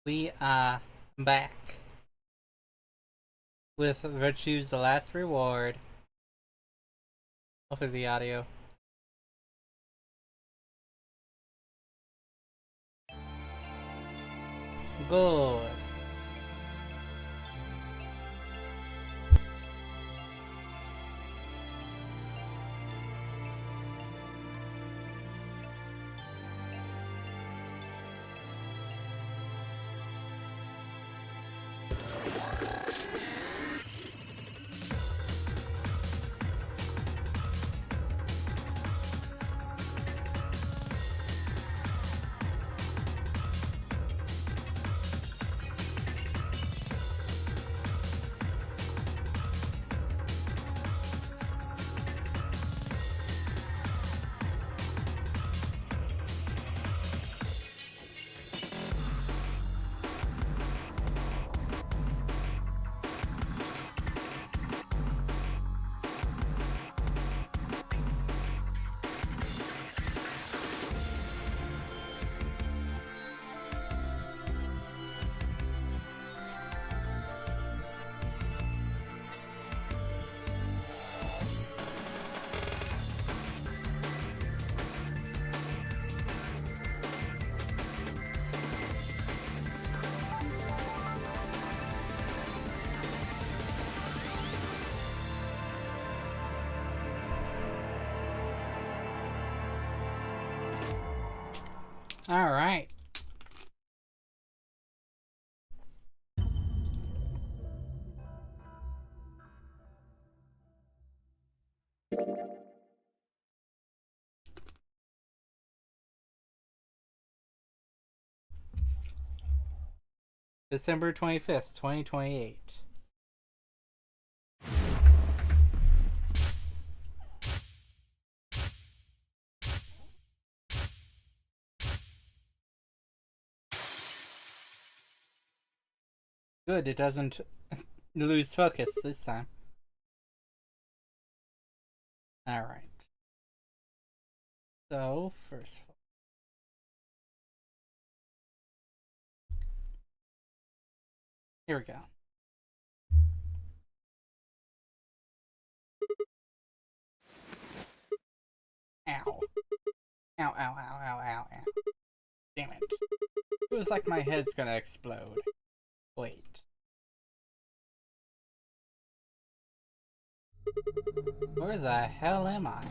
We are back with Virtue's The Last Reward. Hopefully the audio. Good. Alright. December 25th, 2028. Good, it doesn't lose focus this time. Alright. So, first of all. Here we go. Ow. Ow, ow, ow, ow, ow, ow. Damn it. It was like my head's gonna explode. Wait. Where the hell am I?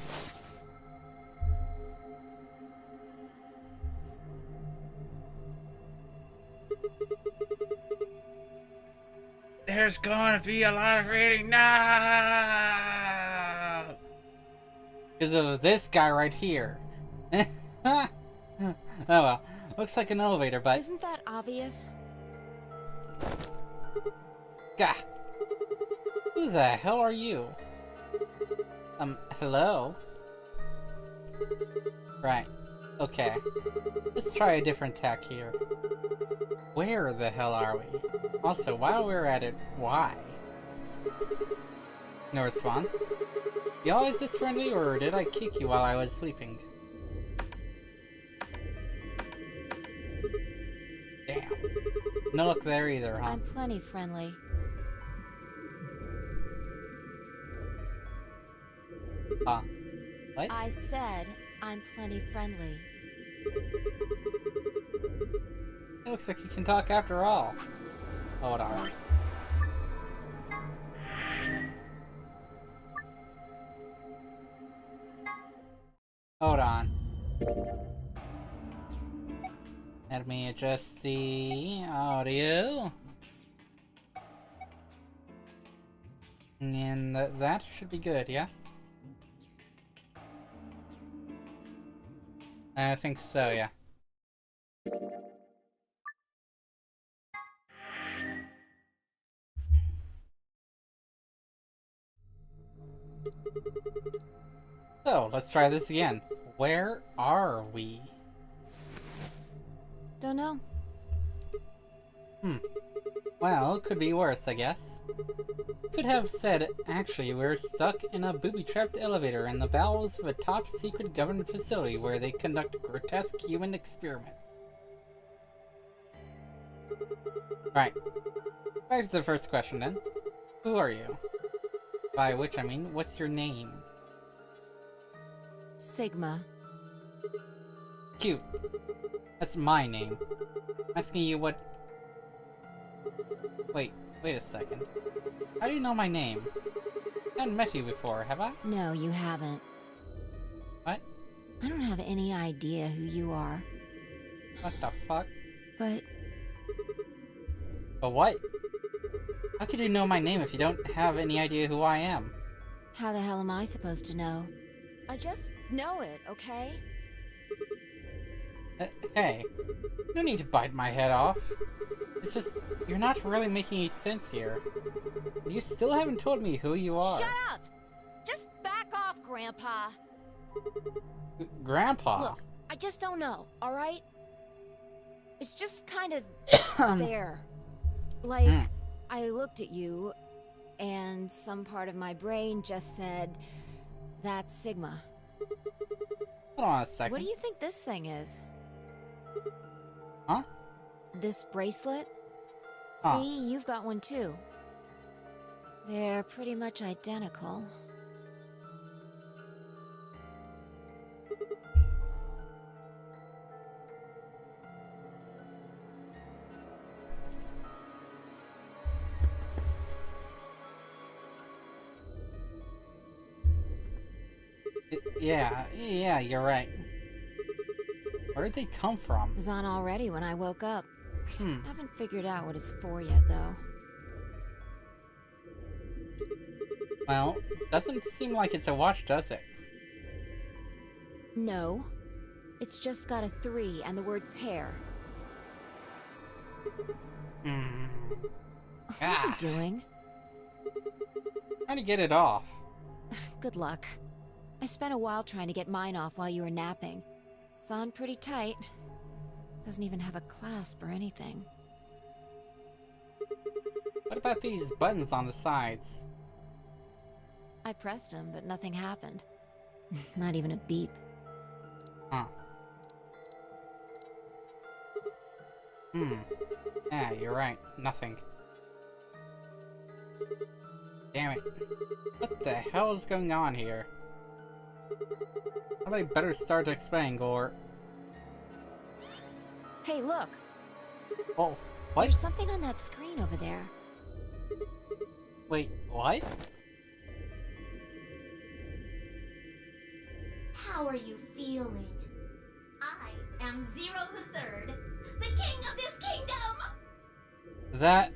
There's gonna be a lot of reading now! Because of this guy right here. Oh well. Looks like an elevator, but... Isn't that obvious? Gah! Who the hell are you? Hello? Right. Okay. Let's try a different tack here. Where the hell are we? Also, while we're at it, why? No response? You always this friendly, or did I kick you while I was sleeping? Damn. No look there either, huh? I'm plenty friendly. What? I said I'm plenty friendly. It looks like you can talk after all. Hold on. Hold on. Let me adjust the audio. And that should be good, yeah? I think so, yeah. So, let's try this again. Where are we? Don't know. Well, it could be worse, I guess. Could have said, actually, we're stuck in a booby-trapped elevator in the bowels of a top-secret government facility where they conduct grotesque human experiments. Right. Back to the first question then. Who are you? By which I mean, what's your name? Sigma. Cute. That's my name. I'm asking you what... Wait a second. How do you know my name? I haven't met you before, have I? No, you haven't. What? I don't have any idea who you are. What the fuck? But What? How could you know my name if you don't have any idea who I am? how the hell am I supposed to know? I just know it, okay? Hey, no need to bite my head off. It's just, you're not really making any sense here. You still haven't told me who you are. Shut up! Just back off, Grandpa. Grandpa? Look, I just don't know, alright? It's just kind of there. Like, I looked at you, and some part of my brain just said, that's Sigma. Hold on a second. What do you think this thing is? Huh? This bracelet? Huh. See, you've got one too. They're pretty much identical. Yeah, you're right. Where did they come from? It was on already when I woke up. Hmm. Haven't figured out what it's for yet, though. Well, doesn't seem like it's a watch, does it? No. It's just got a 3 and the word pair. Hmm. What are you doing? Trying to get it off. Good luck. I spent a while trying to get mine off while you were napping. It's on pretty tight. Doesn't even have a clasp or anything. What about these buttons on the sides? I pressed them, but nothing happened. Not even a beep. Huh. Yeah, you're right. Nothing. Damn it. What the hell is going on here? Somebody better start explaining, or... Hey, look! Oh, what? There's something on that screen over there. Wait, what? How are you feeling? I am Zero the Third, the king of this kingdom! That...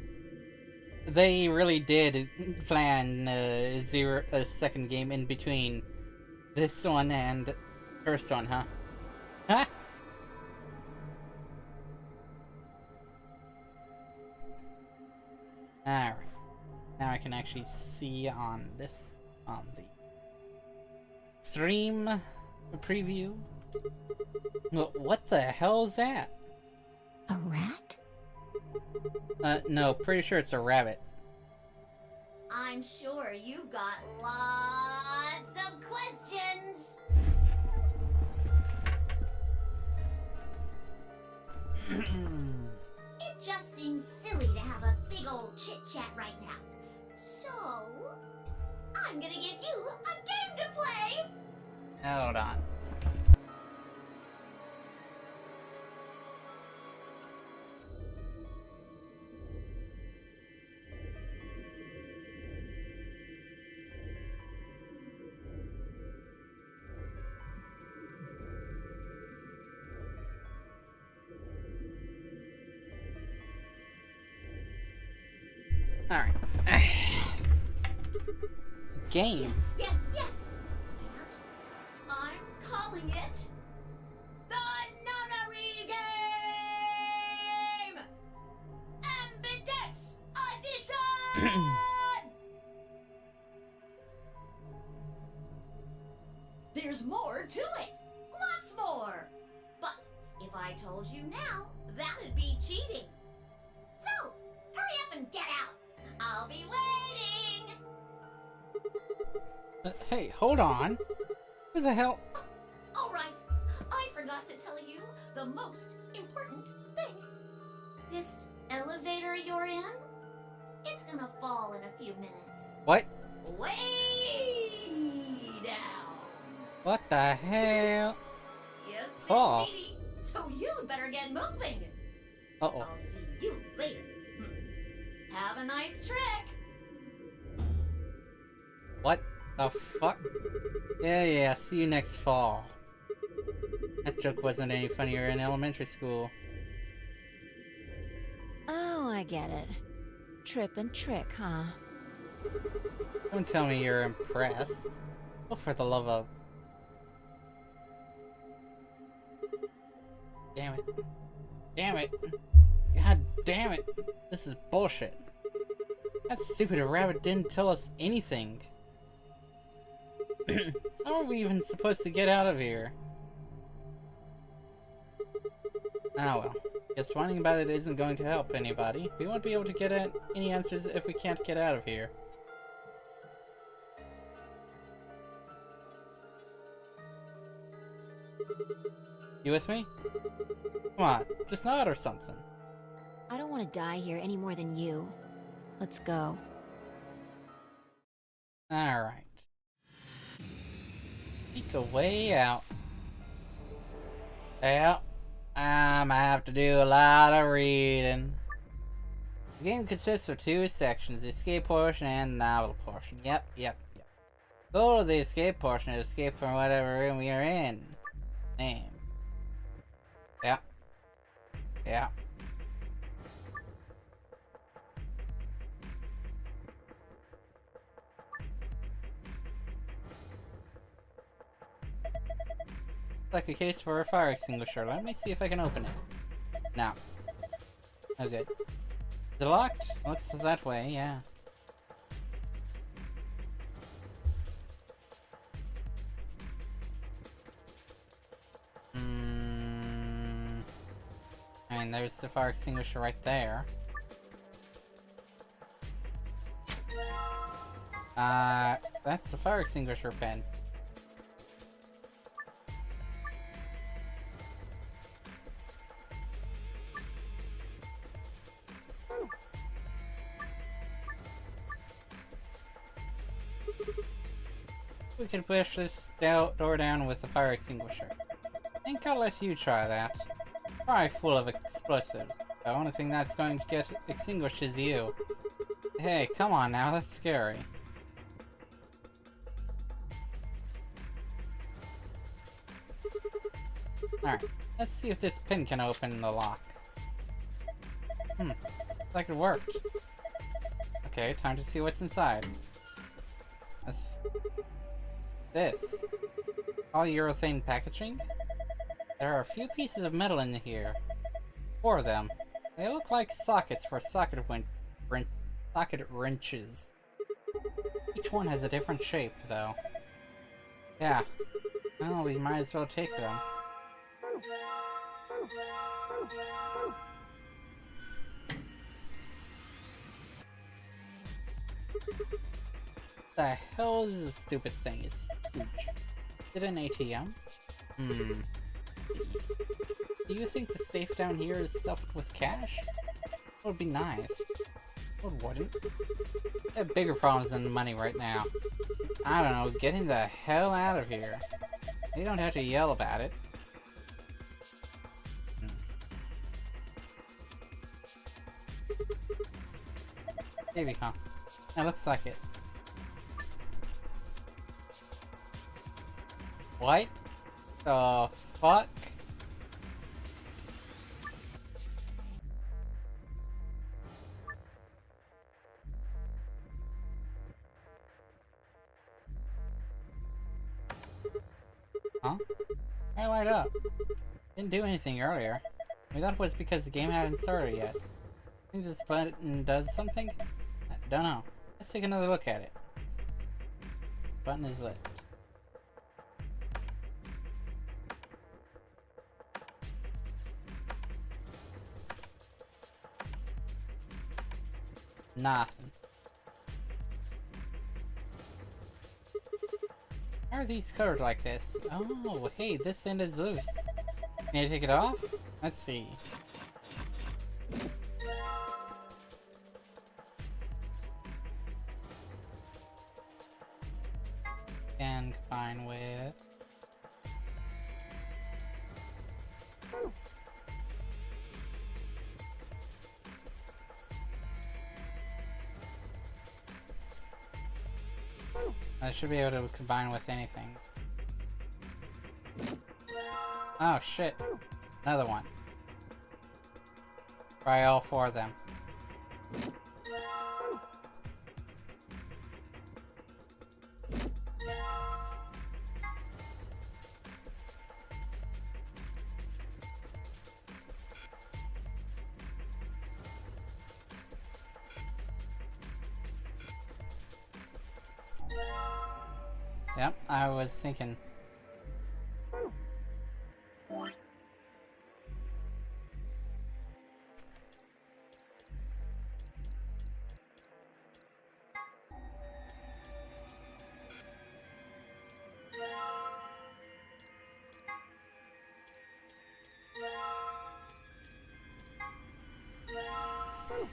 They really did plan a second game in between this one and first one, huh? Huh? Alright. Now I can actually see on this, on the stream preview. What the hell is that? A rat? No, pretty sure it's a rabbit. I'm sure you've got lots of questions. It just seems silly to have a big old chit-chat right now. So, I'm gonna give you a game to play. Hold on. Alright. Game. Yes, yes, yes. And I'm calling it the Nunnery Game! Ambidex Edition! There's more to it. Lots more. But if I told you now, that'd be cheating. So, hurry up and get out. I'll be waiting. Hey, hold on. What the hell? All right. I forgot to tell you the most important thing. This elevator you're in, it's gonna fall in a few minutes. What? Way down. What the hell? Yes, Fall. indeedy. So you'd better get moving. Uh-oh. I'll see you later. Have a nice trek. What the fuck? Yeah, see you next fall. That joke wasn't any funnier in elementary school. Oh, I get it. Trip and trick, huh? Don't tell me you're impressed. Oh, for the love of... Damn it. Damn it. God damn it. This is bullshit. That stupid rabbit didn't tell us anything. How are we even supposed to get out of here? Ah well. Guess whining about it isn't going to help anybody. We won't be able to get at any answers if we can't get out of here. You with me? Come on, just nod or something. I don't want to die here any more than you. Let's go. Alright. It's a way out. Well, I'm gonna have to do a lot of reading. The game consists of two sections, the escape portion and the novel portion. Yep. Goal of the escape portion is escape from whatever room we are in. Name. Yeah. Like a case for a fire extinguisher. Let me see if I can open it. No. Oh good. Is it locked? Looks that way, yeah. I mean, there's the fire extinguisher right there. That's the fire extinguisher pin. We can push this door down with the fire extinguisher. I think I'll let you try that. Probably full of explosives. The only thing that's going to get extinguished is you. Hey, come on now, that's scary. Alright, let's see if this pin can open the lock. Looks like it worked. Okay, time to see what's inside. This. Polyurethane packaging? There are a few pieces of metal in here. 4 of them. They look like sockets for socket wrenches. Each one has a different shape, though. Yeah. Well, we might as well take them. The hell is this stupid thing? It's huge. Is it an ATM? Do you think the safe down here is stuffed with cash? That would be nice. Or wouldn't? I have bigger problems than money right now. I don't know, getting the hell out of here. You don't have to yell about it. Maybe, huh? That looks like it. What the fuck? Huh? I light up. Didn't do anything earlier. Maybe that was because the game hadn't started yet. Think this button does something? I don't know. Let's take another look at it. Button is lit. Nothing. How are these covered like this? Oh, hey, this end is loose. Can you take it off? Let's see. can combine with... I should be able to combine with anything. Oh shit. Another one. Try all 4 of them. Yep, I was thinking.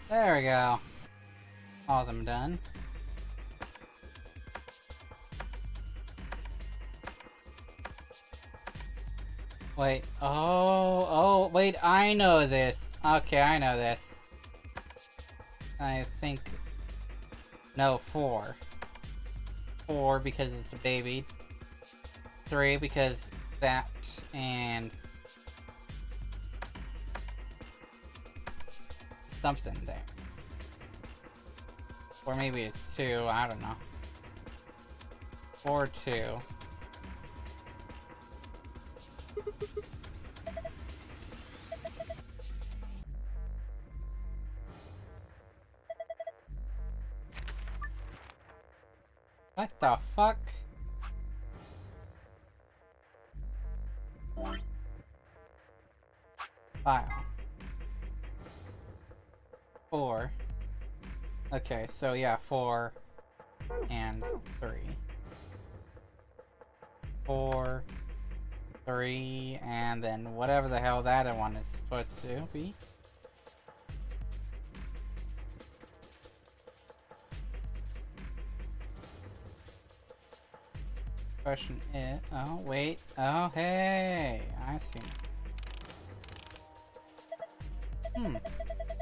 There we go. All of them done. Wait, oh, wait, I know this. Okay, I know this. I think... No, 4. 4 because it's a baby. 3 because that, and... something there. Or maybe it's 2, I don't know. 4, 2. What the fuck? File. 4. Okay, so yeah, 4 and 3. 4, 3, and then whatever the hell that one is supposed to be. Question is, oh wait, oh hey, I see.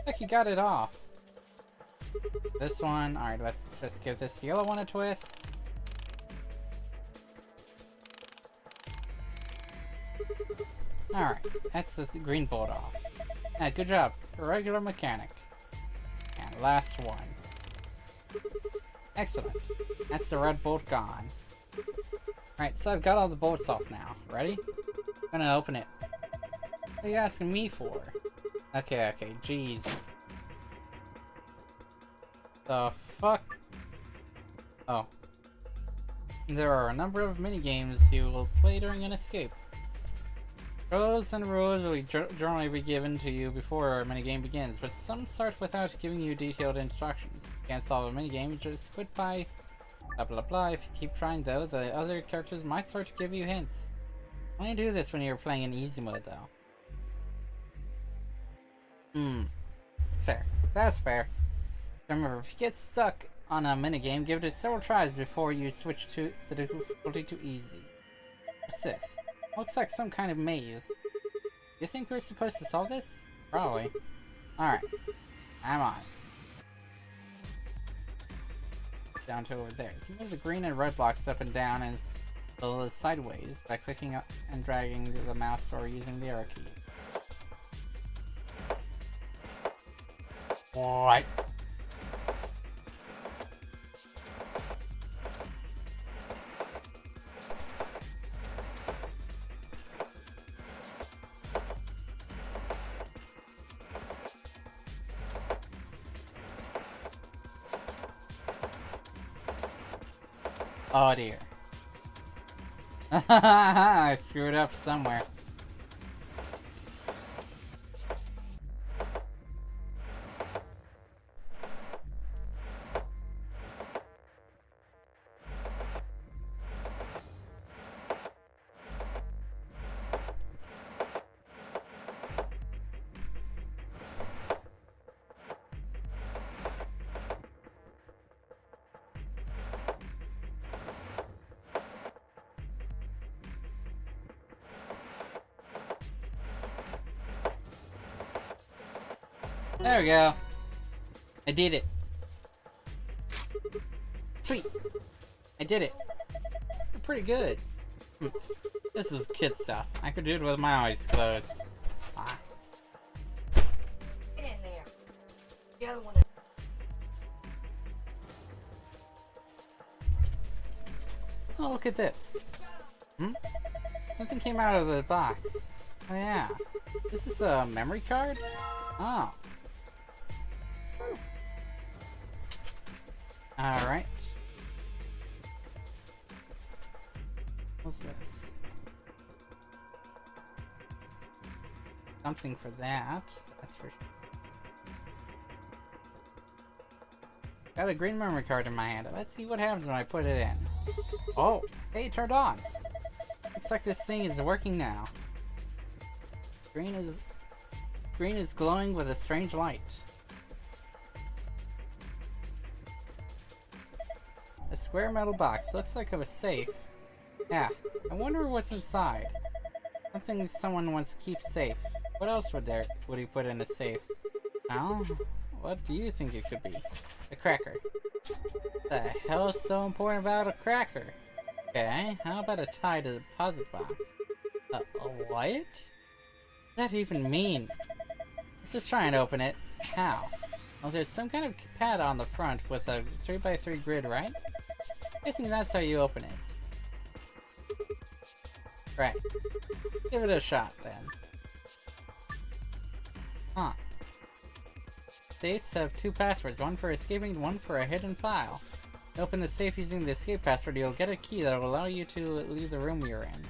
Look, you got it off. This one, alright, let's just give this yellow one a twist. Alright, that's the green bolt off. Yeah, good job, regular mechanic. And last one. Excellent, that's the red bolt gone. Alright, so I've got all the bolts off now. Ready? I'm gonna open it. What are you asking me for? Okay, jeez. The fuck? Oh. There are a number of minigames you will play during an escape. Rules and rules will generally be given to you before a minigame begins, but some start without giving you detailed instructions. You can't solve a minigame, just quit by blah blah blah. If you keep trying though, the other characters might start to give you hints. Only do this when you're playing in easy mode though. Fair. That's fair. Remember, if you get stuck on a minigame, give it several tries before you switch to the difficulty to easy. What's this? Looks like some kind of maze. You think we're supposed to solve this? Probably. Alright. I'm on. Down to over there. You move the green and red blocks up and down and a little sideways by clicking up and dragging the mouse or using the arrow key. What? Oh dear. I screwed up somewhere. There we go. I did it. Sweet. I did it. Pretty good. This is kid stuff. I could do it with my eyes closed. Ah. Get in there. The other one. Oh, look at this. Something came out of the box. Oh yeah. This is a memory card? Oh. Alright. What's this? Something for that. That's for sure. Got a green memory card in my hand. Let's see what happens when I put it in. Oh, hey, it turned on. Looks like this thing is working now. Green is glowing with a strange light. A square metal box. Looks like a safe. Yeah, I wonder what's inside. Something someone wants to keep safe. What else would he put in a safe? Well, what do you think it could be? A cracker. The hell is so important about a cracker? Okay, how about a tie to the deposit box? A what? What does that even mean? Let's just try and open it. How? Well, there's some kind of pad on the front with a 3x3 grid, right? Guessing that's how you open it. Right. Give it a shot, then. Huh. Safes have two passwords, one for escaping and one for a hidden file. Open the safe using the escape password, you'll get a key that will allow you to leave the room you're in.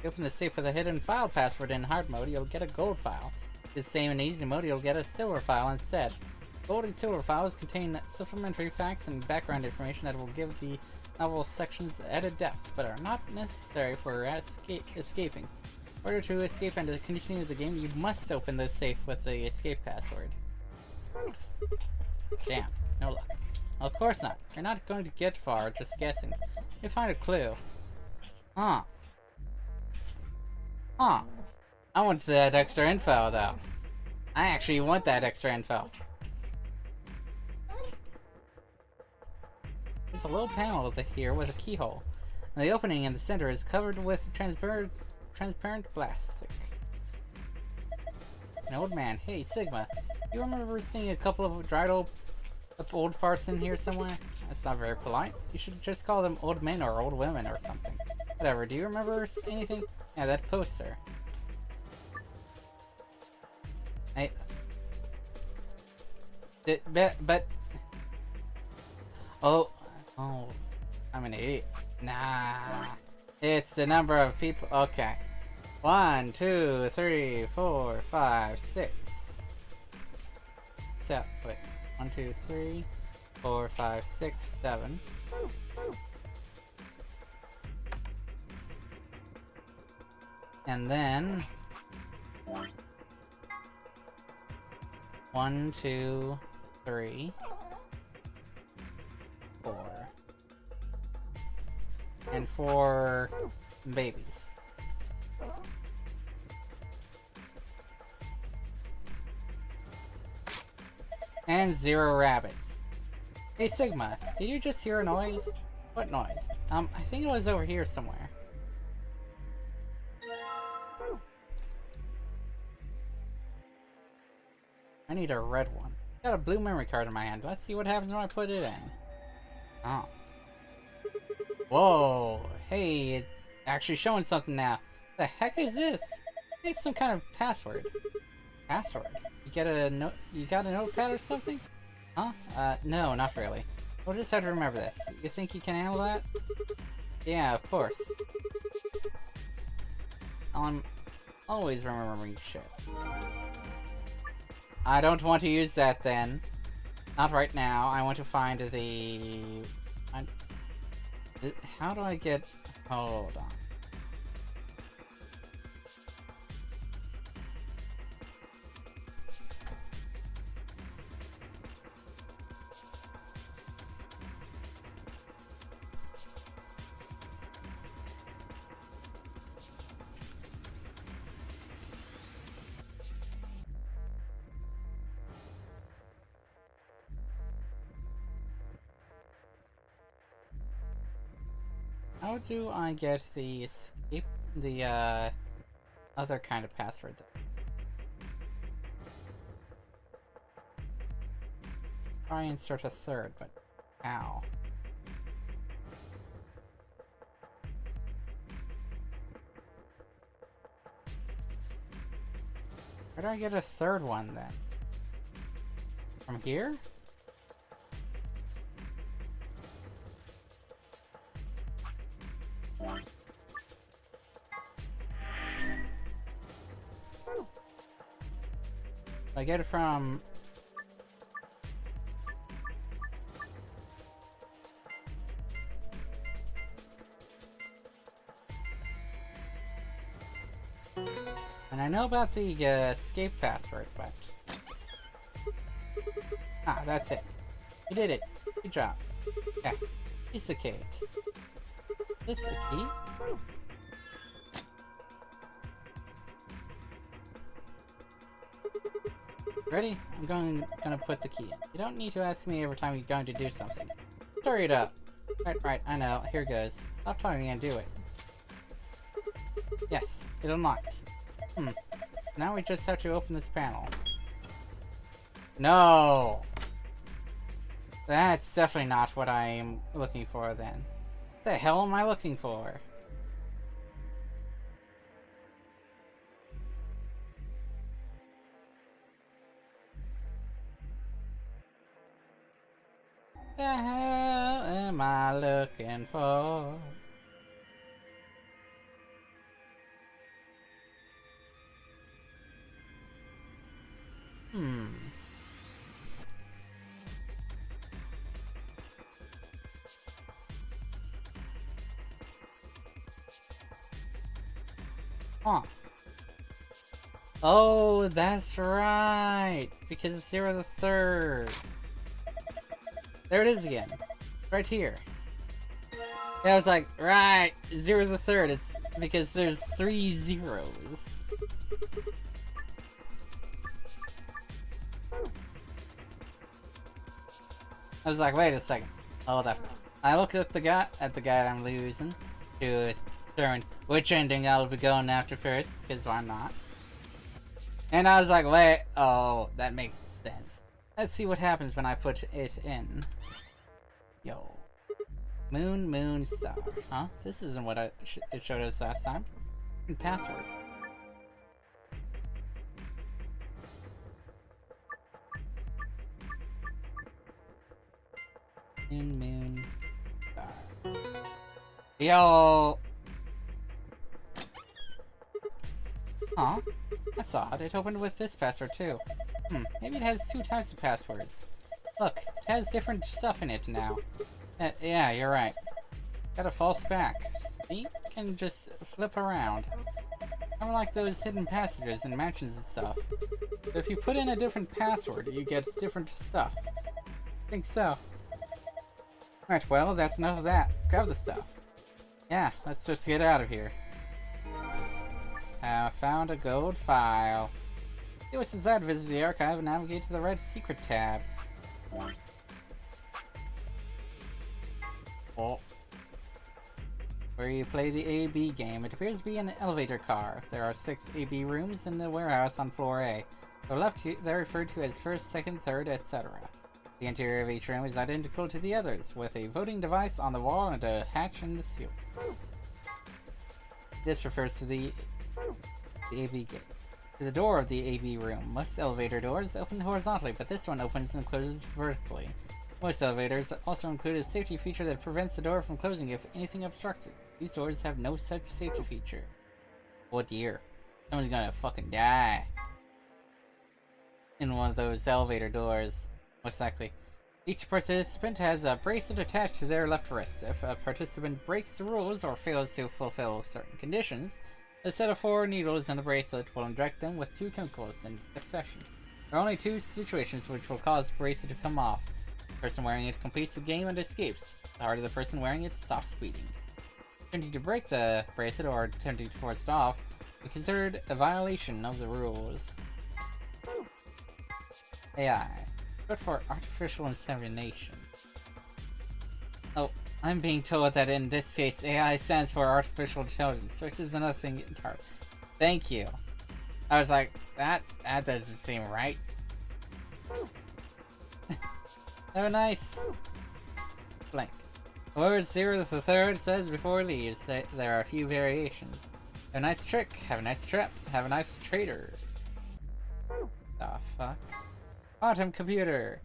Open the safe with a hidden file password in hard mode, you'll get a gold file. The same in easy mode, you'll get a silver file instead. Gold and silver files contain supplementary facts and background information that will give the novel sections added depth, but are not necessary for escaping. In order to escape and to continue the game, you must open the safe with the escape password. Damn, no luck. Well, of course not. You're not going to get far just guessing. You find a clue. Huh. Huh. I want that extra info, though. I actually want that extra info. There's a little panel here with a keyhole. And the opening in the center is covered with transparent plastic. An old man. Hey, Sigma. You remember seeing a couple of dried old farts in here somewhere? That's not very polite. You should just call them old men or old women or something. Whatever. Do you remember anything? Yeah, that poster. Hey. But. Oh, I'm an idiot. Nah. It's the number of people. Okay. 1, 2, 3, 4, 5, 6. So, wait. 1, 2, 3, 4, 5, 6, 7. And then 1, 2, 3, 4. And 4 babies. And 0 rabbits. Hey Sigma, did you just hear a noise? What noise? I think it was over here somewhere. I need a red one. Got a blue memory card in my hand. Let's see what happens when I put it in. Oh. Whoa. Hey, it's actually showing something now. The heck is this? It's some kind of password. Password? You got a notepad or something? Huh? No, not really. We'll just have to remember this. You think you can handle that? Yeah, of course. I'm always remembering shit. I don't want to use that then. Not right now. I want to find the... How do I get... Hold on. how do I get the escape, the other kind of password? Try and insert a third, but how? Where do I get a third one then? From here? I get it from... And I know about the escape password, but... Ah, that's it. You did it. Good job. Yeah. Piece of cake. This a key? Ready? I'm gonna put the key in. You don't need to ask me every time you're going to do something. Hurry it up. Right, I know. Here goes. Stop talking and do it. Yes, it unlocked. Now we just have to open this panel. No! That's definitely not what I'm looking for then. What the hell am I looking for? The hell am I looking for? Huh. Oh, that's right! Because it's 0 to the 3rd. There it is again. Right here. Yeah, I was like, right, 0 to the 3rd. It's because there's 3 zeros. I was like, wait a second. Hold up. I look at the guy I'm losing to determine which ending I'll be going after first, because why not? And I was like, wait, oh, that makes sense. Let's see what happens when I put it in. Yo. Moon, star. Huh? This isn't what it showed us last time. Password. Moon, star. Yo! Huh? That's odd. It opened with this password too. Maybe it has 2 types of passwords. Look, it has different stuff in it now. Yeah, you're right. Got a false back. See? Can just flip around. Kind of like those hidden passages in mansions and stuff. So if you put in a different password, you get different stuff. I think so. Alright, well, that's enough of that. Grab the stuff. Yeah, let's just get out of here. Found a gold file. See what's inside, visit the archive and navigate to the red secret tab. Oh. Where you play the AB game. It appears to be an elevator car. There are 6 AB rooms in the warehouse on floor A. To the left, they're referred to as first, second, third, etc. The interior of each room is identical to the others, with a voting device on the wall and a hatch in the ceiling. This refers to the AB gate. To the door of the AB room. Most elevator doors open horizontally, but this one opens and closes vertically. Most elevators also include a safety feature that prevents the door from closing if anything obstructs it. These doors have no such safety feature. Oh dear. Someone's gonna fucking die in one of those elevator doors. Most likely. Each participant has a bracelet attached to their left wrist. If a participant breaks the rules or fails to fulfill certain conditions, a set of 4 needles in the bracelet will inject them with 2 chemicals in succession. There are only 2 situations which will cause the bracelet to come off. The person wearing it completes the game and escapes. The harder the person wearing it stops speeding. Attempting to break the bracelet or attempting to force it off is considered a violation of the rules. AI. Good for artificial insemination. Oh, I'm being told that in this case, AI stands for artificial intelligence, which is another thing entirely. Thank you. I was like, that doesn't seem right. Have a nice blank. Word 0 is the third says before it leaves. There are a few variations. Have a nice trick. Have a nice trap. Have a nice trader. The fuck? Quantum computer.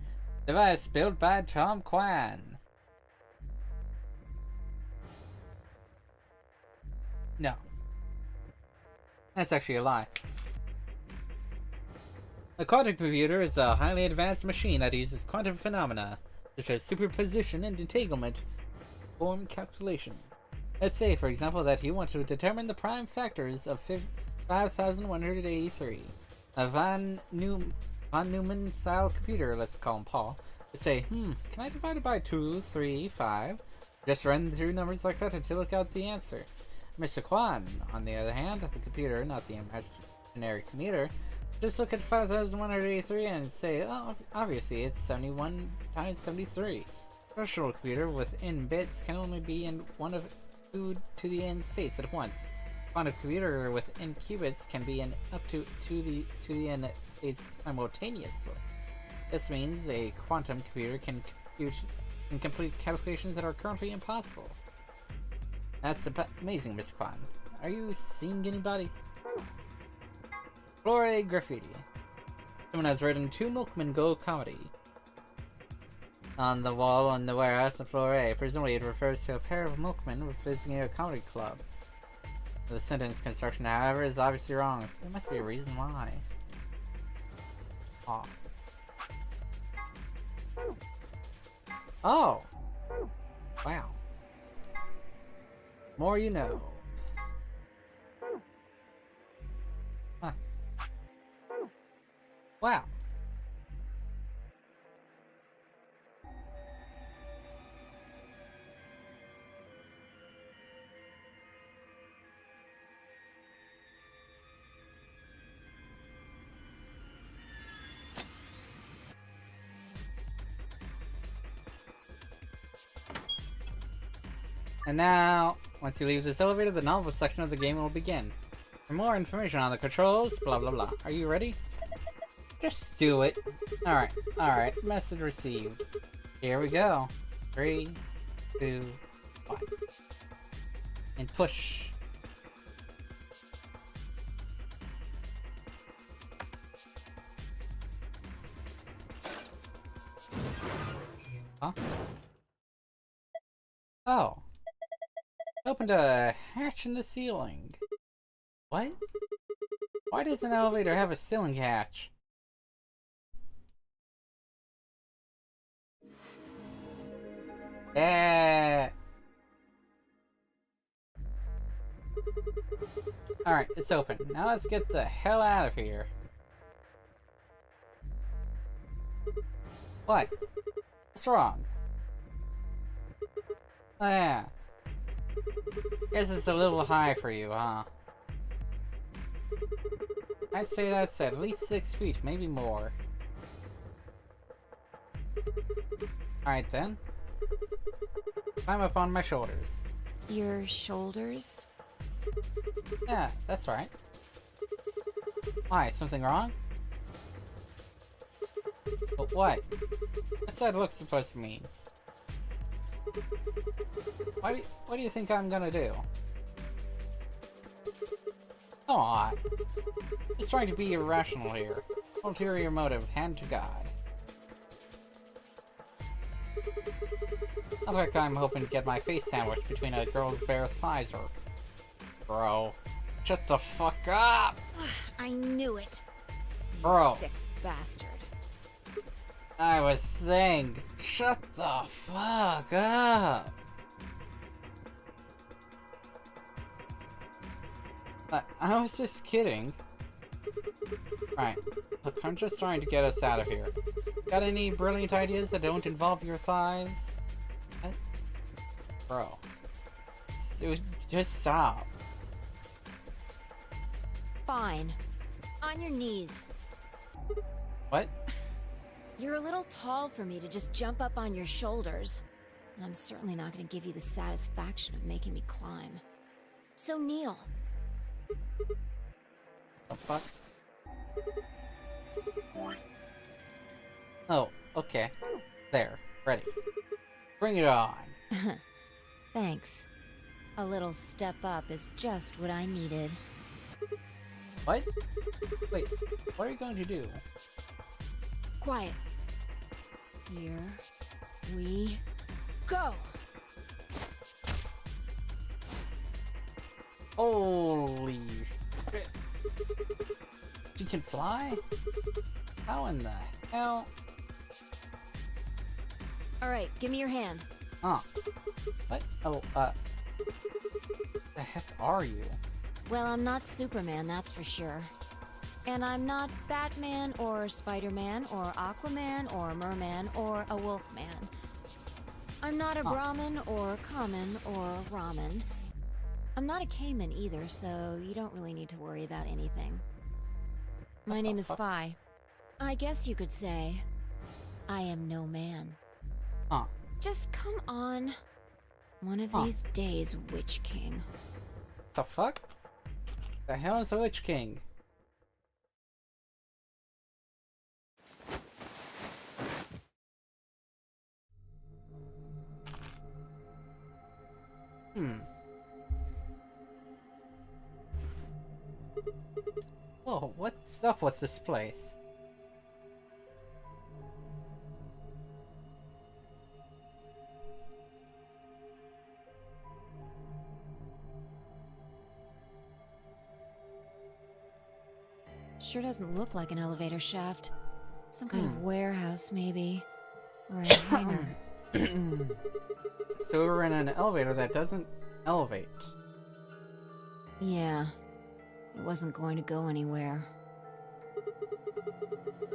Device built by Tom Kwan. No. That's actually a lie. A quantum computer is a highly advanced machine that uses quantum phenomena, such as superposition and entanglement, to perform calculation. Let's say, for example, that you want to determine the prime factors of 5,183. A von Neumann style computer, let's call him Paul, would say, can I divide it by 2, 3, 5? Just run through numbers like that until it got the answer. Mr. Kwan, on the other hand, the computer, not the imaginary computer, just look at 5,183 and say, oh, obviously it's 71 times 73. A traditional computer within bits can only be in one of 2 to the n states at once. A quantum computer within qubits can be in up to the n states simultaneously. This means a quantum computer can complete calculations that are currently impossible. That's amazing, Mr. Kwan. Are you seeing anybody? Flore graffiti. Someone has written 2 Milkmen Go comedy on the wall in the warehouse in Flore. Presumably it refers to a pair of milkmen visiting a comedy club. The sentence construction, however, is obviously wrong. There must be a reason why. Aw. Oh! Wow. More you know. Huh. Wow. And now, once you leave this elevator, the novel section of the game will begin. For more information on the controls, blah blah blah. Are you ready? Just do it. Alright. Message received. Here we go. 3, 2, 1. And push. Huh? Oh. Opened a hatch in the ceiling. What? Why does an elevator have a ceiling hatch? Yeah. Alright, it's open. Now let's get the hell out of here. What? What's wrong? Oh yeah. Guess it's a little high for you, huh? I'd say that's at least 6 feet, maybe more. Alright then. Climb up on my shoulders. Your shoulders? Yeah, that's right. Why, something wrong? But what? What's that look supposed to mean? What do you think I'm gonna do? Come on. Just trying to be irrational here. Ulterior motive, hand to God. Not like I'm hoping to get my face sandwiched between a girl's bare thighs or... Bro. Shut the fuck up! I knew it. You Bro. sick bastard. I was saying, shut the fuck up! I was just kidding. Right. Look, I'm just trying to get us out of here. Got any brilliant ideas that don't involve your thighs? What? Bro. Just stop. Fine. On your knees. What? You're a little tall for me to just jump up on your shoulders. and I'm certainly not going to give you the satisfaction of making me climb. So kneel. The fuck? Oh, okay. There. Ready. Bring it on. Thanks. A little step up is just what I needed. What? Wait, what are you going to do? Quiet. Here we go. Holy shit. She can fly? How in the hell? Alright, give me your hand. Huh. What? Oh, the heck are you? Well, I'm not Superman, that's for sure. And I'm not Batman or Spider-Man or Aquaman or Merman or a Wolfman. I'm not a Brahmin or Common or Ramen. I'm not a Cayman either, so you don't really need to worry about anything. My name is Phi. I guess you could say I am no man. Huh. Just come on. One of these days, Witch King. The fuck? The hell is a Witch King? Whoa, what's up with this place? Sure doesn't look like an elevator shaft. Some kind of warehouse, maybe. Or a hangar. So we're in an elevator that doesn't elevate. Yeah. It wasn't going to go anywhere.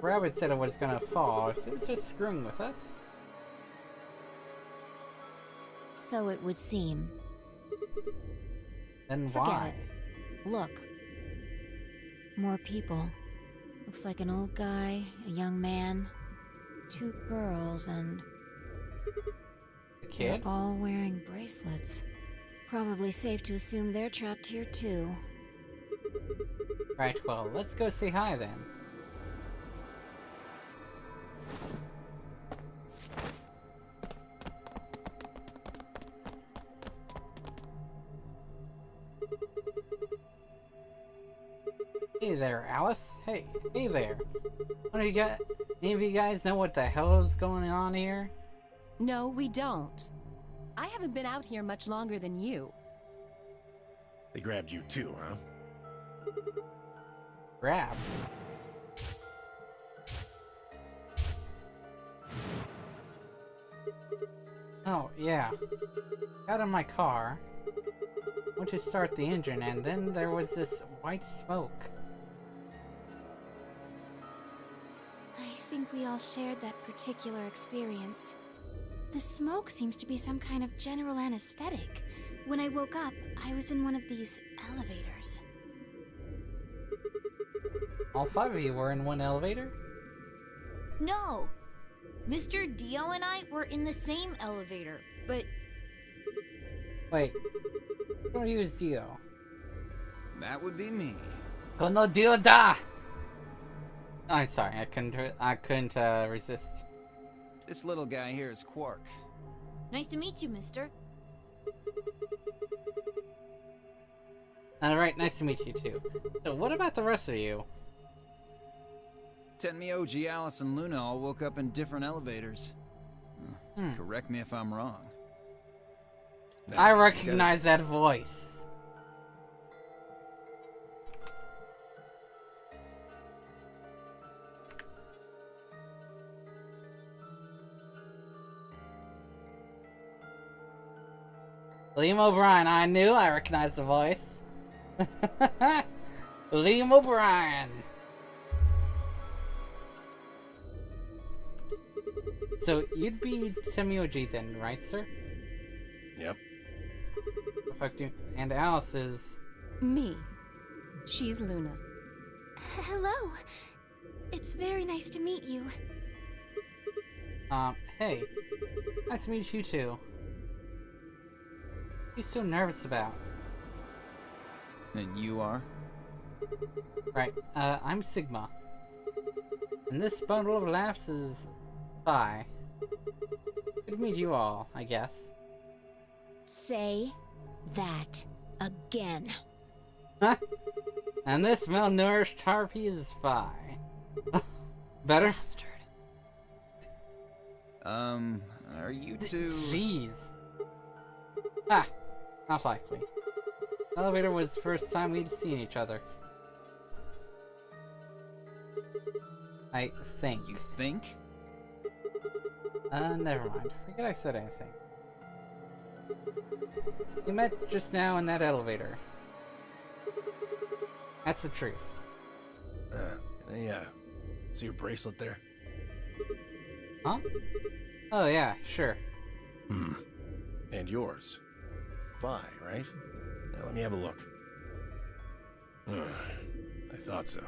Rabbit said it was gonna fall. He was just screwing with us. So it would seem. Then Forget why? it. Look. More people. Looks like an old guy, a young man, 2 girls, and A kid? they're all wearing bracelets. Probably safe to assume they're trapped here too. Right, well, let's go say hi then. Hey there, Alice. Hey there. What do you got? Any of you guys know what the hell is going on here? No, we don't. I haven't been out here much longer than you. They grabbed you too, huh? Grab. Oh, yeah. Got in my car. Went to start the engine, and then there was this white smoke. I think we all shared that particular experience. The smoke seems to be some kind of general anesthetic. When I woke up, I was in one of these elevators. All 5 of you were in one elevator? No! Mr. Dio and I were in the same elevator, but Wait. Who is Dio? That would be me. Kono Dio da! I'm sorry, I couldn't resist. This little guy here is Quark. nice to meet you, mister. Alright, nice to meet you too. So what about the rest of you? Tenmi, OG, Alice, and Luna all woke up in different elevators. Correct me if I'm wrong. No, I you recognize that voice. Liam O'Brien, I recognized the voice. Liam O'Brien. So you'd be Timmy OG then, right, sir? Yep. And Alice is... Me. She's Luna. Hello. It's very nice to meet you. Hey. Nice to meet you too. you so nervous about? And you are? Right, I'm Sigma. And this bundle of laughs is Phi. Good to meet you all, I guess. Say that again. And this malnourished harpy is Phi. Better? Bastard. Are you two... Jeez. Ah, not likely. Elevator was the first time we'd seen each other. I think. You think? Never mind. Forget I said anything. We met just now in that elevator. That's the truth. Can I, see your bracelet there? Huh? Oh yeah, sure. And yours. Phi, right? Now, let me have a look. I thought so.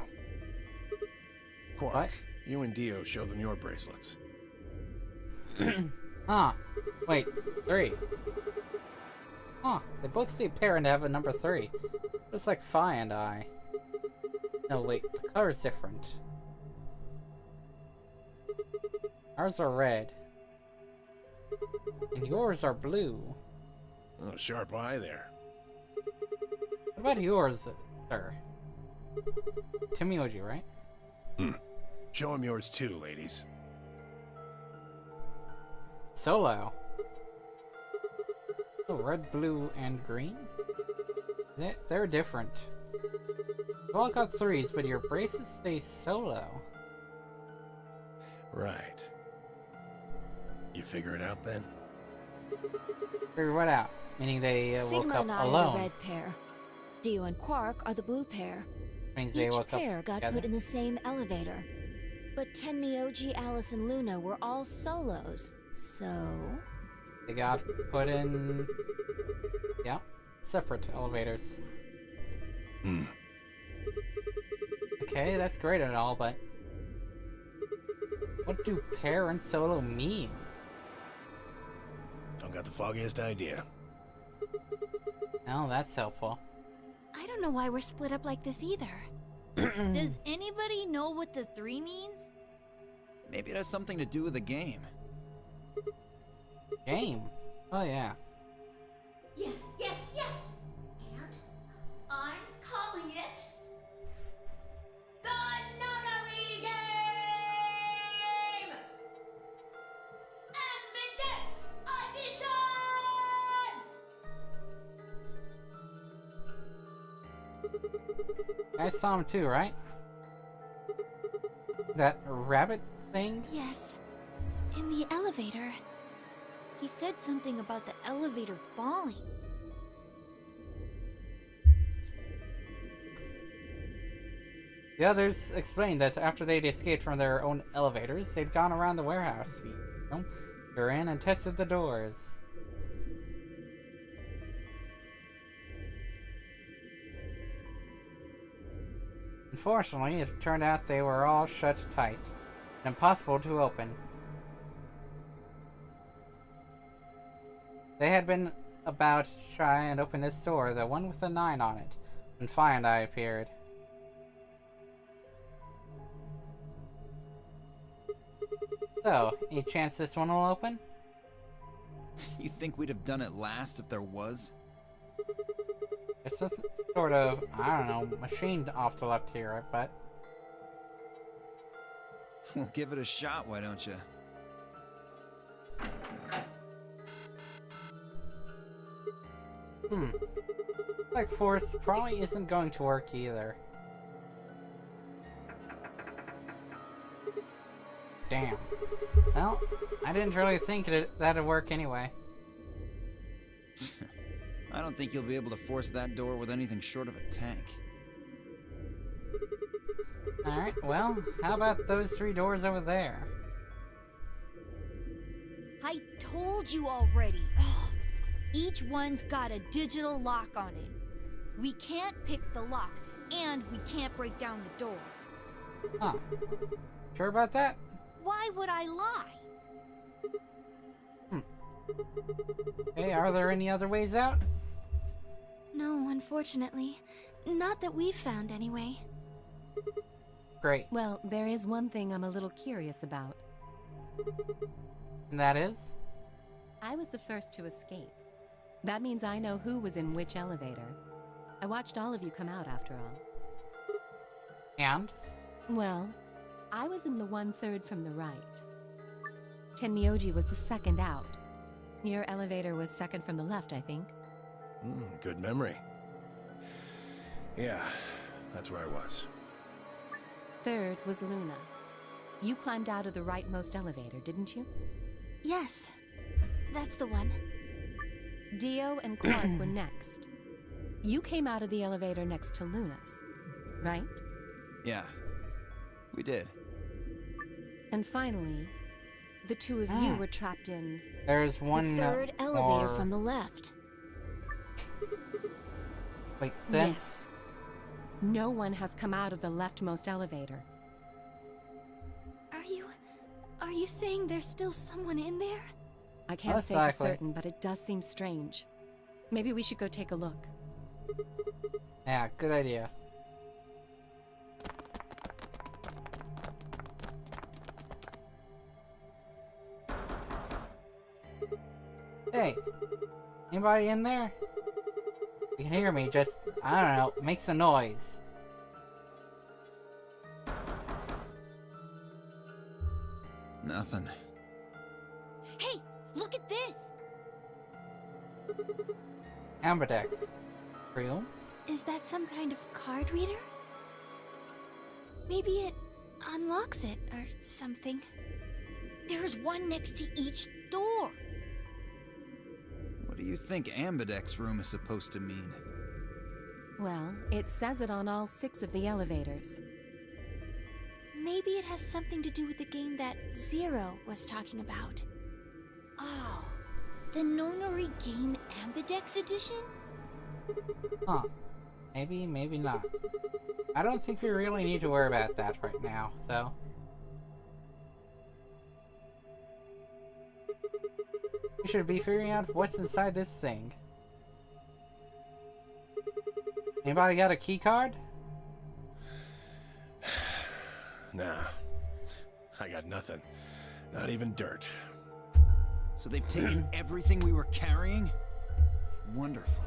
Quark, What? you and Dio show them your bracelets. Huh. Wait, 3. Huh, they both say pair and have a number 3. Just like Phi and I. No, wait, the color's different. Ours are red. And yours are blue. Oh, sharp eye there. What about yours, sir? Timioji, right? Show him yours too, ladies. Solo. Oh, red, blue, and green? They're different. You've all got 3s, but your braces say solo. Right. You figure it out then? Figure what out? Meaning they woke Sigma up and I are alone. the red pair. Dio and Quark are the blue pair. Means they Each woke pair up got together. put in the same elevator. But Tenmyoji, Alice, and Luna were all solos. So... They got put in... Yeah, separate elevators. Okay, that's great and all, but... What do pair and solo mean? Don't got the foggiest idea. Oh, that's helpful. I don't know why we're split up like this either. Does anybody know what the 3 means? Maybe it has something to do with the game. Game? Oh yeah. Yes, yes, yes! And I'm calling it the Nunnery Game! Ambidex Edition! I saw him too, right? That rabbit thing? Yes. In the elevator. He said something about the elevator falling. The others explained that after they'd escaped from their own elevators, they'd gone around the warehouse. They were in and tested the doors. Unfortunately, it turned out they were all shut tight, and impossible to open. They had been about to try and open this door, the one with the 9 on it, when Phi and I appeared. So, any chance this one will open? You think we'd have done it last if there was? It's a sort of, I don't know, machine off to the left here, I bet. Well, give it a shot, why don't you? Like force probably isn't going to work either. Damn. Well, I didn't really think that'd work anyway. I don't think you'll be able to force that door with anything short of a tank. Alright, well, how about those 3 doors over there? I told you already. Ugh. Each one's got a digital lock on it. We can't pick the lock, and we can't break down the door. Huh. Sure about that? Why would I lie? Hey, are there any other ways out? No, unfortunately. Not that we've found, anyway. Great. Well, there is one thing I'm a little curious about. And that is? I was the first to escape. That means I know who was in which elevator. I watched all of you come out after all. And? Well, I was in the 1/3 from the right. Tenmyoji was the second out. Your elevator was second from the left, I think. Good memory. Yeah, that's where I was. Third was Luna. You climbed out of the rightmost elevator, didn't you? Yes, that's the one. Dio and Clark were next. You came out of the elevator next to Luna's, right? Yeah, we did. And finally, the two of you were trapped in... There's one The third elevator more... from the left. Wait, then? Yes. No one has come out of the leftmost elevator. Are you saying there's still someone in there? I can't Most say for likely. certain, but it does seem strange. Maybe we should go take a look. Yeah, good idea. Hey, anybody in there? You can hear me, just, I don't know, make some noise. Nothing. Hey, look at this! Amberdex. Real? Is that some kind of card reader? Maybe it unlocks it or something. There's one next to each door. What do you think Ambidex room is supposed to mean? Well, it says it on all 6 of the elevators. Maybe it has something to do with the game that Zero was talking about. Oh, the Nonori Game Ambidex Edition? Huh. Maybe, maybe not. I don't think we really need to worry about that right now, though. We should be figuring out what's inside this thing. Anybody got a key card? Nah. I got nothing. Not even dirt. So they've taken everything we were carrying? Wonderful.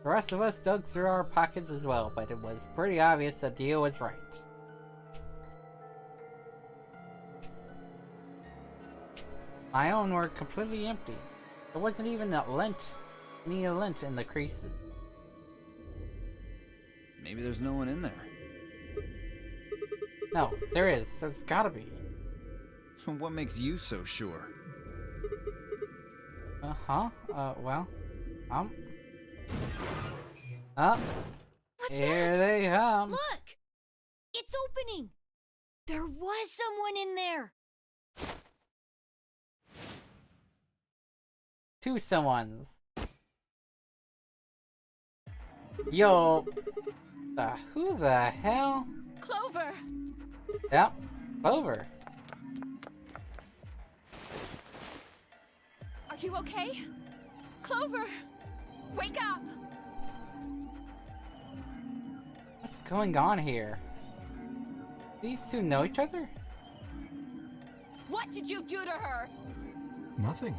The rest of us dug through our pockets as well, but it was pretty obvious that Dio was right. My own were completely empty. There wasn't even any lint in the creases. Maybe there's no one in there. No, there is. There's gotta be. What makes you so sure? Uh-huh. Well. What's Here that? they come. Look! It's opening! There was someone in there! Two someones. Yo. Who the hell? Clover! Yep. Clover. Are you okay? Clover! Wake up! What's going on here? These two know each other? What did you do to her? Nothing.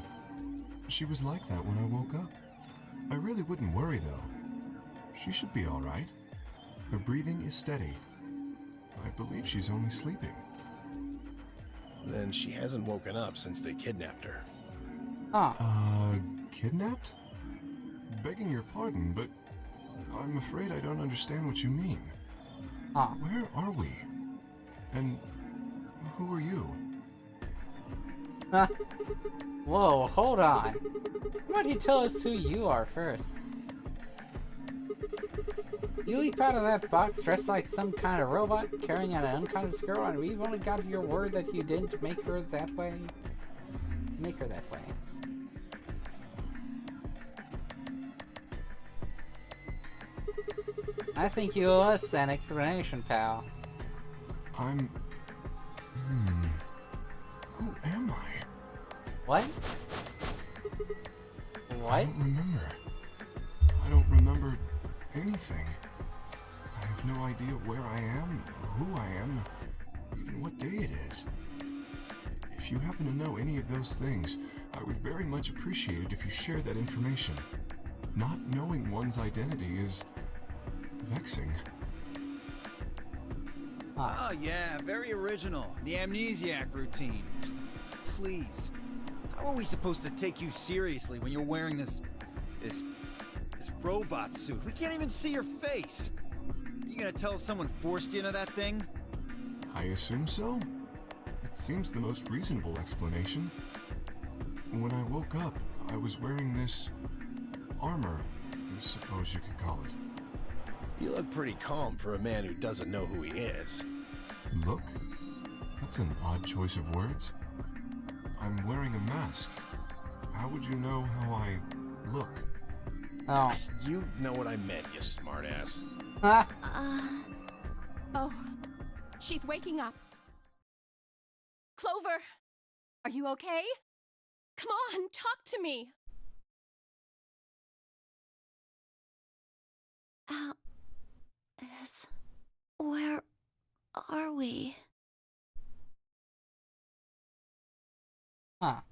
She was like that when I woke up. I really wouldn't worry, though. She should be all right. Her breathing is steady. I believe she's only sleeping. Then she hasn't woken up since they kidnapped her. Huh. Kidnapped? Begging your pardon, but I'm afraid I don't understand what you mean. Huh. Where are we? And who are you? Whoa, hold on. Why don't you tell us who you are first? You leap out of that box dressed like some kind of robot, carrying an unconscious girl, and we've only got your word that you didn't make her that way? Make her that way. I think you owe us an explanation, pal. Who am I? What? What? I don't remember. I don't remember anything. I have no idea where I am, or who I am, or even what day it is. If you happen to know any of those things, I would very much appreciate it if you shared that information. Not knowing one's identity is vexing. Oh yeah, very original. The amnesiac routine. Please. How are we supposed to take you seriously when you're wearing this robot suit? We can't even see your face. Are you gonna tell us someone forced you into that thing? I assume so. It seems the most reasonable explanation. When I woke up, I was wearing this armor, I suppose you could call it. You look pretty calm for a man who doesn't know who he is. Look? That's an odd choice of words. I'm wearing a mask. How would you know how I look? Oh. You know what I meant, you smartass. Oh, she's waking up. Clover, are you okay? Come on, talk to me. Alice, where are we? Huh.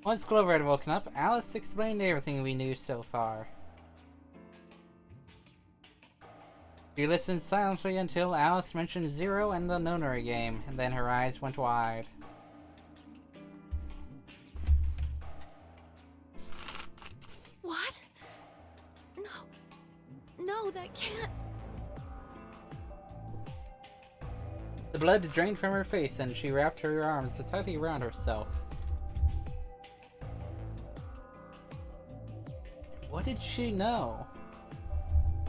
Once Clover had woken up, Alice explained everything we knew so far. She listened silently until Alice mentioned Zero and the Nonary game, and then her eyes went wide. What? No, that can't. The blood drained from her face, and she wrapped her arms tightly around herself. What did she know?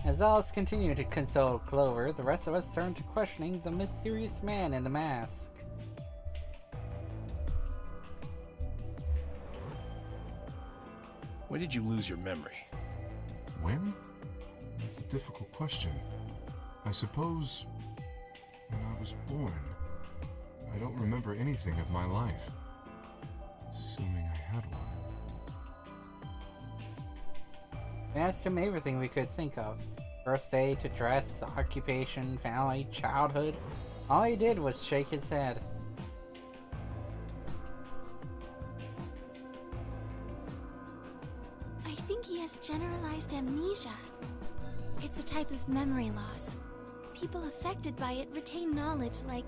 As Alice continued to console Clover, the rest of us turned to questioning the mysterious man in the mask. When did you lose your memory? When? That's a difficult question. I suppose when I was born. I don't remember anything of my life. Assuming I had one. We asked him everything we could think of. Birthday to dress, occupation, family, childhood. All he did was shake his head. I think he has generalized amnesia. It's a type of memory loss. People affected by it retain knowledge like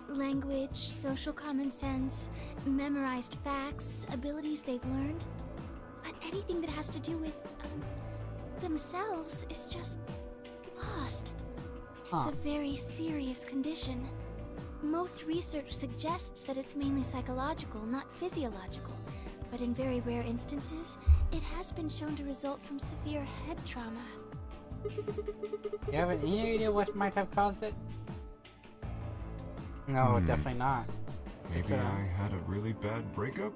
language, social common sense, memorized facts, abilities they've learned. But anything that has to do with, themselves is just lost. It's a very serious condition. Most research suggests that it's mainly psychological, not physiological. But in very rare instances, it has been shown to result from severe head trauma. You have any idea what might have caused it? No, definitely not. Maybe I had a really bad breakup?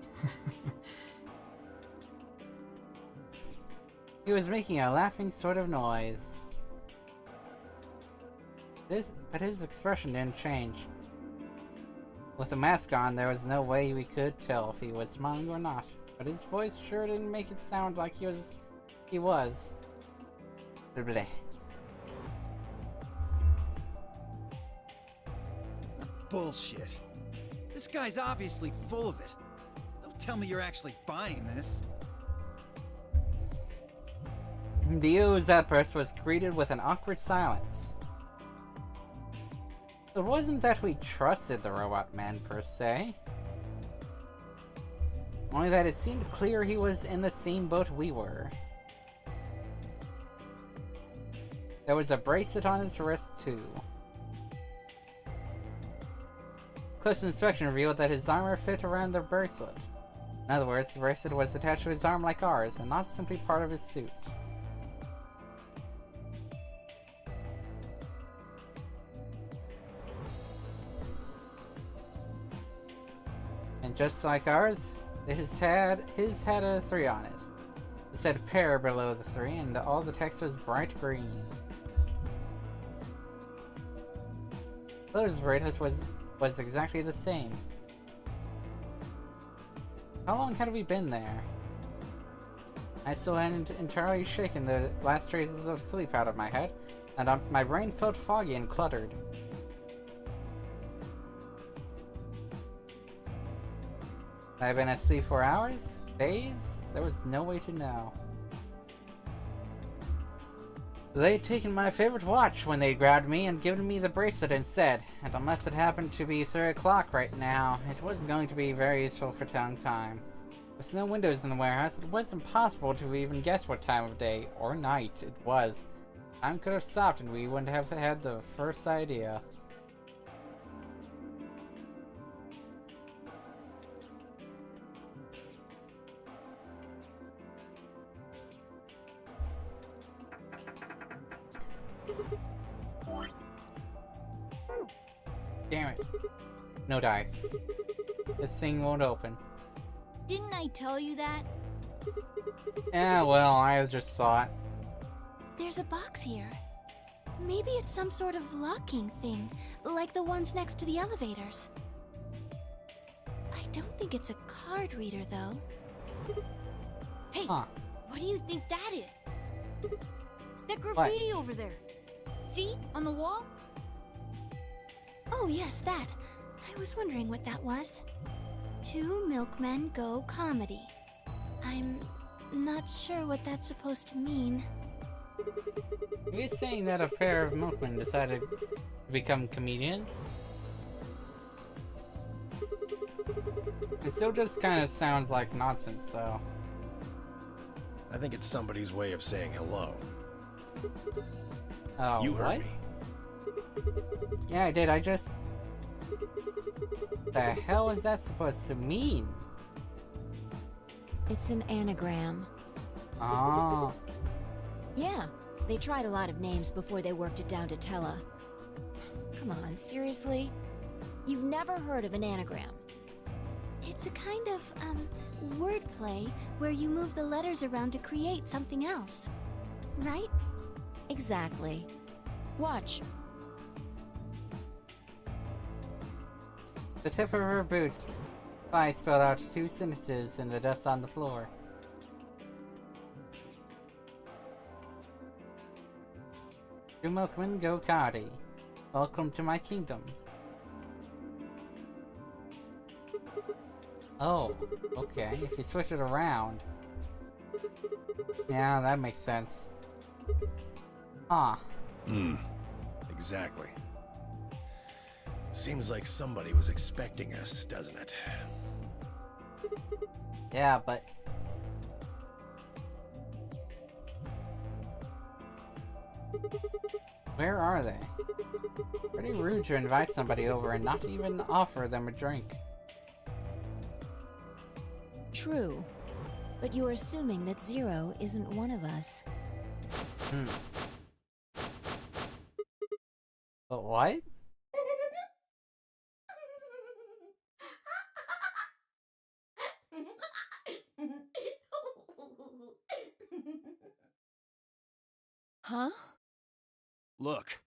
He was making a laughing sort of noise. But his expression didn't change. With the mask on, there was no way we could tell if he was smiling or not. But his voice sure didn't make it sound like he was. Bleh. Bullshit. This guy's obviously full of it. Don't tell me you're actually buying this. The ooze outburst was greeted with an awkward silence. It wasn't that we trusted the robot man per se. Only that it seemed clear he was in the same boat we were. There was a bracelet on his wrist too. Close inspection revealed that his armor fit around the bracelet. In other words, the bracelet was attached to his arm like ours, and not simply part of his suit. And just like ours, his had a 3 on it. It said pair below the 3, and all the text was bright green. Clover's bracelet was exactly the same. How long had we been there? I still hadn't entirely shaken the last traces of sleep out of my head, and my brain felt foggy and cluttered. I've been asleep for hours? Days? There was no way to know. They'd taken my favorite watch when they grabbed me and given me the bracelet instead, and unless it happened to be 3 o'clock right now, it wasn't going to be very useful for telling time. With no windows in the warehouse, it was impossible to even guess what time of day or night it was. Time could have stopped and we wouldn't have had the first idea. Damn it. No dice. This thing won't open. Didn't I tell you that? Yeah, well, I just thought. There's a box here. Maybe it's some sort of locking thing, like the ones next to the elevators. I don't think it's a card reader, though. Hey, Huh. what do you think that is? That graffiti over there. See? On the wall? Oh, yes, that. I was wondering what that was. 2 milkmen go comedy. I'm not sure what that's supposed to mean. Are you saying that a pair of milkmen decided to become comedians? It still just kind of sounds like nonsense, so... I think it's somebody's way of saying hello. Oh, You heard what? me. Yeah, I did. I just... The hell is that supposed to mean? It's an anagram. Oh. Yeah, they tried a lot of names before they worked it down to Tella. Come on, seriously? You've never heard of an anagram? It's a kind of, wordplay where you move the letters around to create something else. Right? Exactly. Watch. The tip of her boot. I spelled out 2 sentences in the dust on the floor. "To milkman go Cardi. Welcome to my kingdom." Oh, okay. If you switch it around. Yeah, that makes sense. Huh. Exactly. Seems like somebody was expecting us, doesn't it? Yeah, but... Where are they? Pretty rude to invite somebody over and not even offer them a drink. True. But you're assuming that Zero isn't one of us. But what? Huh? Look,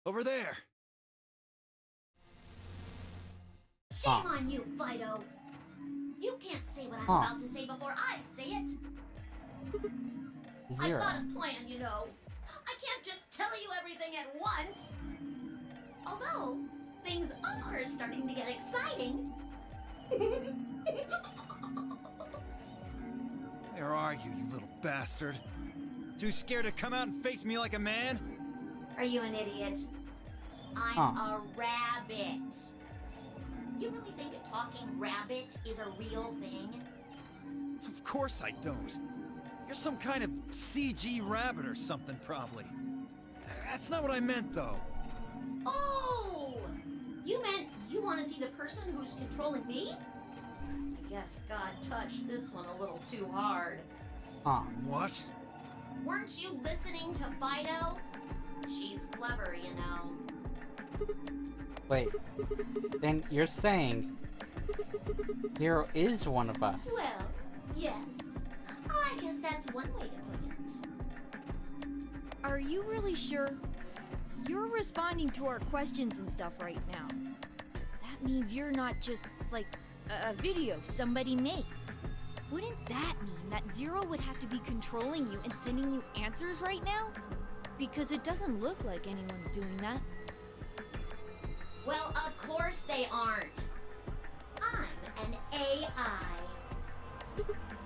over there. Shame on you, Fido. You can't say what I'm about to say before I say it. Zero. I've got a plan, you know. I can't just tell you everything at once. Although, things are starting to get exciting. Where are you, you little bastard? Too scared to come out and face me like a man? Are you an idiot? I'm a rabbit. You really think a talking rabbit is a real thing? Of course I don't. You're some kind of CG rabbit or something, probably. That's not what I meant, though. Oh! You meant you want to see the person who's controlling me? I guess God touched this one a little too hard. What? Weren't you listening to Fido? She's clever, you know. Wait. Then you're saying... Zero is one of us. Well, yes. I guess that's one way to put it. Are you really sure? You're responding to our questions and stuff right now. That means you're not just, like, a video somebody made. Wouldn't that mean that Zero would have to be controlling you and sending you answers right now? Because it doesn't look like anyone's doing that. Well, of course they aren't. I'm an AI.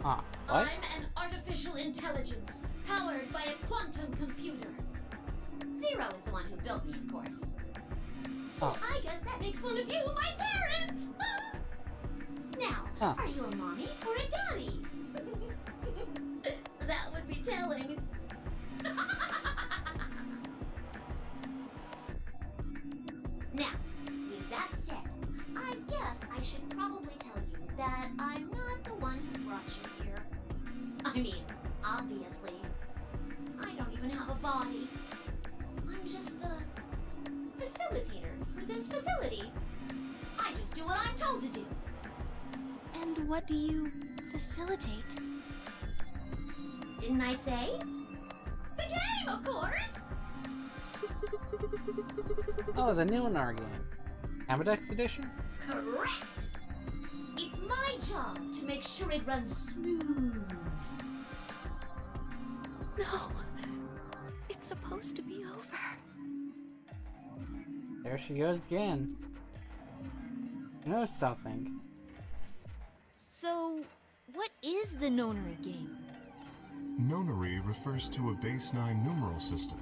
What? I'm an artificial intelligence powered by a quantum computer. Zero is the one who built me, of course. So I guess that makes one of you my parent. Now, are you a mommy or a daddy? That would be telling. Now, with that said, I guess I should probably tell you that I'm not the one who brought you here. I mean, obviously, I don't even have a body. I'm just the facilitator for this facility. I just do what I'm told to do. And what do you facilitate? Didn't I say? The game, of course! Oh, it's a new one in our game. Amadex edition? Correct! It's my job to make sure it runs smooth. No. It's supposed to be over. There she goes again. You know something. So, what is the Nonary game? Nonary refers to a base 9 numeral system,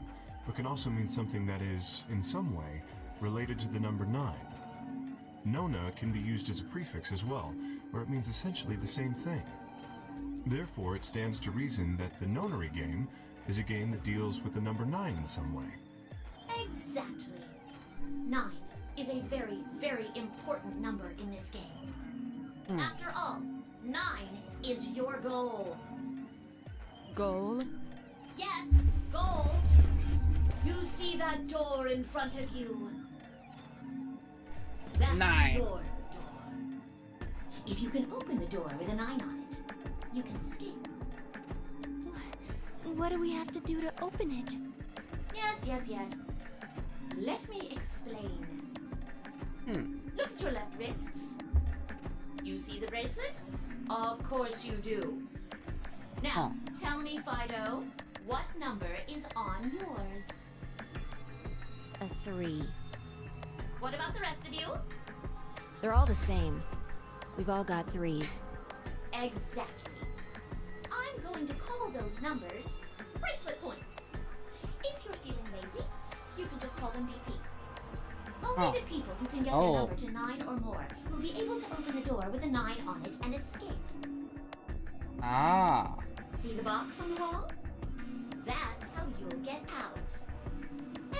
but can also mean something that is, in some way, related to the number 9. Nona can be used as a prefix as well, where it means essentially the same thing. Therefore, it stands to reason that the Nonary game is a game that deals with the number 9 in some way. Exactly. 9 is a very, very important number in this game. After all, 9 is your goal. Goal? Yes, goal. You see that door in front of you? That's 9. your door. If you can open the door with a 9 on it, you can escape. What do we have to do to open it? Yes. Let me explain. Look at your left wrists. You see the bracelet? Of course you do. Now, tell me, Fido, what number is on yours? A 3. What about the rest of you? They're all the same. We've all got 3s. Exactly. I'm going to call those numbers bracelet points. If you're feeling lazy, you can just call them BP. Only the people who can get their number to 9 or more will be able to open the door with a 9 on it and escape. See the box on the wall? That's how you'll get out.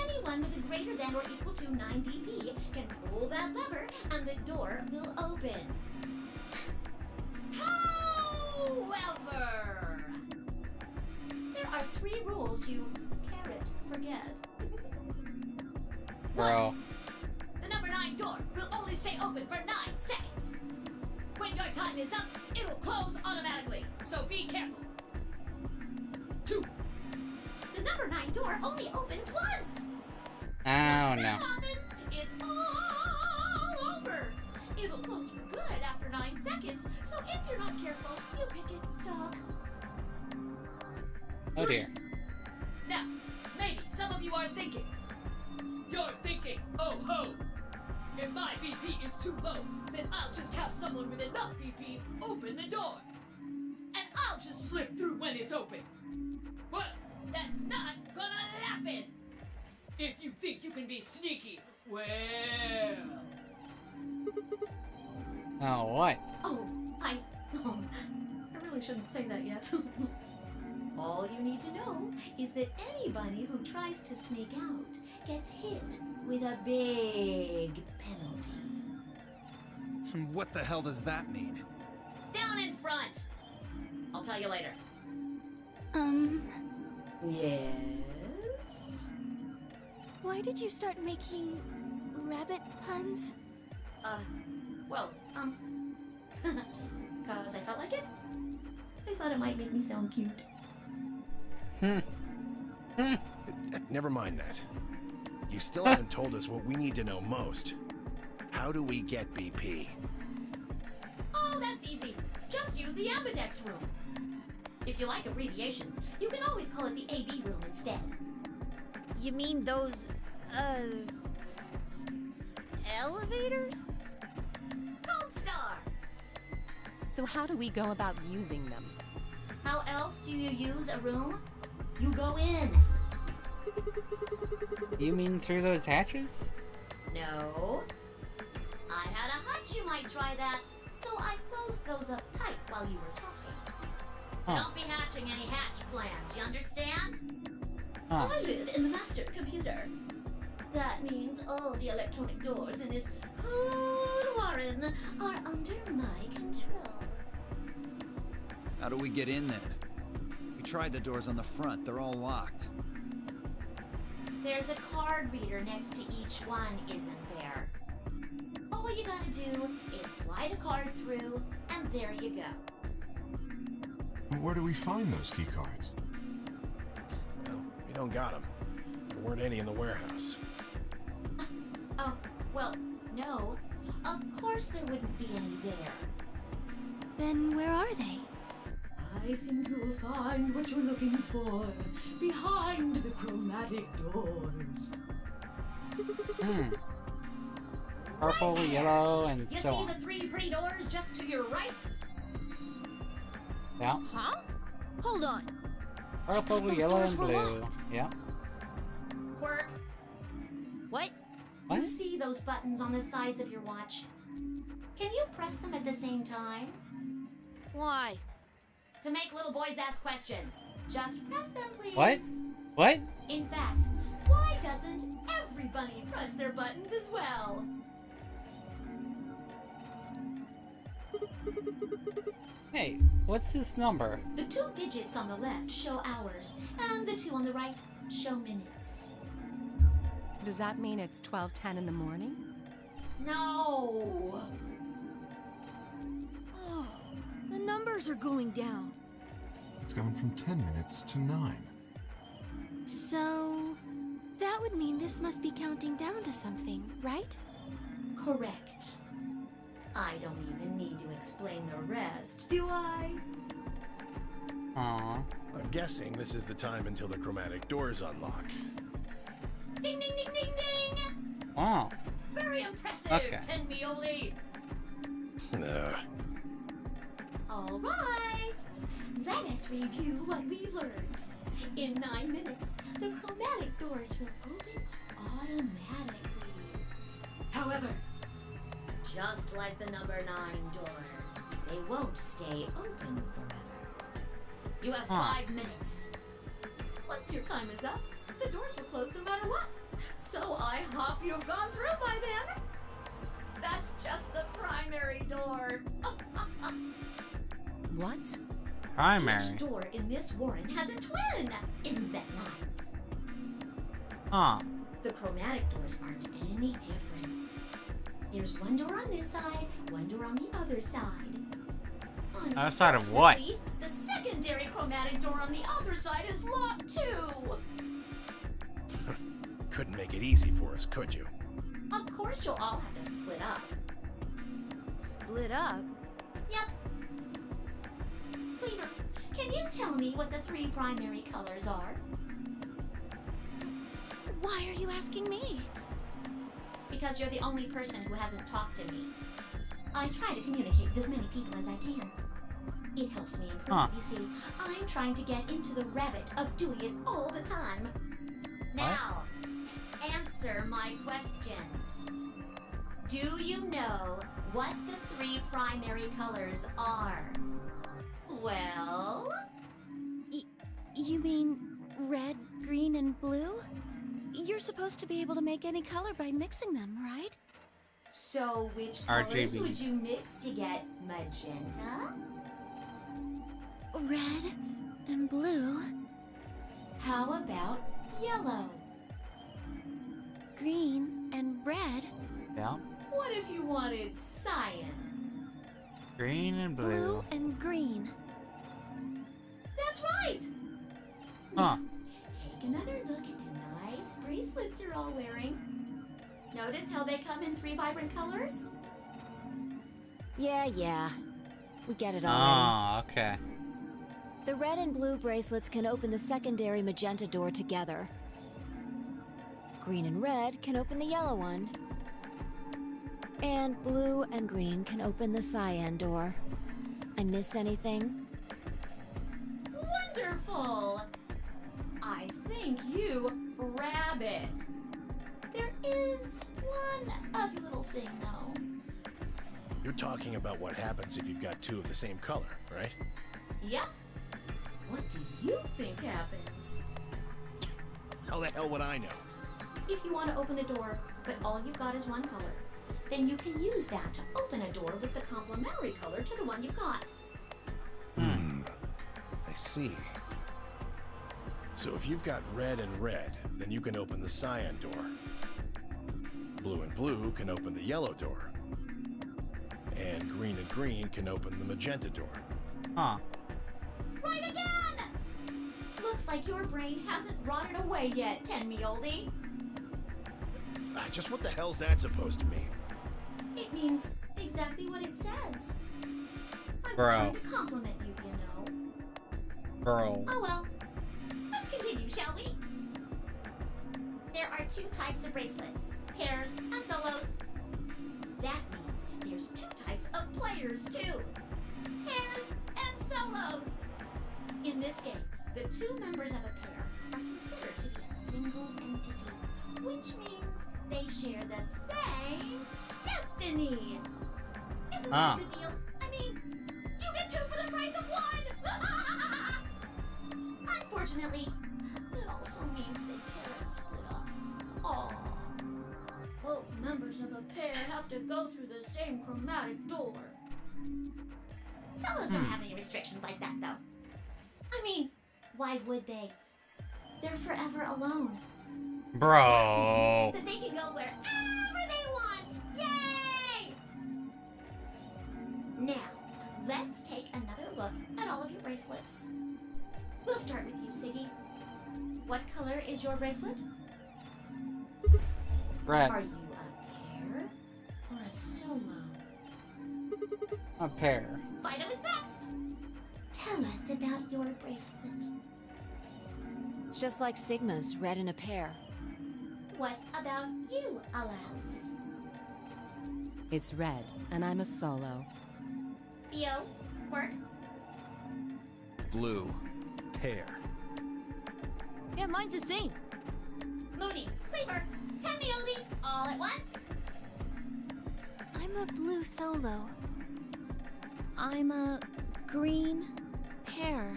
Anyone with a greater than or equal to 9 BP can pull that lever and the door will open. However, there are 3 rules you can't forget. Bro. The number 9 door will only stay open for 9 seconds. When your time is up, it'll close automatically, so be careful. 2. The number 9 door only opens once. Oh Once that no. happens, it's all over. It'll close for good after 9 seconds, so if you're not careful, you could get stuck. Oh dear. Now, maybe some of you are thinking. You're thinking, oh ho! If my BP is too low, then I'll just have someone with enough BP open the door. And I'll just slip through when it's open. Well, that's not gonna happen. If you think you can be sneaky, well... Oh, what? I really shouldn't say that yet. All you need to know is that anybody who tries to sneak out gets hit with a big penalty. What the hell does that mean? Down in front! I'll tell you later. Yes? Why did you start making rabbit puns? Cause I felt like it. I thought it might make me sound cute. Never mind that. You still haven't told us what we need to know most. How do we get BP? Oh, that's easy. just use the ambidex room. If you like abbreviations, you can always call it the AB room instead. You mean those, elevators? Gold Star! So how do we go about using them? How else do you use a room? You go in. You mean through those hatches? No. I had a hunch you might try that, so I closed those up tight while you were talking. So don't be hatching any hatch plans, you understand? I live in the master computer. That means all the electronic doors in this whole warren are under my control. How do we get in then? We tried the doors on the front. They're all locked. There's a card reader next to each one, isn't there? All you gotta do is slide a card through, and there you go. Where do we find those key cards? Well, we don't got them. There weren't any in the warehouse. Oh, well, no. Of course there wouldn't be any there. Then where are they? I think you'll find what you're looking for behind the chromatic doors. Purple, Right there. yellow, and You so see on. the three pretty doors just to your right? Yeah. Huh? Hold on. Purple, those yellow, doors and were blue. locked. Yeah. Quirk, What? you What? see those buttons on the sides of your watch? Can you press them at the same time? Why? To make little boys ask questions. Just press them, please. What? What? In fact, why doesn't everybody press their buttons as well? Hey, what's this number? The 2 digits on the left show hours, and the 2 on the right show minutes. Does that mean it's 12:10 in the morning? No! Oh, the numbers are going down. It's gone from 10 minutes to 9. So, that would mean this must be counting down to something, right? Correct. I don't even need to explain the rest, do I? Aww. I'm guessing this is the time until the chromatic doors unlock. Ding ding ding ding ding! Wow. Very impressive, Okay. Tenmioli! Ugh. All right, let us review what we've learned. In 9 minutes, the chromatic doors will open automatically. However, just like the number 9 door, they won't stay open forever. You have 5 minutes. Once your time is up, the doors will close no matter what. So I hope you've gone through by then. That's just the primary door. What? Primary. Each door in this warren has a twin. Isn't that nice? Huh. The chromatic doors aren't any different. There's one door on this side, one door on the other side. Other side of what? Unfortunately, the secondary chromatic door on the other side is locked too. Couldn't make it easy for us, could you? Of course you'll all have to split up. Split up? Yep. Cleaver, can you tell me what the 3 primary colors are? Why are you asking me? Because you're the only person who hasn't talked to me. I try to communicate with as many people as I can. It helps me improve, you see. I'm trying to get into the habit of doing it all the time. Now, answer my questions. Do you know what the 3 primary colors are? Well? You mean red, green, and blue? You're supposed to be able to make any color by mixing them, right? So which colors RGB. would you mix to get magenta? Red and blue, How about yellow? green and red, Yeah. What if you wanted cyan? Green and blue blue. and green. That's right! Huh. Take another look at the nice bracelets you're all wearing. Notice how they come in 3 vibrant colors? Yeah. We get it already. Oh, okay. The red and blue bracelets can open the secondary magenta door together. Green and red can open the yellow one. And blue and green can open the cyan door. I miss anything? Wonderful! I think you rabbit. There is one other little thing, though. You're talking about what happens if you've got two of the same color, right? Yep. What do you think happens? How the hell would I know? If you want to open a door, but all you've got is one color, then you can use that to open a door with the complementary color to the one you've got. I see. So if you've got red and red, then you can open the cyan door. Blue and blue can open the yellow door. And green can open the magenta door. Huh. Right again! Looks like your brain hasn't rotted away yet, 10-me-oldie. Just what the hell's that supposed to mean? It means exactly what it says. I was Bro. trying to compliment you, you know. Bro. Oh well. Let's continue, shall we? There are two types of bracelets, pairs and solos. That means there's two types of players too. Pairs and solos. In this game, the two members of a pair are considered to be a single entity, which means they share the same destiny. Isn't that a good deal? I mean, you get two for the price of one! Unfortunately, it also means they can't split up. Aww. Both members of a pair have to go through the same chromatic door. Solos don't have any restrictions like that, though. I mean, why would they? They're forever alone. Bro. That they can go wherever they want. Yay! Now, let's take another look at all of your bracelets. We'll start with you, Siggy. What color is your bracelet? Red. Are you a pair or a solo? A pair. Fido is next. Tell us about your bracelet. It's just like Sigma's, red in a pair. What about you, alas? It's red, and I'm a solo. Theo, Quirk, Blue. Pair. Yeah, mine's the same. Mooney, Cleaver, Tenmioli, all at once. I'm a blue solo. I'm a green Pair.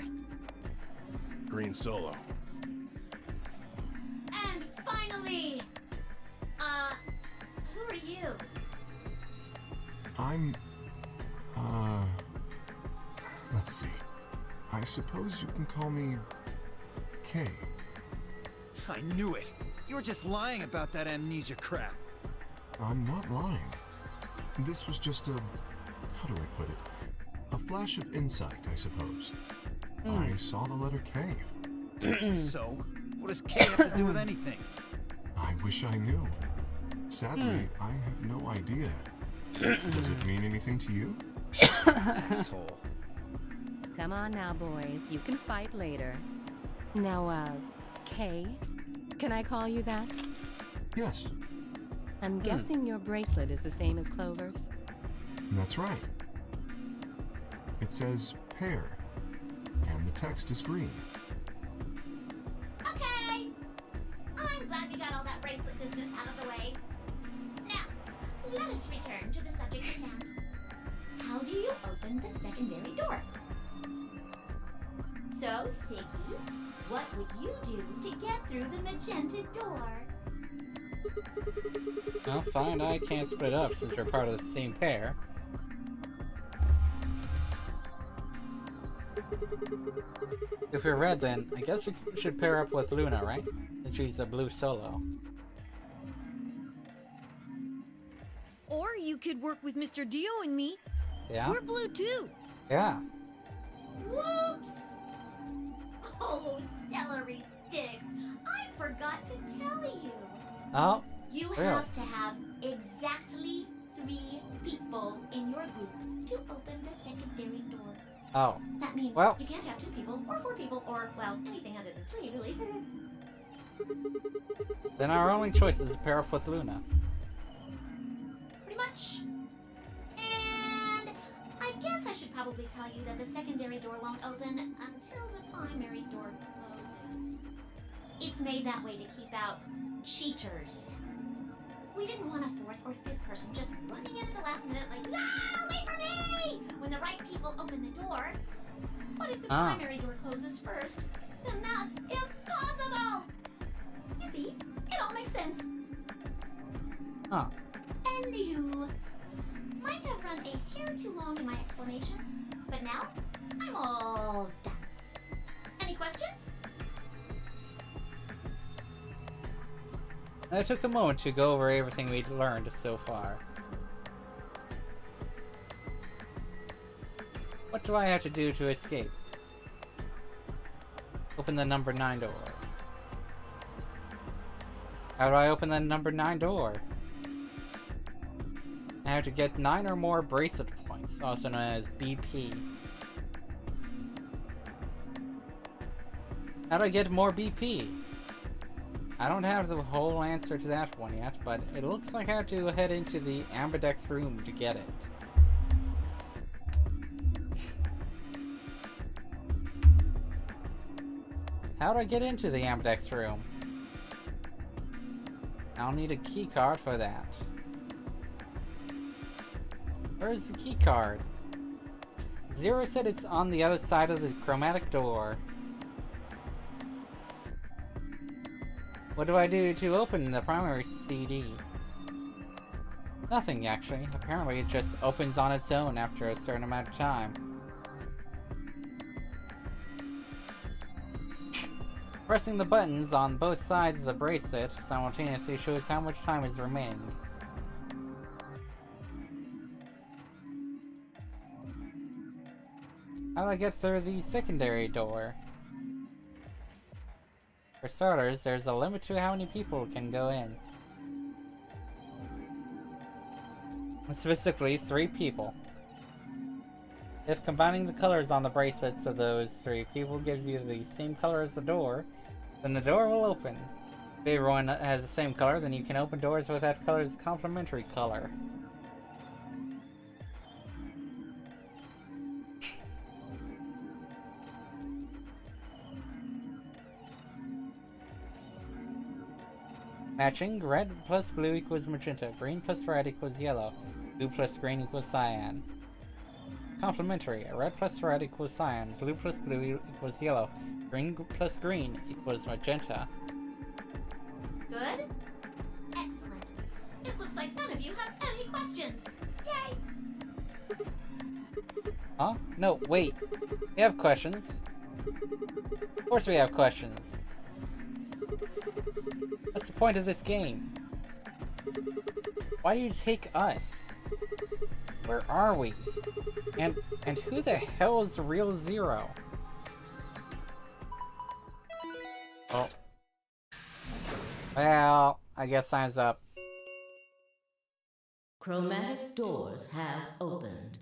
Green solo. And finally, who are you? I'm, let's see. I suppose you can call me Kay. I knew it. You were just lying about that amnesia crap. I'm not lying. This was just a, how do I put it? A flash of insight, I suppose. I saw the letter K. So, what does K have to do with anything? I wish I knew. Sadly, I have no idea. Does it mean anything to you? Asshole. Come on now, boys. You can fight later. Now, Kay? Can I call you that? Yes, I'm guessing your bracelet is the same as Clover's. that's right. It says pair, and the text is green. Okay. I'm glad we got all that bracelet business out of the way. Now, let us return to the subject at hand. How do you open the secondary door? So, Siggy, what would you do to get through the magenta door? Well, fine, I can't split up since we're part of the same pair. If we're red, then I guess we should pair up with Luna, right? Since she's a blue solo. Or you could work with Mr. Dio and me. Yeah? We're blue too. Yeah. Whoops! Oh, celery sticks! I forgot to tell you. Oh, You really? have to have exactly 3 people in your group to open the secondary door. Oh. That means Well. you can't have 2 people, or 4 people, or, well, anything other than 3, really. Then our only choice is to pair up with Luna. Pretty much. And I guess I should probably tell you that the secondary door won't open until the primary door closes. It's made that way to keep out cheaters. We didn't want a 4th or 5th person just running in at the last minute like, "Ah, wait for me!" when the right people open the door. But if the primary door closes first, then that's impossible! You see, it all makes sense. Huh. Anywho, might have run a hair too long in my explanation, but now I'm all done. Any questions? I took a moment to go over everything we'd learned so far. What do I have to do to escape? Open the number 9 door. How do I open the number 9 door? I have to get 9 or more bracelet points, also known as BP. How do I get more BP? I don't have the whole answer to that one yet, but it looks like I have to head into the Ambidex room to get it. How do I get into the Ambidex room? I'll need a key card for that. Where's the key card? Zero said it's on the other side of the chromatic door. What do I do to open the primary CD? Nothing, actually. Apparently it just opens on its own after a certain amount of time. Pressing the buttons on both sides of the bracelet simultaneously shows how much time is remaining. How do I get through the secondary door? For starters, there's a limit to how many people can go in. Specifically, 3 people. If combining the colors on the bracelets of those 3 people gives you the same color as the door, then the door will open. If everyone has the same color, then you can open doors with that color's complementary color. Matching, red plus blue equals magenta, green plus red equals yellow, blue plus green equals cyan. Complementary, red plus red equals cyan, blue plus blue equals yellow, green plus green equals magenta. Good? Excellent. It looks like none of you have any questions. Yay! Huh? No, wait. We have questions. Of course we have questions. What's the point of this game? Why do you take us? Where are we? And who the hell is the real Zero? Oh. Well, I guess time's up. Chromatic doors have opened.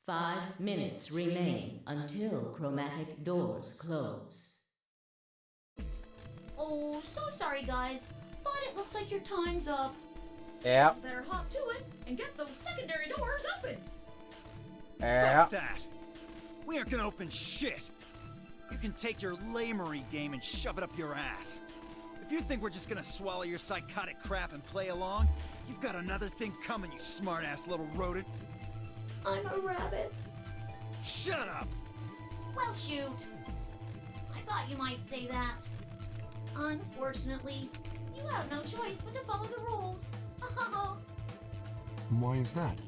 5 minutes remain until chromatic doors close. Oh, so sorry, guys, but it looks like your time's up. Yep. You better hop to it and get those secondary doors open. Yep. Fuck that! We aren't gonna open shit! You can take your lamery game and shove it up your ass. If you think we're just gonna swallow your psychotic crap and play along, you've got another thing coming, you smart-ass little rodent. I'm a rabbit. Shut up! Well, shoot. I thought you might say that. Unfortunately, you have no choice but to follow the rules. Why is that?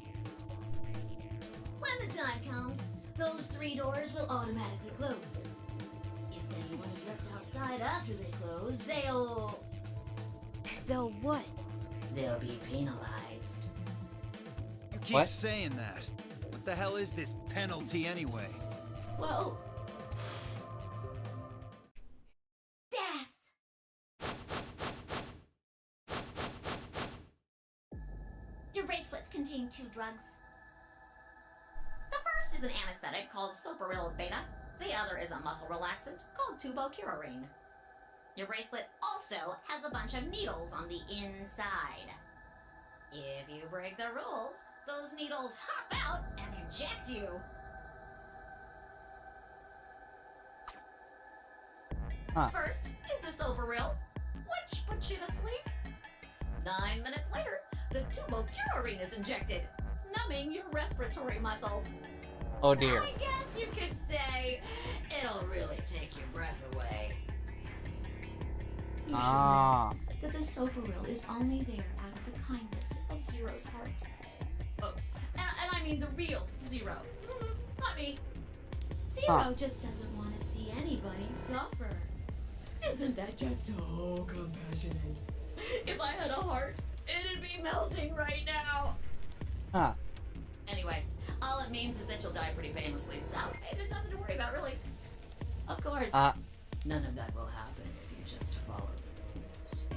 When the time comes, those 3 doors will automatically close. If anyone is left outside after they close, they'll what? They'll be penalized. You keep saying that. What the hell is this penalty anyway? Well, death. Your bracelets can contain 2 drugs. The first is an anesthetic called Soparil Beta. The other is a muscle relaxant called Tubocurarine. Your bracelet also has a bunch of needles on the inside. If you break the rules, those needles hop out and inject you. First is the Soparil, which puts you to sleep. 9 minutes later, the Tubocurarine is injected, numbing your respiratory muscles. Oh dear. I guess you could say it'll really take your breath away. You should know that the Soparil is only there out of the kindness of Zero's heart. Oh, and I mean the real Zero. Not me. Zero just doesn't want to see anybody suffer. Isn't that just so compassionate? If I had a heart, it'd be melting right now. Anyway, all it means is that you'll die pretty painlessly, so hey, there's nothing to worry about, really. Of course, none of that will happen if you just follow the rules.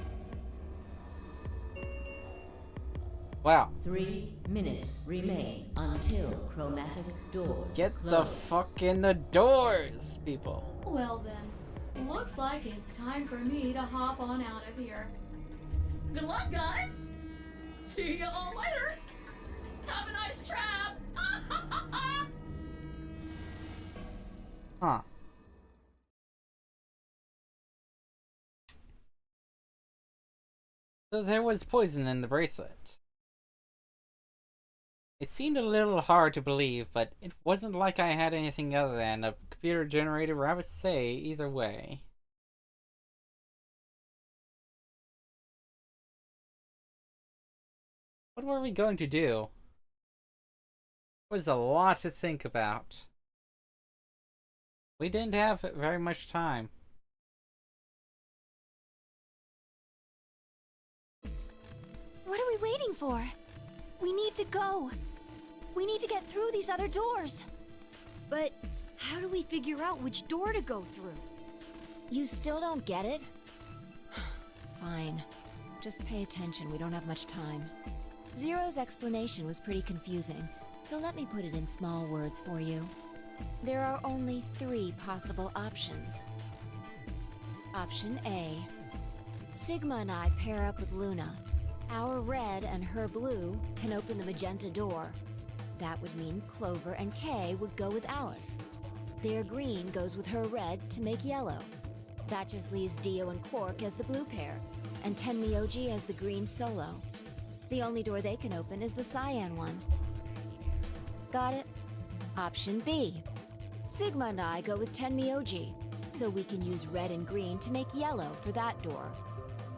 Wow. 3 minutes remain until chromatic doors Get close. the fuck in the doors, people. Well then, looks like it's time for me to hop on out of here. Good luck, guys! See you all later! Have a nice trap! So there was poison in the bracelet. It seemed a little hard to believe, but it wasn't like I had anything other than a computer-generated rabbit say either way. What were we going to do? It was a lot to think about. We didn't have very much time. What are we waiting for? We need to go. We need to get through these other doors. But how do we figure out which door to go through? You still don't get it? Fine. Just pay attention, we don't have much time. Zero's explanation was pretty confusing, so let me put it in small words for you. There are only 3 possible options. Option A. Sigma and I pair up with Luna. Our red and her blue can open the magenta door. That would mean Clover and Kay would go with Alice. Their green goes with her red to make yellow. That just leaves Dio and Quark as the blue pair, and Tenmyoji as the green solo. The only door they can open is the cyan one. Got it? Option B. Sigma and I go with Tenmyoji, so we can use red and green to make yellow for that door.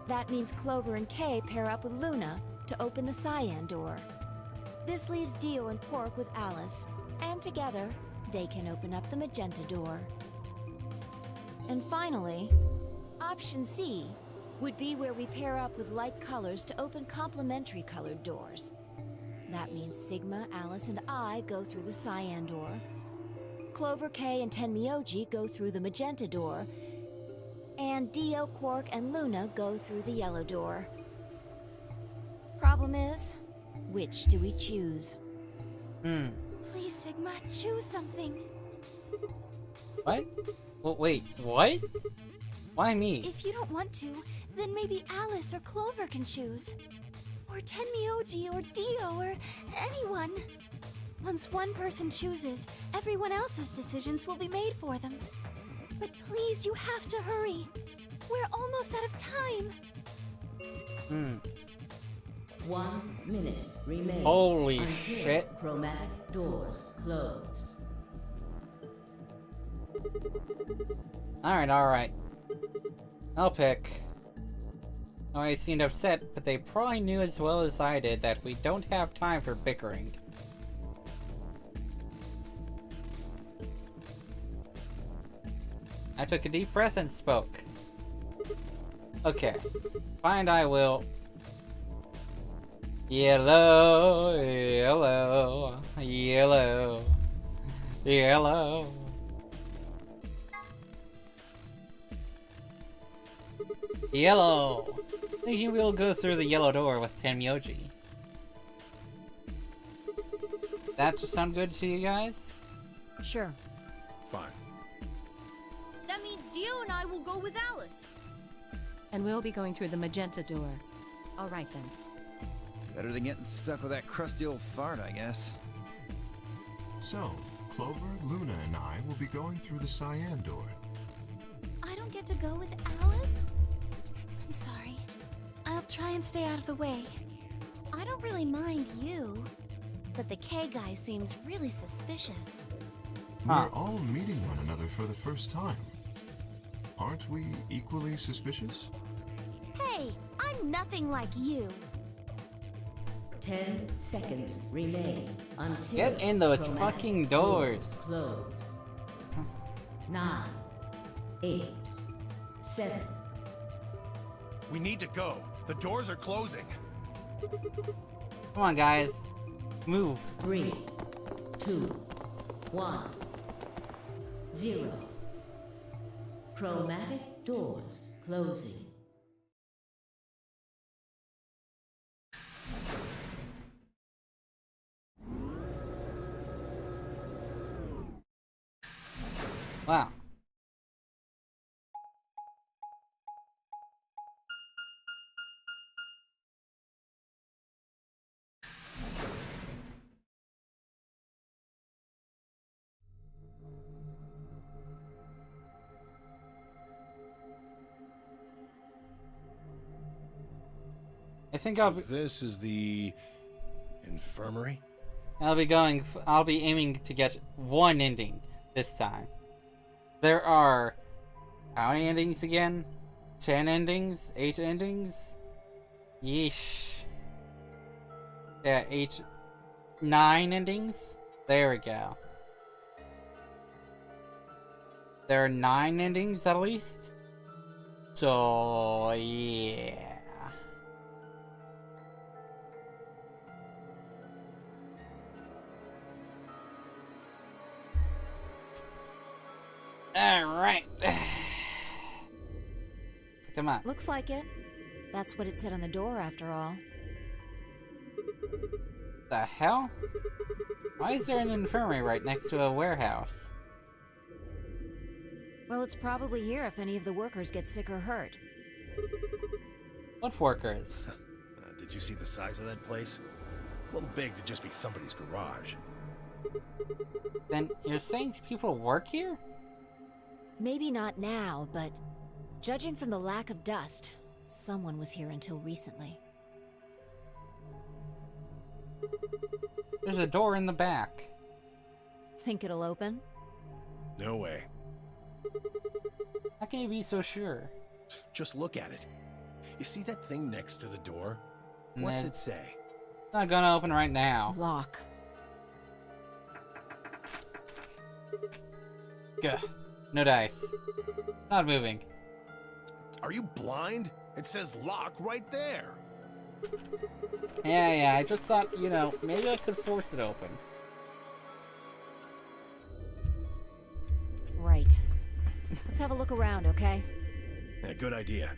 That means Clover and Kay pair up with Luna to open the cyan door. This leaves Dio and Quark with Alice, and together, they can open up the magenta door. And finally, option C would be where we pair up with like colors to open complementary colored doors. That means Sigma, Alice, and I go through the cyan door. Clover, Kay, and Tenmyoji go through the magenta door. And Dio, Quark, and Luna go through the yellow door. Problem is, which do we choose? Please, Sigma, choose something. What? Well, wait, what? Why me? If you don't want to, then maybe Alice or Clover can choose. Or Tenmyoji or Dio or anyone. Once one person chooses, everyone else's decisions will be made for them. But please, you have to hurry. We're almost out of time. 1 minute remains Holy until shit. chromatic doors close. Alright. I'll pick. I seemed upset, but they probably knew as well as I did that we don't have time for bickering. I took a deep breath and spoke. Okay. Fine, I will. Yellow, yellow, yellow, yellow. Yellow! Thinking we'll go through the yellow door with Tenmyoji. That sound good to you guys? Sure. Fine. That means Dio and I will go with Alice. And we'll be going through the magenta door. All right then. Better than getting stuck with that crusty old fart, I guess. So, Clover, Luna, and I will be going through the cyan door. I don't get to go with Alice? I'm sorry. I'll try and stay out of the way. I don't really mind you, but the K guy seems really suspicious. Huh. We're all meeting one another for the first time. Aren't we equally suspicious? Hey, I'm nothing like you. 10 seconds remain until Get in those chromatic fucking doors. Close. 9, 8, 7. We need to go. The doors are closing. Come on, guys. Move. 3, 2, 1, 0. Chromatic doors closing. Wow. I think So this is the infirmary? I'll be aiming to get one ending this time. There are how many endings again? 10 endings? 8 endings? Yeesh. Yeah, 9 endings? There we go. There are 9 endings at least? So, yeah. Alright. Come on. Looks like it. That's what it said on the door, after all. The hell? Why is there an infirmary right next to a warehouse? Well, it's probably here if any of the workers get sick or hurt. What workers? Did you see the size of that place? A little big to just be somebody's garage. Then you're saying people work here? Maybe not now, but judging from the lack of dust, someone was here until recently. There's a door in the back. Think it'll open? No way. How can you be so sure? Just look at it. You see that thing next to the door? What's Nah. it say? It's not gonna open right now. Lock. Gah. No dice. Not moving. Are you blind? It says lock right there. Yeah, I just thought, maybe I could force it open. Right. Let's have a look around, okay? Yeah, good idea.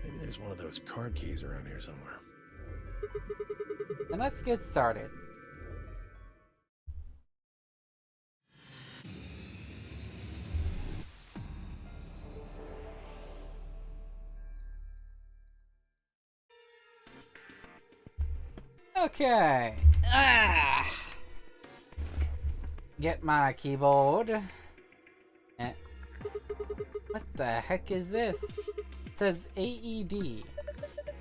Maybe there's one of those card keys around here somewhere. Then let's get started. Okay. Get my keyboard. What the heck is this? It says AED.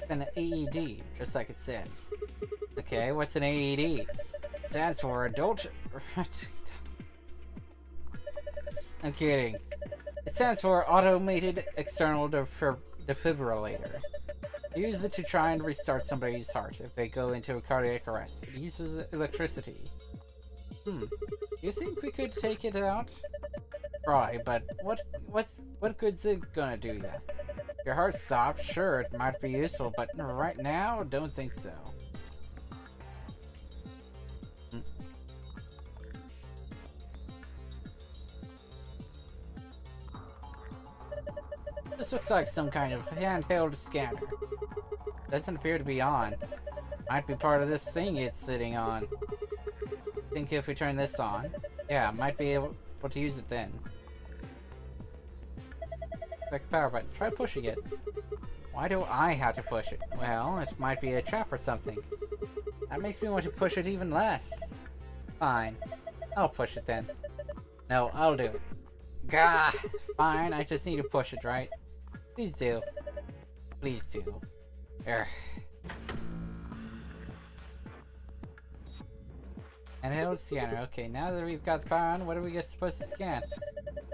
An AED, just like it says. Okay, what's an AED? Stands for adult. I'm kidding. It stands for automated external defibrillator. Use it to try and restart somebody's heart if they go into a cardiac arrest. It uses electricity. Do you think we could take it out? Probably, but what good's it gonna do then? If your heart stopped, sure, it might be useful, but right now, don't think so. This looks like some kind of handheld scanner. Doesn't appear to be on. Might be part of this thing it's sitting on. Think if we turn this on, yeah, might be able to use it then. Click the power button. Try pushing it. Why do I have to push it? Well, it might be a trap or something. That makes me want to push it even less. Fine. I'll push it then. No, I'll do it. Gah! Fine, I just need to push it, right? Please do. Please do. Urgh. Handheld scanner. Okay, now that we've got the power on, what are we supposed to scan?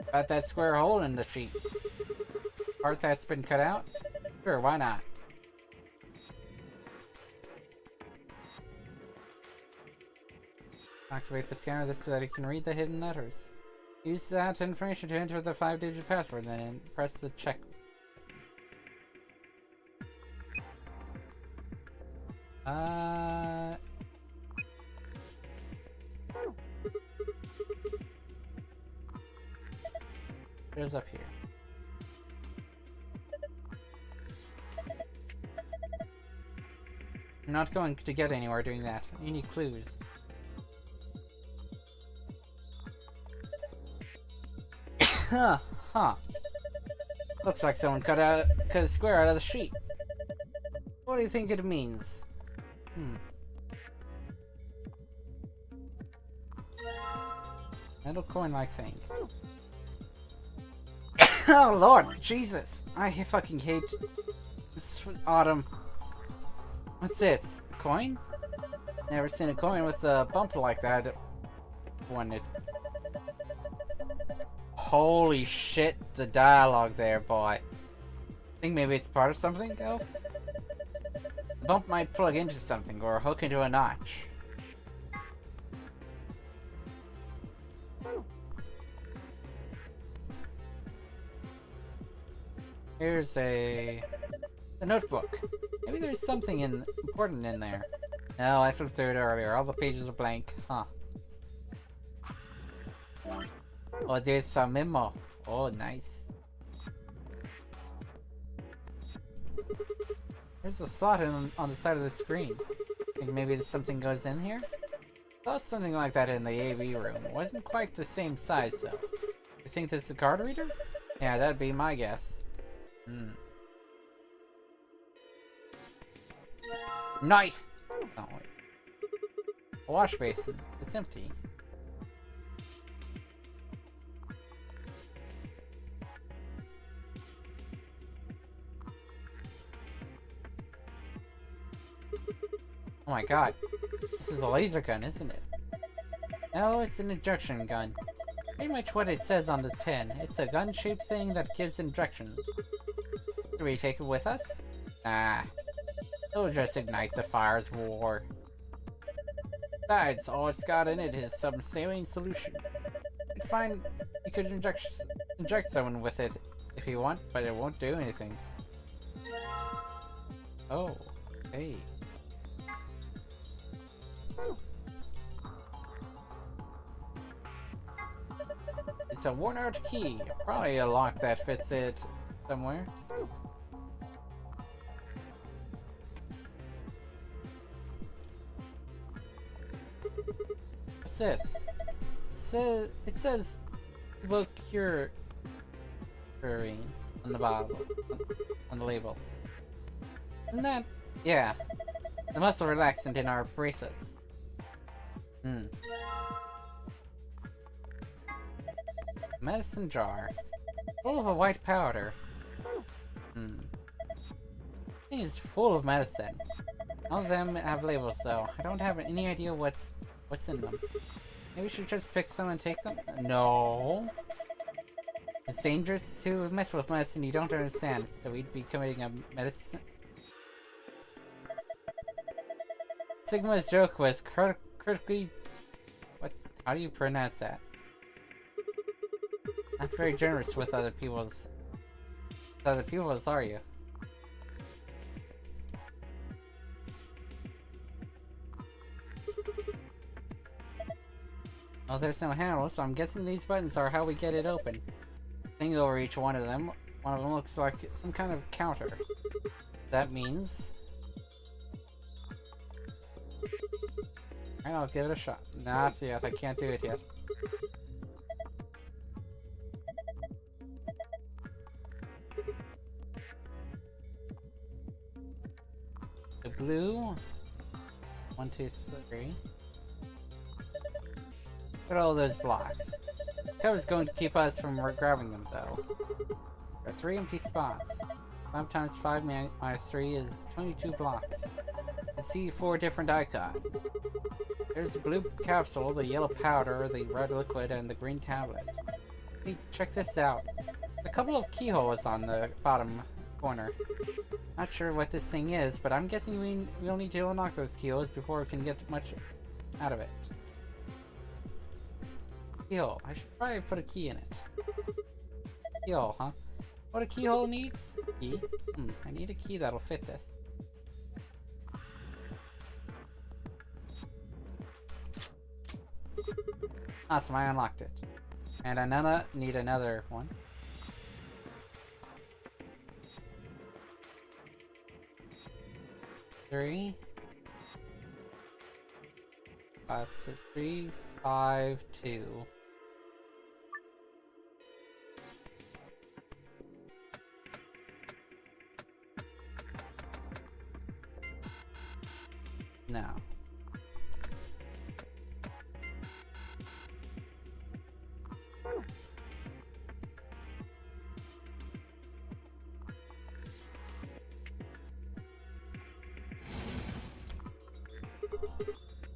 About that square hole in the sheet. Part that's been cut out? Sure, why not? Activate the scanner so that it can read the hidden letters. Use that information to enter the 5-digit password, then press the check. Where's up here? I'm not going to get anywhere doing that. You need clues. Huh. Looks like someone cut a square out of the sheet. What do you think it means? Metal coin-like thing. Oh Lord, Jesus! I fucking hate this autumn. What's this? A coin? Never seen a coin with a bump like that. Holy shit, the dialogue there, boy. I think maybe it's part of something else? The bump might plug into something or hook into a notch. Here's a notebook. Maybe there's something important in there. No, I flipped through it earlier. All the pages are blank. Huh. Oh, there's some memo. Oh, nice. There's a slot on the side of the screen. Think maybe something goes in here? Saw something like that in the AV room. It wasn't quite the same size though. You think this is a card reader? Yeah, that'd be my guess. Knife! Oh, wait. A wash basin. It's empty. Oh my god. This is a laser gun, isn't it? No, it's an injection gun. Pretty much what it says on the tin. It's a gun-shaped thing that gives injection. Should we take it with us? Nah. It'll just ignite the fires of war. Besides, all it's got in it is some saline solution. You'd find you could inject someone with it if you want, but it won't do anything. Oh, hey. It's a worn-out key. Probably a lock that fits it somewhere. What's this? It says will cure on the bottle, on the label. Isn't that? Yeah. The muscle relaxant in our bracelets. Medicine jar. Full of a white powder. It is full of medicine. All of them have labels though. I don't have any idea what's in them. Maybe we should just pick some and take them? No. It's dangerous to mess with medicine you don't understand, so we'd be committing a medicine. Sigma's joke was critically... What? How do you pronounce that? Not very generous with other people's... are you? Well, there's no handle, so I'm guessing these buttons are how we get it open. Thing over each one of them. One of them looks like some kind of counter. That means... Alright, I'll give it a shot. Not yet, I can't do it yet. The blue. 1, 2, 3. Look at all those blocks. Cover's going to keep us from grabbing them, though. There are 3 empty spots. 5 times 5 minus 3 is 22 blocks. You can see 4 different icons. There's the blue capsule, the yellow powder, the red liquid, and the green tablet. Hey, check this out. A couple of keyholes on the bottom corner. Not sure what this thing is, but I'm guessing we'll need to unlock those keyholes before we can get much out of it. Keyhole. I should probably put a key in it. Keyhole, huh? What a keyhole needs? Key? I need a key that'll fit this. Awesome, I unlocked it. And I need another one. Three. 5, 6, 3, 5, 2. No.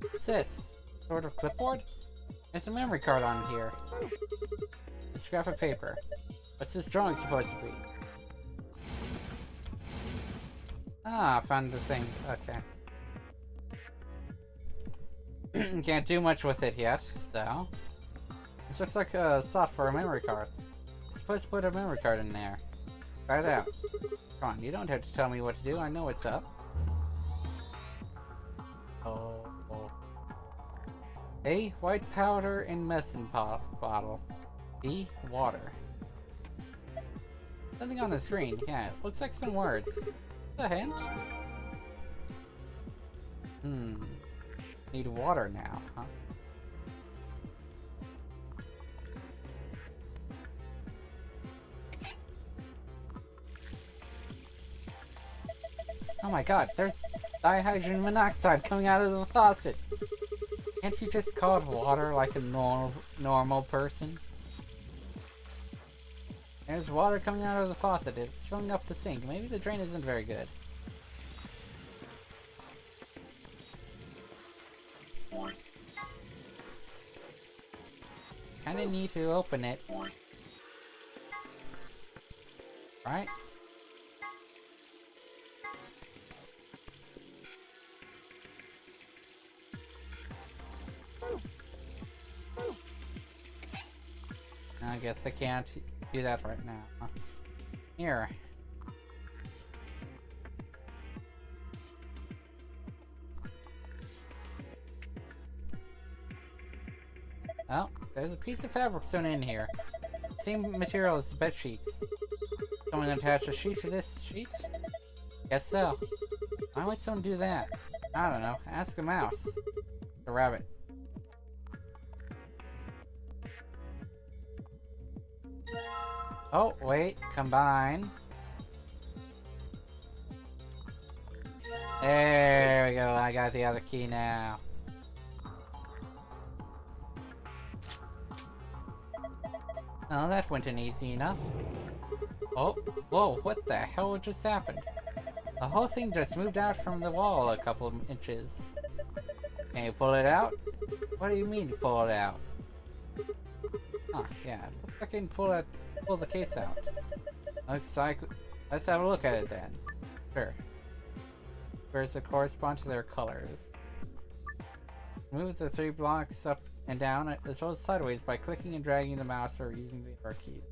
What's this? Sort of clipboard? There's a memory card on here. A scrap of paper. What's this drawing supposed to be? Ah, found the thing. Okay. Can't do much with it yet, so... This looks like a slot for a memory card. I'm supposed to put a memory card in there. Try it out. Come on, you don't have to tell me what to do, I know what's up. Oh. A, white powder in medicine bottle. B, water. Something on the screen, yeah, it looks like some words. A hint? Need water now, huh? Oh my god, there's dihydrogen monoxide coming out of the faucet! Can't you just call it water like a normal person? There's water coming out of the faucet, it's filling up the sink. Maybe the drain isn't very good. Kinda need to open it. Right? I guess I can't do that right now. Huh? Here. Oh, there's a piece of fabric sewn in here. Same material as the bed sheets. Someone attach a sheet to this sheet? Guess so. Why would someone do that? I don't know. Ask a mouse. A rabbit. Oh, wait. Combine. There we go. I got the other key now. Oh, that went in easy enough. Oh, whoa, what the hell just happened? The whole thing just moved out from the wall a couple of inches. Can you pull it out? What do you mean pull it out? Huh, yeah, looks like I can pull the case out. Looks like, let's have a look at it then. Sure. Where's that correspond to their colors? Move the 3 blocks up and down as well as sideways by clicking and dragging the mouse or using the arrow key.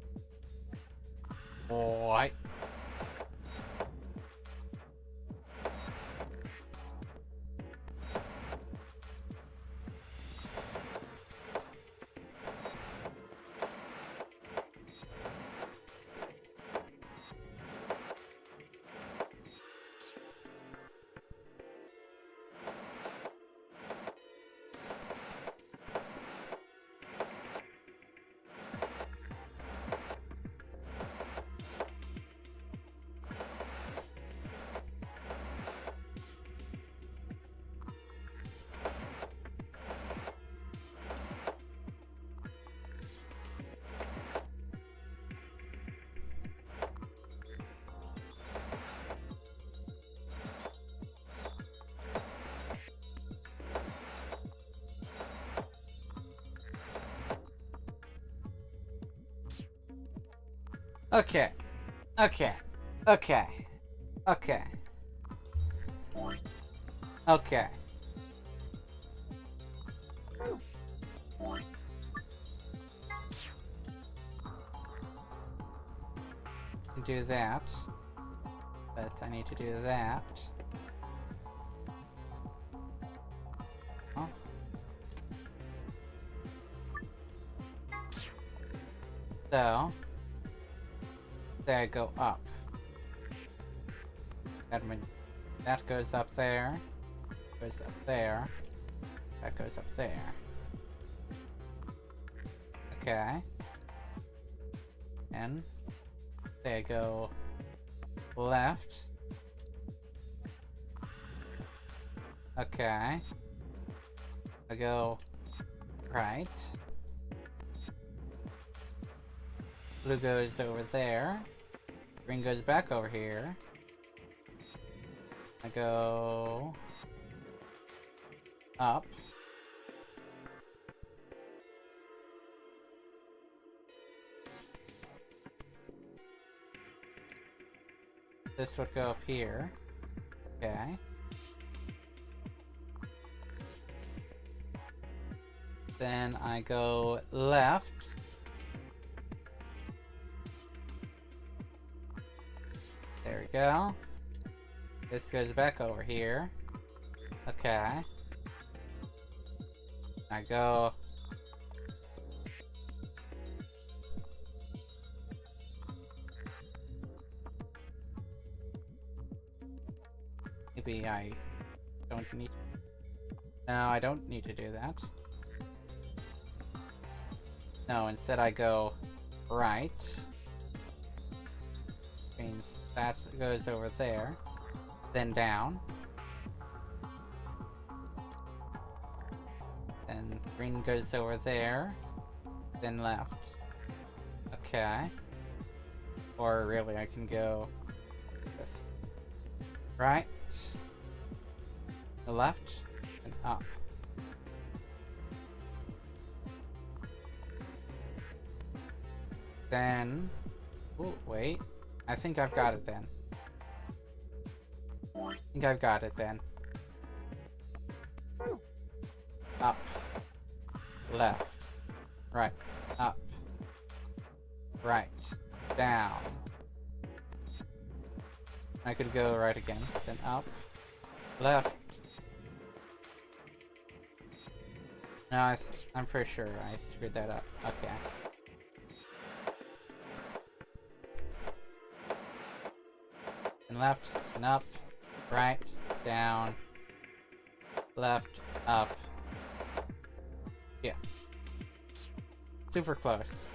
What? Okay. Okay. Okay. Okay. Okay. Do that. But I need to do that. Oh. So, there I go up. That goes up there. Goes up there. That goes up there. Okay. And there I go left. Okay. I go right. Blue goes over there. Green goes back over here. I go up. This would go up here. Okay. Then I go left. There we go. This goes back over here. Okay. I go maybe I don't need no, I don't need to do that. No, instead I go right. Means that goes over there. Then down. Then green goes over there. Then left. Okay. Or really I can go this. Right. The left. And up. Then... oh, wait. I think I've got it then. I think I've got it then. Up. Left. Right. Up. Right. Down. I could go right again. Then up. Left. No, I'm pretty sure I screwed that up. Okay. And left, and up, right, down, left, up. Yeah. Super close.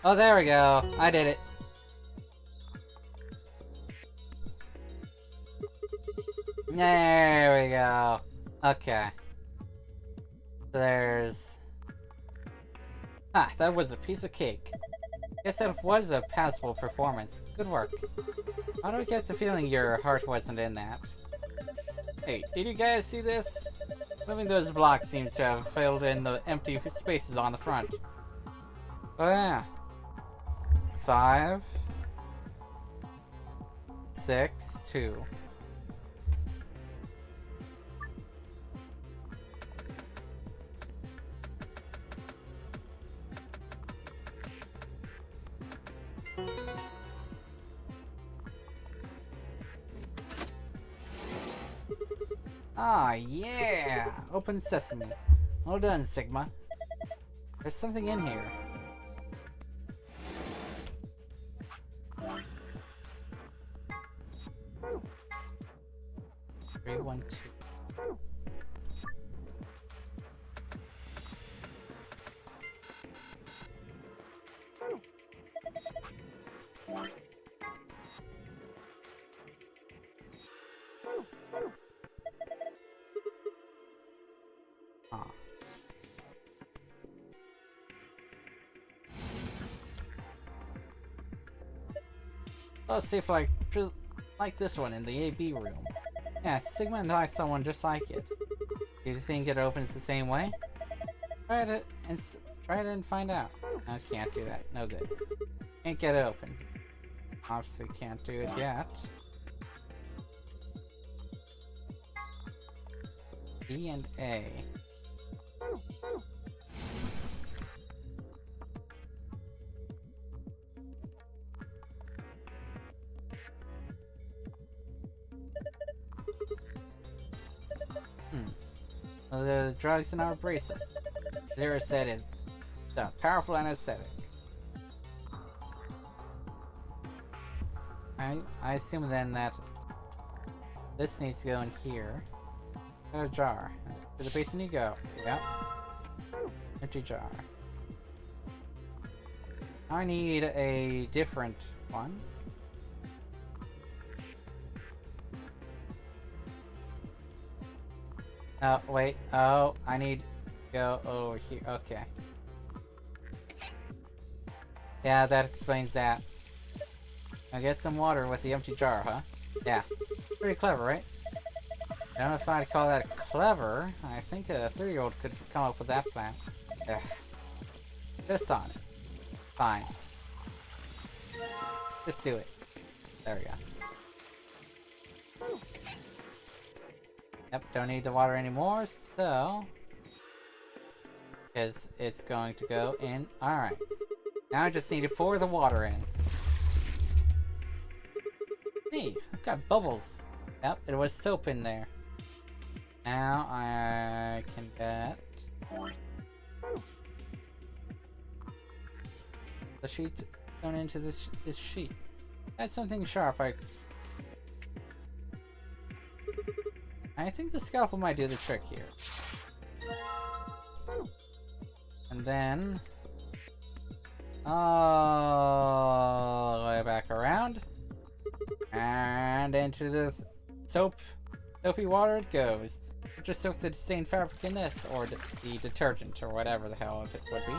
Oh, there we go. I did it. There we go. Okay. There's... ah, that was a piece of cake. Guess that was a passable performance. Good work. How do I get the feeling your heart wasn't in that? Hey, did you guys see this? Moving those blocks seems to have filled in the empty spaces on the front. Oh yeah. 5, 6, 2. Ah, yeah! Open sesame. Well done, Sigma. There's something in here. Three, 1, 2. Ah. Let's see if like this one in the AB room. Yeah, Sigma and I saw one just like it. Do you think it opens the same way? Try it and find out. No, can't do that. No good. Can't get it open. Obviously can't do it yet. E and A. Well, there's drugs in our bracelets. Zero said it. So, powerful anesthetic. I assume then that this needs to go in here. Got a jar. To the basin you go. Yep. Empty jar. I need a different one. Oh, wait. Oh, I need to go over here. Okay. Yeah, that explains that. I'll get some water with the empty jar, huh? Yeah. Pretty clever, right? I don't know if I'd call that clever. I think a 3-year-old could come up with that plan. Ugh. Just on it. Fine. Just do it. There we go. Yep, don't need the water anymore, so... Because it's going to go in. Alright. Now I just need to pour the water in. Hey, I've got bubbles. Yep, there was soap in there. Now I can get... the sheet thrown into this sheet. That's something sharp. I think the scalpel might do the trick here. And then... all the way back around. And into the soapy water it goes. Just soak the stained fabric in this, or the detergent, or whatever the hell it would be.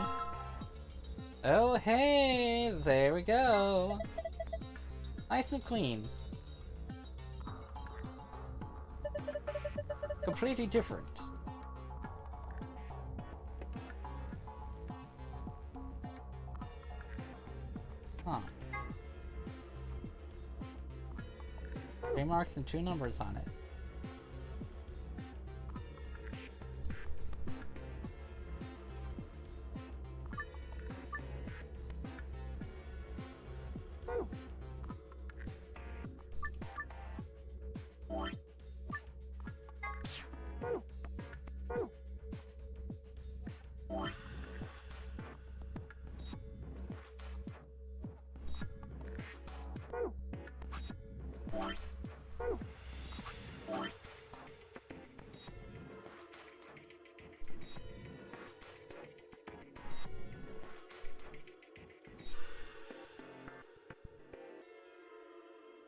Oh hey, there we go. Nice and clean. Completely different. Huh. 3 marks and 2 numbers on it.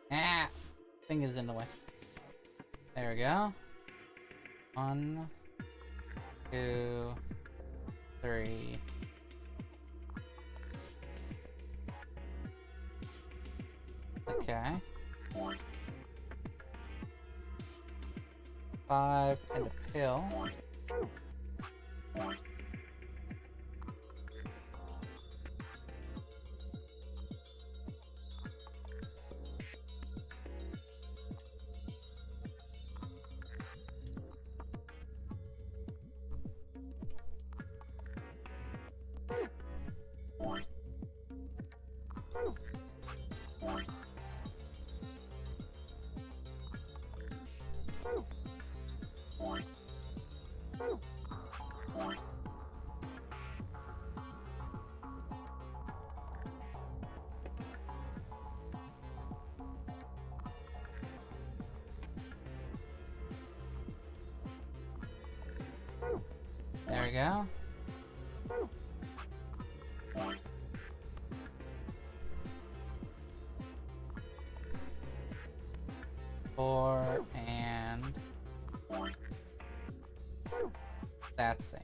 Ah! Thing is in the way. There we go. 1, 2, 3. Okay. 5 and a pill. There we go. Four and that thing.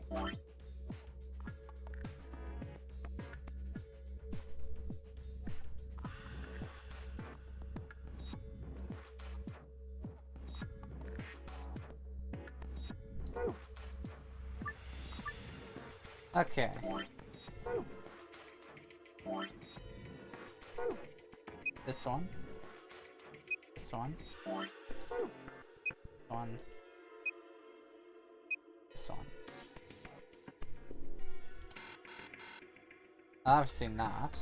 Okay. This one. This one. One. This one. Obviously not.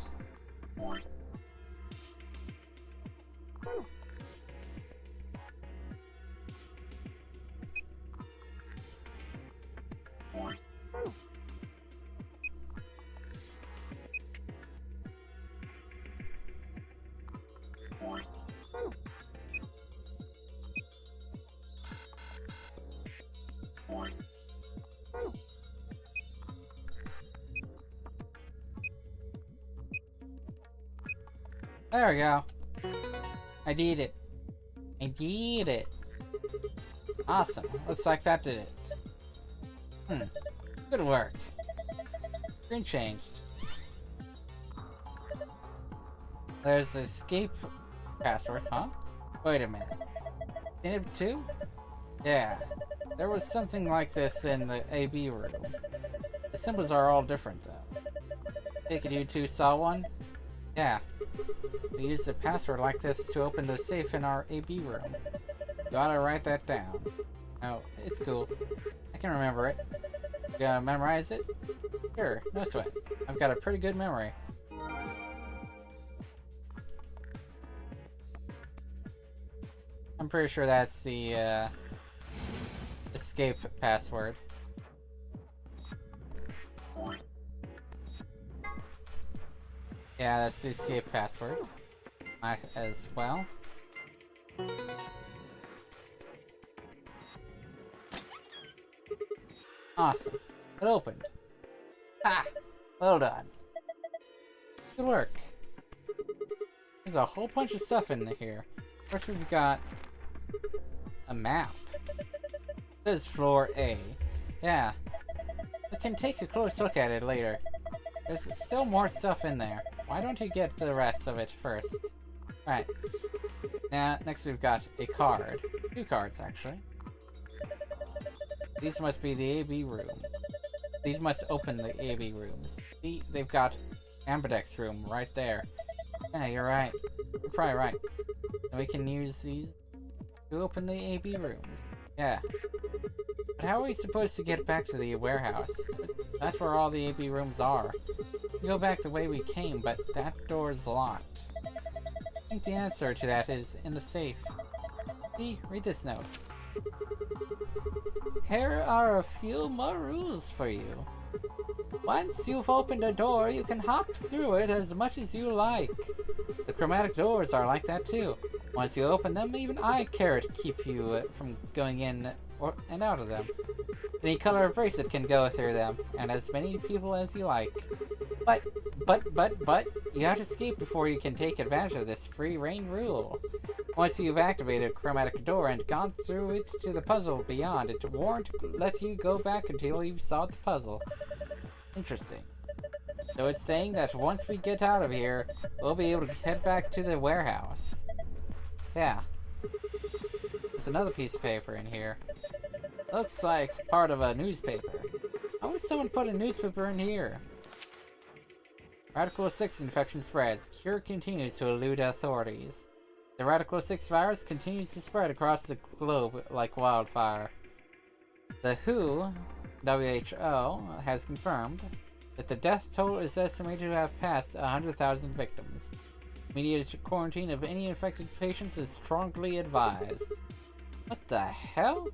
There we go. I did it. I did it. Awesome. Looks like that did it. Good work. Screen changed. There's escape password, huh? Wait a minute. Inib 2? Yeah. There was something like this in the AB room. The symbols are all different though. Take it you two saw one? Yeah. We used a password like this to open the safe in our AB room. Gotta write that down. Oh, it's cool. I can remember it. You gotta memorize it? Sure, no sweat. I've got a pretty good memory. I'm pretty sure that's the escape password. Yeah, that's the escape password. Might as well. Awesome. It opened. Ha! Well done. Good work. There's a whole bunch of stuff in here. First we've got a map. This is floor A. Yeah. We can take a close look at it later. There's still more stuff in there. Why don't you get the rest of it first? Right. Now, next we've got a card. 2 cards, actually. These must be the AB room. These must open the AB rooms. See, they've got Amberdeck's room right there. Yeah, you're right. You're probably right. And we can use these to open the AB rooms. Yeah. But how are we supposed to get back to the warehouse? That's where all the AB rooms are. We go back the way we came, but that door is locked. I think the answer to that is in the safe. See, read this note. Here are a few more rules for you. Once you've opened a door, you can hop through it as much as you like. The chromatic doors are like that too. Once you open them, even I care to keep you from going in and out of them. Any color bracelet can go through them, and as many people as you like. But, you have to escape before you can take advantage of this free reign rule. Once you've activated a chromatic door and gone through it to the puzzle beyond, it won't let you go back until you've solved the puzzle. Interesting. So it's saying that once we get out of here, we'll be able to head back to the warehouse. Yeah. There's another piece of paper in here. Looks like part of a newspaper. How would someone put a newspaper in here? Radical 6 infection spreads. Cure continues to elude authorities. The Radical 6 virus continues to spread across the globe like wildfire. The WHO has confirmed that the death toll is estimated to have passed 100,000 victims. Immediate quarantine of any infected patients is strongly advised. What the hell?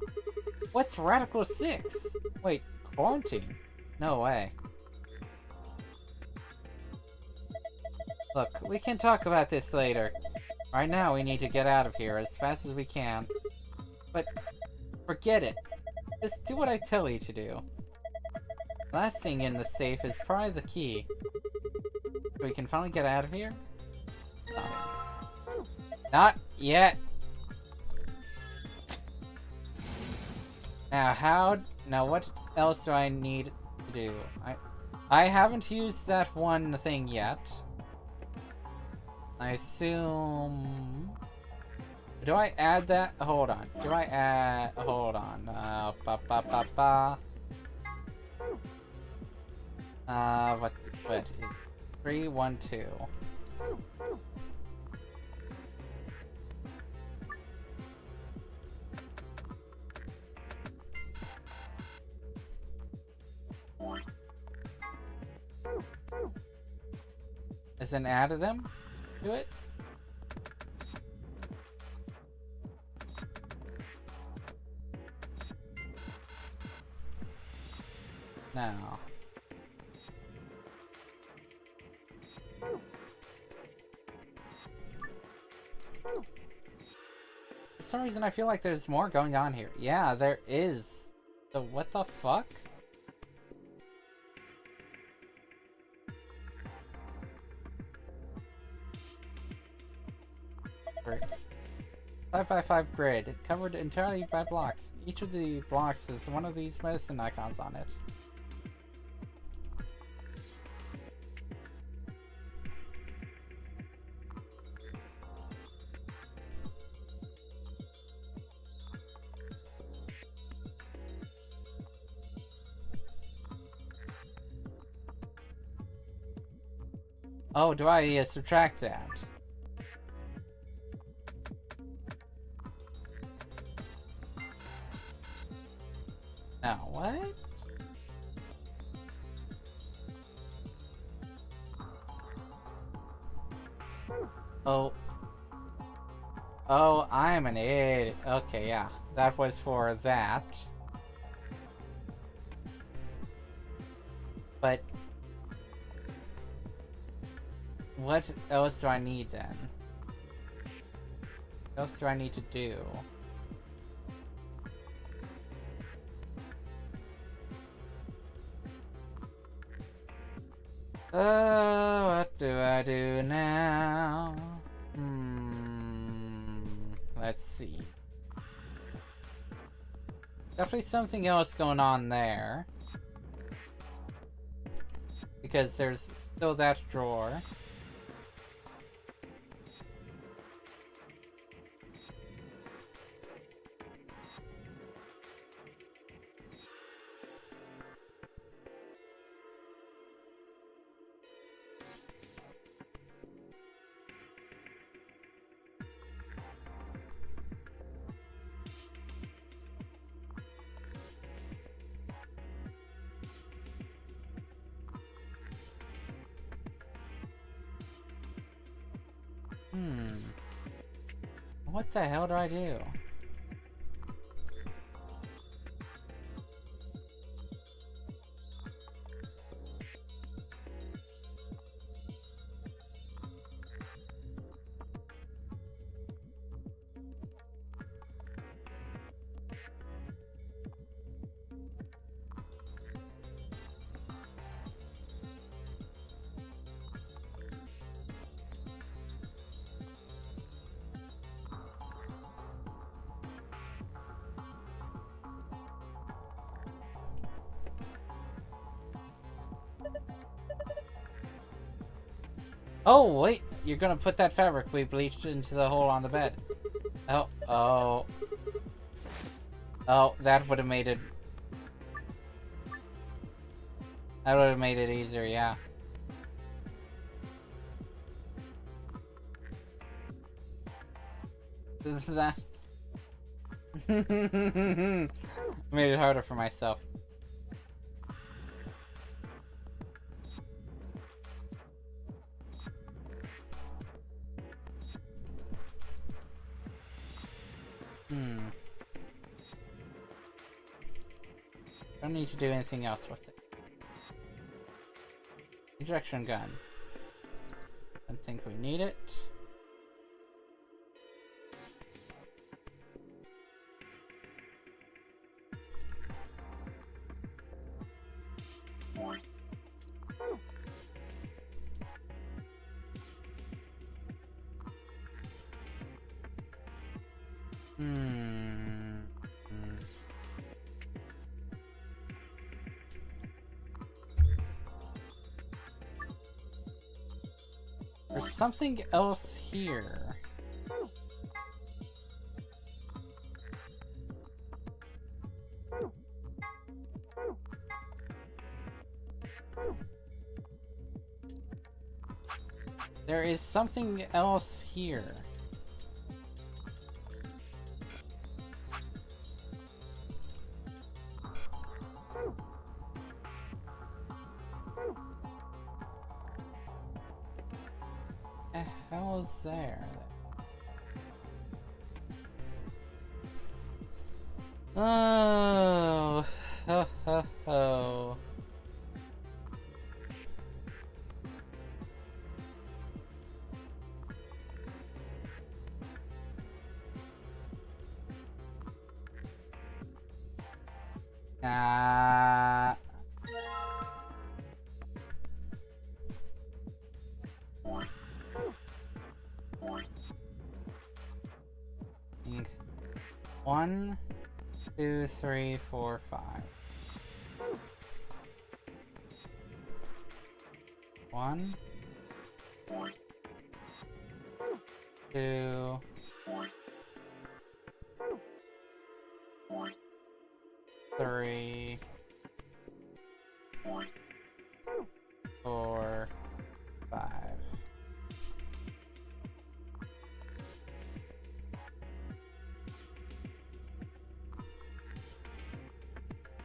What's Radical 6? Wait, quarantine? No way. Look, we can talk about this later. Right now, we need to get out of here as fast as we can. But, forget it. Just do what I tell you to do. Last thing in the safe is probably the key. So we can finally get out of here? Not yet! Now what else do I need to do? I haven't used that one thing yet. I assume... Do I add that? Hold on. Do I add... Hold on. What is 3, 1, 2? Is an add them to it? No. For some reason I feel like there's more going on here. Yeah, there is. So what the fuck? Great. 5x5 grid, covered entirely by blocks. Each of the blocks has one of these medicine icons on it. Oh, do I subtract that? Now, what? Oh. Oh, I'm an idiot. Okay, yeah. That was for that. But what else do I need then? What else do I need to do? What do I do now? Let's see. Definitely something else going on there. Because there's still that drawer. What the hell do I do? Oh, wait! You're gonna put that fabric we bleached into the hole on the bed. Oh, oh. Oh, that would have made it... That would have made it easier, yeah. This is that... Made it harder for myself. Don't need to do anything else with it. Injection gun. Don't think we need it. There's something else here. There is something else here. The hell's there? Oh, ho ho ho. Ah. One, two, three, four, five. One, two, three, four, five.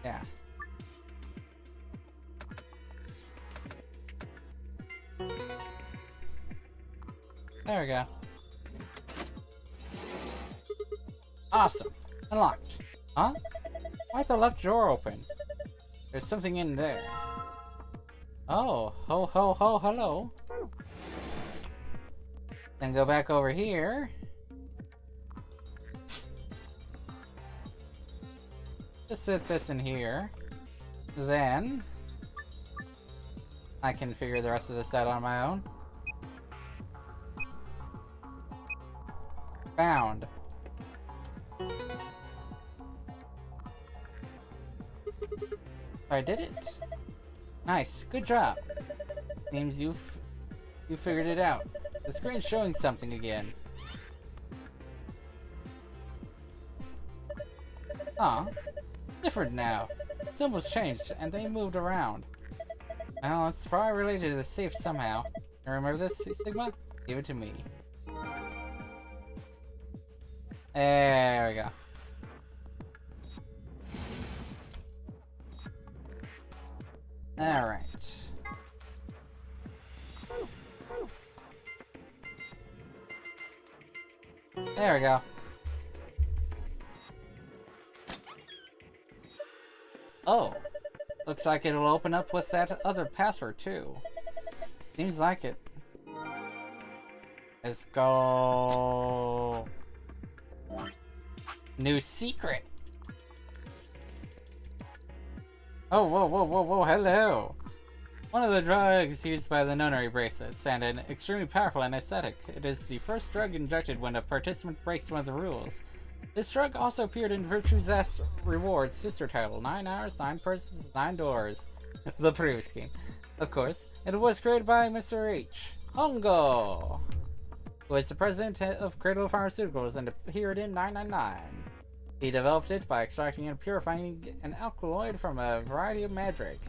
Yeah. There we go. Awesome. Unlocked. Huh? Why's the left drawer open? There's something in there. Oh, ho ho ho, hello. Then go back over here. Just sit this in here. Then I can figure the rest of this out on my own. Found. I did it. Nice. Good job. Seems you figured it out. The screen's showing something again. Aw. Different now. Symbols changed, and they moved around. Well, it's probably related to the safe somehow. You remember this, Sigma? Give it to me. There we go. Alright. There we go. Oh. Looks like it'll open up with that other password too. Seems like it. Let's go. New secret. Oh, whoa, whoa, whoa, whoa, hello! One of the drugs used by the nunnery bracelets, and an extremely powerful anesthetic. It is the first drug injected when a participant breaks one of the rules. This drug also appeared in Virtue's Zest Rewards' sister title, 9 Hours, 9 Persons, 9 Doors. The previous game, of course. It was created by Mr. H. Hongo, who is the president of Cradle Pharmaceuticals and appeared in 999. He developed it by extracting and purifying an alkaloid from a variety of magic.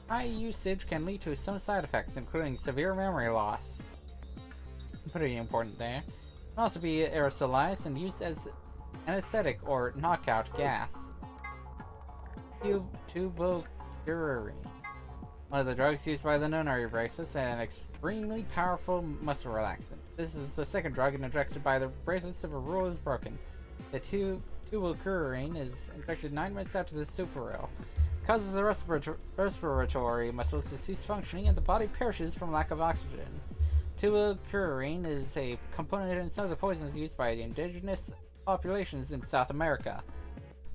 High usage can lead to some side effects, including severe memory loss. Pretty important there. It can also be aerosolized and used as anesthetic or knockout gas. Tubocurin. One of the drugs used by the nunnery bracelets and an extremely powerful muscle relaxant. This is the second drug injected by the bracelets if a rule is broken. The tubocurin is injected 9 minutes after the superil. Causes the respiratory muscles to cease functioning and the body perishes from lack of oxygen. Tubocurin is a component in some of the poisons used by the indigenous populations in South America,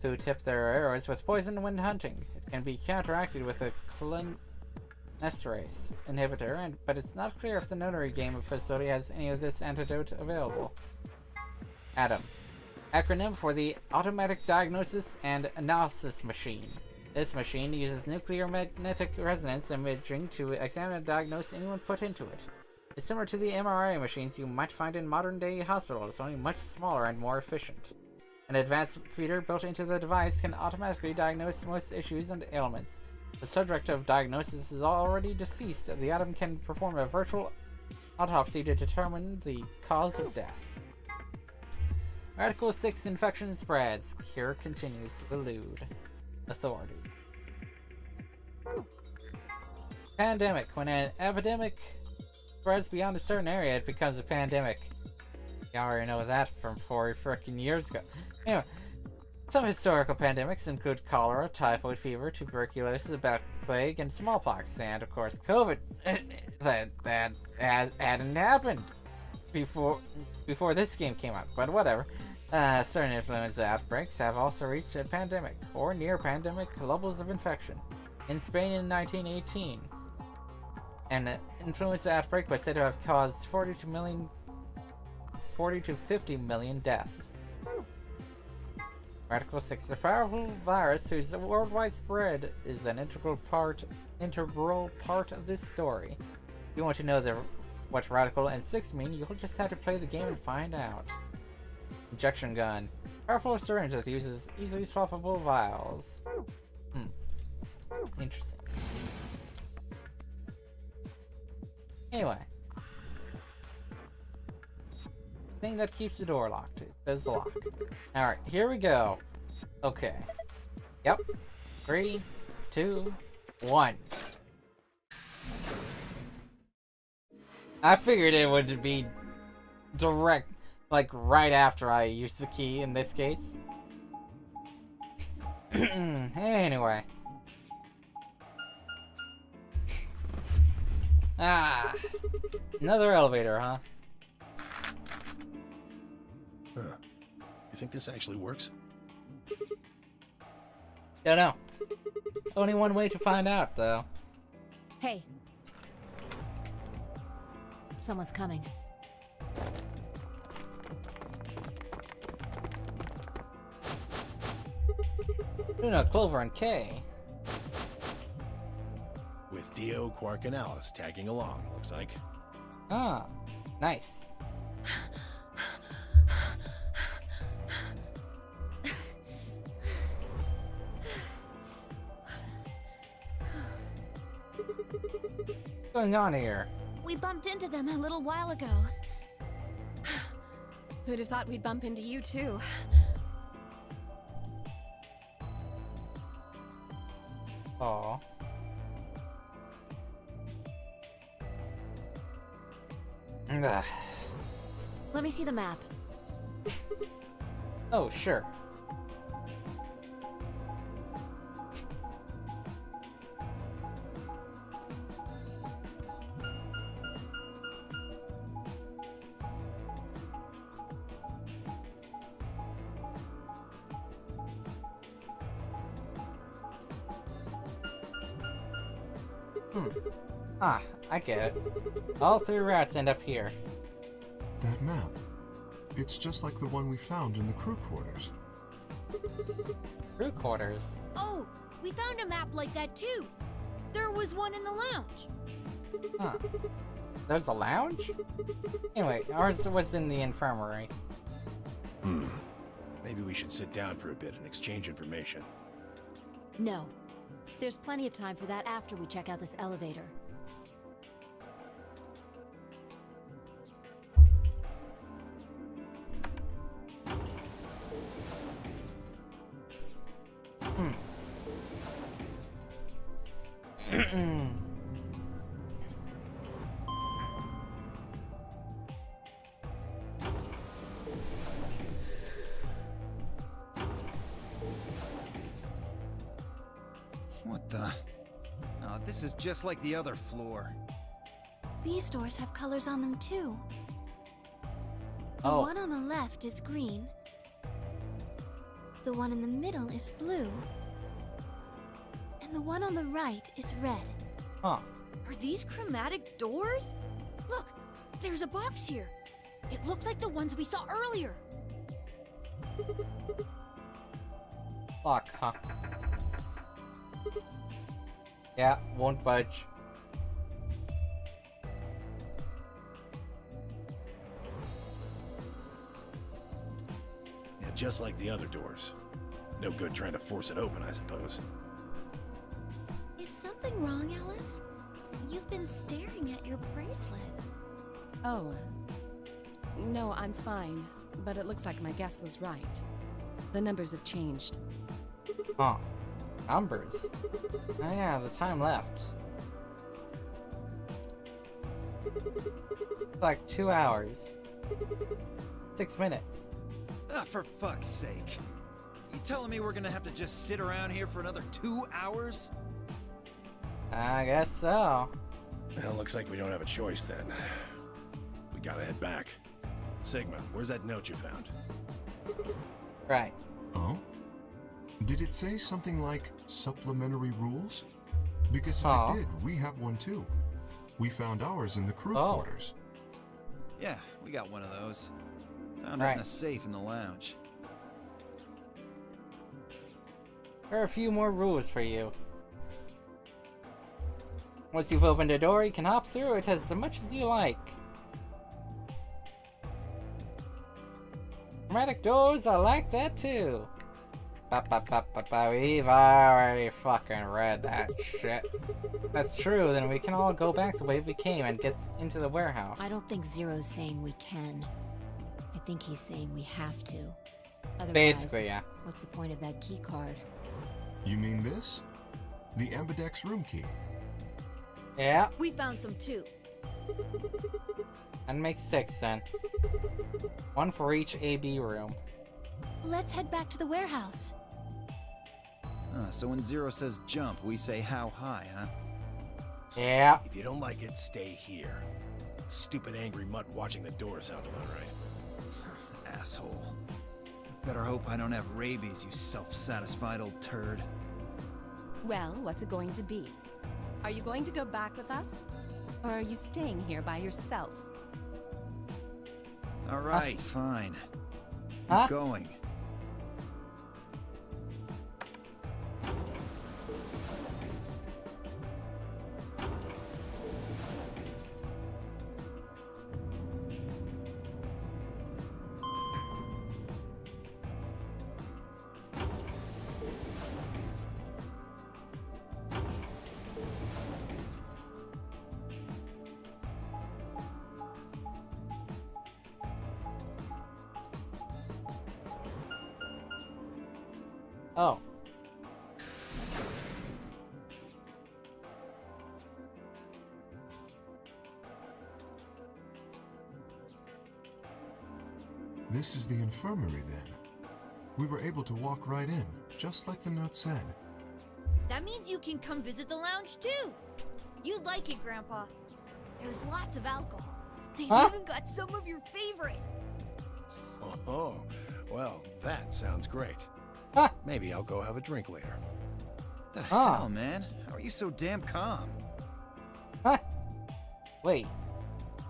who tip their arrows with poison when hunting. It can be counteracted with a cholinesterase inhibitor, but it's not clear if the nunnery game facility has any of this antidote available. ADAM. Acronym for the Automatic Diagnosis and Analysis Machine. This machine uses nuclear magnetic resonance imaging to examine and diagnose anyone put into it. It's similar to the MRI machines you might find in modern-day hospitals, only much smaller and more efficient. An advanced computer built into the device can automatically diagnose most issues and ailments. The subject of diagnosis is already deceased. The item can perform a virtual autopsy to determine the cause of death. Article 6 infection spreads. Cure continues to elude authority. Pandemic. When an epidemic spreads beyond a certain area, it becomes a pandemic. You already know that from 4 frickin' years ago. Anyway, some historical pandemics include cholera, typhoid fever, tuberculosis, the black plague, and smallpox, and of course COVID. that hadn't happened before this game came out, but whatever. Certain influenza outbreaks have also reached a pandemic or near pandemic levels of infection. In Spain in 1918, an influenza outbreak was said to have caused 40 to 50 million deaths. Article 6. The powerful virus whose worldwide spread is an integral part of this story. If you want to know what Radical and 6 mean, you'll just have to play the game and find out. Injection gun. Powerful syringe that uses easily swappable vials. Interesting. Anyway. Thing that keeps the door locked. It says lock. Alright, here we go. Okay. Yep. 3, 2, 1. I figured it would be direct, like right after I used the key in this case. Anyway. Another elevator, huh? You think this actually works? Don't know. Only one way to find out, though. Hey. Someone's coming. Luna, Clover, and Kay. With Dio, Quark, and Alice tagging along, looks like. Ah, nice. What's going on here? We bumped into them a little while ago. Who'd have thought we'd bump into you too? Aw. Let me see the map. Oh, sure. Ah, I get it. All 3 routes end up here. That map. It's just like the one we found in the crew quarters. Crew quarters? Oh, we found a map like that too. There was one in the lounge. Huh. There's a lounge? Anyway, ours was in the infirmary. Maybe we should sit down for a bit and exchange information. No. There's plenty of time for that after we check out this elevator. What the? Oh, this is just like the other floor. These doors have colors on them too. The Oh. one on the left is green. The one in the middle is blue. And the one on the right is red. Huh. Are these chromatic doors? Look, there's a box here. It looked like the ones we saw earlier. Lock, huh? Yeah, won't budge. Yeah, just like the other doors. No good trying to force it open, I suppose. Is something wrong, Alice? You've been staring at your bracelet. Oh. No, I'm fine. But it looks like my guess was right. The numbers have changed. Huh. Numbers? Oh yeah, the time left. It's like 2 hours. 6 minutes. Ah, for fuck's sake. You telling me we're gonna have to just sit around here for another 2 hours? I guess so. Well, looks like we don't have a choice then. We gotta head back. Sigma, where's that note you found? Right. Oh? Did it say something like supplementary rules? Because if Aw. it did, we have one too. We found ours in the crew Oh. quarters. Yeah, we got one of those. Found it Right. in a safe in the lounge. There are a few more rules for you. Once you've opened a door, you can hop through it as much as you like. Chromatic doors are like that too. We've already fucking read that shit. That's true, then we can all go back the way we came and get into the warehouse. I don't think Zero's saying we can. I think he's saying we have to. Otherwise, Basically, yeah. what's the point of that key card? You mean this? The Ambidex room key. Yeah, We found some too. and make 6 then. 1 for each AB room. Let's head back to the warehouse. So when Zero says jump, we say how high, huh? Yeah. If you don't like it, stay here. Stupid angry mutt watching the door sounds about right. Asshole. Better hope I don't have rabies, you self-satisfied old turd. Well, what's it going to be? Are you going to go back with us? Or are you staying here by yourself? Alright, fine. Huh? I'm going. Oh. This is the infirmary then. We were able to walk right in, just like the note said. That means you can come visit the lounge too. You'd like it, Grandpa. There's lots of alcohol. They've Huh? even got some of your favorite. Oh, well, that sounds great. Huh. Maybe I'll go have a drink later. The Ah. hell, man? How are you so damn calm? Huh. Wait.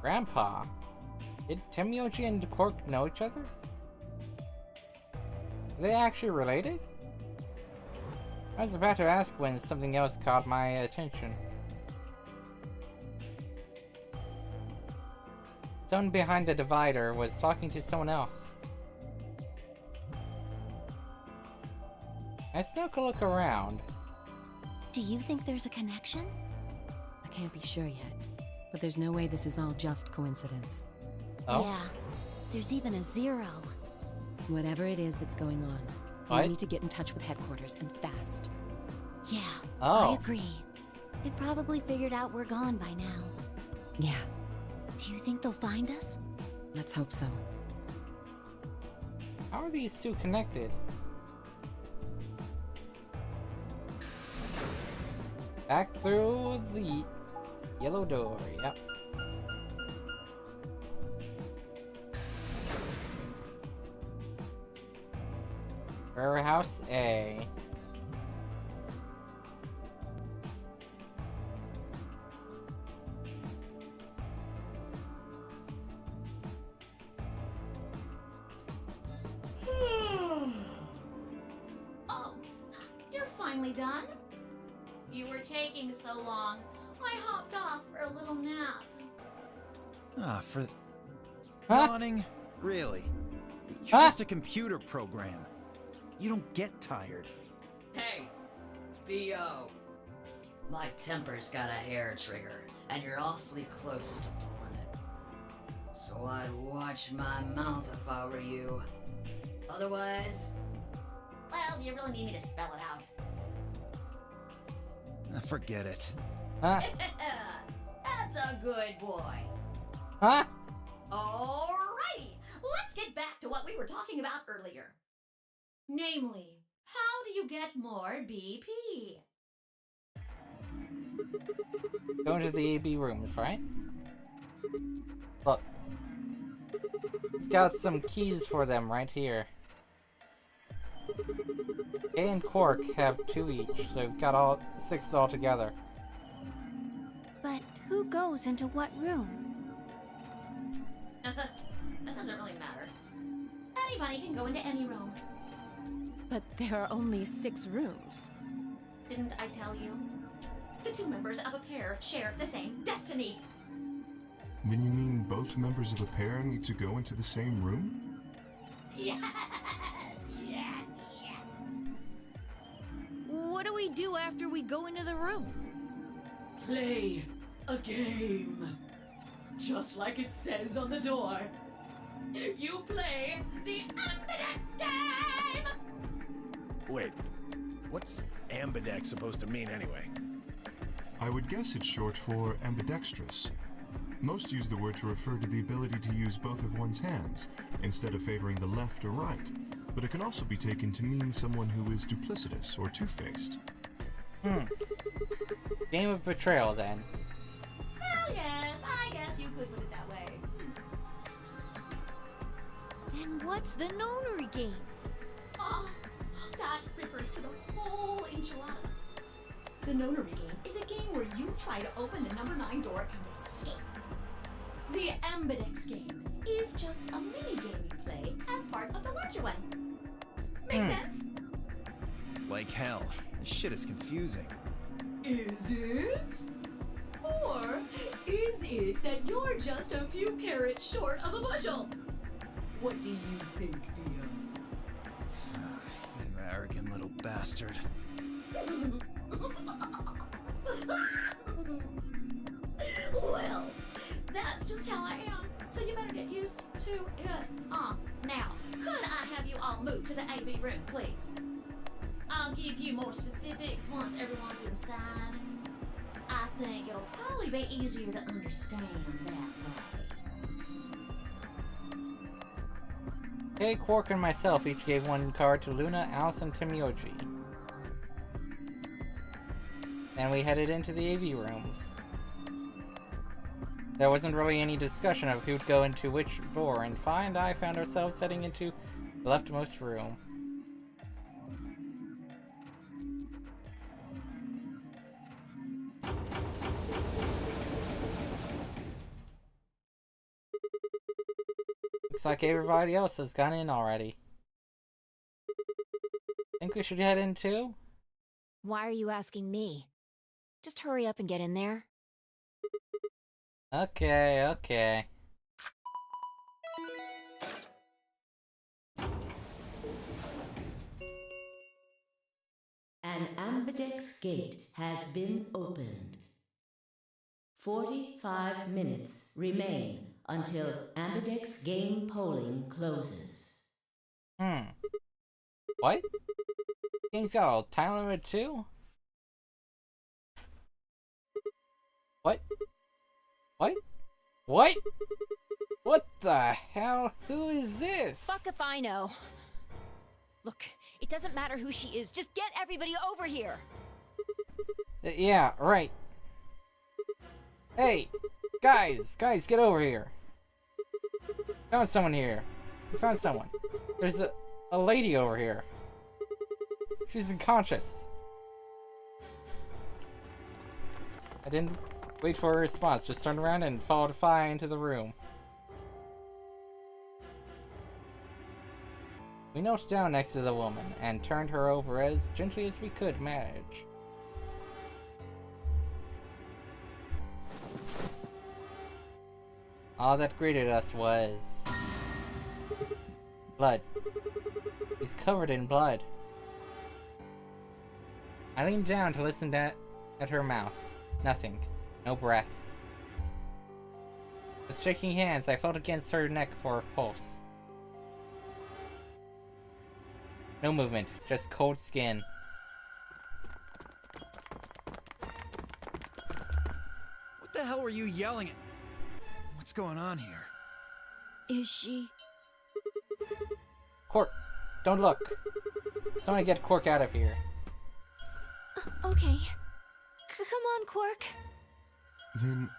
Grandpa. Did Temioji and Quark know each other? Are they actually related? I was about to ask when something else caught my attention. Someone behind the divider was talking to someone else. I snuck a look around. Do you think there's a connection? I can't be sure yet. But there's no way this is all just coincidence. Oh? Yeah. There's even a 0. Whatever it is that's going on, What? we need to get in touch with headquarters and fast. Yeah, Oh. I agree. They probably figured out we're gone by now. Yeah, Do you think they'll find us? let's hope so. How are these two connected? Back through the yellow door, yep. Warehouse A. Oh, you're finally done? You were taking so long. I hopped off for a little nap. Ah, for... Huh? Yawning? Really? You're Huh? just a computer program. You don't get tired. Hey, B.O. My temper's got a hair trigger, and you're awfully close to pulling it. So I'd watch my mouth if I were you. Otherwise, Well, do you really need me to spell it out? Forget it. Huh? That's a good boy. Huh? Alrighty, let's get back to what we were talking about earlier. Namely, how do you get more BP? Go into the AB rooms, right? Look. We've got some keys for them right here. Kay and Cork have 2 each, so we've got all 6 altogether. But who goes into what room? That doesn't really matter. Anybody can go into any room. But there are only 6 rooms. Didn't I tell you? The 2 members of a pair share the same destiny. Then you mean both members of a pair need to go into the same room? Yes, yes, yes. What do we do after we go into the room? play a game. Just like it says on the door. You play the Ambidex game! Wait, what's ambidex supposed to mean anyway? I would guess it's short for ambidextrous. Most use the word to refer to the ability to use both of one's hands, instead of favoring the left or right. But it can also be taken to mean someone who is duplicitous or two-faced. Game of betrayal, then. Well, yes, I guess you could put it that way. Then what's the nonary game? Oh, that refers to the whole enchilada. The nonary game is a game where you try to open the number 9 door and escape. The Ambidex game is just a mini game you play as part of the larger one. Make sense? Like hell. This shit is confusing. Is it? Or is it that you're just a few carrots short of a bushel? What do you think, Theo? You arrogant little bastard. Well, that's just how I am, so you better get used to it. Now, could I have you all move to the AB room, please? I'll give you more specifics once everyone's inside. I think it'll probably be easier to understand that way. Kay, Quark, and myself each gave 1 card to Luna, Alice, and Timioji. And we headed into the AV rooms. There wasn't really any discussion of who'd go into which door, and Fi and I found ourselves heading into the leftmost room. Looks like everybody else has gone in already. Think we should head in too? Why are you asking me? Just hurry up and get in there. Okay, okay. An Ambidex gate has been opened. 45 minutes remain until Ambidex game polling closes. What? Game's got a time limit too? What? What? What? What the hell? Who is this? Fuck if I know. Look, it doesn't matter who she is. Just get everybody over here. Yeah, right. Hey, guys, get over here. Found someone here. We found someone. There's a lady over here. She's unconscious. I didn't wait for a response, just turned around and followed Fi into the room. We knelt down next to the woman and turned her over as gently as we could manage. All that greeted us was blood. He's covered in blood. I leaned down to listen at her mouth. Nothing. No breath. With shaking hands, I felt against her neck for a pulse. No movement, just cold skin. What the hell were you yelling at? What's going on here? Is she? Cork, don't look. Someone get Cork out of here. Okay. Come on, Quark. Then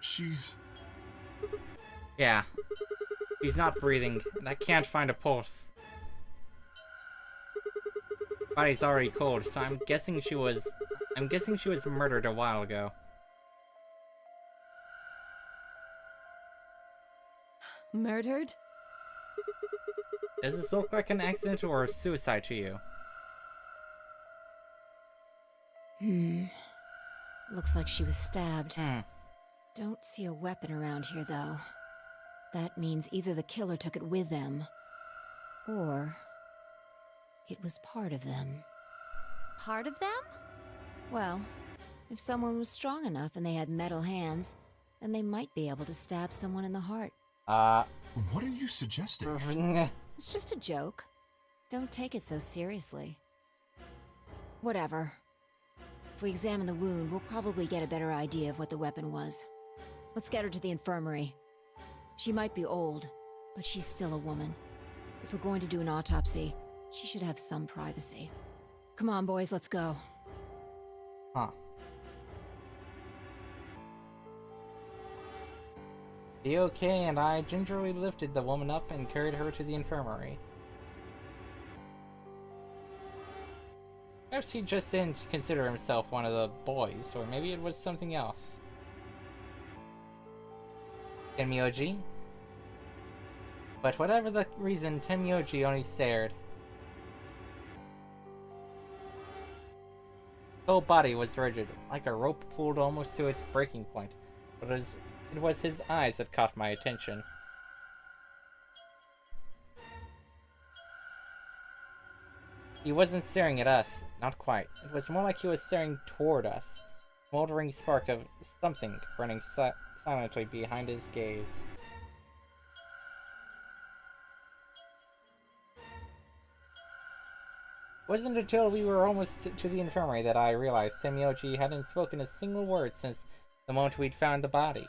she's... Yeah. He's not breathing, and I can't find a pulse. Body's already cold, so I'm guessing she was murdered a while ago. Murdered? Does this look like an accident or a suicide to you? Looks like she was stabbed. Hmm. Don't see a weapon around here, though. That means either the killer took it with them, or it was part of them. Part of them? Well, if someone was strong enough and they had metal hands, then they might be able to stab someone in the heart. What are you suggesting? It's just a joke. Don't take it so seriously. Whatever. If we examine the wound, we'll probably get a better idea of what the weapon was. Let's get her to the infirmary. She might be old, but she's still a woman. If we're going to do an autopsy, she should have some privacy. Come on, boys, let's go. Huh. Be okay, and I gingerly lifted the woman up and carried her to the infirmary. Perhaps he just didn't consider himself one of the boys, or maybe it was something else. Tenmyoji? But whatever the reason, Tenmyoji only stared. His whole body was rigid, like a rope pulled almost to its breaking point, but it was his eyes that caught my attention. He wasn't staring at us, not quite. It was more like he was staring toward us, a smoldering spark of something burning silently behind his gaze. It wasn't until we were almost to the infirmary that I realized Tenmyoji hadn't spoken a single word since the moment we'd found the body.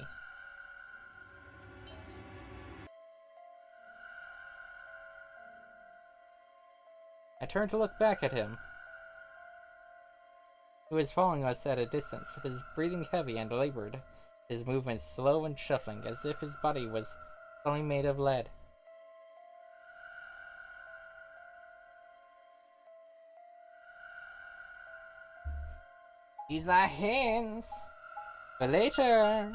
I turned to look back at him. He was following us at a distance, his breathing heavy and labored, his movements slow and shuffling, as if his body was suddenly made of lead. These are hints for later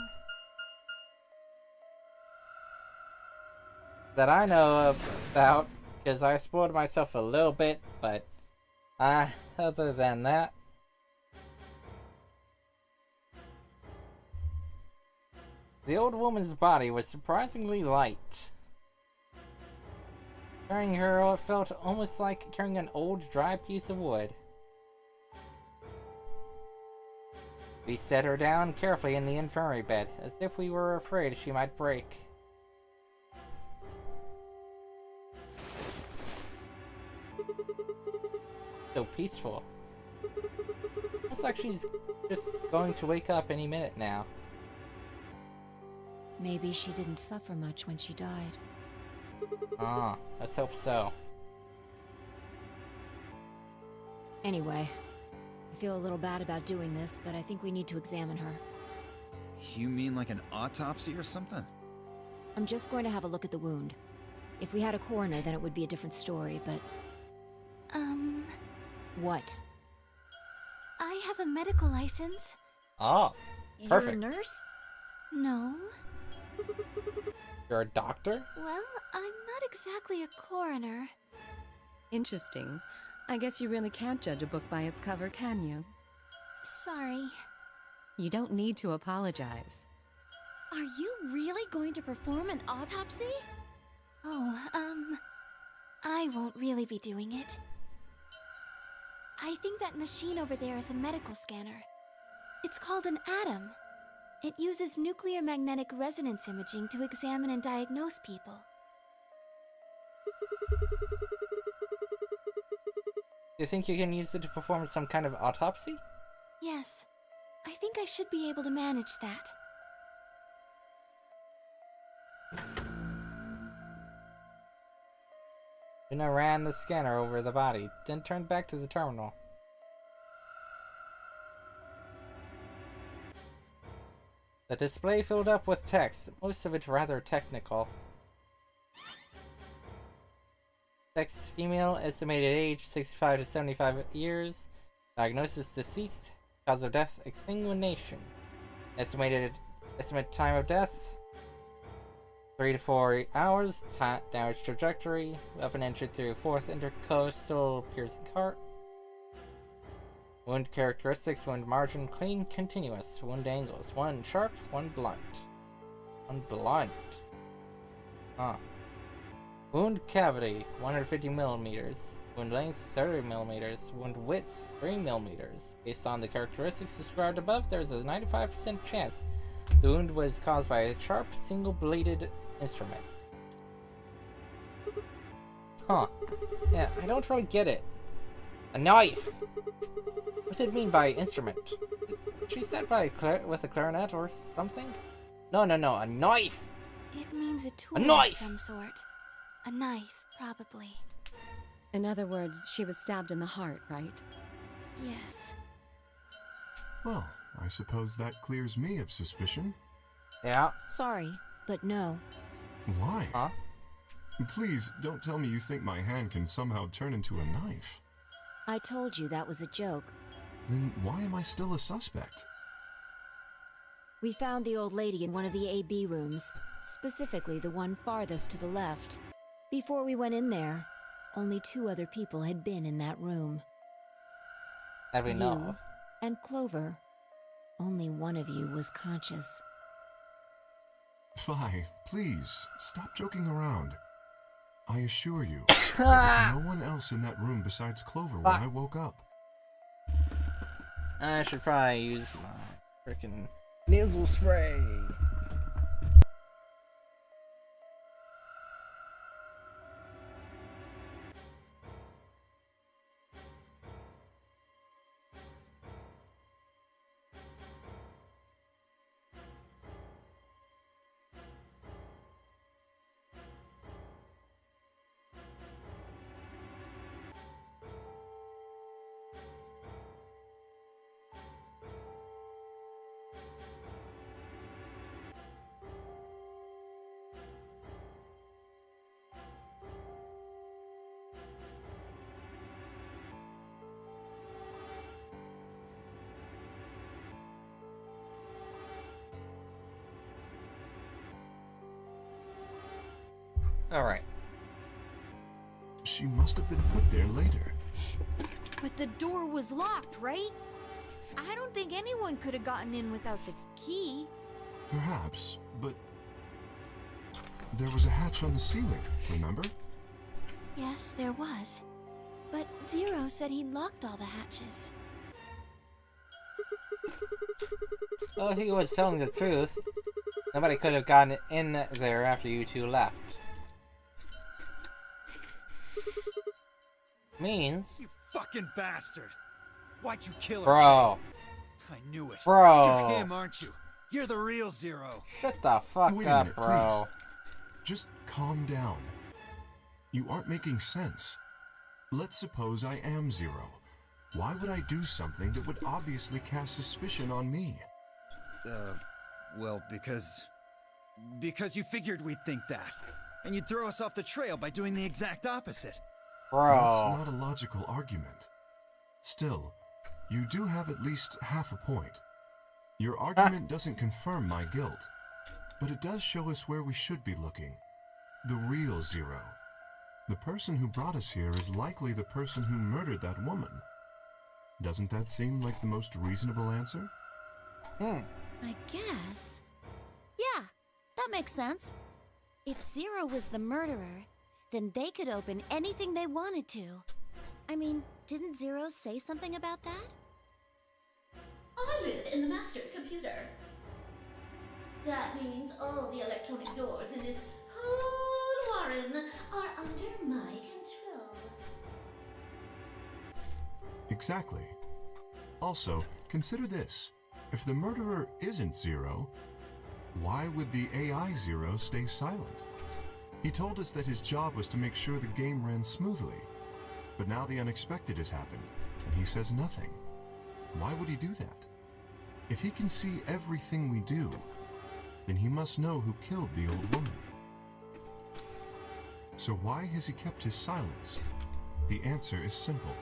that I know about. Because I spoiled myself a little bit, but other than that, the old woman's body was surprisingly light. Carrying her felt almost like carrying an old, dry piece of wood. We set her down carefully in the infirmary bed, as if we were afraid she might break. So peaceful. Looks like she's just going to wake up any minute now. Maybe she didn't suffer much when she died. Ah, let's hope so. Anyway, I feel a little bad about doing this, but I think we need to examine her. You mean like an autopsy or something? I'm just going to have a look at the wound. If we had a coroner, then it would be a different story, but... What? I have a medical license. Ah, perfect. You're a nurse? No. You're a doctor? Well, I'm not exactly a coroner. Interesting. I guess you really can't judge a book by its cover, can you? Sorry. You don't need to apologize. Are you really going to perform an autopsy? Oh, I won't really be doing it. I think that machine over there is a medical scanner. It's called an atom. It uses nuclear magnetic resonance imaging to examine and diagnose people. Do you think you can use it to perform some kind of autopsy? Yes, I think I should be able to manage that. Luna ran the scanner over the body, then turned back to the terminal. The display filled up with text, most of it rather technical. Sex female, estimated age 65 to 75 years, diagnosis deceased, cause of death extinguishing, estimate time of death 3 to 4 hours, damage trajectory, weapon entered through fourth intercostal piercing heart. Wound characteristics, wound margin, clean, continuous. Wound angles, 1 sharp, 1 blunt. 1 blunt. Huh. Wound cavity, 150 millimeters. Wound length, 30 millimeters. Wound width, 3 millimeters. Based on the characteristics described above, there is a 95% chance the wound was caused by a sharp, single-bladed instrument. Huh. Yeah, I don't really get it. A knife! What's it mean by instrument? She said by with a clarinet or something? No, a knife! It means a tool A knife! of some sort. A knife, probably. In other words, she was stabbed in the heart, right? Yes. Well, I suppose that clears me of suspicion. Yeah. Sorry, but no. Why? Huh? Please, don't tell me you think my hand can somehow turn into a knife. I told you that was a joke. Then why am I still a suspect? We found the old lady in one of the AB rooms, specifically the one farthest to the left. Before we went in there, only 2 other people had been in that room. That we know You of. and Clover. Only one of you was conscious. Phi, please, stop joking around. I assure you, there was no one else in that room besides Clover when I woke up. I should probably use my freaking nasal spray. Alright. She must have been put there later. But the door was locked, right? I don't think anyone could have gotten in without the key. Perhaps, but there was a hatch on the ceiling, remember? Yes, there was. But Zero said he'd locked all the hatches. Well, if he was telling the truth, nobody could have gotten in there after you 2 left. Means... You fucking bastard! Why'd you kill her? Bro. Jay? I knew it. Bro. You're him, aren't you? You're the real Zero. Shut the fuck Wait a up, minute, bro. please. Just calm down. You aren't making sense. Let's suppose I am Zero. Why would I do something that would obviously cast suspicion on me? Well, because you figured we'd think that. And you'd throw us off the trail by doing the exact opposite. Bro. That's not a logical argument. Still, you do have at least half a point. Your argument doesn't confirm my guilt, but it does show us where we should be looking. The real Zero. The person who brought us here is likely the person who murdered that woman. Doesn't that seem like the most reasonable answer? I guess. Yeah, that makes sense. If Zero was the murderer, then they could open anything they wanted to. I mean, didn't Zero say something about that? I live in the master computer. That means all the electronic doors in this whole warren are under my control. Exactly. Also, consider this. If the murderer isn't Zero, why would the AI Zero stay silent? He told us that his job was to make sure the game ran smoothly. But now the unexpected has happened, and he says nothing. Why would he do that? If he can see everything we do, then he must know who killed the old woman. So why has he kept his silence? The answer is simple.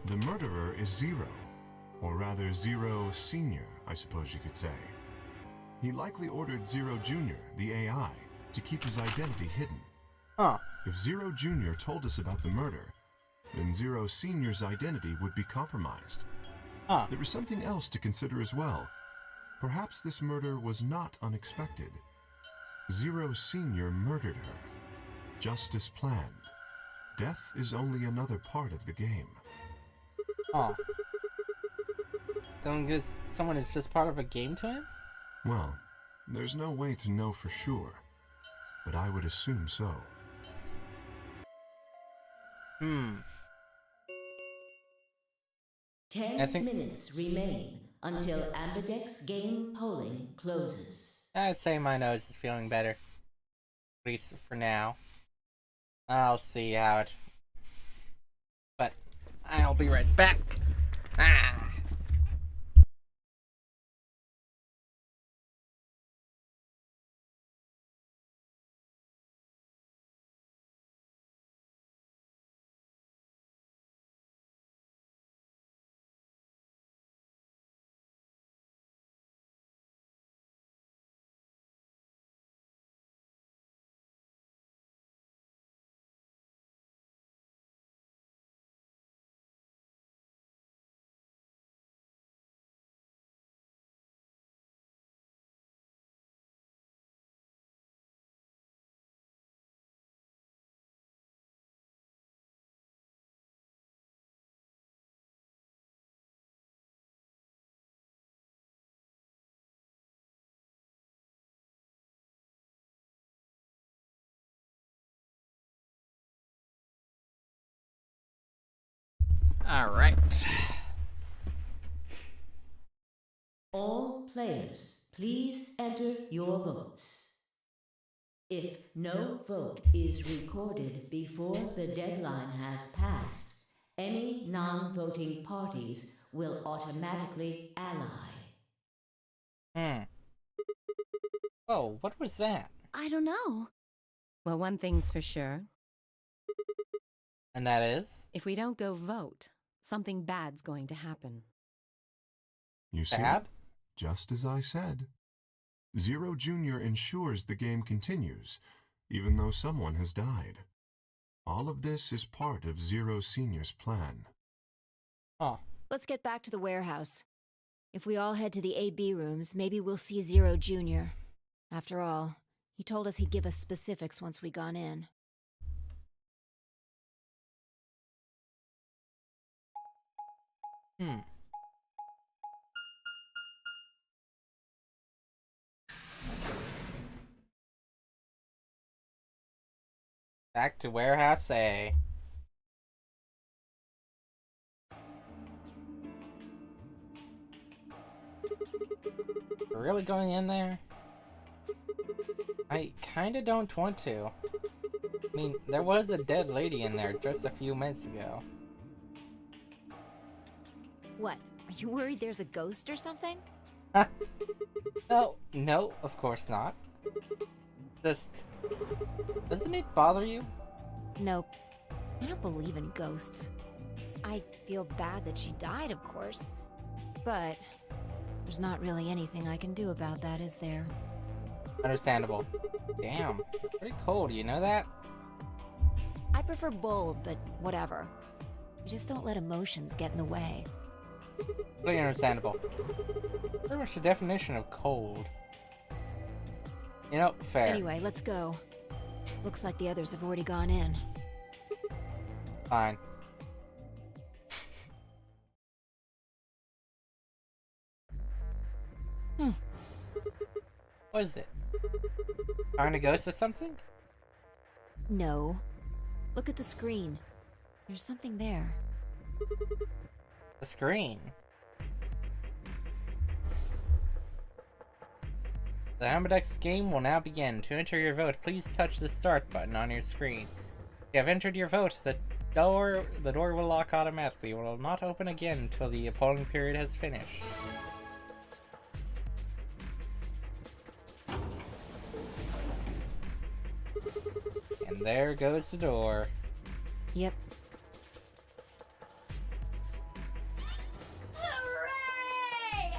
The murderer is Zero, or rather Zero Senior, I suppose you could say. He likely ordered Zero Junior, the AI, to keep his identity hidden. If Zero Junior told us about the murder, then Zero Senior's identity would be compromised. There is something else to consider as well. Perhaps this murder was not unexpected. Zero Senior murdered her, just as planned. Death is only another part of the game. Someone is just part of a game to him? Well, there's no way to know for sure, but I would assume so. 10 minutes remain until Ambidex game polling closes. I'd say my nose is feeling better. At least for now. I'll see how it... But I'll be right back. Alright. All players, please enter your votes. If no vote is recorded before the deadline has passed, any non-voting parties will automatically ally. Oh, what was that? I don't know. Well, one thing's for sure. And that is? If we don't go vote, something bad's going to happen. You see? Bad? Just as I said. Zero Junior ensures the game continues, even though someone has died. All of this is part of Zero Senior's plan. Let's get back to the warehouse. If we all head to the AB rooms, maybe we'll see Zero Junior. After all, he told us he'd give us specifics once we gone in. Back to Warehouse A. We're really going in there? I kinda don't want to. I mean, there was a dead lady in there just a few minutes ago. What? Are you worried there's a ghost or something? No, of course not. Just... doesn't it bother you? Nope. I don't believe in ghosts. I feel bad that she died, of course. But there's not really anything I can do about that, is there? Understandable. Damn, pretty cold, you know that? I prefer bold, but whatever. You just don't let emotions get in the way. Pretty understandable. Pretty much the definition of cold. You know, fair. Anyway, let's go. Looks like the others have already gone in. Fine. What is it? Find a ghost or something? No. Look at the screen. There's something there. The screen. The Ambidex game will now begin. To enter your vote, please touch the start button on your screen. If you have entered your vote, the door will lock automatically. It will not open again until the polling period has finished. And there goes the door. Yep. Hooray!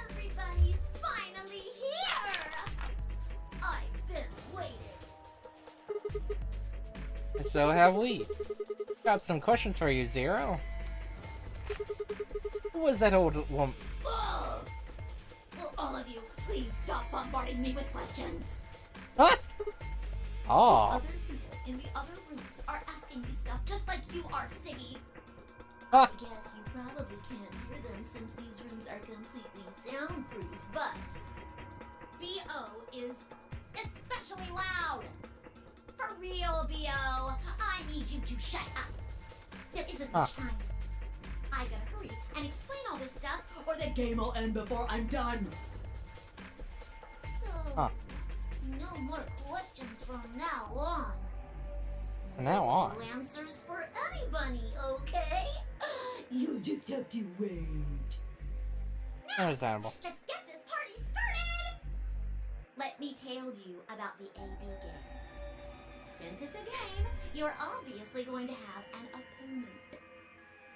Everybody's finally here! I've been waiting. So have we. Got some questions for you, Zero. Who was that old woman? Ugh! Will all of you please stop bombarding me with questions? Huh? Oh. Other people in the other rooms are asking me stuff just like you are, Siggy. Huh. I guess you probably can't hear them since these rooms are completely soundproof, but B.O. is especially loud. For real, B.O., I need you to shut up. There isn't much time. I gotta hurry and explain all this stuff, or the game will end before I'm done. So, no more questions from now on. From now on? No answers for anybody, okay? You just have to wait. Understandable. Let's get this party started! Let me tell you about the AB game. Since it's a game, you're obviously going to have an opponent.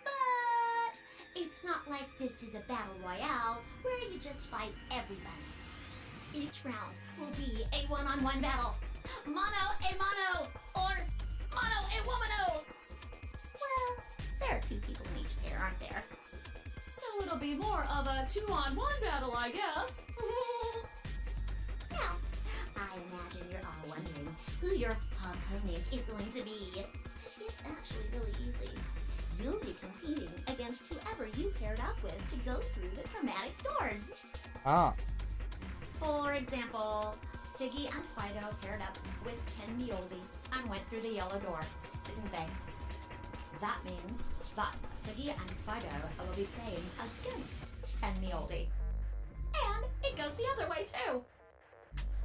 But it's not like this is a battle royale where you just fight everybody. Each round will be a one-on-one battle. Mono a mono, or mono a womano. Well, there are two people in each pair, aren't there? So it'll be more of a two-on-one battle, I guess. Now, I imagine you're all wondering who your opponent is going to be. It's actually really easy. You'll be competing against whoever you paired up with to go through the chromatic doors. Ah. For example, Siggy and Fido paired up with Ten Mioldi and went through the yellow door, didn't they? That means that Siggy and Fido will be playing against Ten Mioldi. And it goes the other way too.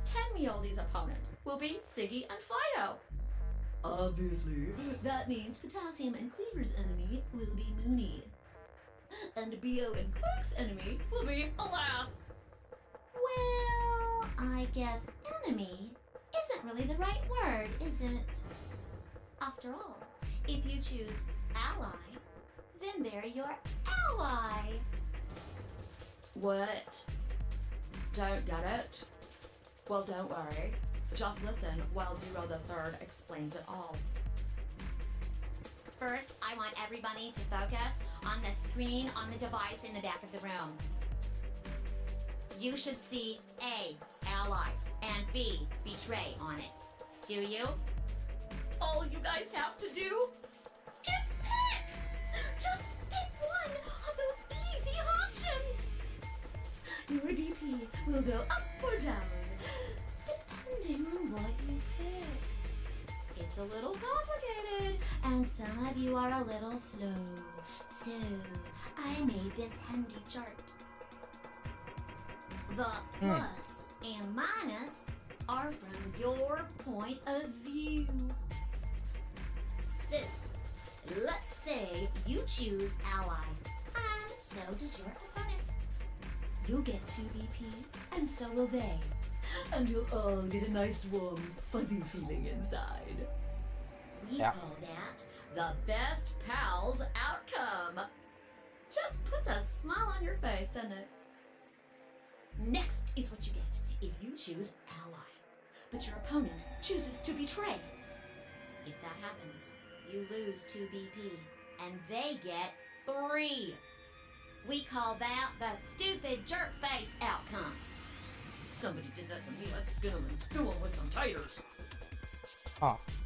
Ten Mioldi's opponent will be Siggy and Fido. Obviously, that means Potassium and Cleaver's enemy will be Mooney. And B.O. and Quark's enemy will be Alas. Well, I guess enemy isn't really the right word, is it? After all, if you choose ally, then they're your ally. What? Don't get it? Well, don't worry. Just listen while Zero the Third explains it all. First, I want everybody to focus on the screen on the device in the back of the room. You should see A, ally, and B, betray on it. Do you? All you guys have to do is pick! Just pick one of those easy options! Your DP will go up or down, depending on what you pick. It's a little complicated, and some of you are a little slow, so I made this handy chart. The plus and minus are from your point of view. So, let's say you choose ally, and so does your opponent. You'll get 2 BP, and so will they. And you'll all get a nice warm, fuzzy feeling inside. We call that the best pals outcome. Just puts a smile on your face, doesn't it? Next is what you get if you choose ally, but your opponent chooses to betray. If that happens, you lose 2 BP, and they get 3. We call that the stupid jerk face outcome. Somebody did that to me. Let's skin them and stew them with some taters.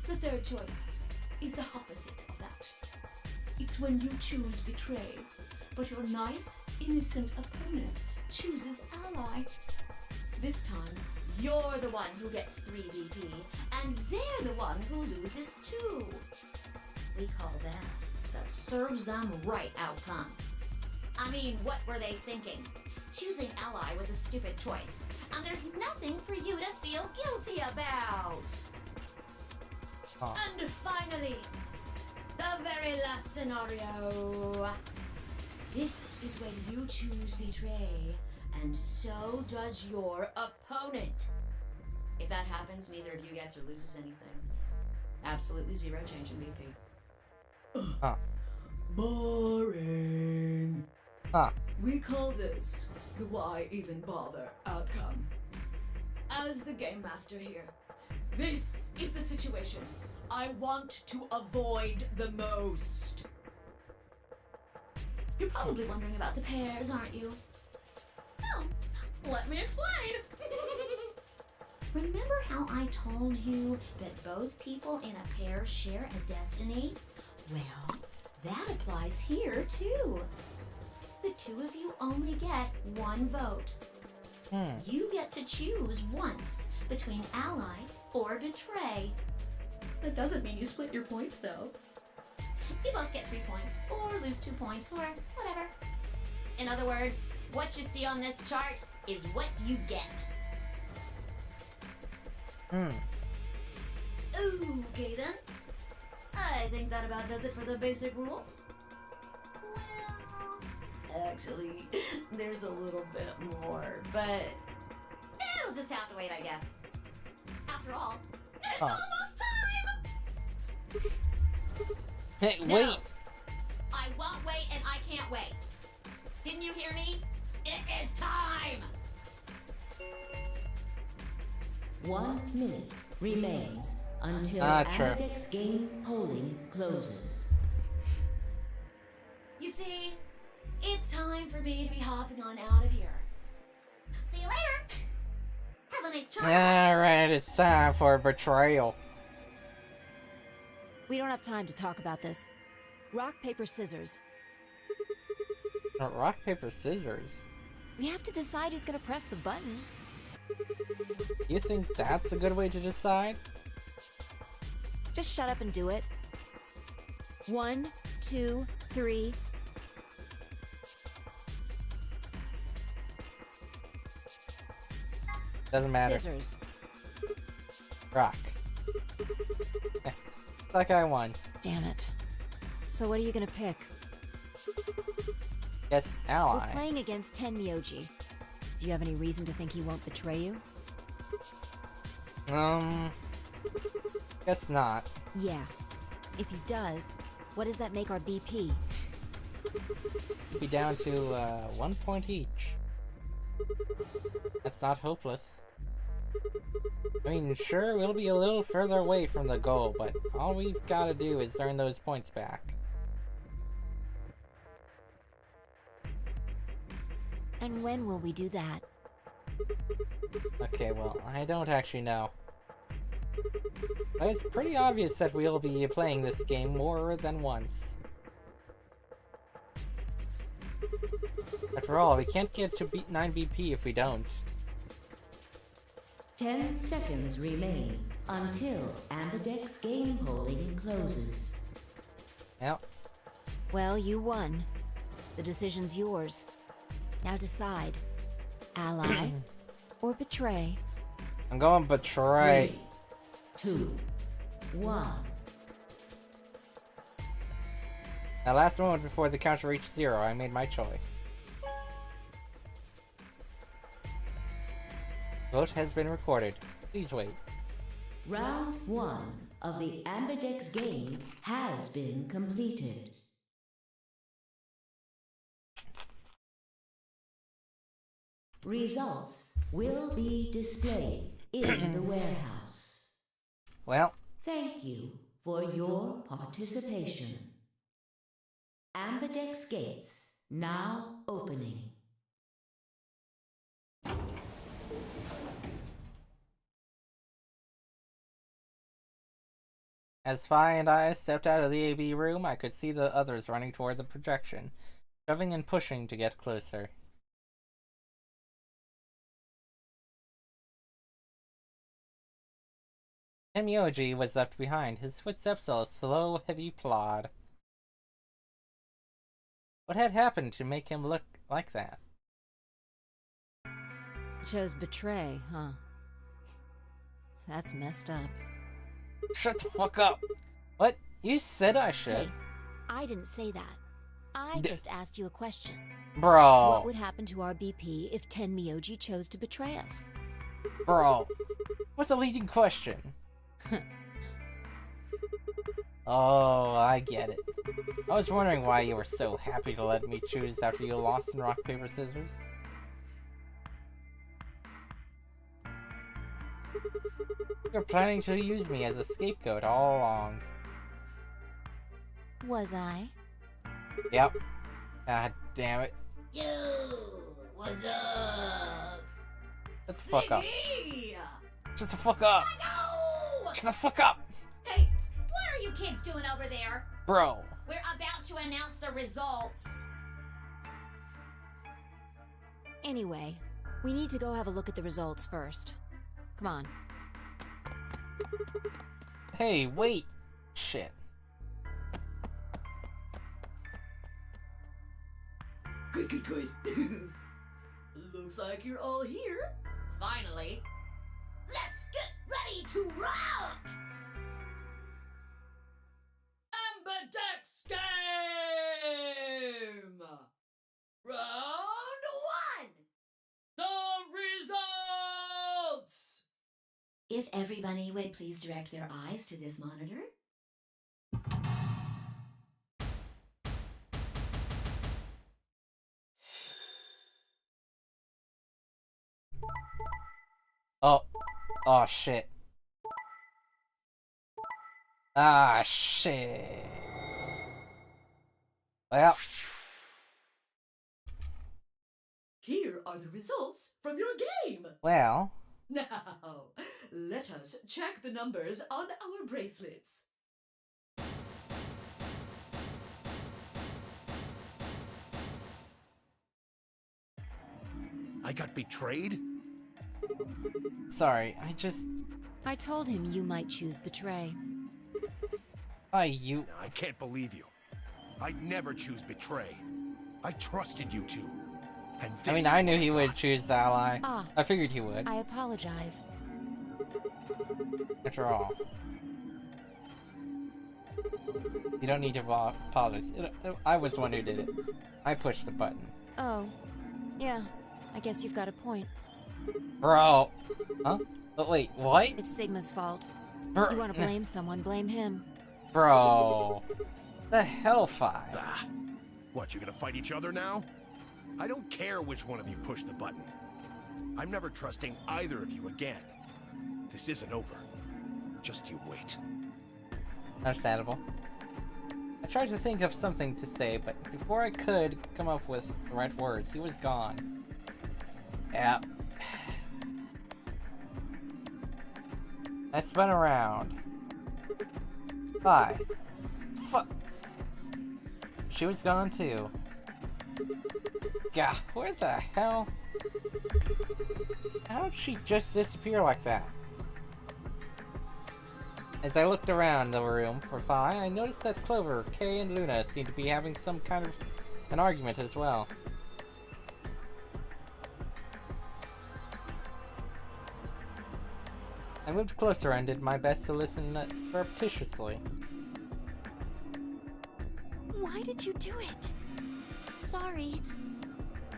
The third choice is the opposite of that. It's when you choose betray, but your nice, innocent opponent chooses ally. This time, you're the one who gets 3 BP, and they're the one who loses 2. We call that the serves them right outcome. I mean, what were they thinking? Choosing Ally was a stupid choice, and there's nothing for you to feel guilty about. Oh. And finally, the very last scenario. This is when you choose Betray, and so does your opponent. If that happens, neither of you gets or loses anything. Absolutely 0 change in BP. Huh. Boring. Huh. We call this the why even bother outcome. As the game master here, this is the situation I want to avoid the most. You're probably wondering about the pairs, aren't you? Oh, let me explain. Remember how I told you that both people in a pair share a destiny? Well, that applies here too. The 2 of you only get 1 vote. You get to choose once between Ally or Betray. That doesn't mean you split your points though. You both get 3 points, or lose 2 points, or whatever. In other words, what you see on this chart is what you get. Okay then. I think that about does it for the basic rules. Well, actually, there's a little bit more, but it'll just have to wait, I guess. After all, it's almost time! Hey, No, wait! I won't wait and I can't wait. Didn't you hear me? It is time! 1 minute remains until True. Amdex game polling closes. You see, it's time for me to be hopping on out of here. See you later! Have a nice try! Alright, it's time for betrayal. We don't have time to talk about this. Rock, paper, scissors. Rock, paper, scissors? We have to decide who's gonna press the button. You think that's a good way to decide? Just shut up and do it. 1, 2, 3. Doesn't matter. Scissors. Rock. Like I won. Damn it. So what are you gonna pick? Yes, We're Ally. playing against Tenmyoji. Do you have any reason to think he won't betray you? Guess not. Yeah. If he does, what does that make our BP? Be down to 1 point each. That's not hopeless. I mean, sure, we'll be a little further away from the goal, but all we've got to do is earn those points back. And when will we do that? Okay, well, I don't actually know. But it's pretty obvious that we'll be playing this game more than once. After all, we can't get to 9 BP if we don't. 10 seconds remain until Amdex game polling closes. Yep. Well, you won. The decision's yours. Now decide. Ally or betray? I'm going betray. 3, 2, 1. Now, last moment before the counter reached 0, I made my choice. Vote has been recorded. Please wait. Round 1 of the Amdex game has been completed. Results will be displayed in the warehouse. Well, Thank you for your participation. Amdex gates now opening. as Fi and I stepped out of the AB room, I could see the others running toward the projection, shoving and pushing to get closer. Tenmyoji was left behind, his footsteps a slow, heavy plod. What had happened to make him look like that? Chose betray, huh? That's messed up. Shut the fuck up! What? You said I should. Hey, I didn't say that. I just asked you a question. Bro. What would happen to our BP if Tenmyoji chose to betray us? Bro. What's a leading question? Oh, I get it. I was wondering why you were so happy to let me choose after you lost in rock, paper, scissors. You're planning to use me as a scapegoat all along. Was I? Yep. God damn it. Yo, what's up? Shut the fuck up. Siggy! Shut the fuck up. No! Shut the fuck up. Hey, what are you kids doing over there? Bro. We're about to announce the results. Anyway, we need to go have a look at the results first. Come on. Hey, wait. Shit. Good. Looks like you're all here. Finally. Let's get ready to rock! Ambidex game! Round 1! The results! If everybody would please direct their eyes to this monitor. Oh shit. Ah shit. Well. Here are the results from your game. Well. Now, let us check the numbers on our bracelets. I got betrayed? Sorry, I told him you might choose betray. You... I can't believe you. I'd never choose betray. I trusted you two. And I mean, I knew he would choose ally. Ah. I figured he would. I apologize. After all. You don't need to apologize. I was the one who did it. I pushed the button. Oh. Yeah. I guess you've got a point. Bro. Huh? But wait, what? It's Sigma's fault. Bro. You want to blame someone, blame him. Bro. The hellfire. Ah. What, you gonna fight each other now? I don't care which one of you pushed the button. I'm never trusting either of you again. This isn't over. Just you wait. Understandable. I tried to think of something to say, but before I could come up with the right words, he was gone. Yeah. I spun around. Bye. Fuck. She was gone too. Gah, where the hell? How did she just disappear like that? As I looked around the room for Phi, I noticed that Clover, Kay, and Luna seemed to be having some kind of an argument as well. I moved closer and did my best to listen surreptitiously. Why did you do it? Sorry.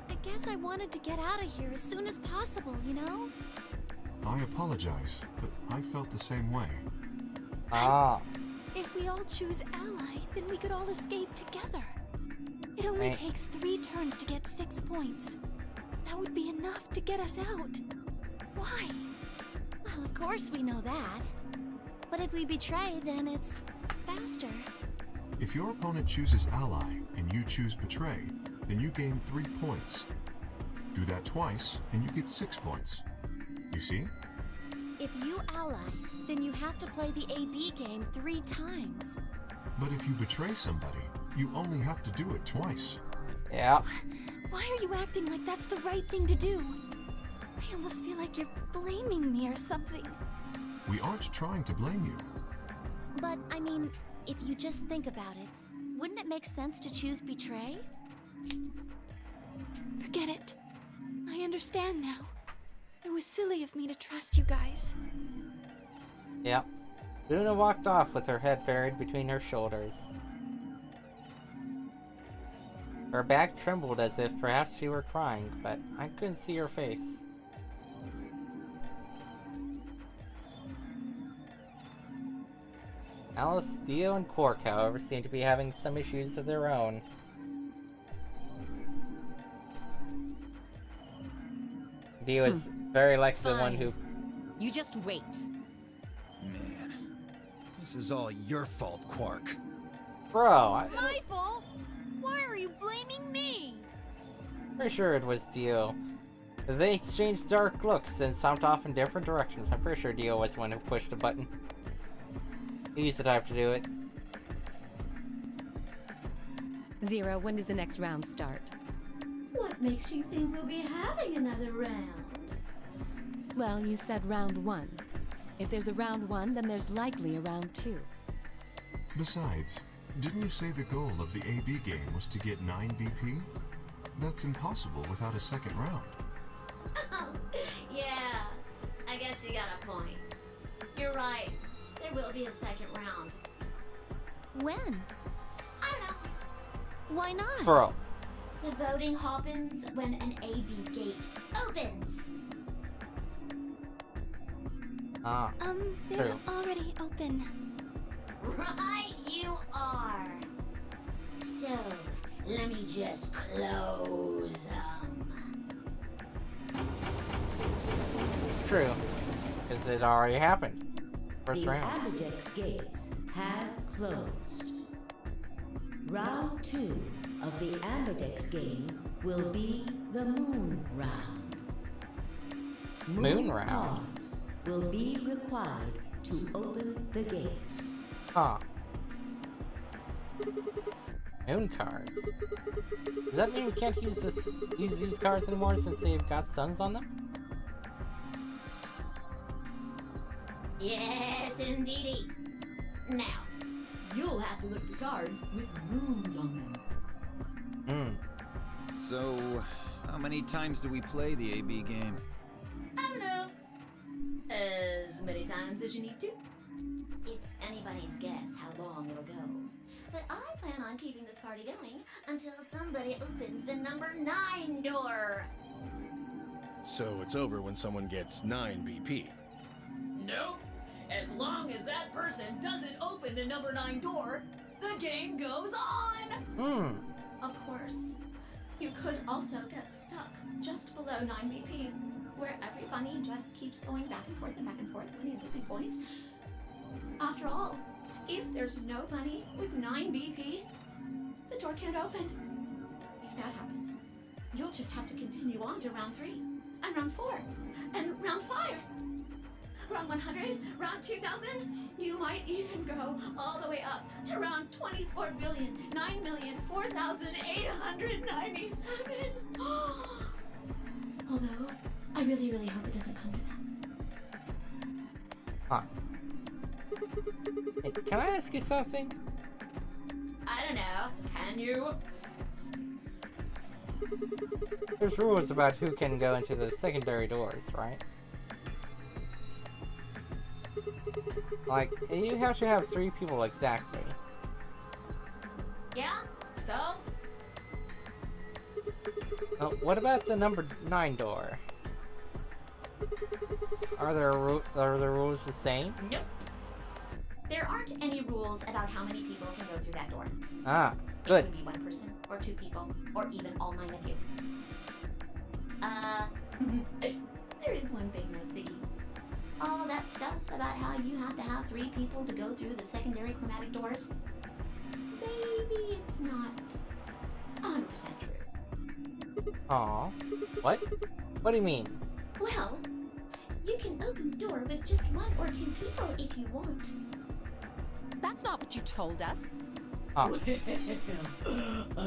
I guess I wanted to get out of here as soon as possible, you know? I apologize, but I felt the same way. Ah. If we all choose ally, then we could all escape together. It only takes 3 turns to get 6 points. That would be enough to get us out. Why? Well, of course we know that. But if we betray, then it's faster. If your opponent chooses ally and you choose betray, then you gain 3 points. Do that twice and you get 6 points. You see? If you ally, then you have to play the AB game 3 times. But if you betray somebody, you only have to do it twice. Yeah. Why are you acting like that's the right thing to do? I almost feel like you're blaming me or something. We aren't trying to blame you. But, I mean, if you just think about it, wouldn't it make sense to choose betray? Forget it. I understand now. It was silly of me to trust you guys. Yep. Luna walked off with her head buried between her shoulders. Her back trembled as if perhaps she were crying, but I couldn't see her face. Alice, Dio, and Quark, however, seem to be having some issues of their own. Dio is very likely the one who... You just wait. Man, this is all your fault, Quark. Bro, My fault? Why are you blaming me? pretty sure it was Dio. They exchanged dark looks and stomped off in different directions. I'm pretty sure Dio was the one who pushed the button. He's the type to do it. Zero, when does the next round start? What makes you think we'll be having another round? Well, you said round 1. If there's a round 1, then there's likely a round 2. Besides, didn't you say the goal of the AB game was to get 9 BP? That's impossible without a second round. Oh, yeah. I guess you got a point. You're right. There will be a second round. When? I don't know. Why not? Bro. The voting happens when an AB gate opens. Ah, They're true. already open. Right, you are. So, let me just close True. Because it already happened. First The round. Ambidex gates have closed. Round 2 of the Ambidex game will be the Moon Round. Moon round? Cards will be required to open the gates. Huh. Moon cards. Does that mean we can't use these cards anymore since they've got suns on them? Yes, indeedy. Now, you'll have to look for cards with moons on them. So, how many times do we play the AB game? I don't know. As many times as you need to. It's anybody's guess how long it'll go. But I plan on keeping this party going until somebody opens the number 9 door. So it's over when someone gets 9 BP. Nope. As long as that person doesn't open the number 9 door, the game goes on! Of course, you could also get stuck just below 9 BP, where every bunny just keeps going back and forth, winning and losing points. After all, if there's no bunny with 9 BP, the door can't open. If that happens, you'll just have to continue on to round 3, and round 4, and round 5. Round 100, round 2000, you might even go all the way up to round 24,9,004,897. Although, I really, really hope it doesn't come to that. Huh. Hey, can I ask you something? I don't know. Can you? There's rules about who can go into the secondary doors, right? Like, you have to have 3 people exactly. Yeah? So? What about the number 9 door? Are the rules the same? Nope. There aren't any rules about how many people can go through that door. Ah, good. It could be 1 person, or 2 people, or even all 9 of you. There is one thing though, Siggy. All that stuff about how you have to have 3 people to go through the secondary chromatic doors, maybe it's not 100% true. Aw. What? What do you mean? Well, you can open the door with just 1 or 2 people if you want. That's not what you told us. Oh. I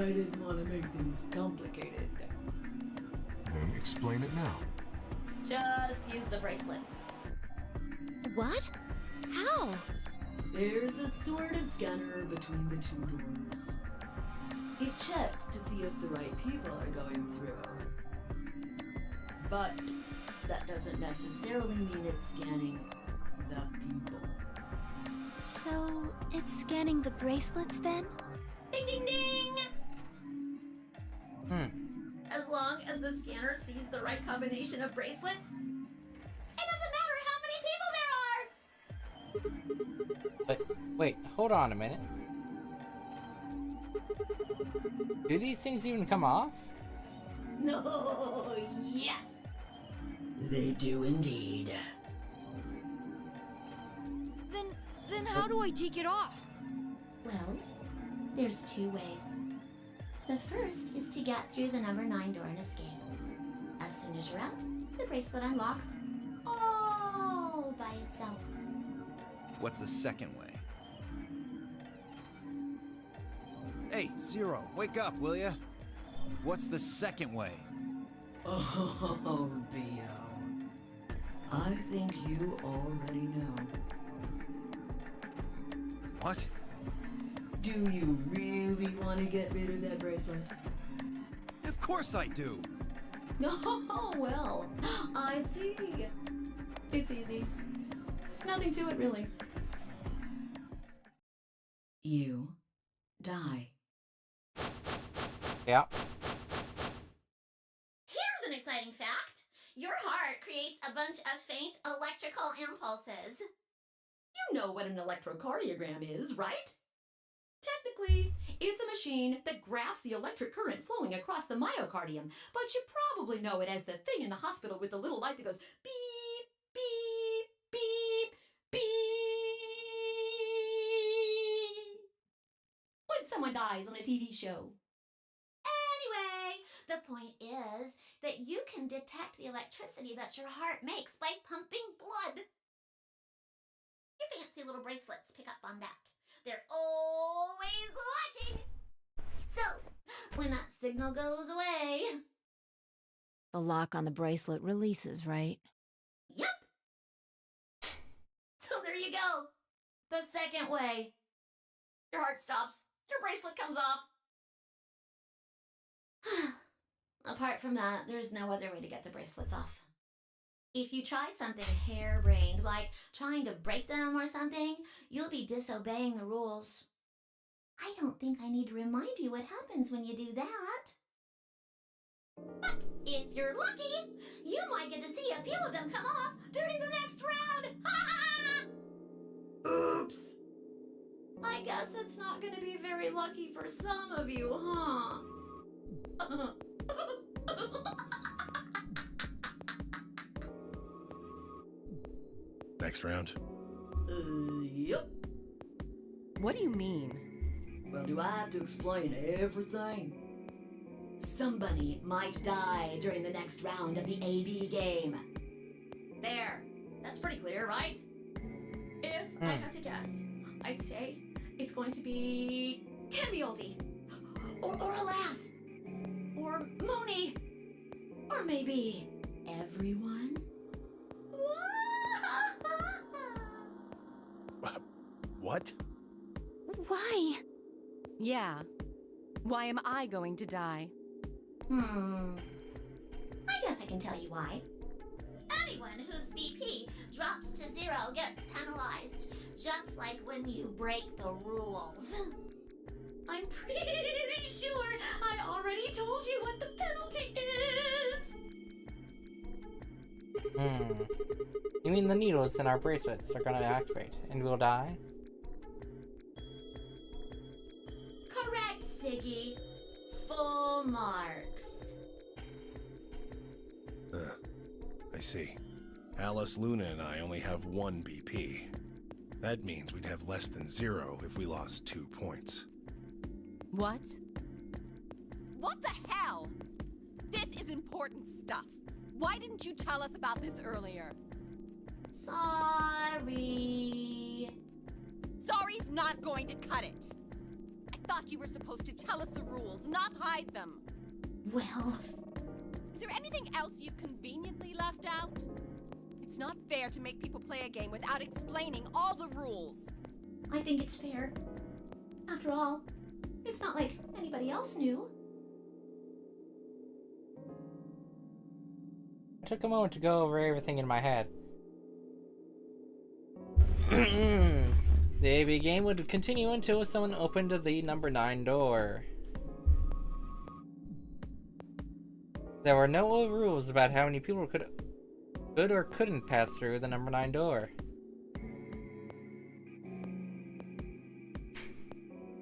didn't want to make things complicated. Then explain it now. Just use the bracelets. What? How? There's a sort of scanner between the two doors. It checks to see if the right people are going through. But that doesn't necessarily mean it's scanning the people. So, it's scanning the bracelets then? Ding ding ding! Hmm. As long as the scanner sees the right combination of bracelets, it doesn't matter how many people there are! But wait, hold on a minute. Do these things even come off? No, yes! They do indeed. Then how do I take it off? Well, there's two ways. The first is to get through the number 9 door and escape. As soon as you're out, the bracelet unlocks all by itself. What's the second way? Hey, Zero, wake up, will ya? What's the second way? Oh, Bio. I think you already know. What? Do you really want to get rid of that bracelet? Of course I do! Oh, well, I see. It's easy. Nothing to it, really. You die. Yeah. Here's an exciting fact. Your heart creates a bunch of faint electrical impulses. You know what an electrocardiogram is, right? Technically, it's a machine that graphs the electric current flowing across the myocardium, but you probably know it as the thing in the hospital with the little light that goes beep, beep, beep, beep when someone dies on a TV show. Anyway, the point is that you can detect the electricity that your heart makes by pumping blood. Your fancy little bracelets pick up on that. They're always watching. So, when that signal goes away... The lock on the bracelet releases, right? Yep. So there you go. The second way. Your heart stops. Your bracelet comes off. Apart from that, there's no other way to get the bracelets off. If you try something harebrained, like trying to break them or something, you'll be disobeying the rules. I don't think I need to remind you what happens when you do that. But if you're lucky, you might get to see a few of them come off during the next round. Ha ha! Oops. I guess it's not going to be very lucky for some of you, huh? Next round. Yep. What do you mean? Well, do I have to explain everything? Somebody might die during the next round of the AB game. There. That's pretty clear, right? If I had to guess, I'd say it's going to be Tambioldi. Or Alas. Or Mooney. Or maybe everyone. What? Why? Yeah. Why am I going to die? I guess I can tell you why. Anyone whose BP drops to 0 gets penalized, just like when you break the rules. I'm pretty sure I already told you what the penalty is. You mean the needles in our bracelets are gonna activate and we'll die? Correct, Siggy. Full marks. I see. Alice, Luna, and I only have 1 BP. That means we'd have less than 0 if we lost 2 points. What? What the hell? This is important stuff. Why didn't you tell us about this earlier? Sorry. Sorry's not going to cut it. I thought you were supposed to tell us the rules, not hide them. Well... Is there anything else you've conveniently left out? It's not fair to make people play a game without explaining all the rules. I think it's fair. After all, it's not like anybody else knew. I took a moment to go over everything in my head. The AB game would continue until someone opened the number 9 door. There were no rules about how many people could or couldn't pass through the number 9 door.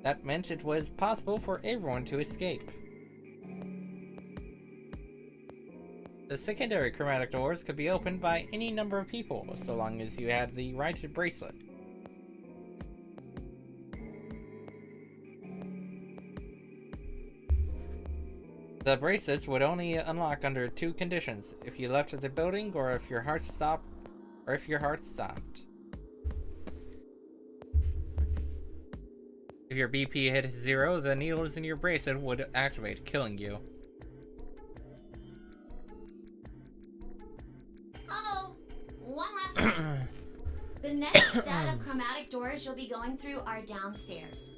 That meant it was possible for everyone to escape. The secondary chromatic doors could be opened by any number of people, so long as you had the right bracelet. The bracelets would only unlock under 2 conditions: if you left the building, or if your heart stopped. If your BP hit 0, the needles in your bracelet would activate, killing you. Oh, one last thing. The next set of chromatic doors you'll be going through are downstairs.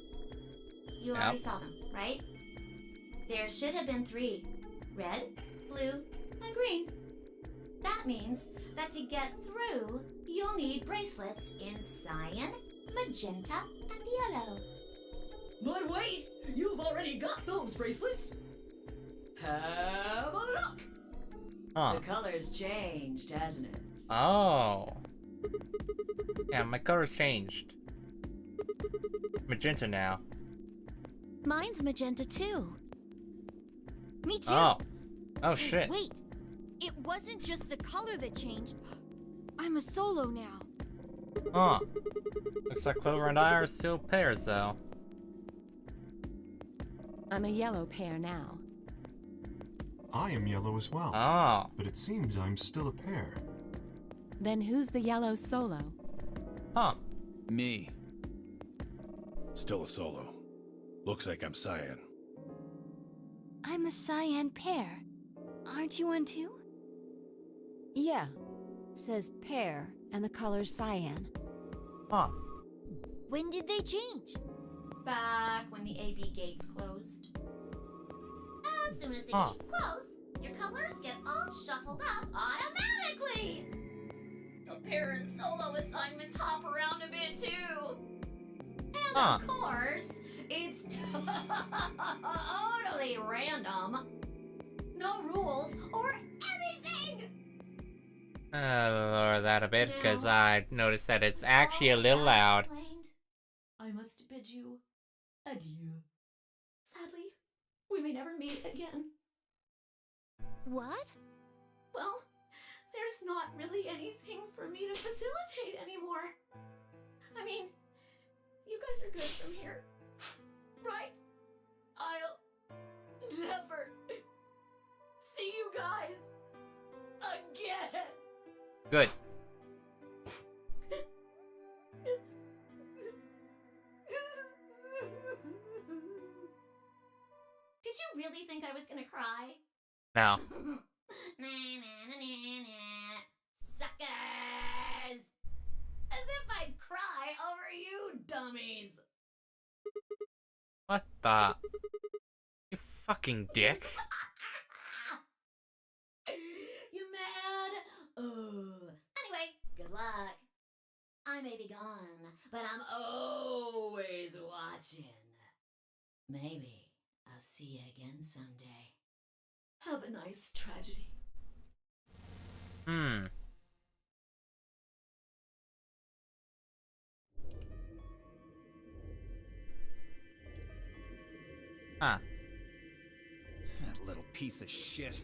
You already saw them, right? There should have been 3. Red, blue, and green. That means that to get through, you'll need bracelets in cyan, magenta, and yellow. But wait! You've already got those bracelets! Have a look! Huh. The color's changed, hasn't it? Oh. Yeah, my color's changed. Magenta now. Mine's magenta too. Me too. Oh. Oh shit. Wait, it wasn't just the color that changed. I'm a solo now. Huh. Looks like Clover and I are still pairs, though. I'm a yellow pair now. I am yellow as well. Oh. But it seems I'm still a pair. Then who's the yellow solo? Huh. Me. Still a solo. Looks like I'm cyan. I'm a cyan pair. Aren't you one too? Yeah. Says pear, and the color's cyan. Huh. When did they change? Back when the AB gates closed. As soon as the gates close, your colors get all shuffled up automatically. The pair and solo assignments hop around a bit too. And of course, it's totally random. No rules or anything. Lower that a bit, because I noticed that it's actually a little loud. I must bid you adieu. Sadly, we may never meet again. What? Well, there's not really anything for me to facilitate anymore. I mean, you guys are good from here, right? I'll never see you guys again. Good. Did you really think I was gonna cry? No. Suckers! As if I'd cry over you dummies! What the? You fucking dick. You mad? Anyway, good luck. I may be gone, but I'm always watching. Maybe I'll see you again someday. Have a nice tragedy. Huh. That little piece of shit.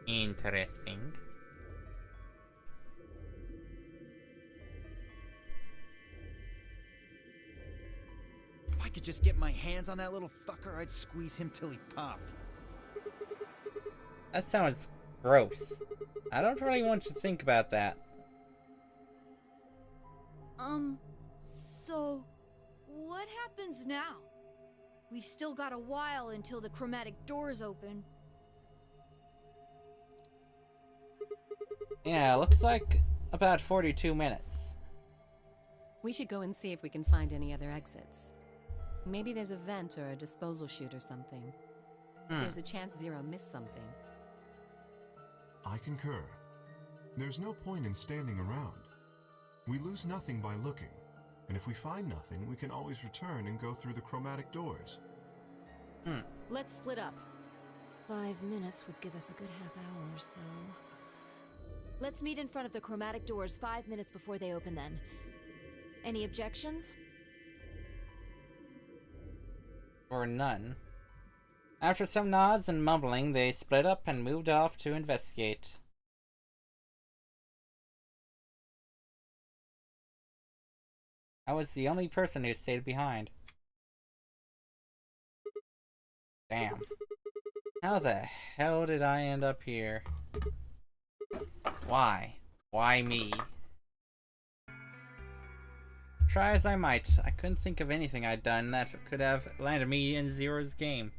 Interesting. If I could just get my hands on that little fucker, I'd squeeze him till he popped. That sounds gross. I don't really want to think about that. So what happens now? We've still got a while until the chromatic doors open. Yeah, looks like about 42 minutes. We should go and see if we can find any other exits. Maybe there's a vent or a disposal chute or something. There's a chance Zero missed something. I concur. There's no point in standing around. We lose nothing by looking, and if we find nothing, we can always return and go through the chromatic doors. Let's split up. 5 minutes would give us a good half hour or so. Let's meet in front of the chromatic doors 5 minutes before they open then. Any objections? Or none. After some nods and mumbling, they split up and moved off to investigate. I was the only person who stayed behind. Damn. How the hell did I end up here? Why? Why me? Try as I might, I couldn't think of anything I'd done that could have landed me in Zero's game.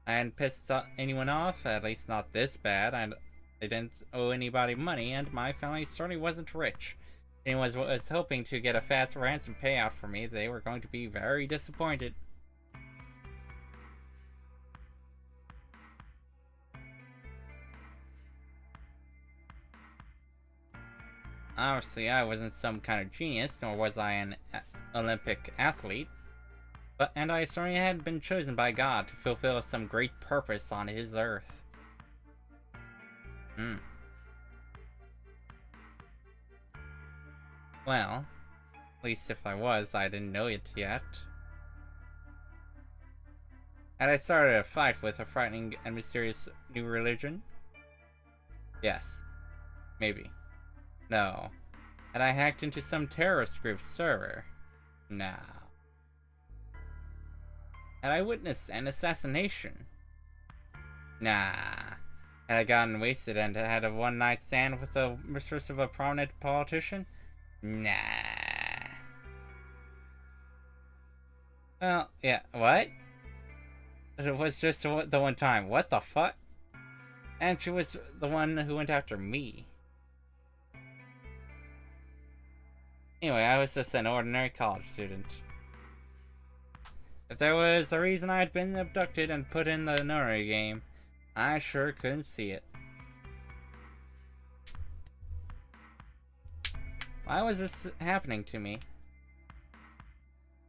I hadn't pissed anyone off, at least not this bad, and I didn't owe anybody money, and my family certainly wasn't rich. If anyone was hoping to get a fat ransom payout for me, they were going to be very disappointed. Obviously, I wasn't some kind of genius, nor was I an Olympic athlete. And I certainly had been chosen by God to fulfill some great purpose on his earth. Well, at least if I was, I didn't know it yet. Had I started a fight with a frightening and mysterious new religion? Yes. Maybe. No. Had I hacked into some terrorist group's server? No. Had I witnessed an assassination? Nah. Had I gotten wasted and had a one-night stand with the mistress of a prominent politician? Nah. Well, yeah, what? It was just the one time. What the fuck? And she was the one who went after me. Anyway, I was just an ordinary college student. If there was a reason I had been abducted and put in the nunnery game, I sure couldn't see it. Why was this happening to me?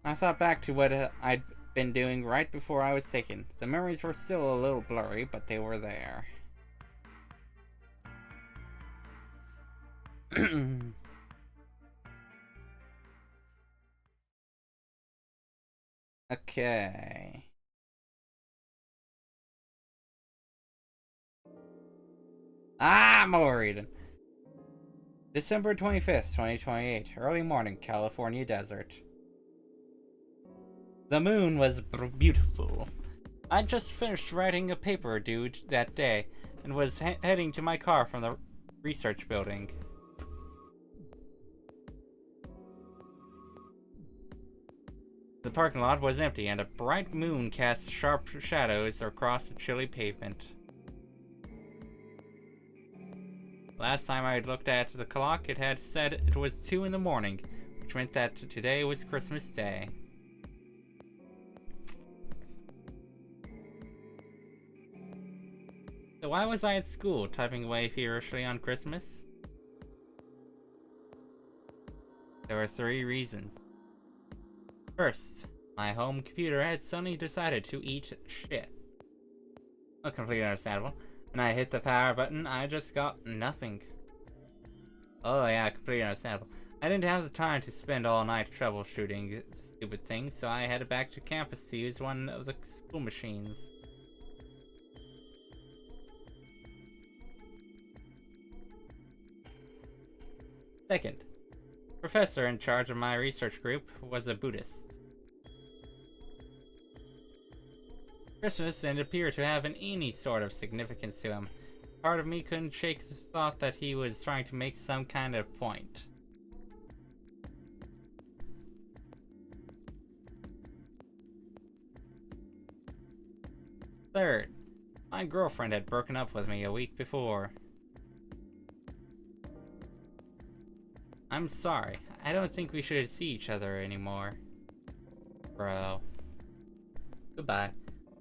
I thought back to what I'd been doing right before I was taken. The memories were still a little blurry, but they were there. Okay. More reading. December 25th, 2028. Early morning, California desert. The moon was beautiful. I'd just finished writing a paper due that day and was heading to my car from the research building. The parking lot was empty, and a bright moon cast sharp shadows across the chilly pavement. Last time I had looked at the clock, it had said it was 2 in the morning, which meant that today was Christmas Day. So why was I at school, typing away feverishly on Christmas? There were 3 reasons. First, my home computer had suddenly decided to eat shit. Not completely understandable. When I hit the power button, I just got nothing. Oh yeah, completely understandable. I didn't have the time to spend all night troubleshooting the stupid thing, so I headed back to campus to use one of the school machines. Second, the professor in charge of my research group was a Buddhist. Christmas didn't appear to have any sort of significance to him. Part of me couldn't shake the thought that he was trying to make some kind of point. Third, My girlfriend had broken up with me a week before. I'm sorry. I don't think we should see each other anymore. Bro. Goodbye.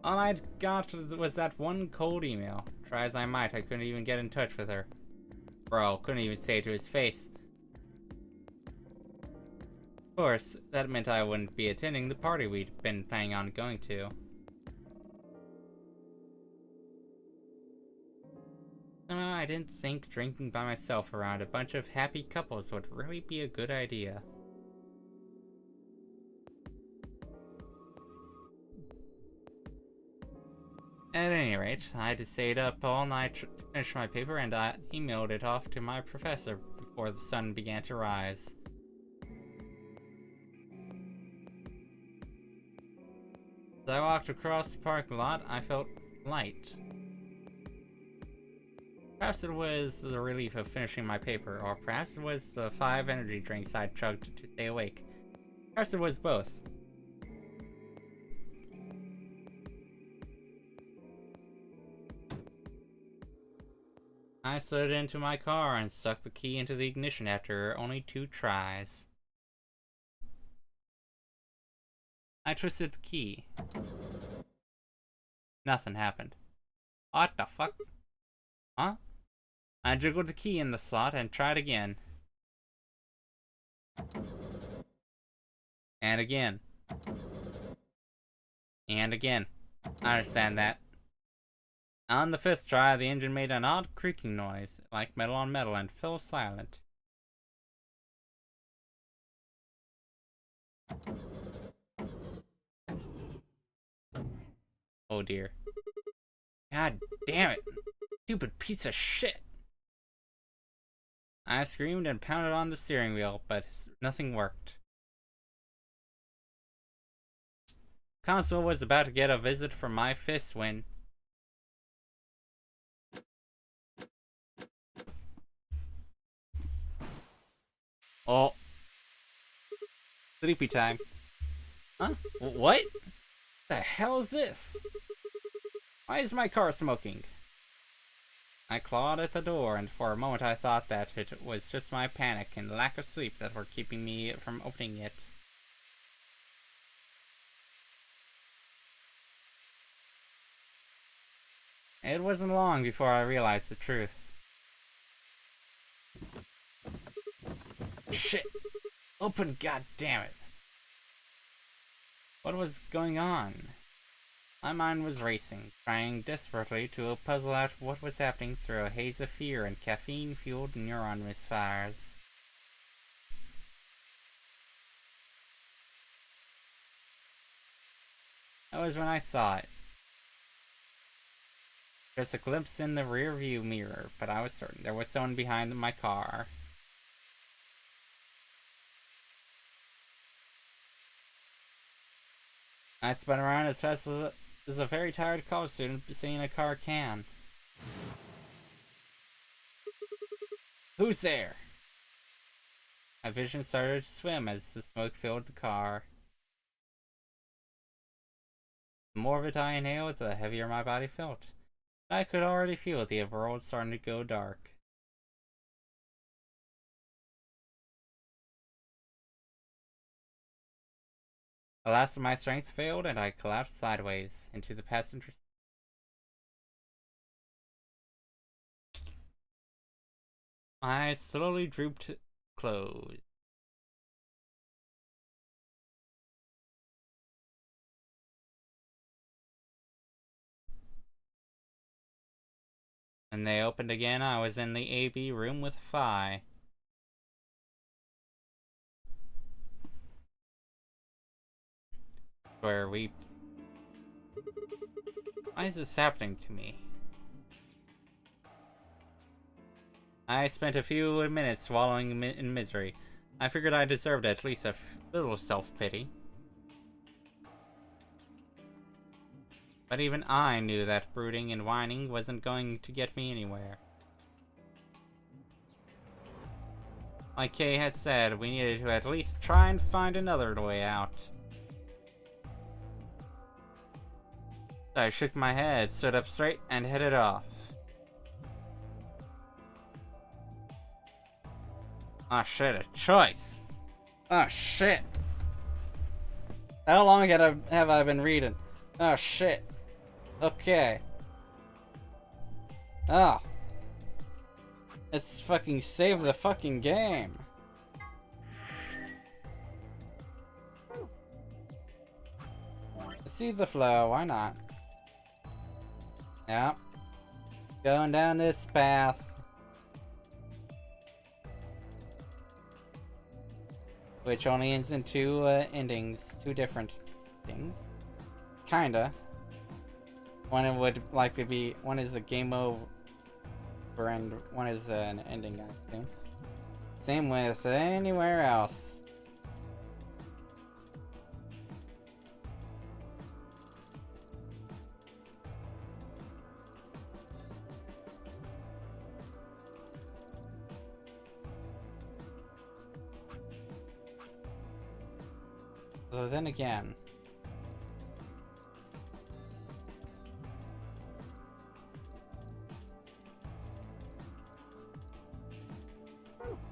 All I got was that one cold email. Try as I might, I couldn't even get in touch with her. Bro, couldn't even say it to his face. Of course, that meant I wouldn't be attending the party we'd been planning on going to. Somehow I didn't think drinking by myself around a bunch of happy couples would really be a good idea. At any rate, I just stayed up all night to finish my paper, and I emailed it off to my professor before the sun began to rise. As I walked across the parking lot, I felt light. Perhaps it was the relief of finishing my paper, or perhaps it was the 5 energy drinks I chugged to stay awake. Perhaps it was both. I slid into my car and stuck the key into the ignition after only 2 tries. I twisted the key. Nothing happened. What the fuck? Huh? I jiggled the key in the slot and tried again. And again. And again. I understand that. On the 5th try, the engine made an odd creaking noise, like metal on metal, and fell silent. Oh dear. God damn it! Stupid piece of shit! I screamed and pounded on the steering wheel, but nothing worked. Console was about to get a visit from my fist when... Oh. Sleepy time. Huh? What? The hell is this? Why is my car smoking? I clawed at the door, and for a moment I thought that it was just my panic and lack of sleep that were keeping me from opening it. It wasn't long before I realized the truth. Shit! Open, goddammit! What was going on? My mind was racing, trying desperately to puzzle out what was happening through a haze of fear and caffeine-fueled neuron misfires. That was when I saw it. Just a glimpse in the rear-view mirror, but I was certain there was someone behind my car. I spun around as fast as a very tired college student seeing a car can. Who's there? My vision started to swim as the smoke filled the car. The more of it I inhaled, the heavier my body felt. I could already feel the world starting to go dark. The last of my strength failed, and I collapsed sideways into the passenger seat. My eyes slowly drooped closed. When they opened again, I was in the AB room with Phi. Where we... Why is this happening to me? I spent a few minutes wallowing in misery. I figured I deserved at least a little self-pity. But even I knew that brooding and whining wasn't going to get me anywhere. Like Kay had said, we needed to at least try and find another way out. I shook my head, stood up straight, and headed off. Ah shit, a choice. Oh shit. How long have I been reading? Oh shit. Okay. Oh. Let's fucking save the fucking game. Let's see the flow, why not? Yep. Going down this path. Which only ends in two endings. Two different things. Kinda. One would likely be... One is a game over and one is an ending, I think. Same with anywhere else. So then again...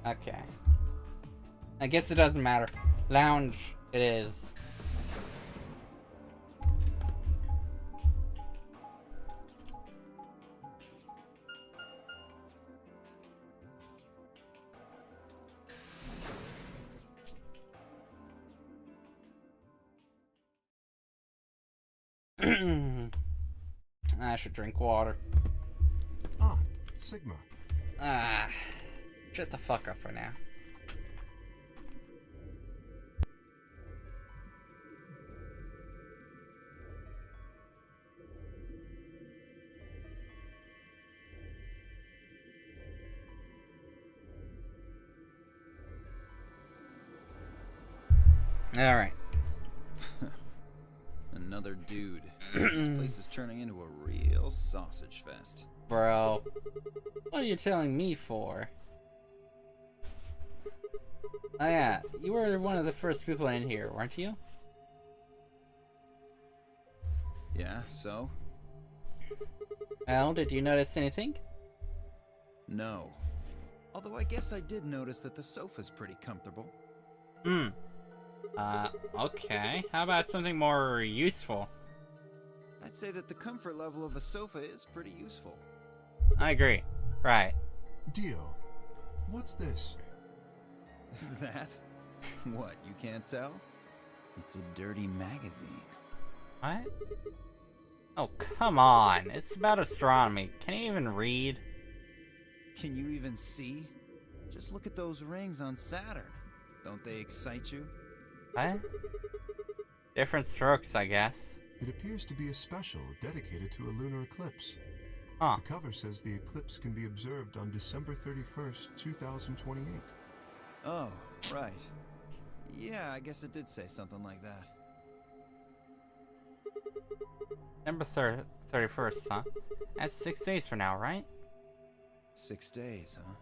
Okay. I guess it doesn't matter. Lounge it is. I should drink water. Ah, Sigma. Ah, shut the fuck up for now. All right. Another dude. This place is turning into a real sausage fest. Bro, what are you telling me for? Oh yeah, you were one of the first people in here, weren't you? Yeah, so? Well, did you notice anything? No. Although I guess I did notice that the sofa's pretty comfortable. Okay. How about something more useful? I'd say that the comfort level of a sofa is pretty useful. I agree. Right. Dio, what's this? That? What, you can't tell? It's a dirty magazine. What? Oh, come on. It's about astronomy. Can you even read? Can you even see? Just look at those rings on Saturn. Don't they excite you? What? Different strokes, I guess. It appears to be a special dedicated to a lunar eclipse. Huh. The cover says the eclipse can be observed on December 31st, 2028. Oh, right. Yeah, I guess it did say something like that. December 31st, huh? That's 6 days from now, right? 6 days, huh?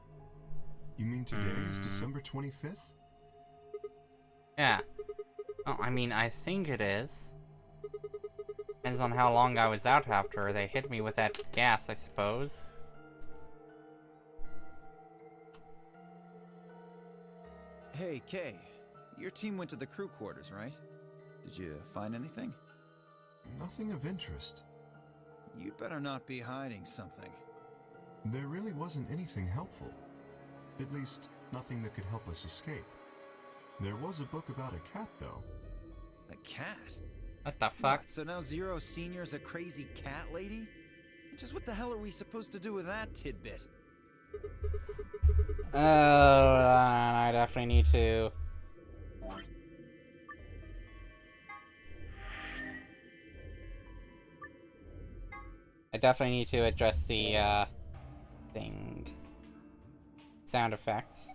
You mean today is December 25th? Yeah. Oh, I mean, I think it is. Depends on how long I was out after they hit me with that gas, I suppose. Hey, Kay. Your team went to the crew quarters, right? Did you find anything? Nothing of interest. You better not be hiding something. There really wasn't anything helpful. At least, nothing that could help us escape. There was a book about a cat, though. A cat? What the fuck? What, so now Zero Senior's a crazy cat lady? Just what the hell are we supposed to do with that tidbit? Oh, I definitely need to... I definitely need to address the, thing. Sound effects.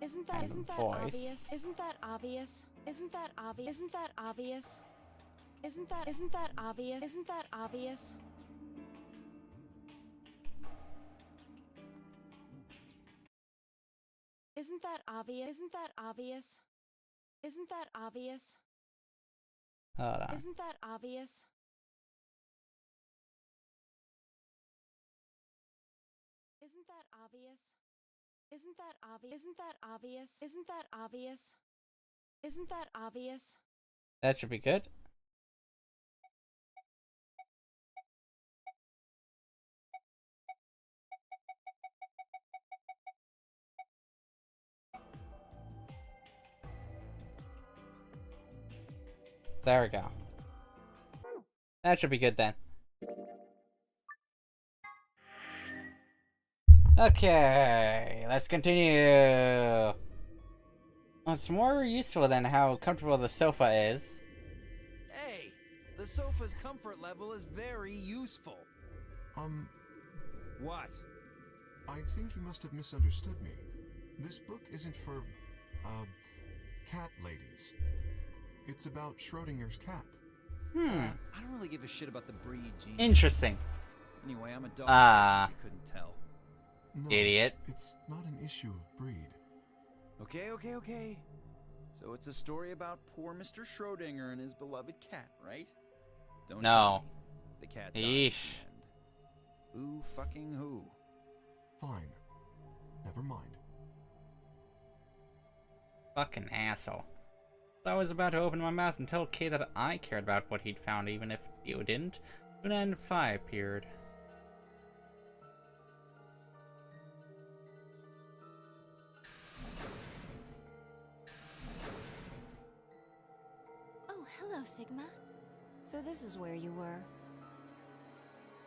Isn't that voice. obvious? Isn't that obvious? Isn't that obvious? Isn't that obvious? Isn't that obvious? Isn't that obvious? Isn't that obvious? Isn't that obvious? Isn't that obvious? Hold on. Isn't that obvious? Isn't that obvious? Isn't that obvious? Isn't that obvious? Isn't that obvious? Isn't that obvious? That should be good. There we go. That should be good then. Okay, let's continue. What's more useful than how comfortable the sofa is? Hey, the sofa's comfort level is very useful. What? I think you must have misunderstood me. This book isn't for, cat ladies. It's about Schrodinger's cat. I don't really give a shit about the breed, Gene. Interesting. Anyway, I'm a dog person, if you couldn't tell. No, Idiot. It's not an issue of breed. Okay. So it's a story about poor Mr. Schrodinger and his beloved cat, right? Don't No. tell me. The cat dies at Yeesh. the end. Who fucking who? Fine. Never mind. Fucking asshole. I was about to open my mouth and tell Kay that I cared about what he'd found, even if you didn't. Luna and Phi appeared. Oh, hello, Sigma. So this is where you were.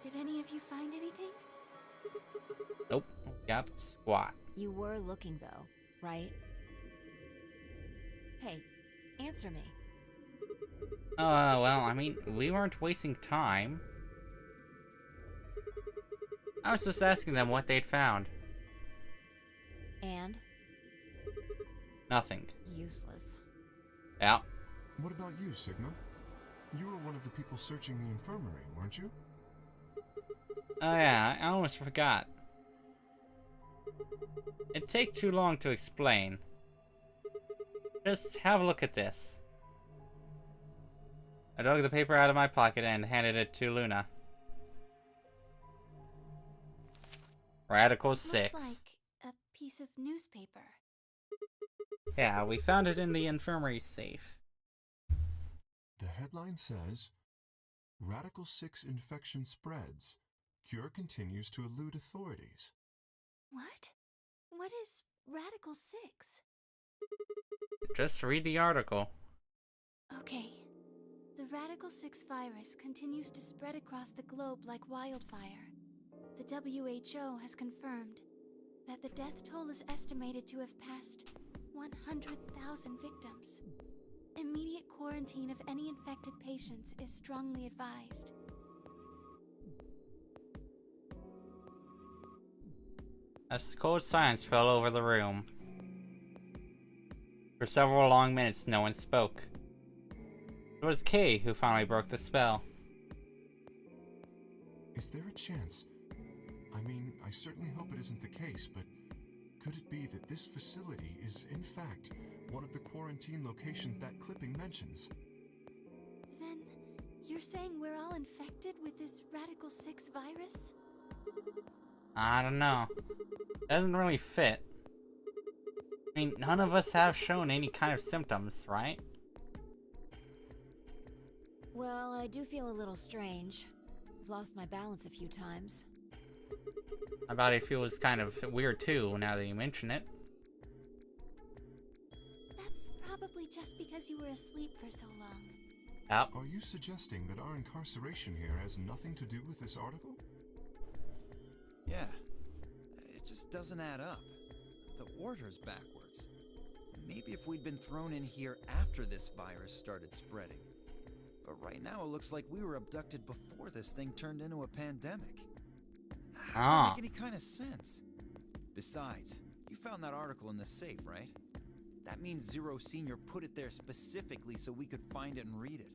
Did any of you find anything? Nope. Got squat. You were looking though, right? Hey, answer me. Well, I mean, we weren't wasting time. I was just asking them what they'd found. And? Nothing. Useless. Yeah. What about you, Sigma? You were one of the people searching the infirmary, weren't you? Oh yeah, I almost forgot. It'd take too long to explain. Just have a look at this. I dug the paper out of my pocket and handed it to Luna. Radical 6. Looks like a piece of newspaper. Yeah, we found it in the infirmary safe. The headline says, Radical 6 infection spreads. Cure continues to elude authorities. What? What is Radical 6? Just read the article. Okay. The Radical 6 virus continues to spread across the globe like wildfire. The WHO has confirmed that the death toll is estimated to have passed 100,000 victims. Immediate quarantine of any infected patients is strongly advised. As cold silence fell over the room. For several long minutes, no one spoke. It was Kay who finally broke the spell. Is there a chance? I mean, I certainly hope it isn't the case, but could it be that this facility is, in fact, one of the quarantine locations that clipping mentions? Then, you're saying we're all infected with this Radical 6 virus? I don't know. Doesn't really fit. I mean, none of us have shown any kind of symptoms, right? Well, I do feel a little strange. I've lost my balance a few times. My body feels kind of weird too, now that you mention it. That's probably just because you were asleep for so long. Yep. Are you suggesting that our incarceration here has nothing to do with this article? Yeah. It just doesn't add up. The order's backwards. Maybe if we'd been thrown in here after this virus started spreading. But right now it looks like we were abducted before this thing turned into a pandemic. How does that make any kind of sense? Besides, you found that article in the safe, right? That means Zero Senior put it there specifically so we could find it and read it.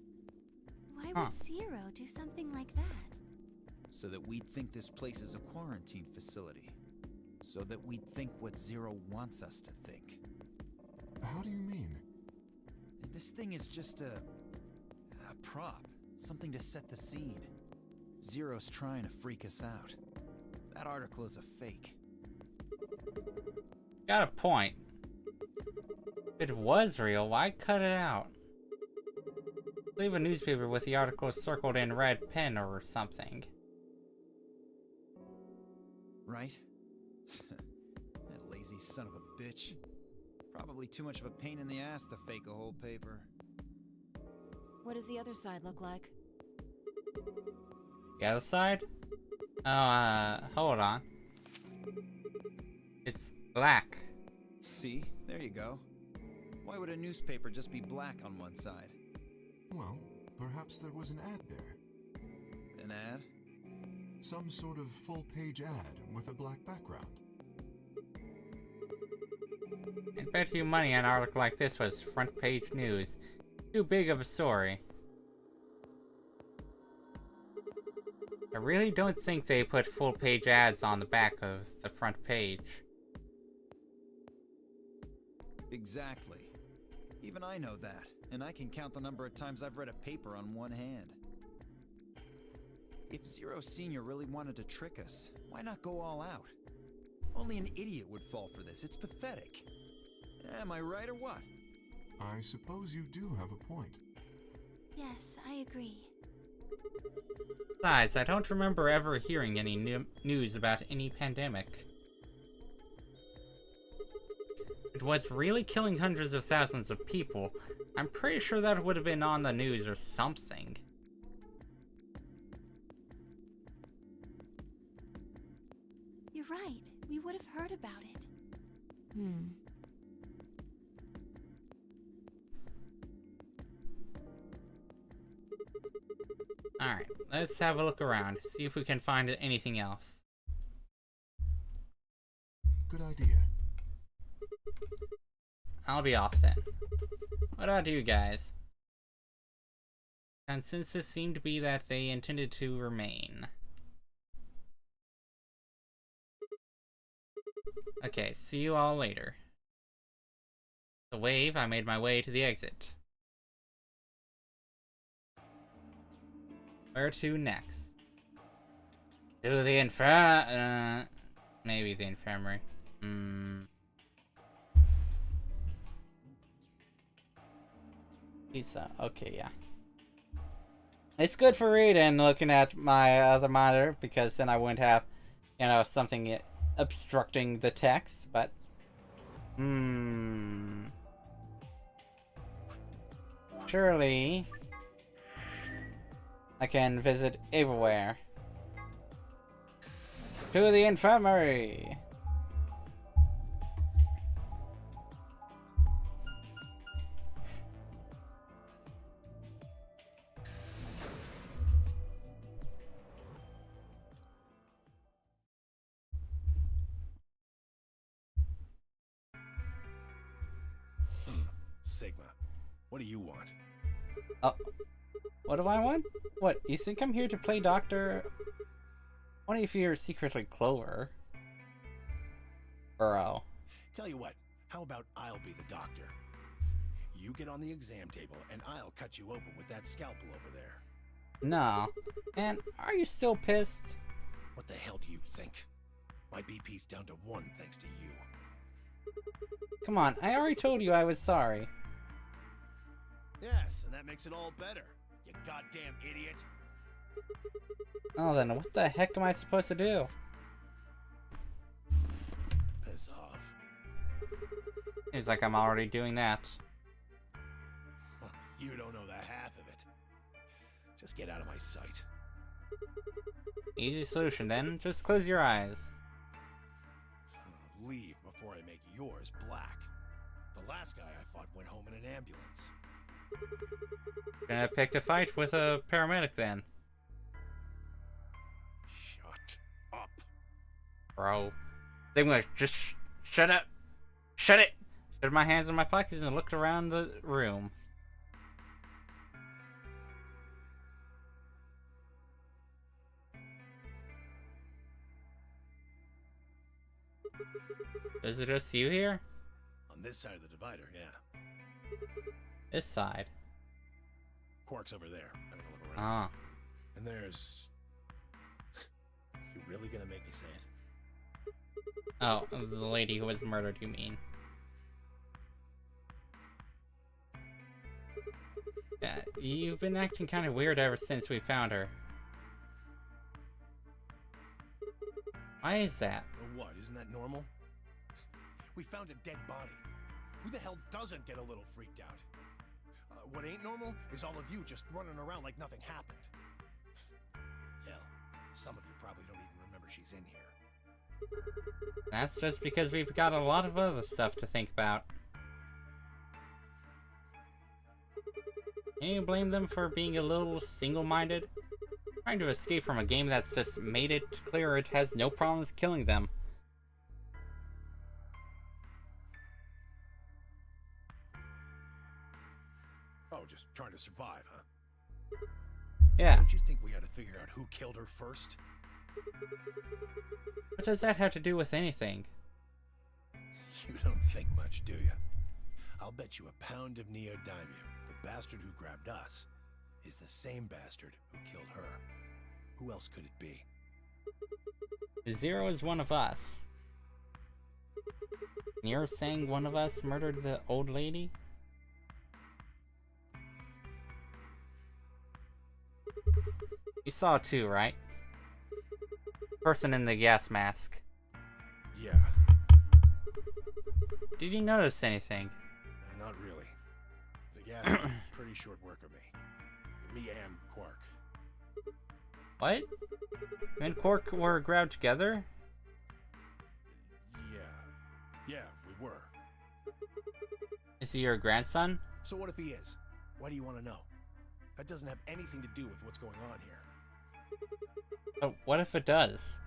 Why would Zero do something like that? So that we'd think this place is a quarantine facility. So that we'd think what Zero wants us to think. How do you mean? This thing is just a prop. Something to set the scene. Zero's trying to freak us out. That article is a fake. Got a point. If it was real, why cut it out? Leave a newspaper with the article circled in red pen or something. Right? That lazy son of a bitch. Probably too much of a pain in the ass to fake a whole paper. What does the other side look like? The other side? Oh, hold on. It's black. See? There you go. Why would a newspaper just be black on one side? Well, perhaps there was an ad there. An ad? Some sort of full-page ad with a black background. I'd bet you money an article like this was front page news. Too big of a story. I really don't think they put full page ads on the back of the front page. Exactly. Even I know that, and I can count the number of times I've read a paper on one hand. If Zero Senior really wanted to trick us, why not go all out? Only an idiot would fall for this. It's pathetic. Am I right or what? I suppose you do have a point. Yes, I agree. Besides, I don't remember ever hearing any news about any pandemic. If it was really killing hundreds of thousands of people, I'm pretty sure that would have been on the news or something. You're right. We would have heard about it. Alright, let's have a look around, see if we can find anything else. Good idea. I'll be off then. What about you guys? Consensus seemed to be that they intended to remain. Okay, see you all later. The wave, I made my way to the exit. Where to next? To the maybe the infirmary. Okay, yeah. It's good for reading, looking at my other monitor, because then I wouldn't have, you know, something obstructing the text, but... Surely... I can visit everywhere. To the infirmary! Sigma, what do you want? Oh. What do I want? What, you think I'm here to play doctor? What if you're secretly Clover? Bro. Tell you what, how about I'll be the doctor? You get on the exam table, and I'll cut you open with that scalpel over there. No. And are you still pissed? What the hell do you think? My BP's down to 1 thanks to you. Come on, I already told you I was sorry. Yes, and that makes it all better. You goddamn idiot. Oh, then what the heck am I supposed to do? Piss off. Seems like I'm already doing that. You don't know the half of it. Just get out of my sight. Easy solution then, just close your eyes. Leave before I make yours black. The last guy I fought went home in an ambulance. Gonna pick a fight with a paramedic then. Shut up. Bro. They gonna just shut up. Shut it! Put my hands in my pockets and looked around the room. Is it just you here? On this side of the divider, yeah. This side. Quark's over there, having a look around. Ah. And there's... You really gonna make me say it? Oh, the lady who was murdered, you mean. Yeah, you've been acting kind of weird ever since we found her. Why is that? Or what? Isn't that normal? We found a dead body. Who the hell doesn't get a little freaked out? What ain't normal is all of you just running around like nothing happened. Hell, some of you probably don't even remember she's in here. That's just because we've got a lot of other stuff to think about. Can you blame them for being a little single-minded? Trying to escape from a game that's just made it clear it has no problems killing them. Oh, just trying to survive, huh? Yeah. Don't you think we ought to figure out who killed her first? What does that have to do with anything? You don't think much, do you? I'll bet you a pound of neodymium the bastard who grabbed us is the same bastard who killed her. Who else could it be? Zero is one of us. And you're saying one of us murdered the old lady? You saw two, right? Person in the gas mask. Yeah. Did you notice anything? Not really. The gas had pretty short work of me. Me and Quark. What? You and Quark were grabbed together? Yeah, we were. Is he your grandson? So what if he is? Why do you want to know? That doesn't have anything to do with what's going on here. But what if it does?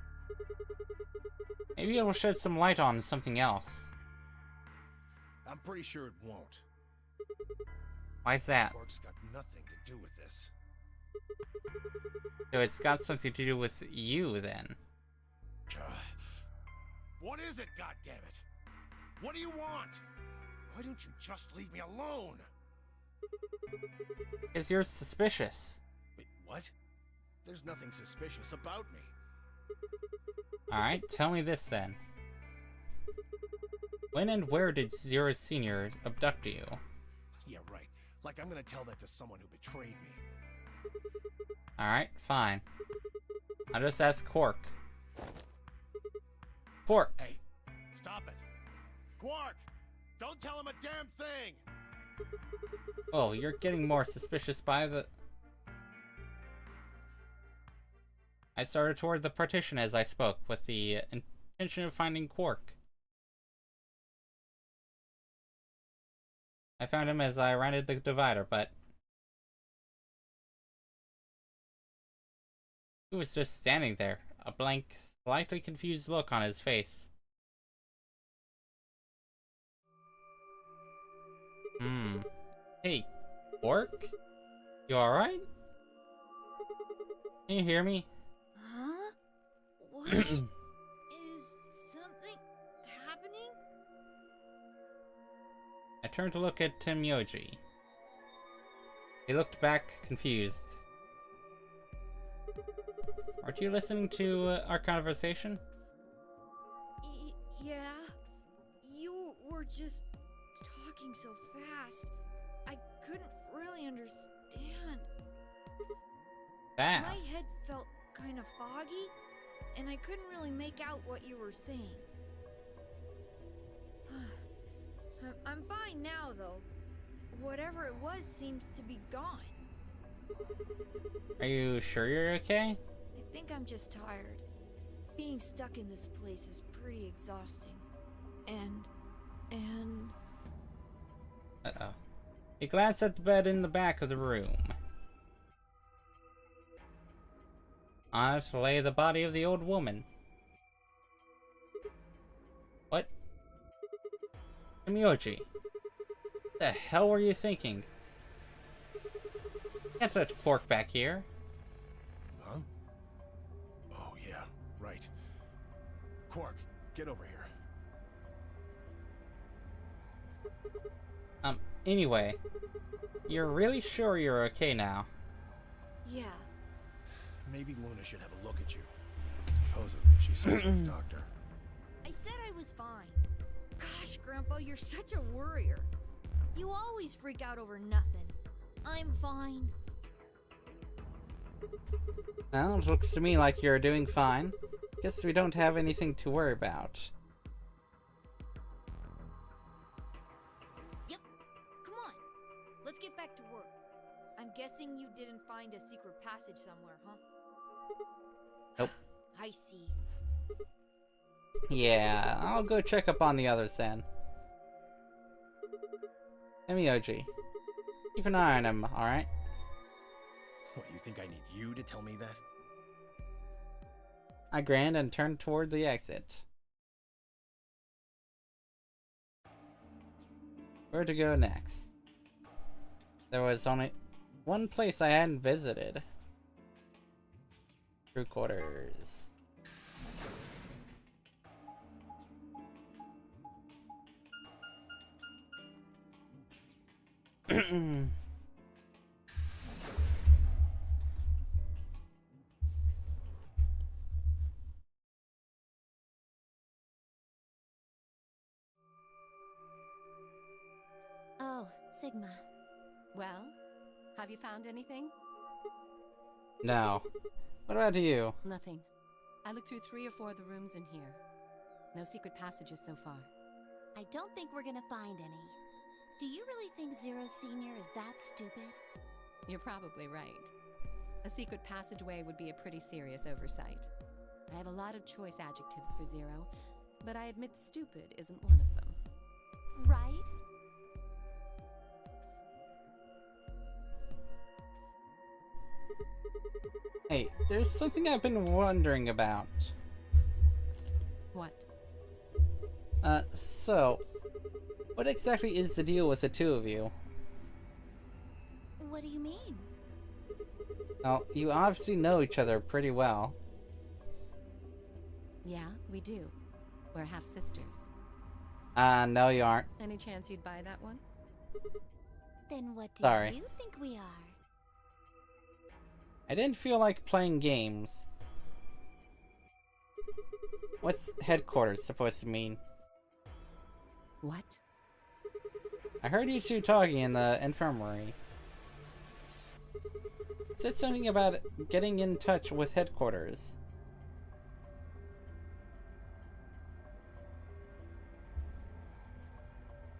Maybe it'll shed some light on something else. I'm pretty sure it won't. Why's that? Quark's got nothing to do with this. So it's got something to do with you, then. What is it, goddammit? What do you want? Why don't you just leave me alone? Because you're suspicious. Wait, what? There's nothing suspicious about me. Alright, tell me this then. When and where did Zero Senior abduct you? Yeah, right. Like I'm gonna tell that to someone who betrayed me. Alright, fine. I'll just ask Quark. Quark! Hey, stop it. Quark! Don't tell him a damn thing! Oh, you're getting more suspicious by the... I started toward the partition as I spoke, with the intention of finding Quark. I found him as I rounded the divider, but... he was just standing there, a blank, slightly confused look on his face. Hey, Quark? You alright? Can you hear me? Huh? What? Is something happening? I turned to look at Tim Yoji. He looked back, confused. Aren't you listening to our conversation? Yeah. You were just talking so fast. I couldn't really understand. Fast? My head felt kind of foggy, and I couldn't really make out what you were saying. I'm fine now, though. Whatever it was seems to be gone. Are you sure you're okay? I think I'm just tired. Being stuck in this place is pretty exhausting. And... Uh-oh. He glanced at the bed in the back of the room. On it lay the body of the old woman. What? Myoji, what the hell were you thinking? Can't touch Quark back here. Huh? Oh, yeah, right. Quark, get over here. Anyway, you're really sure you're okay now? yeah. Maybe Luna should have a look at you. Supposedly, she's some sort of doctor. I said I was fine. Gosh, Grandpa, you're such a worrier. You always freak out over nothing. I'm fine. Well, it looks to me like you're doing fine. Guess we don't have anything to worry about. Yep. Come on. Let's get back to work. I'm guessing you didn't find a secret passage somewhere, huh? Nope. I see. Yeah, I'll go check up on the others then. Mioji, keep an eye on him, alright? What, you think I need you to tell me that? I grinned and turned toward the exit. Where to go next? There was only one place I hadn't visited. Crew quarters. Oh, Sigma. Well, have you found anything? No. What about you? Nothing. I looked through 3 or 4 of the rooms in here. No secret passages so far. I don't think we're gonna find any. Do you really think Zero Senior is that stupid? You're probably right. A secret passageway would be a pretty serious oversight. I have a lot of choice adjectives for Zero, but I admit stupid isn't one of them. Right? Hey, there's something I've been wondering about. What? So, what exactly is the deal with the two of you? What do you mean? Well, you obviously know each other pretty well. Yeah, we do. We're half sisters. No you aren't. Any chance you'd buy that one? Then what do Sorry. you think we are? I didn't feel like playing games. What's headquarters supposed to mean? What? I heard you two talking in the infirmary. It said something about getting in touch with headquarters.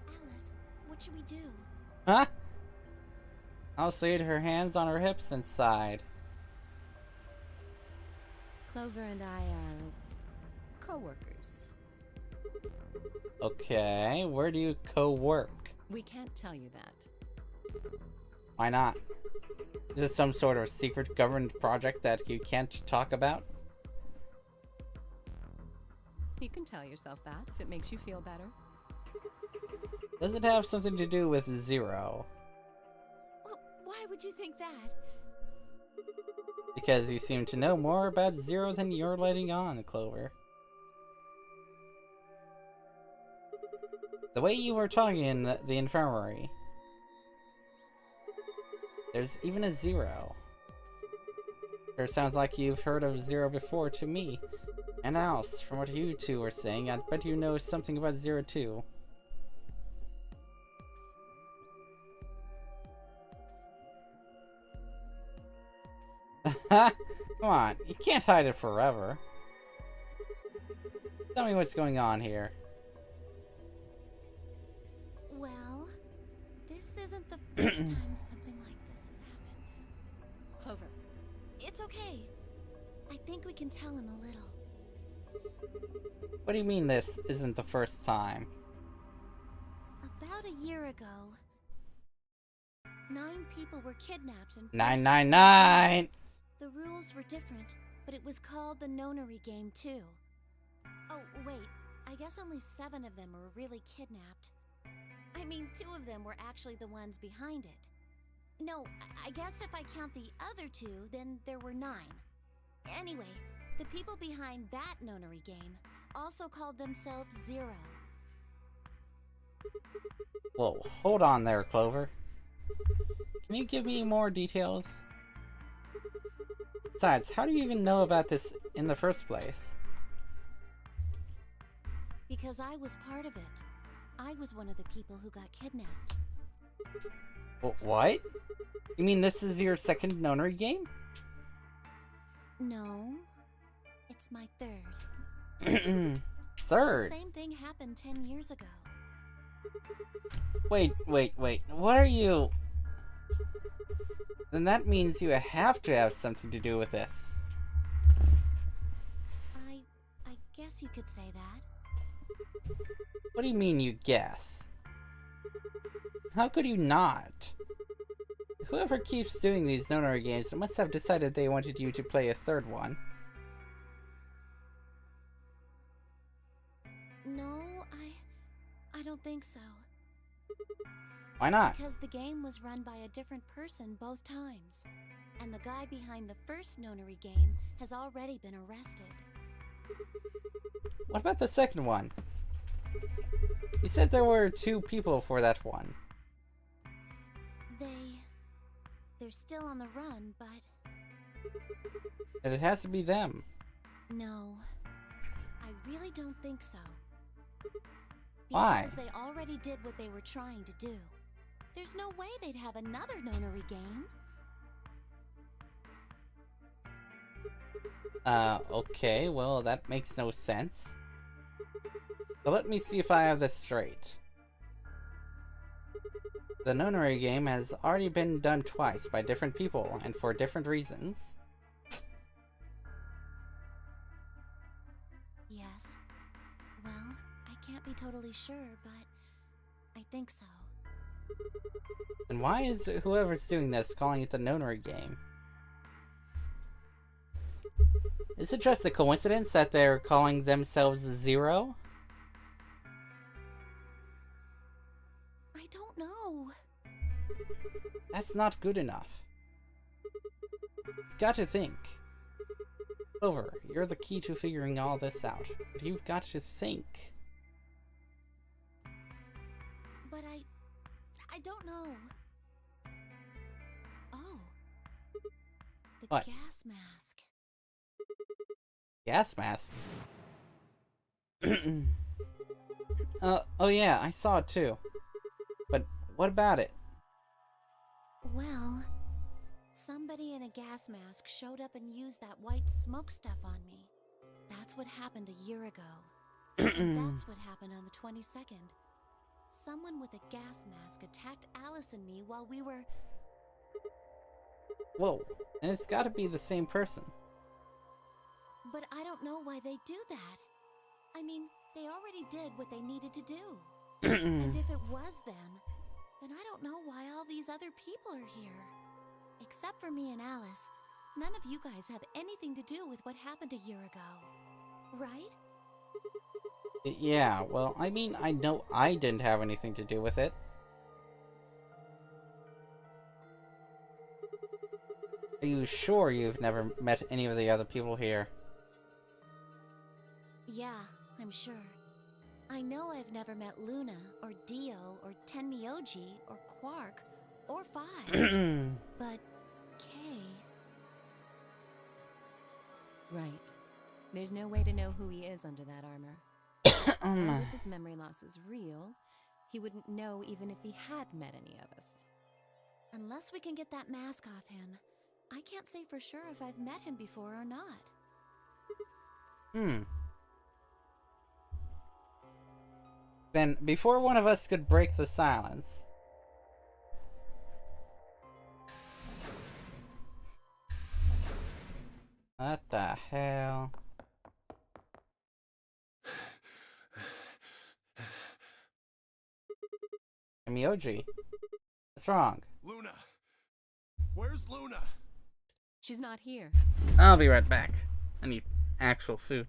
Alice, what should we do? Huh? Alice laid her hands on her hips and sighed. Clover and I are co-workers. Okay, where do you co-work? We can't tell you that. Why not? Is this some sort of secret government project that you can't talk about? You can tell yourself that if it makes you feel better. Does it have something to do with Zero? Well, why would you think that? Because you seem to know more about Zero than you're letting on, Clover. The way you were talking in the infirmary. There's even a Zero. Sure sounds like you've heard of Zero before to me. And else, from what you two were saying, I bet you know something about Zero too. Come on, you can't hide it forever. Tell me what's going on here. Well, this isn't the first time something like this has happened. Clover. It's okay. I think we can tell him a little. What do you mean this isn't the first time? About a year ago, 9 people were kidnapped and 999! The rules were different, but it was called the nonary game too. Oh, wait. I guess only 7 of them were really kidnapped. I mean, 2 of them were actually the ones behind it. No, I guess if I count the other 2, then there were 9. Anyway, the people behind that nonary game also called themselves Zero. Whoa, hold on there, Clover. Can you give me more details? Besides, how do you even know about this in the first place? Because I was part of it. I was one of the people who got kidnapped. What? You mean this is your second nonary game? No. It's my third. Third? The same thing happened 10 years ago. Wait. What are you... Then that means you have to have something to do with this. I guess you could say that. What do you mean you guess? How could you not? Whoever keeps doing these nonary games must have decided they wanted you to play a third one. No, I don't think so. Why not? Because the game was run by a different person both times. And the guy behind the first nonary game has already been arrested. What about the second one? You said there were 2 people for that one. They're still on the run, but... And it has to be them. No, I really don't think so. Why? Because they already did what they were trying to do. There's no way they'd have another nonary game. Okay, well, that makes no sense. So let me see if I have this straight. The nonary game has already been done twice by different people and for different reasons. Yes. Well, I can't be totally sure, but I think so. And why is whoever's doing this calling it the nonary game? Is it just a coincidence that they're calling themselves Zero? I don't know. That's not good enough. You've got to think. Clover, you're the key to figuring all this out. But you've got to think. But I don't know. Oh. The What? gas mask. Gas mask? Oh yeah, I saw it too. But what about it? Well, somebody in a gas mask showed up and used that white smoke stuff on me. That's what happened a year ago. And that's what happened on the 22nd. Someone with a gas mask attacked Alice and me while we were... Whoa, and it's gotta be the same person. But I don't know why they do that. I mean, they already did what they needed to do. And if it was them, then I don't know why all these other people are here. Except for me and Alice, none of you guys have anything to do with what happened a year ago. Right? Yeah, well, I mean, I know I didn't have anything to do with it. Are you sure you've never met any of the other people here? Yeah, I'm sure. I know I've never met Luna, or Dio, or Tenmyoji, or Quark, or Five. But Kay... Right. There's no way to know who he is under that armor. And if his memory loss is real, he wouldn't know even if he had met any of us. Unless we can get that mask off him, I can't say for sure if I've met him before or not. Then, before one of us could break the silence... What the hell? Mioji, what's wrong? Luna! Where's Luna? She's not here. I'll be right back. I need actual food.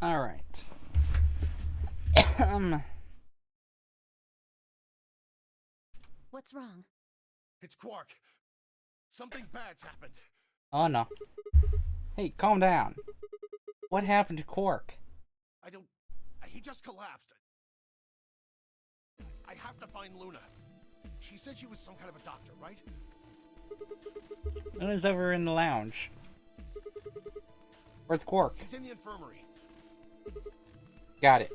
Alright. What's wrong? It's Quark. Something bad's happened. Oh no. Hey, calm down. What happened to Quark? He just collapsed. I have to find Luna. She said she was some kind of a doctor, right? Luna's over in the lounge. Where's Quark? He's in the infirmary. Got it.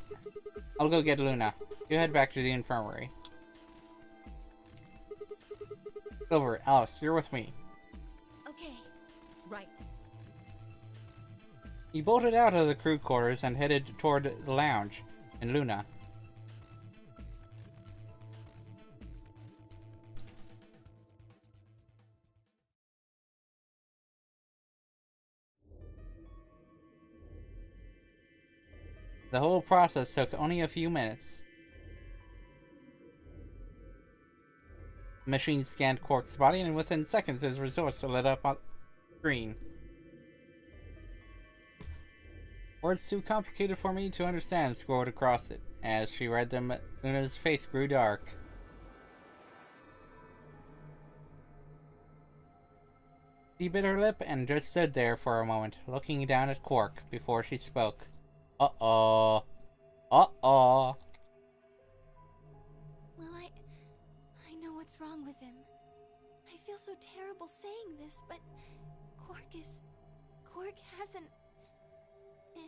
I'll go get Luna. You head back to the infirmary. Clover, Alice, you're with me. Okay. Right. He bolted out of the crew quarters and headed toward the lounge and Luna. The whole process took only a few minutes. The machine scanned Quark's body, and within seconds his results lit up on screen. Words too complicated for me to understand scrolled across it. As she read them, Luna's face grew dark. She bit her lip and just stood there for a moment, looking down at Quark before she spoke. Uh-oh. Uh-oh. Well, I know what's wrong with him. I feel so terrible saying this, but Quark has an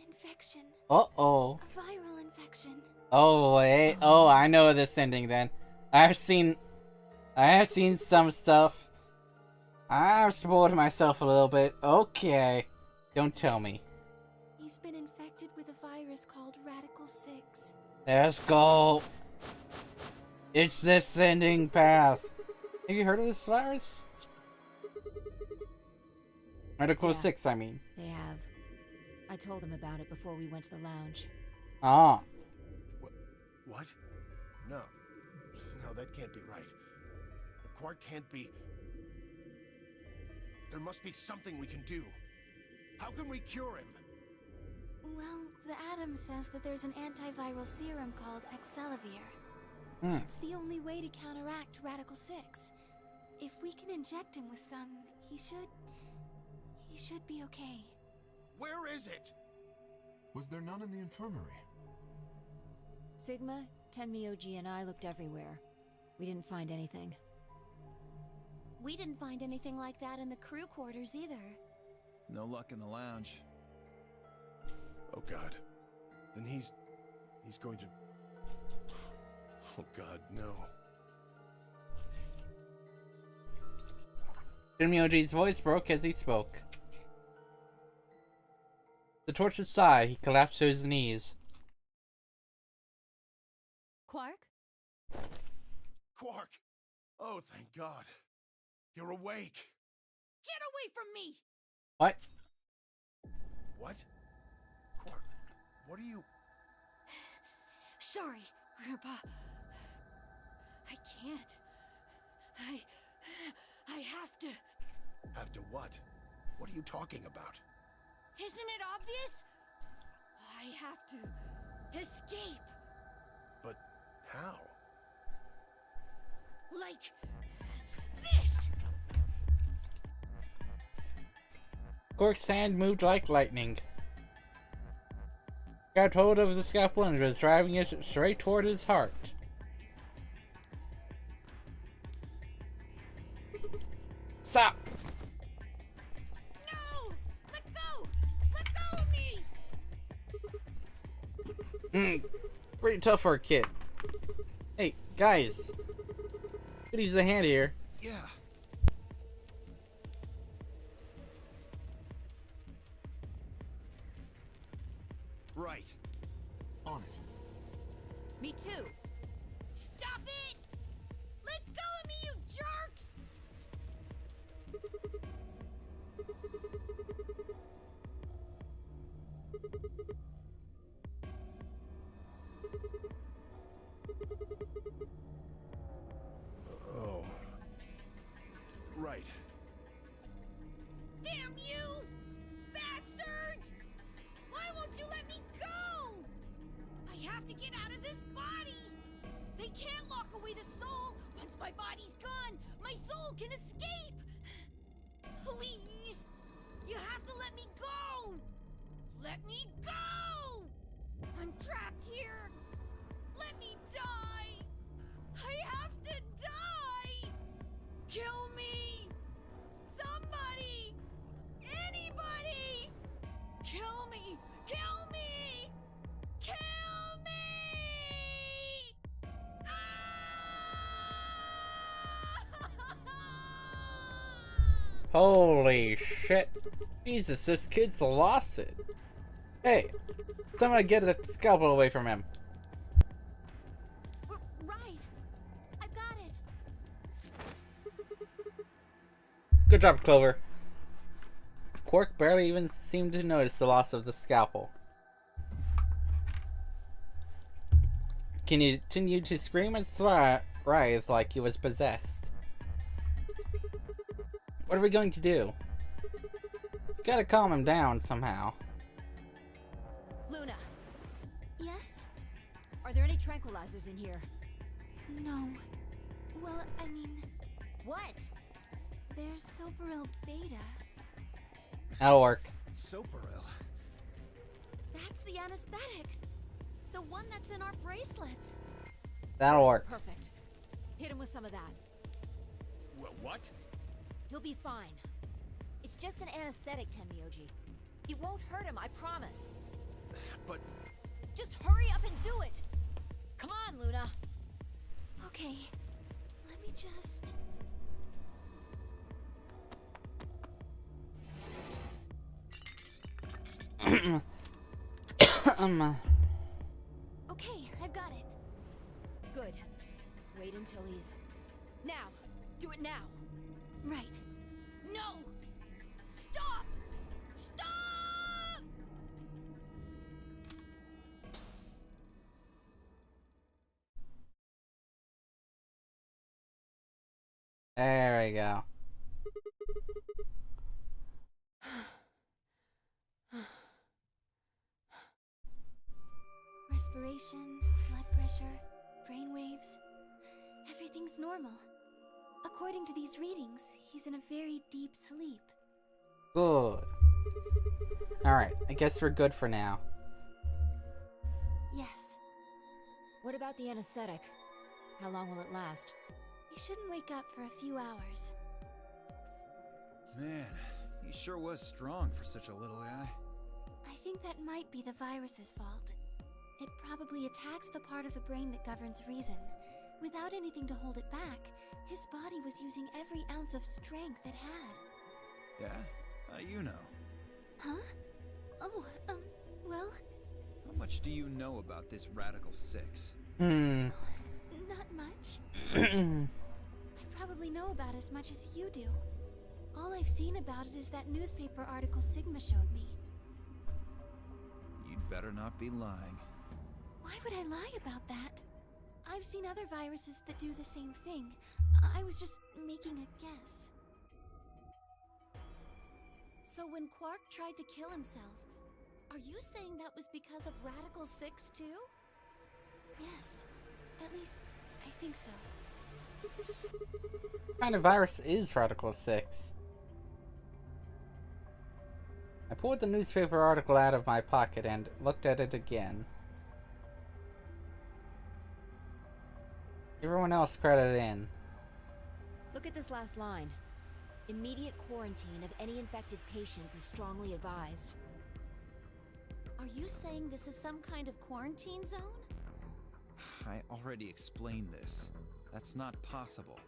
infection. Uh-oh. A viral infection. Oh, wait. Oh, I know this ending then. I have seen some stuff. I've spoiled myself a little bit. Okay. Don't tell me. He's been infected with a virus called Radical 6. Let's go. It's the sending path. Have you heard of this virus? Radical 6, I mean. They have. I told them about it before we went to the lounge. Ah. What? No. No, that can't be right. Quark can't be... There must be something we can do. How can we cure him? Well, the Atom says that there's an antiviral serum called Excelavir. It's the only way to counteract Radical 6. If we can inject him with some, he should be okay. Where is it? Was there none in the infirmary? Sigma, Tenmyoji, and I looked everywhere. We didn't find anything. We didn't find anything like that in the crew quarters either. No luck in the lounge. Oh God. Then he's going to... Oh God, no. Tenmyoji's voice broke as he spoke. The tortured sigh, he collapsed to his knees. Quark? Quark! Oh, thank God. You're awake. Get away from me! What? What? Quark, what are you... Sorry, Grandpa. I can't. I have to. Have to what? What are you talking about? Isn't it obvious? I have to escape. But how? Like this. Quark's hand moved like lightning. Grabbed hold of the scalpel and was driving it straight toward his heart. Stop! No! Let go! Let go of me! Pretty tough for a kid. Hey, guys. Could use a hand here. Yeah. Right. On it. Me too. Stop it! Let go of me, you jerks! Oh. Right. Damn you! Bastards! Why won't you let me go? have to get out of this body! They can't lock away the soul! Once my body's gone, my soul can escape! Please! You have to let me go! Let me go! I'm trapped here! Let me die! I have to die! Kill me! Somebody! Anybody! Kill me! Kill me! Kill me! Holy shit. Jesus, this kid's lost it. Hey, someone get that scalpel away from him. Right. I've got it. Good job, Clover. Quark barely even seemed to notice the loss of the scalpel. Continued to scream and writhe like he was possessed. What are we going to do? Gotta calm him down somehow. Luna, Yes? are there any tranquilizers in here? No. Well, I mean, What? there's Soparil Beta. That'll work. Soparil? That's the anesthetic. The one that's in our bracelets. That'll work. Perfect. Hit him with some of that. What? You'll be fine. It's just an anesthetic, Tenmyoji. It won't hurt him, I promise. But Just hurry up and do it! Come on, Luna! Okay, let me just... Okay, I've got it. Good. Wait until he's... Now! Do it now! Right. No! Stop! Stop! There we go. Respiration, blood pressure, brain waves. Everything's normal. According to these readings, he's in a very deep sleep. Good. Alright, I guess we're good for now. Yes. What about the anesthetic? How long will it last? He shouldn't wake up for a few hours. Man, he sure was strong for such a little guy. I think that might be the virus's fault. It probably attacks the part of the brain that governs reason. Without anything to hold it back, his body was using every ounce of strength it had. Yeah? How do you know? Huh? Oh, well, How much do you know about this Radical 6? not much. I probably know about as much as you do. All I've seen about it is that newspaper article Sigma showed me. You'd better not be lying. Why would I lie about that? I've seen other viruses that do the same thing. I was just making a guess. So when Quark tried to kill himself, are you saying that was because of Radical 6 too? Yes. At least, I think so. What kind of virus is Radical 6? I pulled the newspaper article out of my pocket and looked at it again. Everyone else credited in. Look at this last line. Immediate quarantine of any infected patients is strongly advised. Are you saying this is some kind of quarantine zone? I already explained this. That's not possible.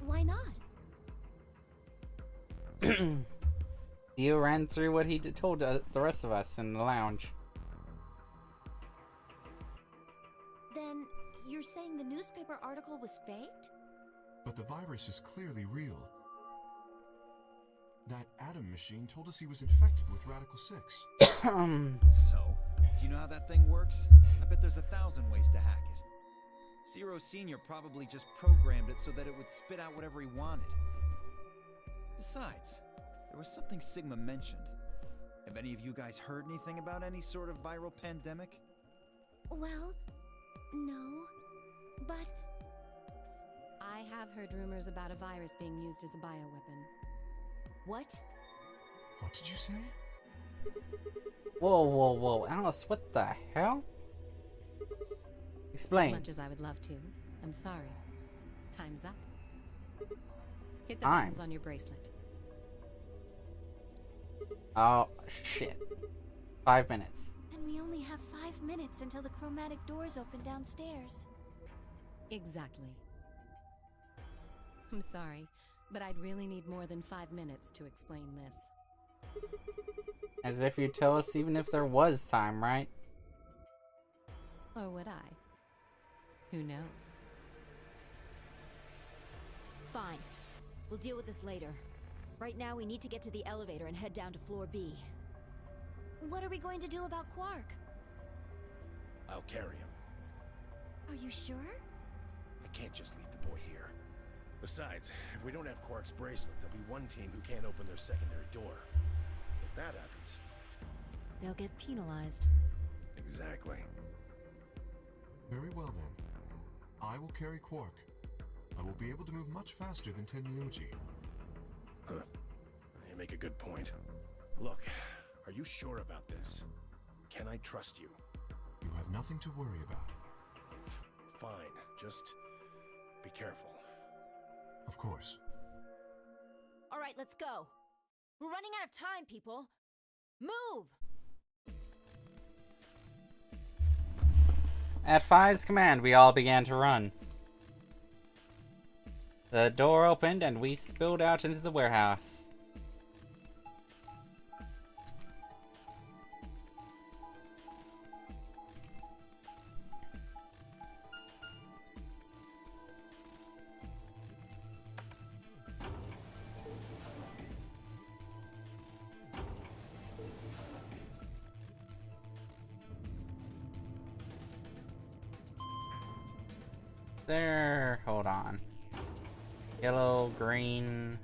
Why not? Theo ran through what he told the rest of us in the lounge. Then you're saying the newspaper article was faked? But the virus is clearly real. That Atom machine told us he was infected with Radical 6. So, do you know how that thing works? I bet there's 1,000 ways to hack it. Zero Senior probably just programmed it so that it would spit out whatever he wanted. Besides, there was something Sigma mentioned. Have any of you guys heard anything about any sort of viral pandemic? Well, no. But I have heard rumors about a virus being used as a bioweapon. what? What did you say? Whoa, whoa, whoa, Alice, what the hell? As Explain. much as I would love to, I'm sorry. Time's up. Hit the Time. buttons on your bracelet. Oh, shit. 5 minutes. And we only have 5 minutes until the chromatic doors open downstairs. Exactly. I'm sorry, but I'd really need more than 5 minutes to explain this. As if you'd tell us even if there was time, right? Or would I? Who knows? Fine. We'll deal with this later. Right now, we need to get to the elevator and head down to floor B. What are we going to do about Quark? I'll carry him. Are you sure? I can't just leave the boy here. Besides, if we don't have Quark's bracelet, there'll be one team who can't open their secondary door. If that happens... They'll get penalized. Exactly. Very well then. I will carry Quark. I will be able to move much faster than Tenmyoji. Huh. You make a good point. Look, are you sure about this? Can I trust you? You have nothing to worry about. Fine, just be careful. Of course. All right, let's go. We're running out of time, people. Move! At Fi's command, we all began to run. The door opened and we spilled out into the warehouse. There, hold on. Yellow, green.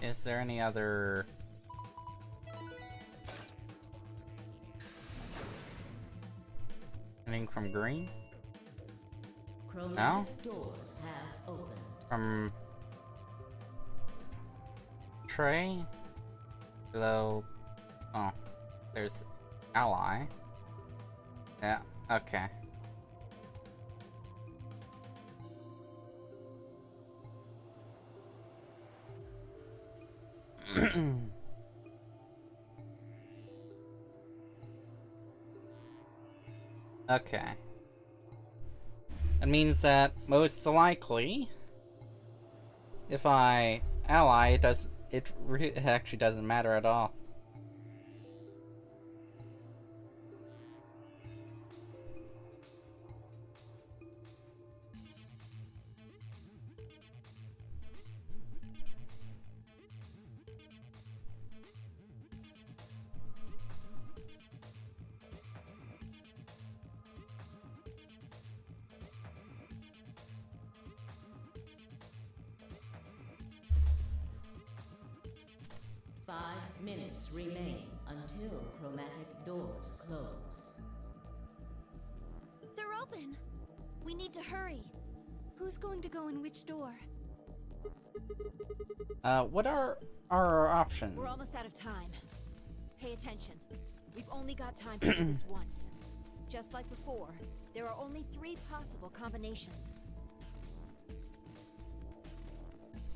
Is there any other... Anything from green? Chromatic No? doors have opened. From... Trey? Hello? Oh, there's ally. Yeah, okay. Okay. That means that most likely, if I ally, it actually doesn't matter at all. Minutes remain until chromatic doors close. They're open. We need to hurry. Who's going to go in which door? What are our options? We're almost out of time. Pay attention. We've only got time to do this once. Just like before, there are only 3 possible combinations.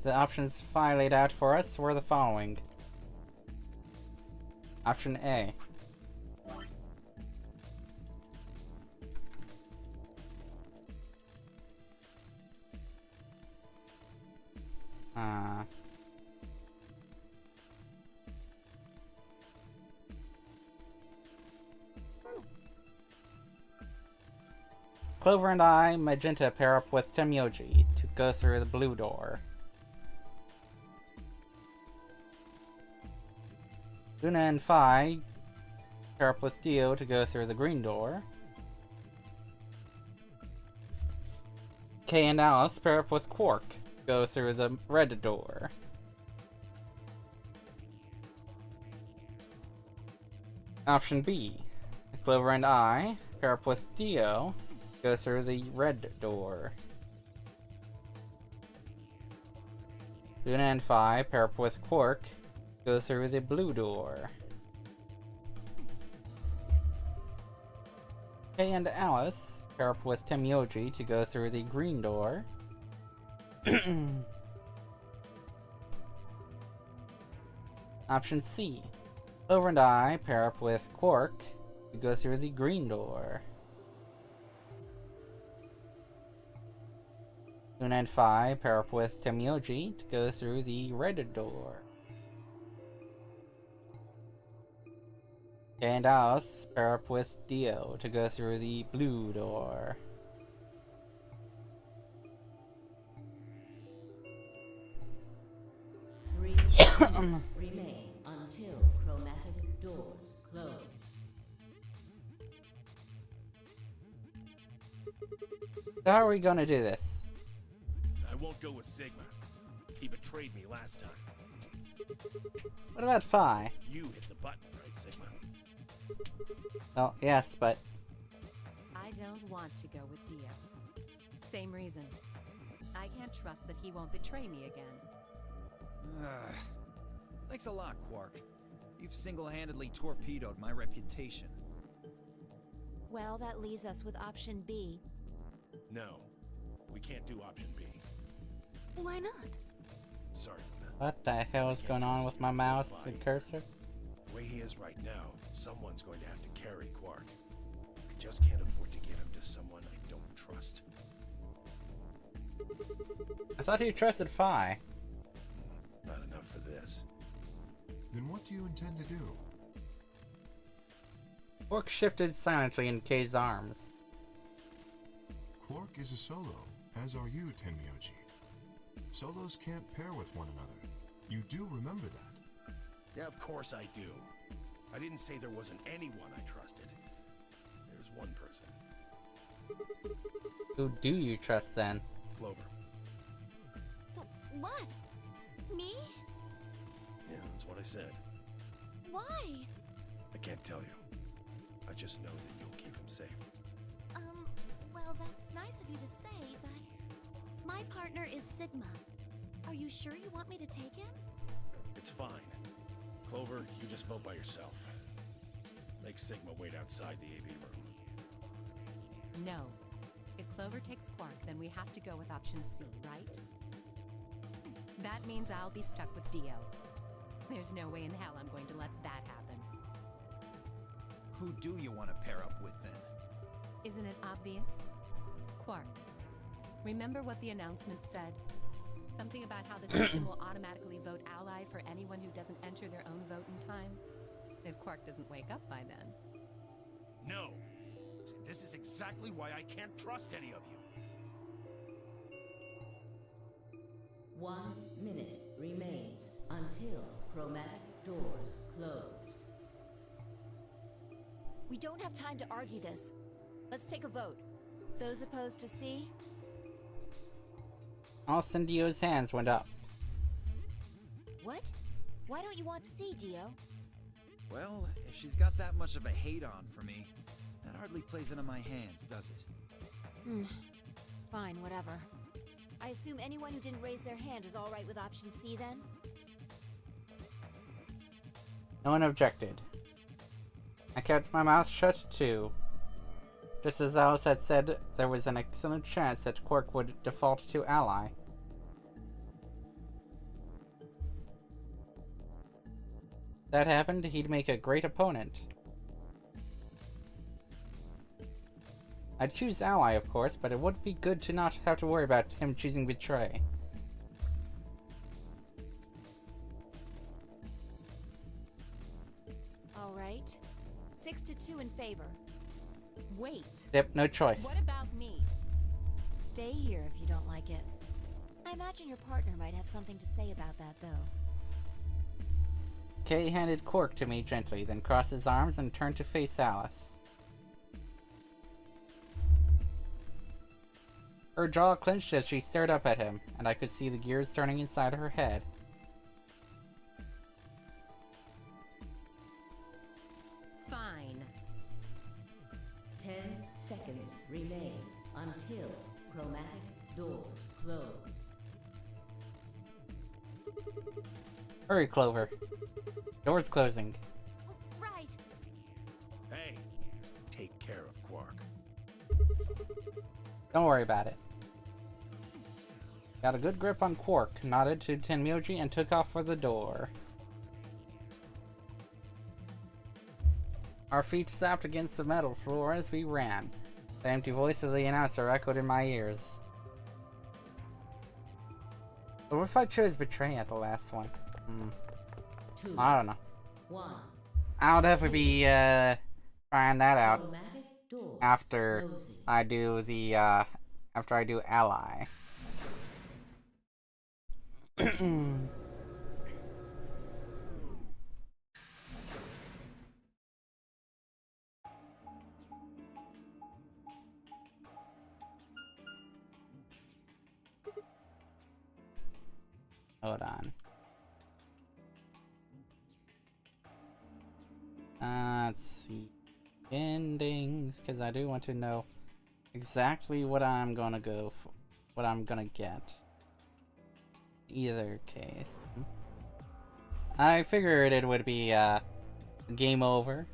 The options Fi laid out for us were the following. Option A. Clover and I, Magenta, pair up with Temyoji to go through the blue door. Luna and Fi pair up with Dio to go through the green door. Kay and Alice pair up with Quark to go through the red door. Option B. Clover and I pair up with Dio, go through the red door. Luna and Phi pair up with Quark, go through the blue door. Kay and Alice pair up with Temyoji to go through the green door. Option C. Clover and I pair up with Quark to go through the green door. Luna and Phi pair up with Temyoji to go through the red door. Kay and Alice pair up with Dio to go through the blue door. Three minutes remain until chromatic doors close. So how are we gonna do this? I won't go with Sigma. He betrayed me last time. What about Phi? You hit the button, right, Sigma? Well, yes, but I don't want to go with Dio. Same reason. I can't trust that he won't betray me again. Thanks a lot, Quark. You've single-handedly torpedoed my reputation. Well, that leaves us with option B. No. We can't do option B. Why not? Sorry, Luna. what the hell is going on with my mouse and cursor? The way he is right now, someone's going to have to carry Quark. I just can't afford to give him to someone I don't trust. I thought you trusted Phi. Not enough for this. Then what do you intend to do? Quark shifted silently in Kay's arms. Quark is a solo, as are you, Tenmyoji. Solos can't pair with one another. You do remember that. Yeah, of course I do. I didn't say there wasn't anyone I trusted. There's one person. Who do you trust then? Clover. What? Me? Yeah, that's what I said. Why? I can't tell you. I just know that you'll keep him safe. Well, that's nice of you to say, but my partner is Sigma. Are you sure you want me to take him? It's fine. Clover, you just vote by yourself. Make Sigma wait outside the AV room. No. If Clover takes Quark, then we have to go with option C, right? That means I'll be stuck with Dio. There's no way in hell I'm going to let that happen. Who do you want to pair up with, then? Isn't it obvious? Quark. Remember what the announcement said? Something about how the system will automatically vote ally for anyone who doesn't enter their own vote in time? If Quark doesn't wake up by then. No! See, this is exactly why I can't trust any of you. 1 minute remains until chromatic doors close. We don't have time to argue this. Let's take a vote. Those opposed to C? Austin Dio's hands went up. What? Why don't you want C, Dio? Well, if she's got that much of a hate-on for me, that hardly plays into my hands, does it? Fine, whatever. I assume anyone who didn't raise their hand is alright with option C then? No one objected. I kept my mouth shut too. Just as Alice had said, there was an excellent chance that Quark would default to ally. If that happened, he'd make a great opponent. I'd choose ally, of course, but it would be good to not have to worry about him choosing betray. Alright. 6-2 in favor. Wait. Yep, no choice. What about me? Stay here if you don't like it. I imagine your partner might have something to say about that, though. Kay handed Quark to me gently, then crossed his arms and turned to face Alice. Her jaw clenched as she stared up at him, and I could see the gears turning inside her head. Fine. Chromatic doors closed. Hurry, Clover. Door's closing. Right. Hey, take care of Quark. Don't worry about it. Got a good grip on Quark, nodded to Tenmyoji, and took off for the door. Our feet slapped against the metal floor as we ran. The empty voice of the announcer echoed in my ears. But what if I chose Betray at the last one? Two, I don't know. one. I'll definitely be trying that out Chromatic doors after closing. I do the after I do Ally. Hold on. Let's see. Endings, because I do want to know exactly what I'm gonna go for, what I'm gonna get. Either case. I figured it would be game over.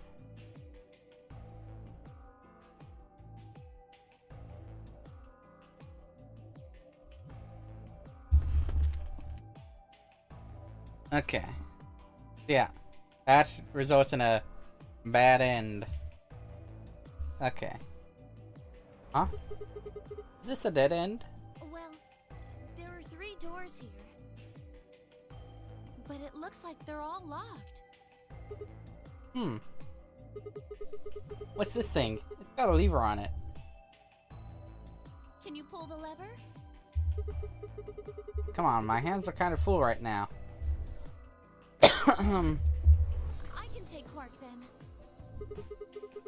Okay. Yeah. That results in a bad end. Okay. Huh? Is this a dead end? Well, there are 3 doors here. But it looks like they're all locked. What's this thing? It's got a lever on it. Can you pull the lever? Come on, my hands are kind of full right now. I can take Quark then.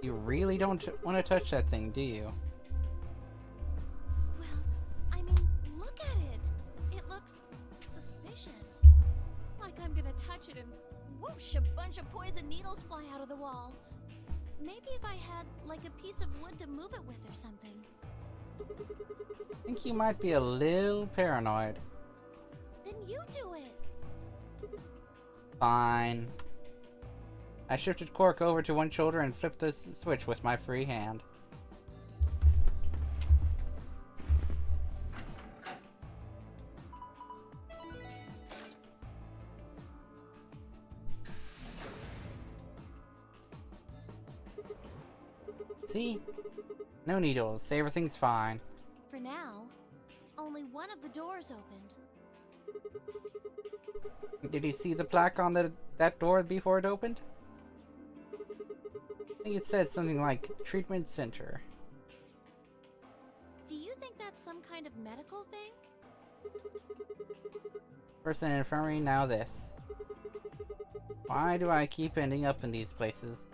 You really don't want to touch that thing, do you? Well, I mean, look at it. It looks suspicious. Like I'm gonna touch it and whoosh, a bunch of poison needles fly out of the wall. Maybe if I had, like, a piece of wood to move it with or something. I think you might be a little paranoid. Then you do it. Fine. I shifted Quark over to one shoulder and flipped the switch with my free hand. See? No needles. Everything's fine. For now, only one of the doors opened. Did you see the plaque on that door before it opened? I think it said something like Treatment Center. Do you think that's some kind of medical thing? First an infirmary, now this. Why do I keep ending up in these places?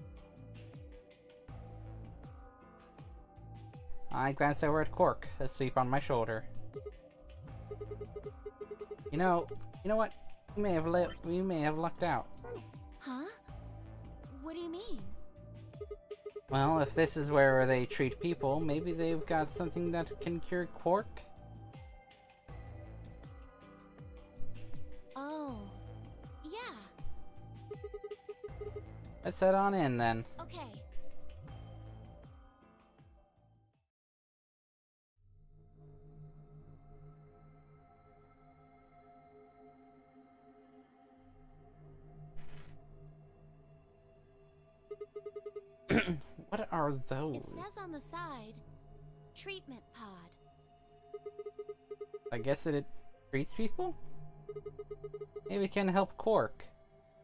I glanced over at Quark, asleep on my shoulder. You know what? We may have lucked out. Huh? What do you mean? Well, if this is where they treat people, maybe they've got something that can cure Quark? Oh, yeah. Let's head on in then. Okay. What are those? It says on the side, treatment pod. I guess it treats people? Maybe it can help Quark.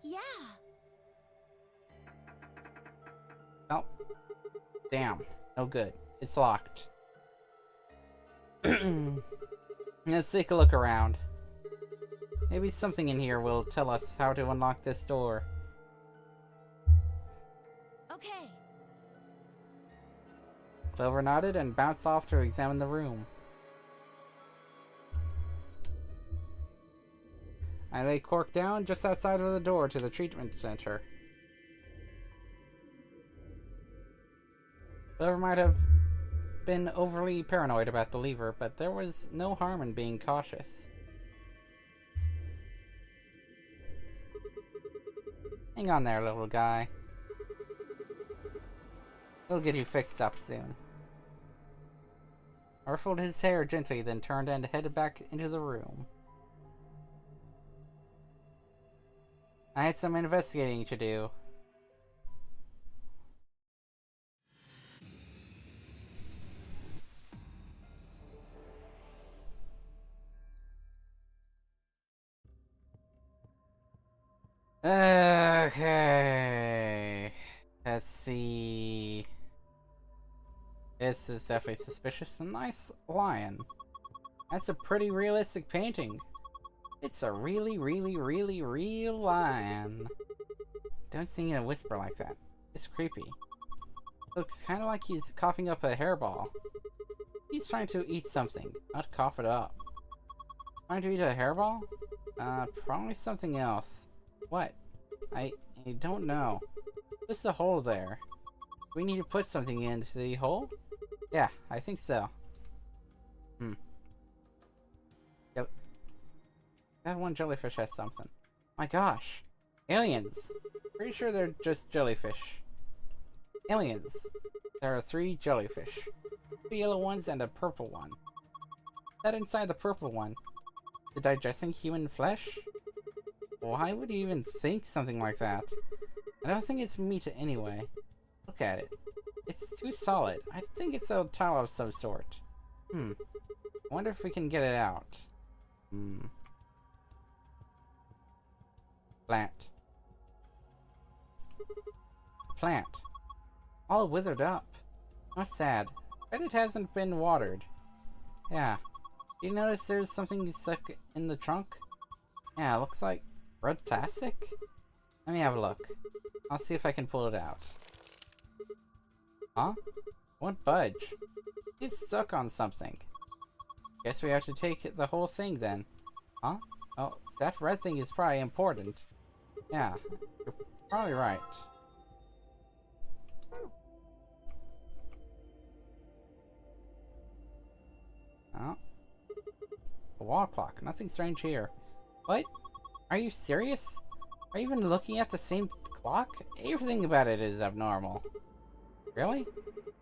Yeah. Oh. Damn. No good. It's locked. Let's take a look around. Maybe something in here will tell us how to unlock this door. Okay. Clover nodded and bounced off to examine the room. I lay Quark down just outside of the door to the treatment center. Clover might have been overly paranoid about the lever, but there was no harm in being cautious. Hang on there, little guy. We'll get you fixed up soon. I ruffled his hair gently, then turned and headed back into the room. I had some investigating to do. Okay. Let's see. This is definitely suspicious. A nice lion. That's a pretty realistic painting. It's a really real lion. Don't sing in a whisper like that. It's creepy. Looks kind of like he's coughing up a hairball. He's trying to eat something, not cough it up. Trying to eat a hairball? Probably something else. What? I don't know. There's a hole there. We need to put something into the hole? Yeah, I think so. Yep. That one jellyfish has something. My gosh. Aliens! Pretty sure they're just jellyfish. Aliens. There are 3 jellyfish. 2 yellow ones and a purple one. That inside the purple one. The digesting human flesh? Why would you even think something like that? I don't think it's meat anyway. Look at it. It's too solid. I think it's a tile of some sort. I wonder if we can get it out. Plant. Plant. All withered up. Not sad. Bet it hasn't been watered. Yeah. Do you notice there's something stuck in the trunk? Yeah, looks like red plastic? Let me have a look. I'll see if I can pull it out. Huh? Won't budge. It's stuck on something. Guess we have to take the whole thing then. Huh? Oh, that red thing is probably important. Yeah, you're probably right. Oh. A wall clock. Nothing strange here. What? Are you serious? Are you even looking at the same clock? Everything about it is abnormal. Really?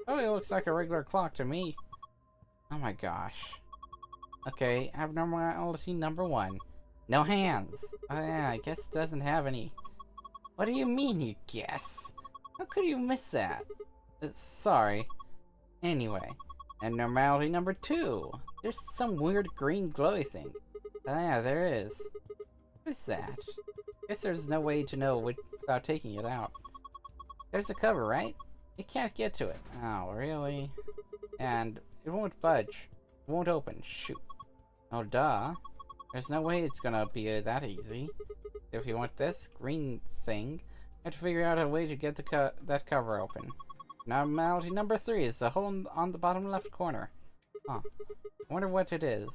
Totally looks like a regular clock to me. Oh my gosh. Okay, abnormality number 1. No hands. Oh yeah, I guess it doesn't have any. What do you mean, you guess? How could you miss that? Sorry. Anyway, abnormality number 2. There's some weird green glowy thing. Oh yeah, there is. What is that? Guess there's no way to know without taking it out. There's a cover, right? You can't get to it. Oh, really? And it won't budge. It won't open. Shoot. Oh, duh. There's no way it's gonna be that easy. If you want this green thing, you have to figure out a way to get that cover open. Abnormality number 3 is the hole on the bottom left corner. Huh. I wonder what it is.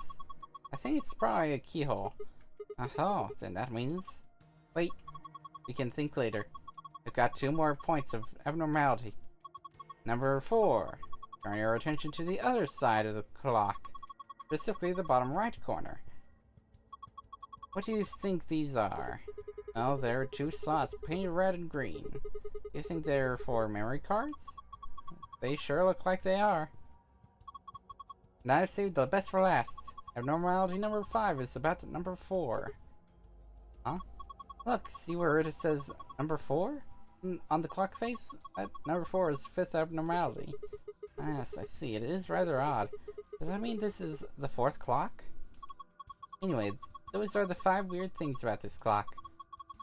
I think it's probably a keyhole. Oh, then that means... Wait. We can think later. I've got 2 more points of abnormality. Number 4. Turn your attention to the other side of the clock. Specifically the bottom right corner. What do you think these are? Well, there are 2 slots painted red and green. You think they're for memory cards? They sure look like they are. And I've saved the best for last. Abnormality number 5 is about number 4. Huh? Look, see where it says number 4? On the clock face? Number 4 is 5th abnormality. Yes, I see. It is rather odd. Does that mean this is the 4th clock? Anyway, those are the 5 weird things about this clock.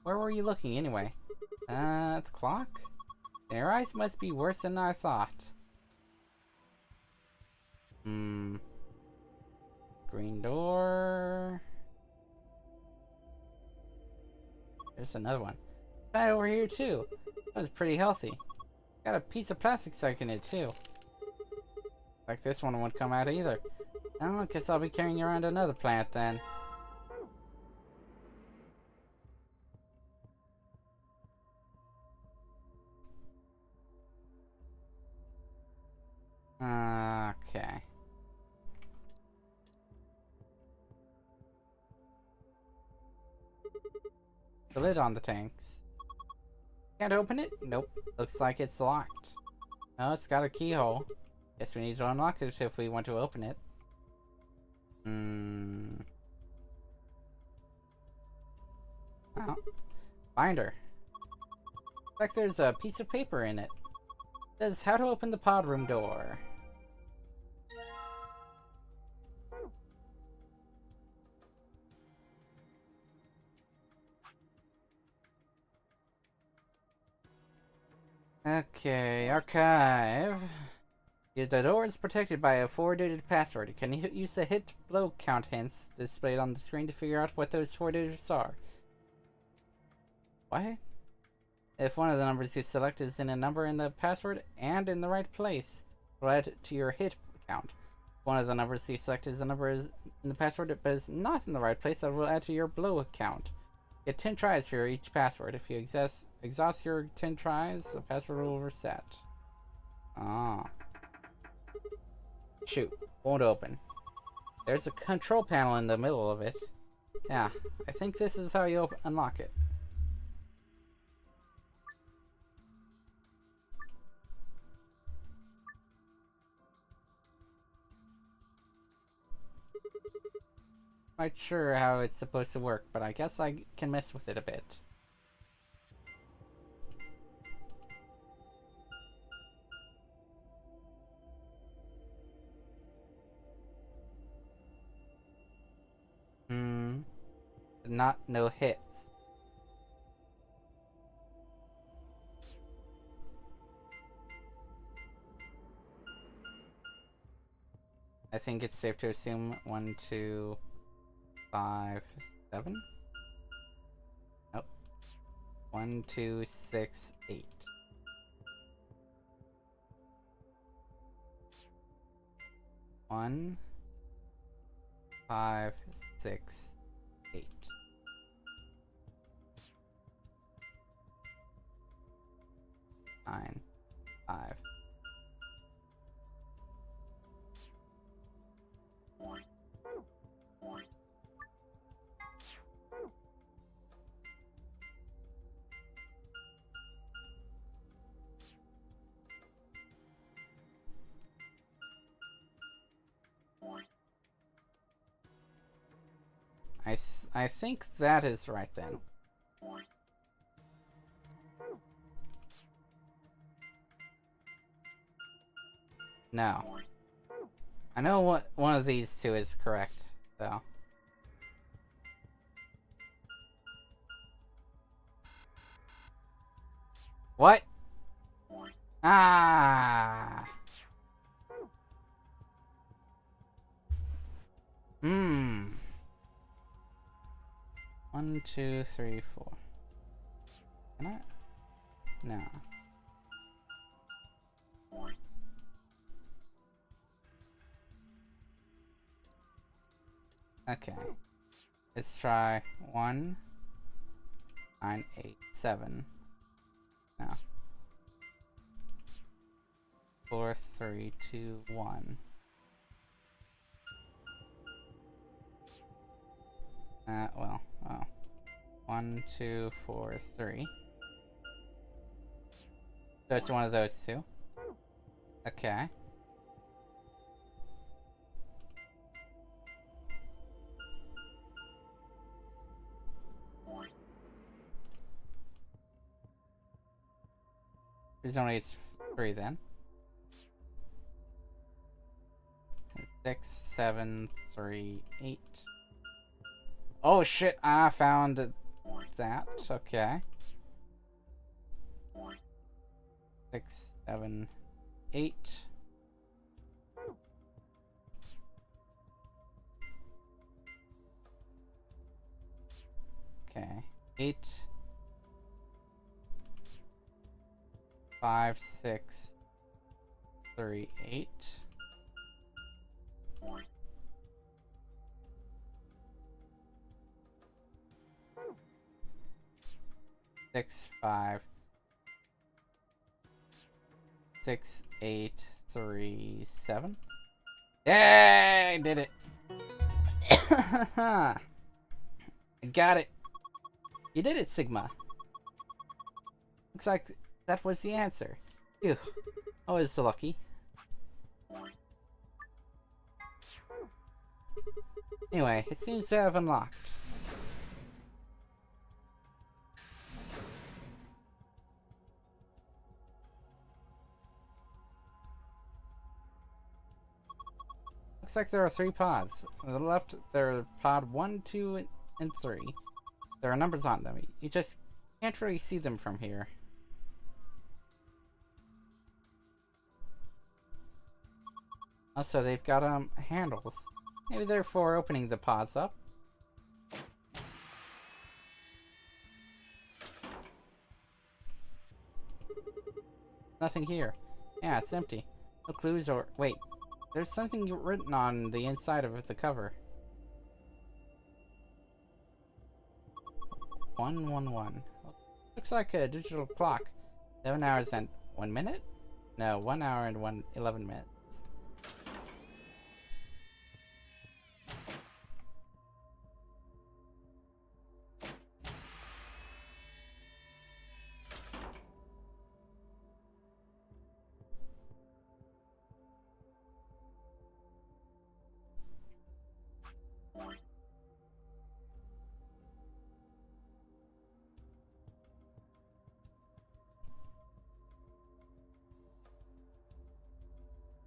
Where were you looking anyway? The clock? Your eyes must be worse than I thought. Green door. There's another one. Right over here too. That was pretty healthy. Got a piece of plastic stuck in it too. Like this one won't come out either. Well, I guess I'll be carrying around another plant then. the lid on the tanks. Can't open it? Nope. Looks like it's locked. Oh, it's got a keyhole. Guess we need to unlock it if we want to open it. Oh. Binder. Looks like there's a piece of paper in it. It says how to open the pod room door. Okay, archive. The door is protected by a 4-digit password. Can you use the hit blow count hints displayed on the screen to figure out what those 4 digits are? What? If one of the numbers you select is in a number in the password and in the right place, it'll add to your hit count. If one of the numbers you select is a number in the password but is not in the right place, that will add to your blow count. Get 10 tries for each password. If you exhaust your 10 tries, the password will reset. Ah. Shoot. Won't open. There's a control panel in the middle of it. Yeah, I think this is how you unlock it. Not sure how it's supposed to work, but I guess I can mess with it a bit. No hits. I think it's safe to assume 1, 2, 5, 7? Nope. 1, 2, 6, 8. One, 5, 6, 8. Nine, 5. I think that is right then. No. I know what one of these two is correct, though. What? Ah. 1, 2, 3, 4. Can I? No. Okay. Let's try 1, 9, 8, 7. No. 4, 3, 2, 1. Well, oh. 1, 2, 4, 3. So it's one of those two. Okay. There's only 3 then. 6, 7, 3, 8. Oh shit, I found that. Okay. 6, 7, 8. Okay. 8. 5, 6, 3, 8. 6, 5, 6, 8, 3, 7. Yay! I did it. I got it. You did it, Sigma. Looks like that was the answer. Phew. Always so lucky. Anyway, it seems to have unlocked. Looks like there are 3 pods. On the left, there are pod 1, 2, and 3. There are numbers on them. You just can't really see them from here. Also, they've got handles. Maybe they're for opening the pods up. Nothing here. Yeah, it's empty. No clues or... Wait. There's something written on the inside of the cover. 111. Looks like a digital clock. 7 hours and 1 minute? No, 1 hour and 11 minutes.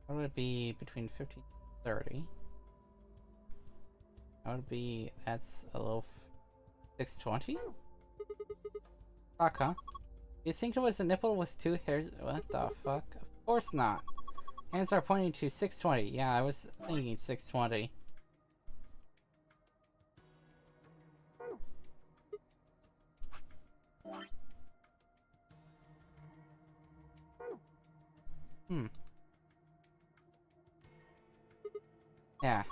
What would it be between 15 and 30? That would be, that's a little 620? Fuck, huh? You think it was a nipple with 2 hairs? What the fuck? Of course not. Hands are pointing to 620. Yeah, I was thinking 620. Yeah,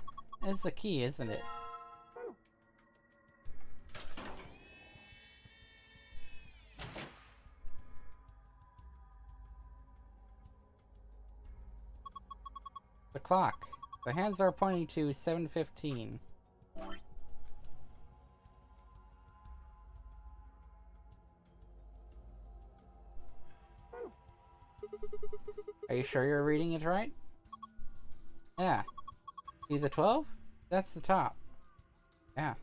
it's the key, isn't it? The clock. The hands are pointing to 7:15. Are you sure you're reading it right? Yeah. See the 12? That's the top. Yeah.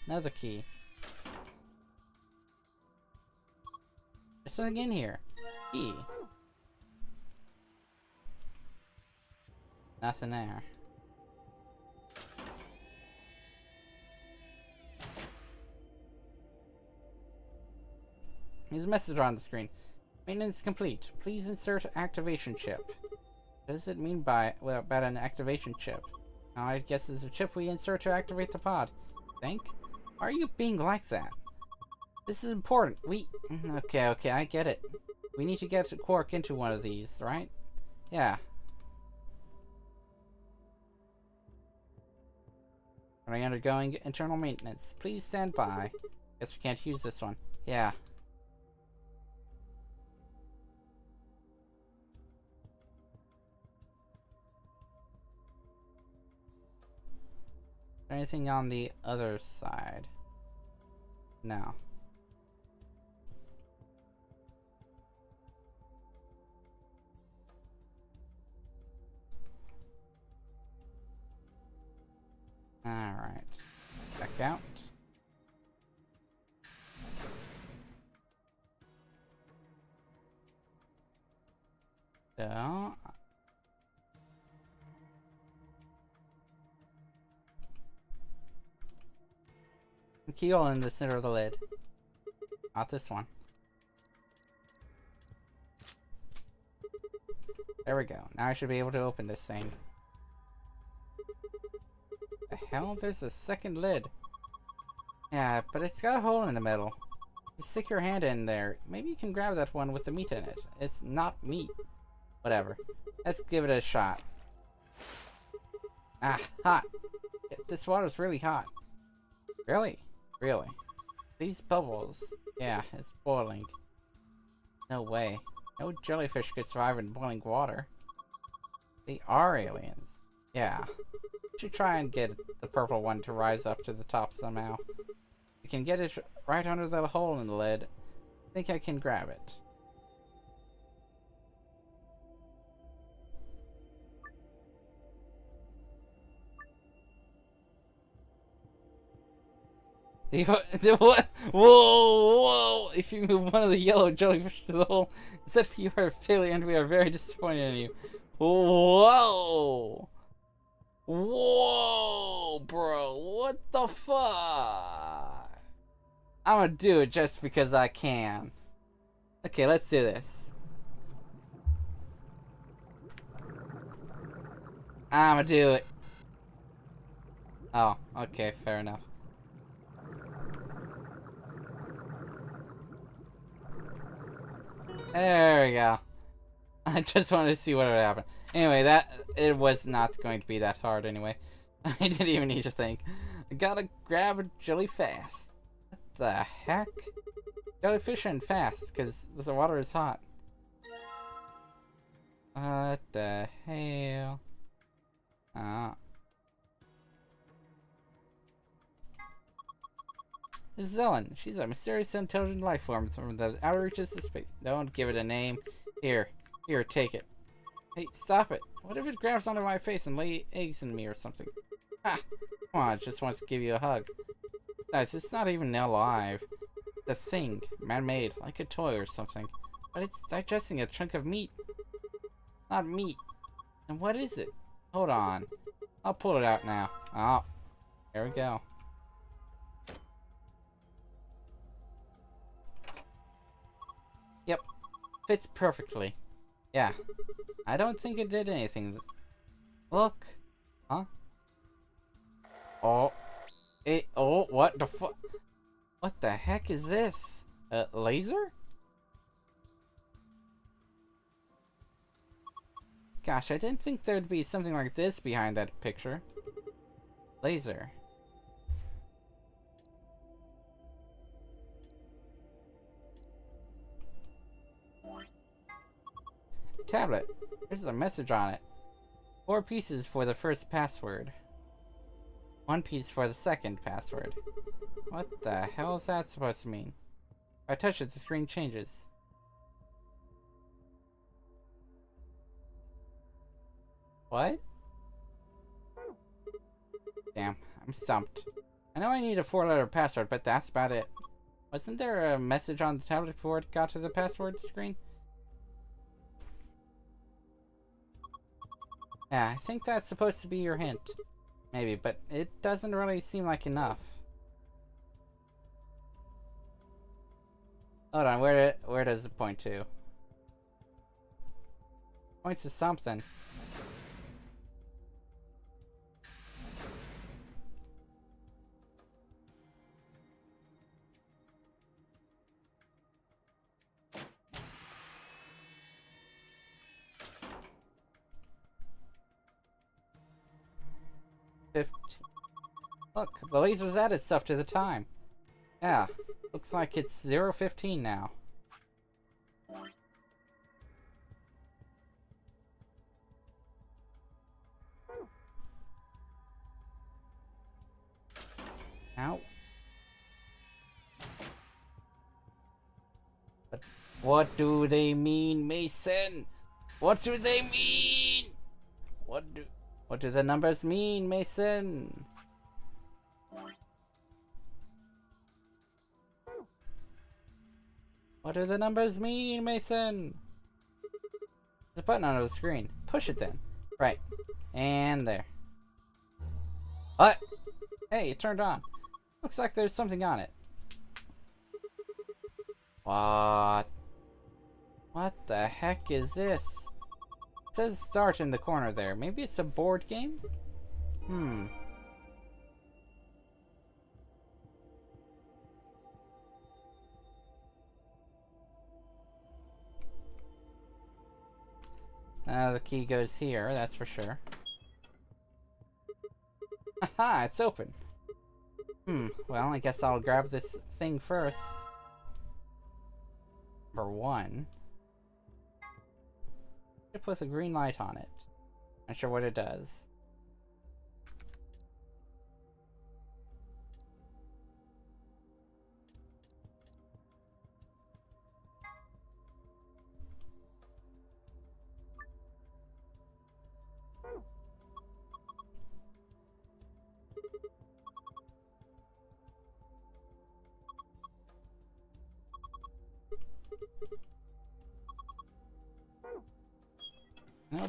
Another key. There's something in here. Key. Nothing there. There's a message on the screen. Maintenance complete. Please insert activation chip. What does it mean by about an activation chip? I guess it's a chip we insert to activate the pod. Think? Why are you being like that? This is important. Okay, I get it. We need to get Quark into one of these, right? Yeah. Are we undergoing internal maintenance? Please stand by. Guess we can't use this one. Yeah. Anything on the other side? No. Alright. Back out. So... keyhole in the center of the lid. Not this one. There we go. Now I should be able to open this thing. The hell? There's a second lid. Yeah, but it's got a hole in the middle. Just stick your hand in there. Maybe you can grab that one with the meat in it. It's not meat. Whatever. Let's give it a shot. Ah, hot. This water's really hot. Really? Really? These bubbles. Yeah, it's boiling. No way. No jellyfish could survive in boiling water. They are aliens. Yeah. don't you try and get the purple one to rise up to the top somehow. You can get it right under the hole in the lid. I think I can grab it. What? Whoa! If you move one of the yellow jellyfish to the hole, instead of you are a failure and we are very disappointed in you. Whoa! Whoa, bro! What the fuck? I'm gonna do it just because I can. Okay, let's do this. I'm gonna do it. Oh, okay, fair enough. There we go. I just wanted to see what would happen. Anyway, it was not going to be that hard anyway. I didn't even need to think. I gotta grab a jelly fast. What the heck? Jellyfish and fast, because the water is hot. What the hell? Ah. This is Ellen. She's a mysterious intelligent life form from the outer reaches of space. Don't give it a name. Here, take it. Hey, stop it. What if it grabs onto my face and lay eggs in me or something? Ah! Come on, it just wants to give you a hug. Guys, it's not even alive. The thing, man-made, like a toy or something. But it's digesting a chunk of meat. Not meat. And what is it? Hold on. I'll pull it out now. Oh, there we go. Yep, fits perfectly. Yeah, I don't think it did anything. Look. Huh? Oh. Oh, what the fuck? What the heck is this? A laser? Gosh, I didn't think there'd be something like this behind that picture. Laser. Tablet. There's a message on it. 4 pieces for the first password. 1 piece for the second password. What the hell is that supposed to mean? If I touch it, the screen changes. What? Damn, I'm stumped. I know I need a 4-letter password, but that's about it. Wasn't there a message on the tablet before it got to the password screen? Yeah, I think that's supposed to be your hint. Maybe, but it doesn't really seem like enough. Hold on, where does it point to? Points to something. Look, the laser's added stuff to the time. Yeah, looks like it's 0:15 now. Ow. But what do they mean, Mason? What do they mean? What do the numbers mean, Mason? What do the numbers mean, Mason? There's a button on the screen. Push it then. Right. And there. What? Hey, it turned on. Looks like there's something on it. What? What the heck is this? It says start in the corner there. Maybe it's a board game? The key goes here, that's for sure. Aha, it's open. Well, I guess I'll grab this thing first. Number 1. It puts a green light on it. Not sure what it does.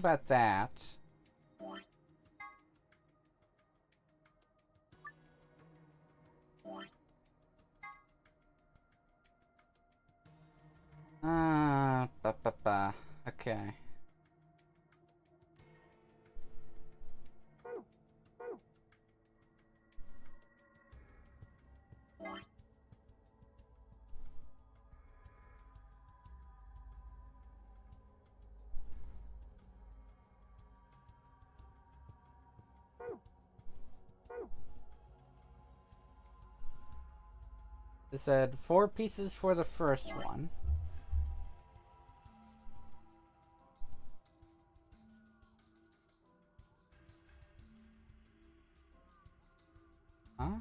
about that. Okay. It said 4 pieces for the first one. Huh?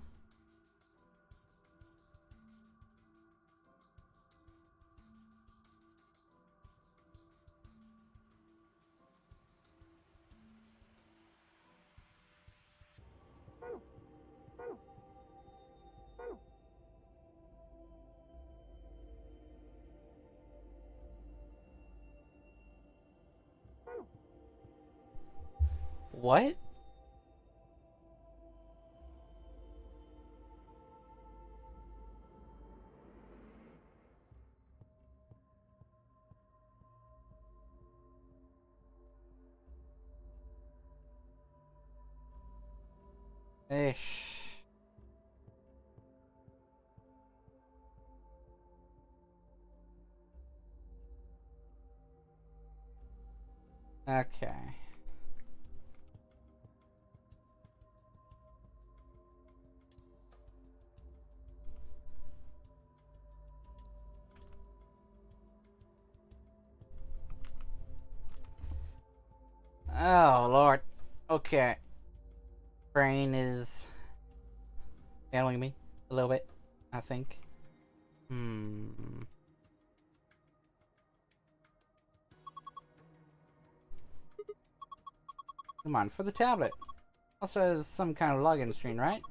What? Ish. Okay. Oh, Lord. Okay. Brain is failing me a little bit, I think. Come on, for the tablet. Also has some kind of login screen, right?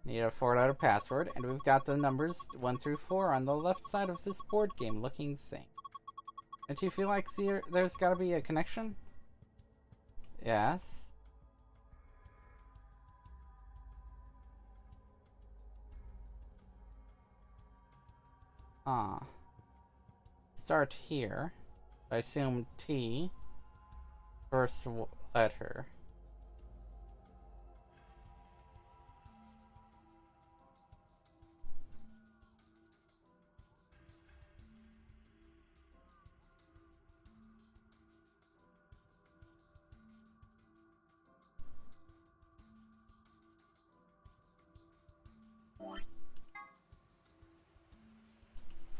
Need a 4-letter password, and we've got the numbers 1 through 4 on the left side of this board game looking same. And do you feel like there's gotta be a connection? Yes. Start here. I assume T. First letter.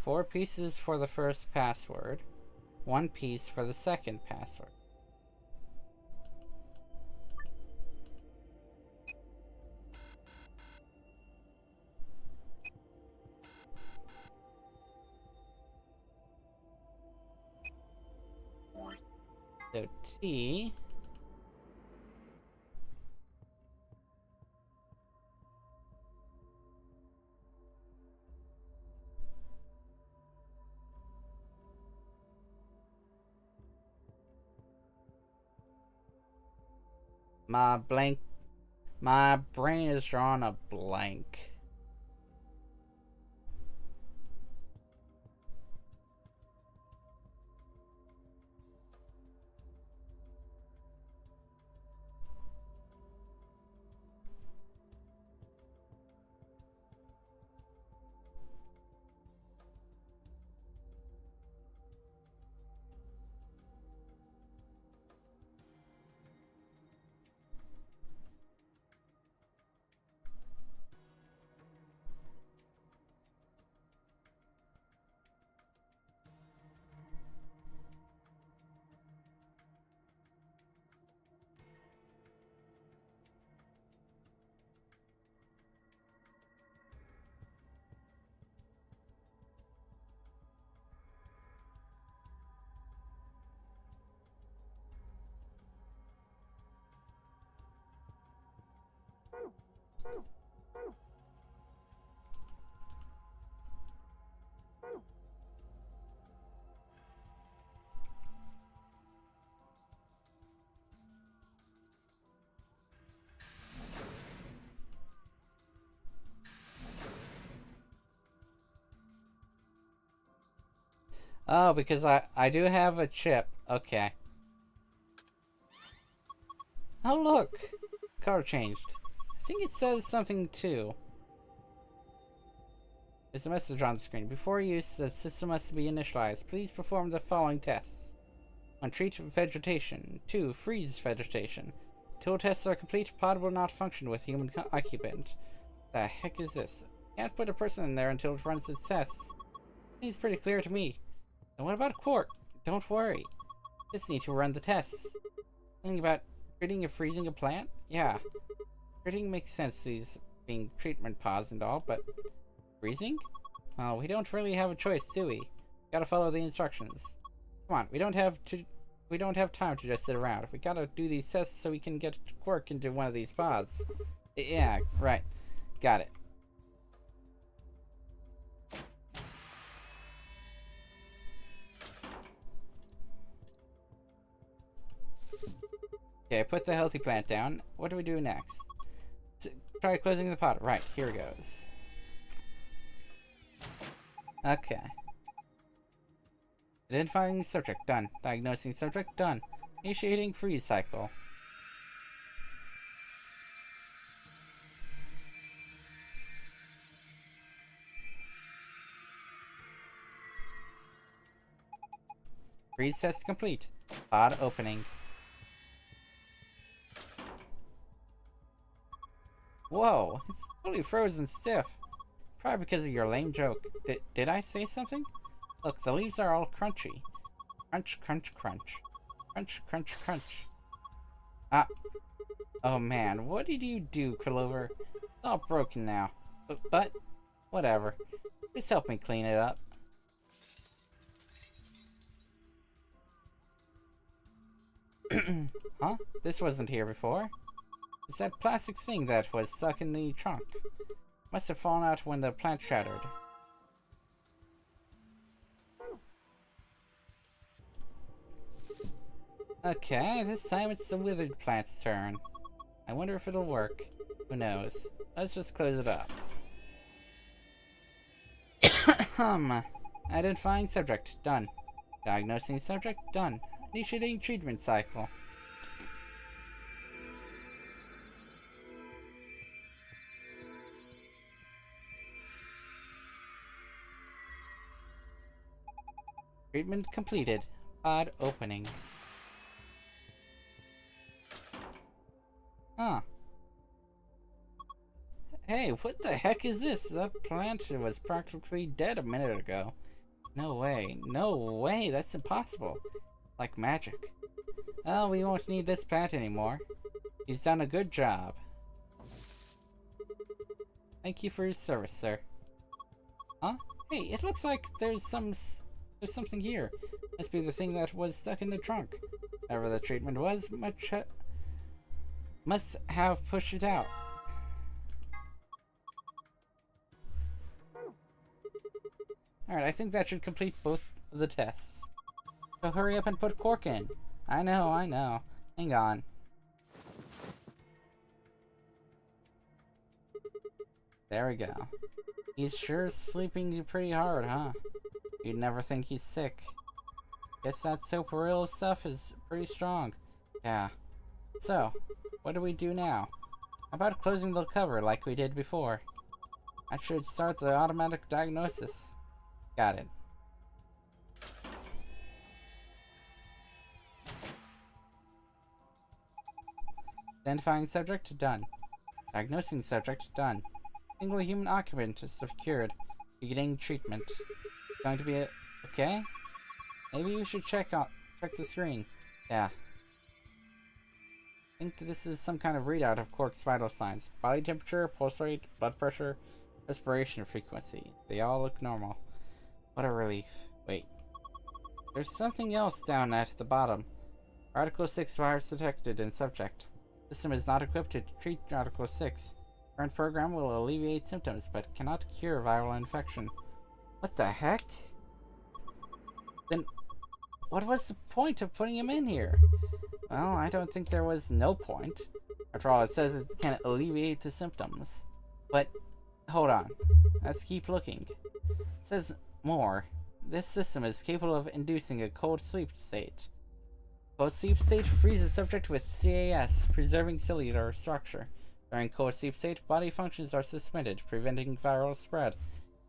Four pieces for the first password. 1 piece for the second password. So T. My brain is drawing a blank. Oh, because I do have a chip. Okay. Oh, look! Color changed. I think it says something too. There's a message on the screen. Before use, the system must be initialized. Please perform the following tests. 1. Treat vegetation. 2. Freeze vegetation. Until tests are complete, pod will not function with human occupant. The heck is this? Can't put a person in there until it runs its tests. Seems pretty clear to me. And what about Quark? Don't worry. Just need to run the tests. Something about treating or freezing a plant? Yeah. Treating makes sense, these being treatment pods and all, but freezing? Well, we don't really have a choice, do we? Gotta follow the instructions. Come on, we don't have time to just sit around. We gotta do these tests so we can get Quark into one of these pods. Yeah, right. Got it. Okay, put the healthy plant down. What do we do next? Try closing the pod. Right, here goes. Okay. Identifying subject, done. Diagnosing subject, done. Initiating freeze cycle. Freeze test complete. Pod opening. Whoa, it's fully frozen stiff. Probably because of your lame joke. Did I say something? Look, the leaves are all crunchy. Crunch, crunch, crunch. Crunch, crunch, crunch. Ah. Oh man, what did you do, Clover? It's all broken now. But whatever. Just help me clean it up. Huh? This wasn't here before. It's that plastic thing that was stuck in the trunk. Must have fallen out when the plant shattered. Okay, this time it's the withered plant's turn. I wonder if it'll work. Who knows? Let's just close it up. Identifying subject, done. Diagnosing subject, done. Initiating treatment cycle. Treatment completed. Pod opening. Huh. Hey, what the heck is this? That plant was practically dead a minute ago. No way. No way. That's impossible. Like magic. Well, we won't need this plant anymore. He's done a good job. Thank you for your service, sir. Huh? Hey, it looks like there's something here. Must be the thing that was stuck in the trunk. Whatever the treatment was, must have pushed it out. Alright, I think that should complete both of the tests. So hurry up and put Quark in. I know. Hang on. There we go. He's sure sleeping pretty hard, huh? You'd never think he's sick. Guess that soap-real stuff is pretty strong. Yeah. So, what do we do now? How about closing the cover like we did before? That should start the automatic diagnosis. Got it. Identifying subject, done. Diagnosing subject, done. Single human occupant is secured. Beginning treatment. Going to be okay? Maybe we should check the screen. Yeah. I think this is some kind of readout of Quark's vital signs. Body temperature, pulse rate, blood pressure, respiration frequency. They all look normal. What a relief. Wait. There's something else down at the bottom. Article 6 virus detected in subject. System is not equipped to treat Article 6. Current program will alleviate symptoms, but cannot cure viral infection. What the heck? Then, what was the point of putting him in here? Well, I don't think there was no point. After all, it says it can alleviate the symptoms. But, hold on. Let's keep looking. It says more. this system is capable of inducing a cold sleep state. Cold sleep state freezes subject with CAS, preserving cellular structure. During cold sleep state, body functions are suspended, preventing viral spread.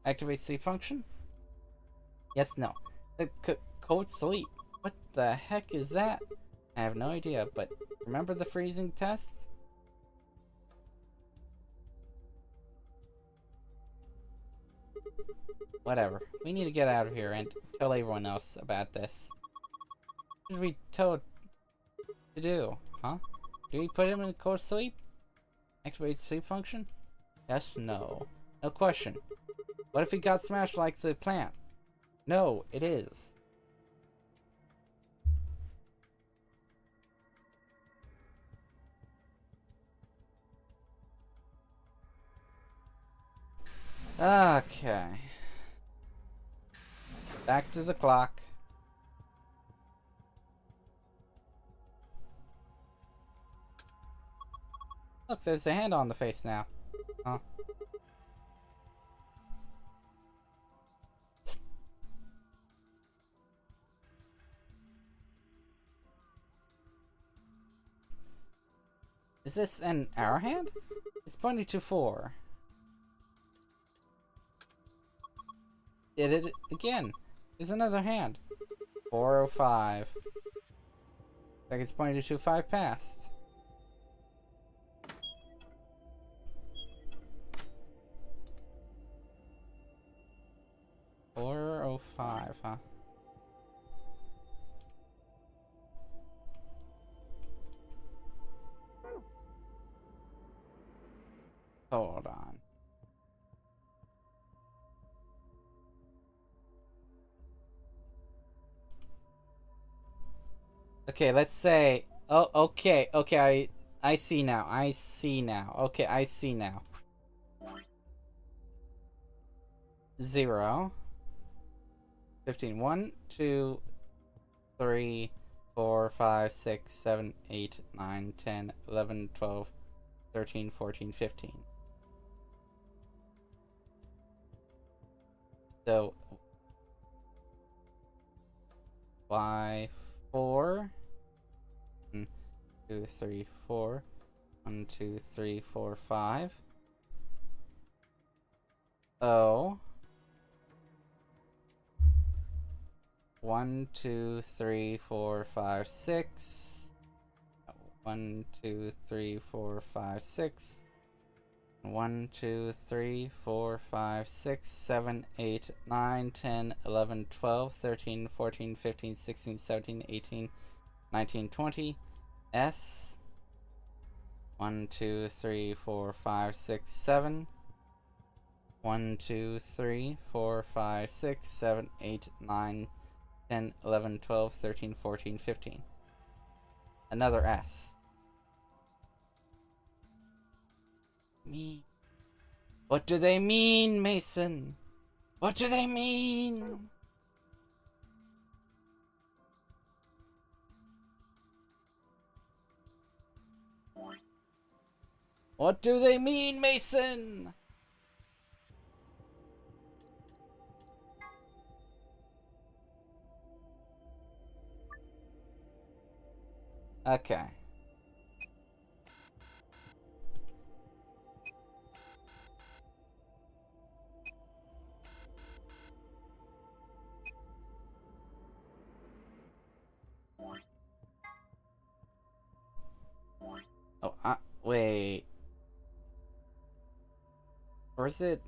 Activate sleep function? Yes, no. Cold sleep. What the heck is that? I have no idea, but remember the freezing tests? Whatever. We need to get out of here and tell everyone else about this. What should we tell to do? Huh? Do we put him in cold sleep? Activate sleep function? Yes, no. No question. What if he got smashed like the plant? No, it is. Okay. Back to the clock. Look, there's a hand on the face now. Huh? Is this an arrow hand? It's pointing to 4. Did it again. There's another hand. 405. Like it's pointing to 5 past. $4.05, huh? Hold on. Okay, let's say. Oh, okay, okay. I see now. I see now. Okay, I see now. 0. 15. 1, 2, 3, 4, 5, 6, 7, 8, 9, 10, 11, 12, 13, 14, 15. So, Y4. 1, 2, 3, 4. 1, 2, 3, 4, 5. O. 1, 2, 3, 4, 5, 6. 1, 2, 3, 4, 5, 6. 1, 2, 3, 4, 5, 6, 7, 8, 9, 10, 11, 12, 13, 14, 15, 16, 17, 18, 19, 20. S. 1, 2, 3, 4, 5, 6, 7. 1, 2, 3, 4, 5, 6, 7, 8, 9, 10, 11, 12, 13, 14, 15. Another S. Me. What do they mean, Mason? What do they mean? What do they mean, Mason? Okay. Oh, wait. Or is it?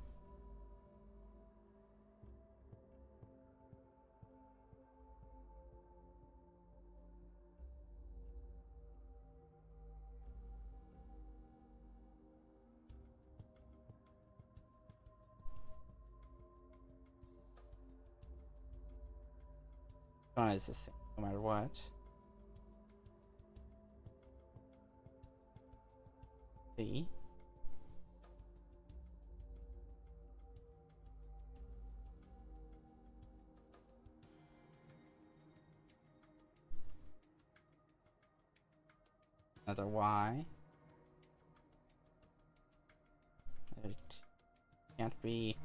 One is the same, no matter what. C. Another Y. It can't be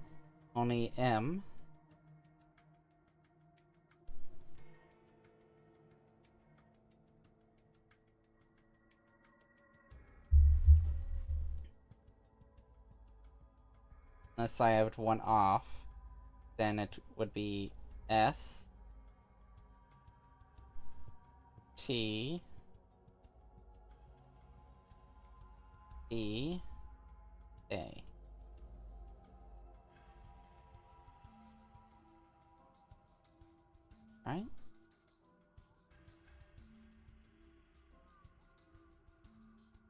only M. Unless I have one off, then it would be S T E A. Right?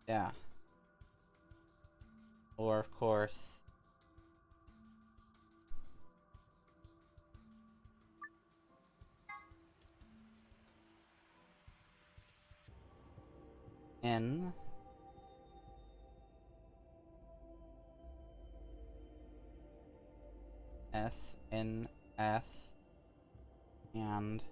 Yeah. Or of course N S N S and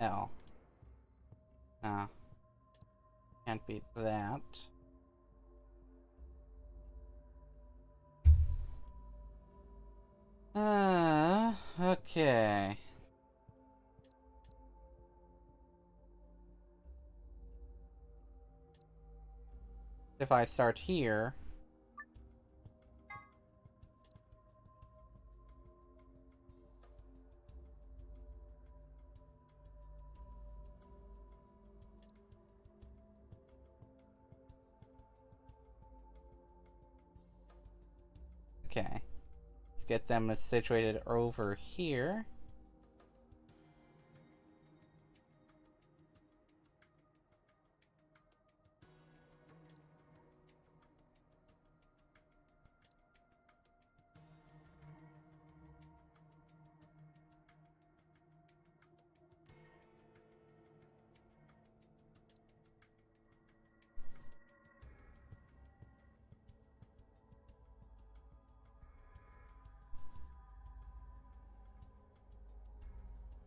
L. Ah, can't beat that. Okay. If I start here, okay. Let's get them situated over here.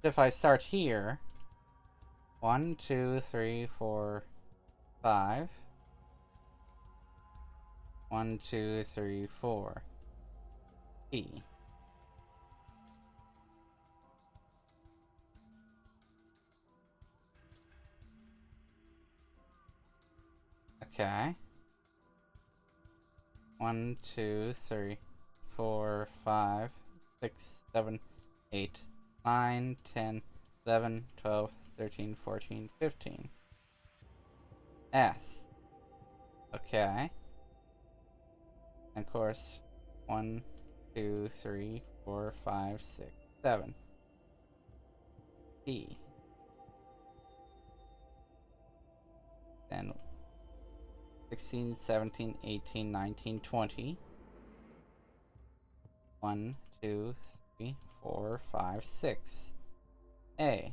If I start here, 1, 2, 3, 4, 5. 1, 2, 3, 4. P. Okay. 1, 2, 3, 4, 5, 6, 7, 8, 9, 10, 11, 12, 13, 14, 15. S. Okay. And of course, 1, 2, 3, 4, 5, 6, 7. P. Then 16, 17, 18, 19, 20. 1, 2, 3, 4, 5, 6. A.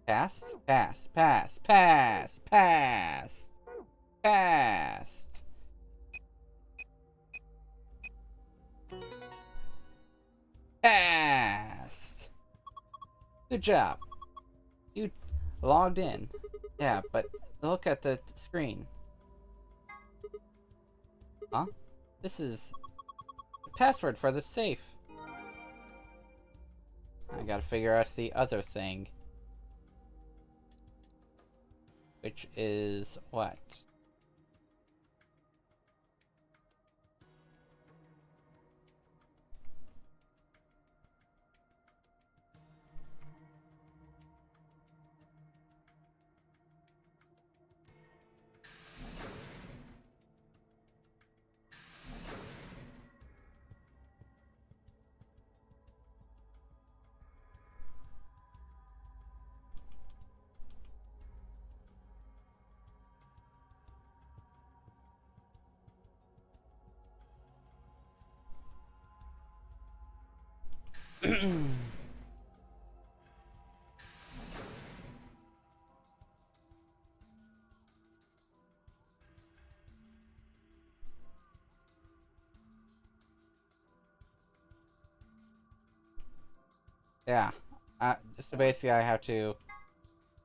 Pass, pass, pass, pass, pass, pass. Passed. Good job. You logged in. Yeah, but look at the screen. Huh? This is the password for the safe. I gotta figure out the other thing. Which is what? Yeah. So basically I have to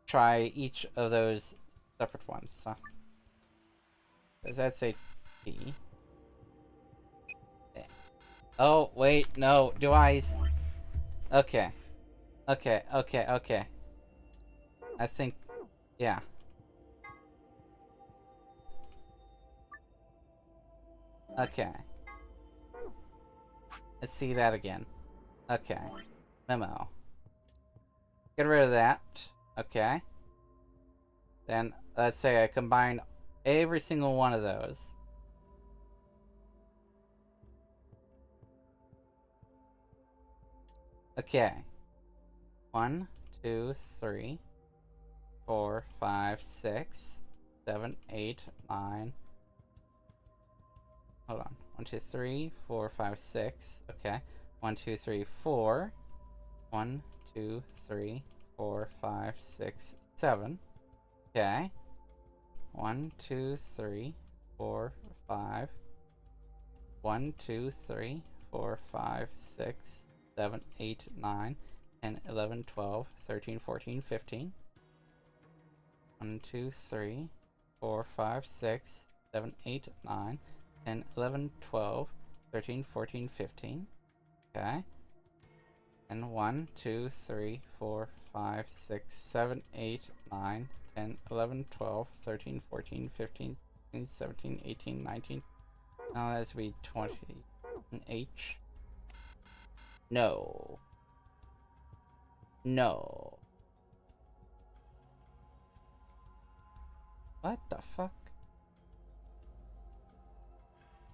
try each of those separate ones. So. Does that say T? Oh, wait, no. Do I... Okay. Okay, okay, okay. I think, yeah. Okay. Let's see that again. Okay. Memo. Get rid of that. Okay. Then, let's say I combine every single one of those. Okay. 1, 2, 3, 4, 5, 6, 7, 8, 9. Hold on. 1, 2, 3, 4, 5, 6. Okay. 1, 2, 3, 4. 1, 2, 3, 4, 5, 6, 7. Okay. 1, 2, 3, 4, 5. 1, 2, 3, 4, 5, 6, 7, 8, 9, 10, 11, 12, 13, 14, 15. 1, 2, 3, 4, 5, 6, 7, 8, 9, 10, 11, 12, 13, 14, 15. Okay. And 1, 2, 3, 4, 5, 6, 7, 8, 9, 10, 11, 12, 13, 14, 15, 16, 17, 18, 19. Now that would be 20. An H. No. No. What the fuck?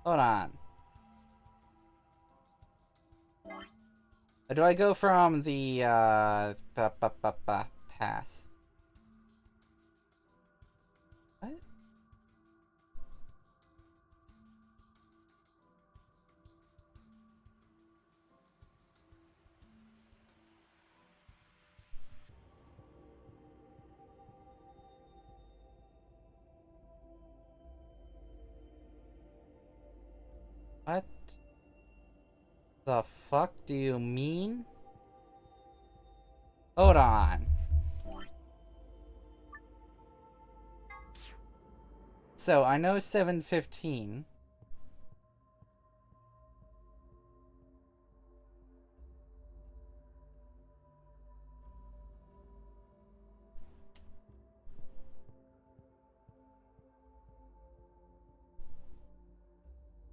Hold on. Do I go from the past? What? What the fuck do you mean? Hold on. So I know 715.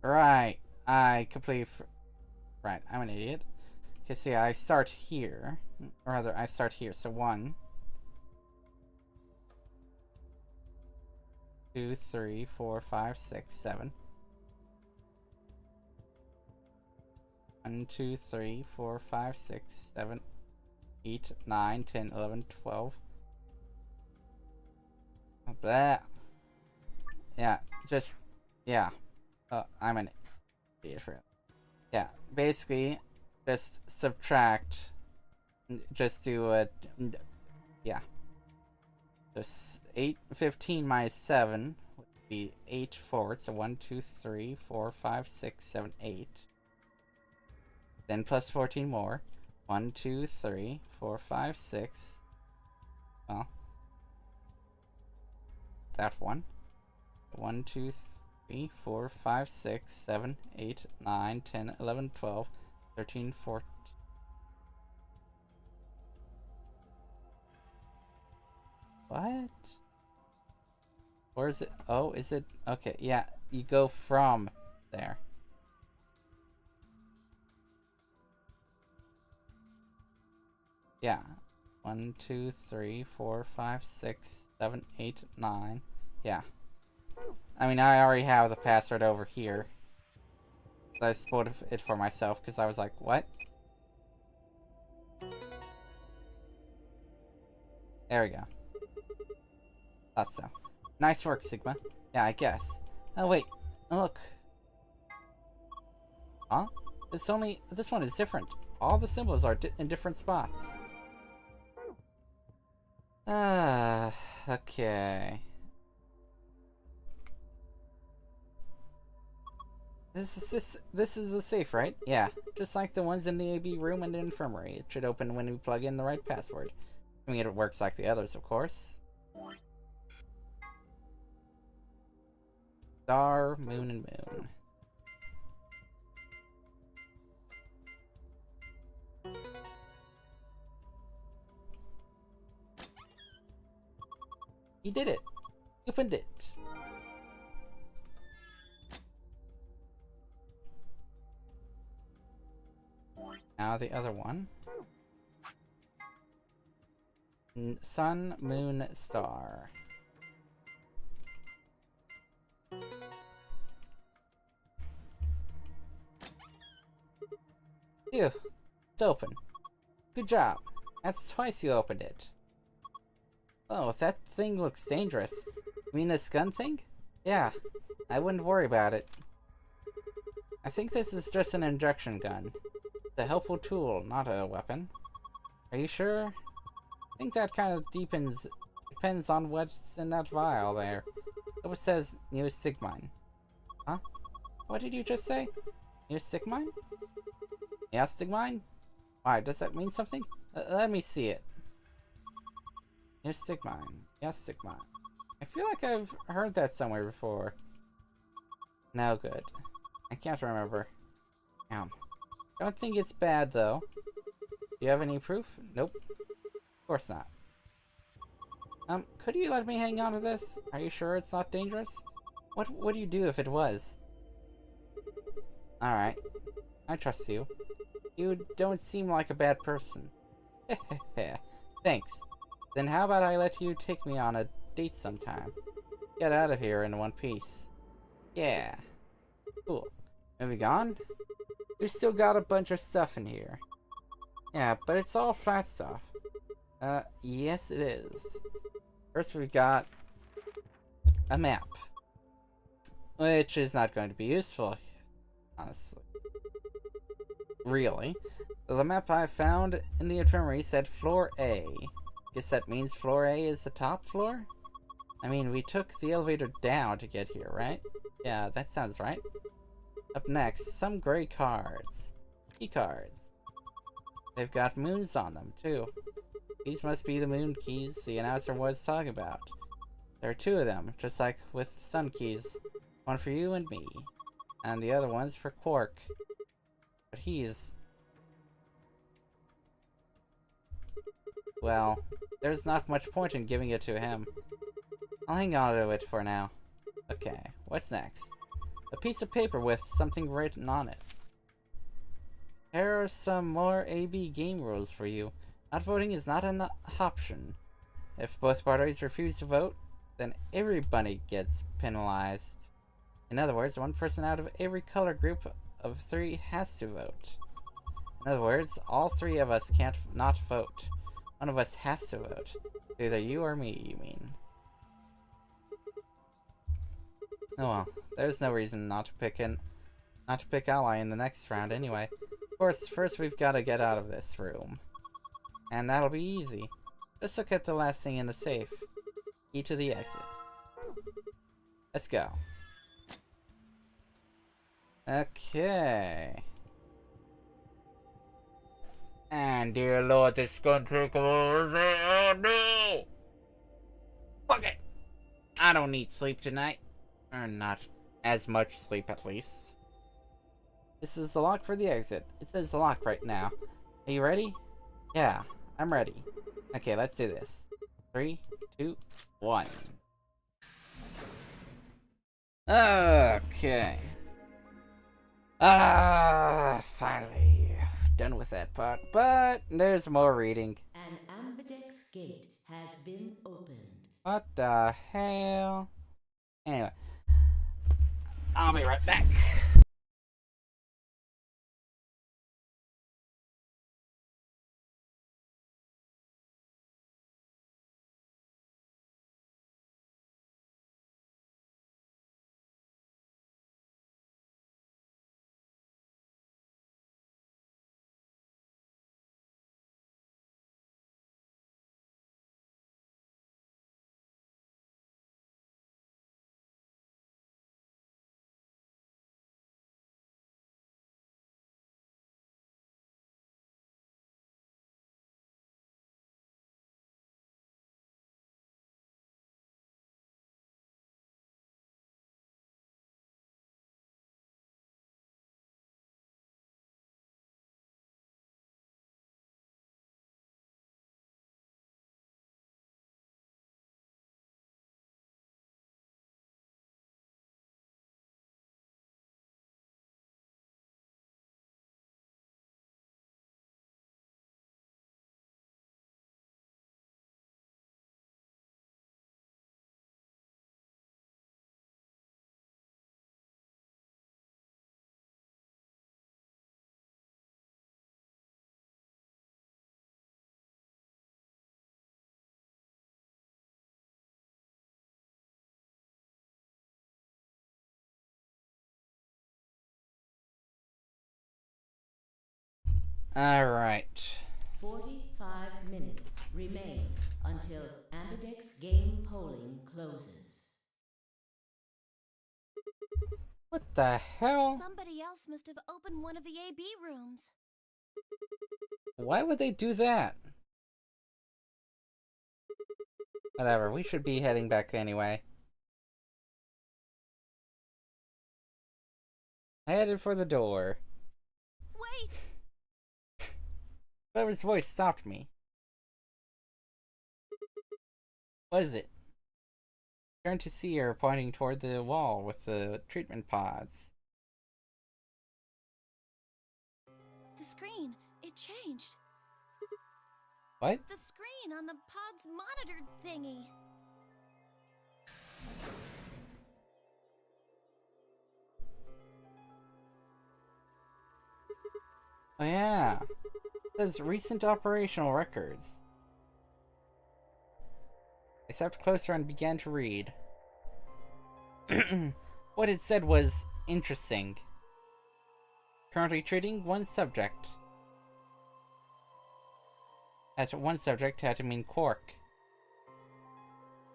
Right. I completely. Right. I'm an idiot. Okay, see, I start here. Or rather, I start here. So 1, 2, 3, 4, 5, 6, 7. 1, 2, 3, 4, 5, 6, 7, 8, 9, 10, 11, 12. Blah. Yeah, just, yeah. I'm an idiot for it. Yeah, basically, just subtract, just do a, yeah. Just 815 minus 7 would be 8 forward, so 1, 2, 3, 4, 5, 6, 7, 8. Then plus 14 more. 1, 2, 3, 4, 5, 6. Well, that one. 1, 2, 3, 4, 5, 6, 7, 8, 9, 10, 11, 12, 13, 14. What? Where is it? Oh, is it? Okay, yeah, you go from there. Yeah. 1, 2, 3, 4, 5, 6, 7, 8, 9. Yeah. I mean, I already have the password over here. So I spoiled it for myself because I was like, what? There we go. Thought so. Nice work, Sigma. Yeah, I guess. Oh, wait. Oh, look. Huh? This one is different. All the symbols are in different spots. Okay. This is a safe, right? Yeah, just like the ones in the AB room and the infirmary. It should open when we plug in the right password. I mean, it works like the others, of course. Star, moon, and moon. He did it. He opened it. Now the other one. Sun, moon, star. Phew. It's open. Good job. That's twice you opened it. Oh, that thing looks dangerous. You mean this gun thing? Yeah. I wouldn't worry about it. I think this is just an injection gun. It's a helpful tool, not a weapon. Are you sure? I think that kind of depends on what's in that vial there. It says New Sigmine. Huh? What did you just say? New Sigmine? Yeah, Sigmine? Why, does that mean something? Let me see it. New Sigmine. Yes, Sigmine. I feel like I've heard that somewhere before. No good. I can't remember. Don't think it's bad, though. Do you have any proof? Nope. Of course not. Could you let me hang on to this? Are you sure it's not dangerous? What would you do if it was? Alright. I trust you. You don't seem like a bad person. Thanks. Then how about I let you take me on a date sometime? Get out of here in one piece. Yeah. Cool. Moving on? We've still got a bunch of stuff in here. Yeah, but it's all flat stuff. Yes it is. First we've got a map. Which is not going to be useful, honestly. Really. So the map I found in the infirmary said floor A. Guess that means floor A is the top floor? I mean, we took the elevator down to get here, right? Yeah, that sounds right. Up next, some gray cards. Key cards. They've got moons on them, too. These must be the moon keys the announcer was talking about. There are two of them, just like with the sun keys. One for you and me. And the other one's for Quark. But he's... well, there's not much point in giving it to him. I'll hang on to it for now. Okay, what's next? A piece of paper with something written on it. Here are some more AB game rules for you. Not voting is not an option. If both parties refuse to vote, then everybody gets penalized. In other words, one person out of every color group of 3 has to vote. In other words, all 3 of us can't not vote. One of us has to vote. Either you or me, you mean. Oh well, there's no reason not to pick ally in the next round anyway. Of course, first we've got to get out of this room. And that'll be easy. Just look at the last thing in the safe. Key to the exit. Let's go. Okay. And dear lord, this is gonna take oh no! Fuck it! I don't need sleep tonight. Or not as much sleep, at least. This is the lock for the exit. It says the lock right now. Are you ready? Yeah, I'm ready. Okay, let's do this. 3, 2, 1. Okay. Finally done with that part. But there's more reading. An ambidex gate has been opened. What the hell? Anyway, I'll be right back. Alright. 45 minutes remain until Ambidex game polling closes. What the hell? Somebody else must have opened one of the AB rooms. Why would they do that? Whatever, we should be heading back anyway. I headed for the door. Wait! Clover's voice stopped me. What is it? Turned to see her pointing toward the wall with the treatment pods. The screen, it changed. What? The screen on the pod's monitor thingy. Oh yeah. It says recent operational records. I stepped closer and began to read. What it said was interesting. Currently treating one subject. That one subject had to mean Quark.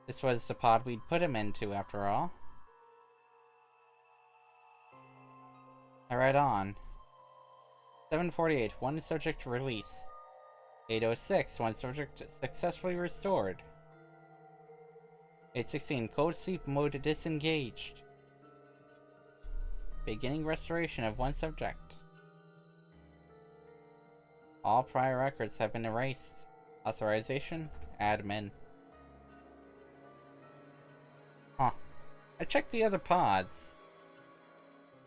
This was the pod we'd put him into, after all. I read on. 7:48, one subject released. 8:06, one subject successfully restored. 8:16, cold sleep mode disengaged. Beginning restoration of one subject. All prior records have been erased. Authorization, admin. Huh. I checked the other pods.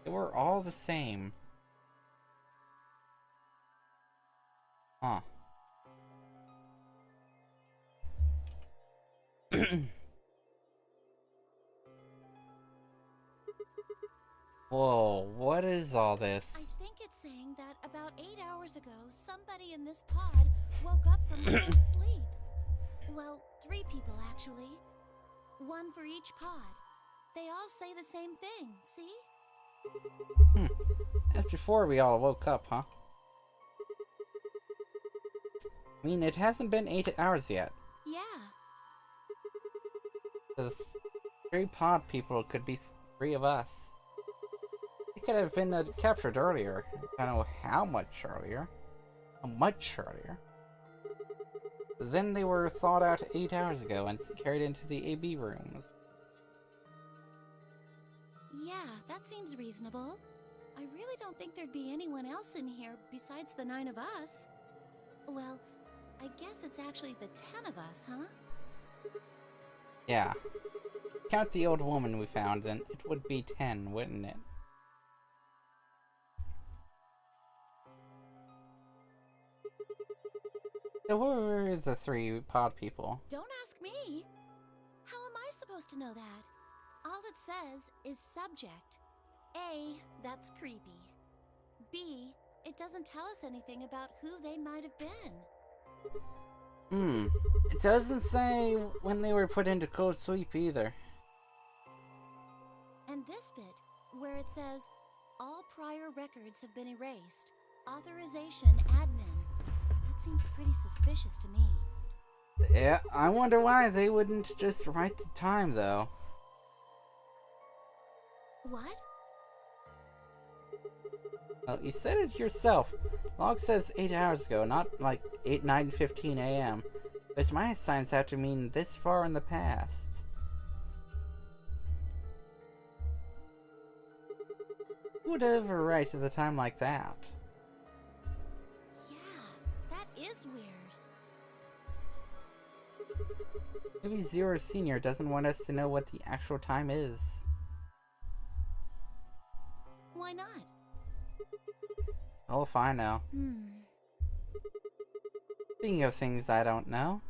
They were all the same. Huh. Whoa, what is all this? I think it's saying that about 8 hours ago, somebody in this pod woke up from a deep sleep. Well, 3 people actually. One for each pod. They all say the same thing, see? As before we all woke up, huh? I mean, it hasn't been 8 hours yet. Yeah. The 3 pod people could be 3 of us. They could have been captured earlier. I don't know how much earlier. How much earlier. Then they were thawed out 8 hours ago and carried into the AB rooms. Yeah, that seems reasonable. I really don't think there'd be anyone else in here besides the 9 of us. Well, I guess it's actually the 10 of us, huh? Yeah. Count the old woman we found, then it would be 10, wouldn't it? So who were the 3 pod people? Don't ask me. How am I supposed to know that? All it says is subject. A, that's creepy. B, it doesn't tell us anything about who they might have been. It doesn't say when they were put into cold sleep either. And this bit, where it says, all prior records have been erased. Authorization admin. That seems pretty suspicious to me. Yeah, I wonder why they wouldn't just write the time, though. What? Well, you said it yourself. Log says 8 hours ago, not like 9:15 a.m. Because my signs have to mean this far in the past. Who would ever write at a time like that? Yeah, that is weird. Maybe Zero Senior doesn't want us to know what the actual time is. Why not? Oh, if I know. Speaking of things I don't know,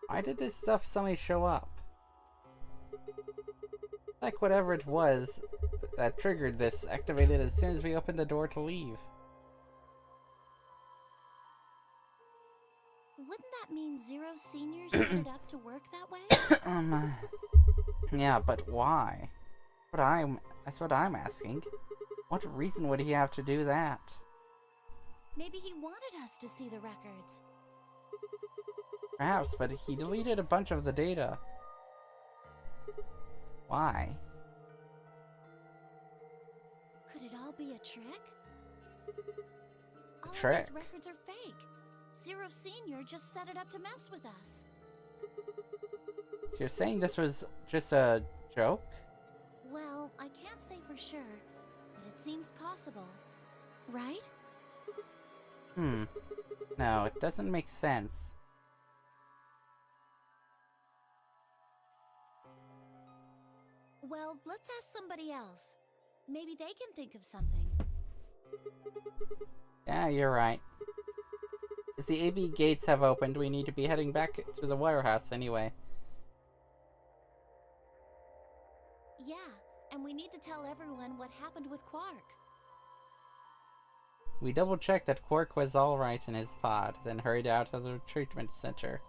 why did this stuff suddenly show up? Like whatever it was that triggered this activated as soon as we opened the door to leave. Wouldn't that mean Zero Senior set it up to work that way? Yeah, but why? That's what I'm asking. What reason would he have to do that? Maybe he wanted us to see the records. Perhaps, but he deleted a bunch of the data. Why? Could it all be a trick? All Trick? of these records are fake. Zero Senior just set it up to mess with us. So you're saying this was just a joke? Well, I can't say for sure, but it seems possible. Right? No, it doesn't make sense. Well, let's ask somebody else. Maybe they can think of something. Yeah, you're right. If the AB gates have opened, we need to be heading back to the warehouse anyway. Yeah, and we need to tell everyone what happened with Quark. We double-checked that Quark was alright in his pod, then hurried out of the treatment center.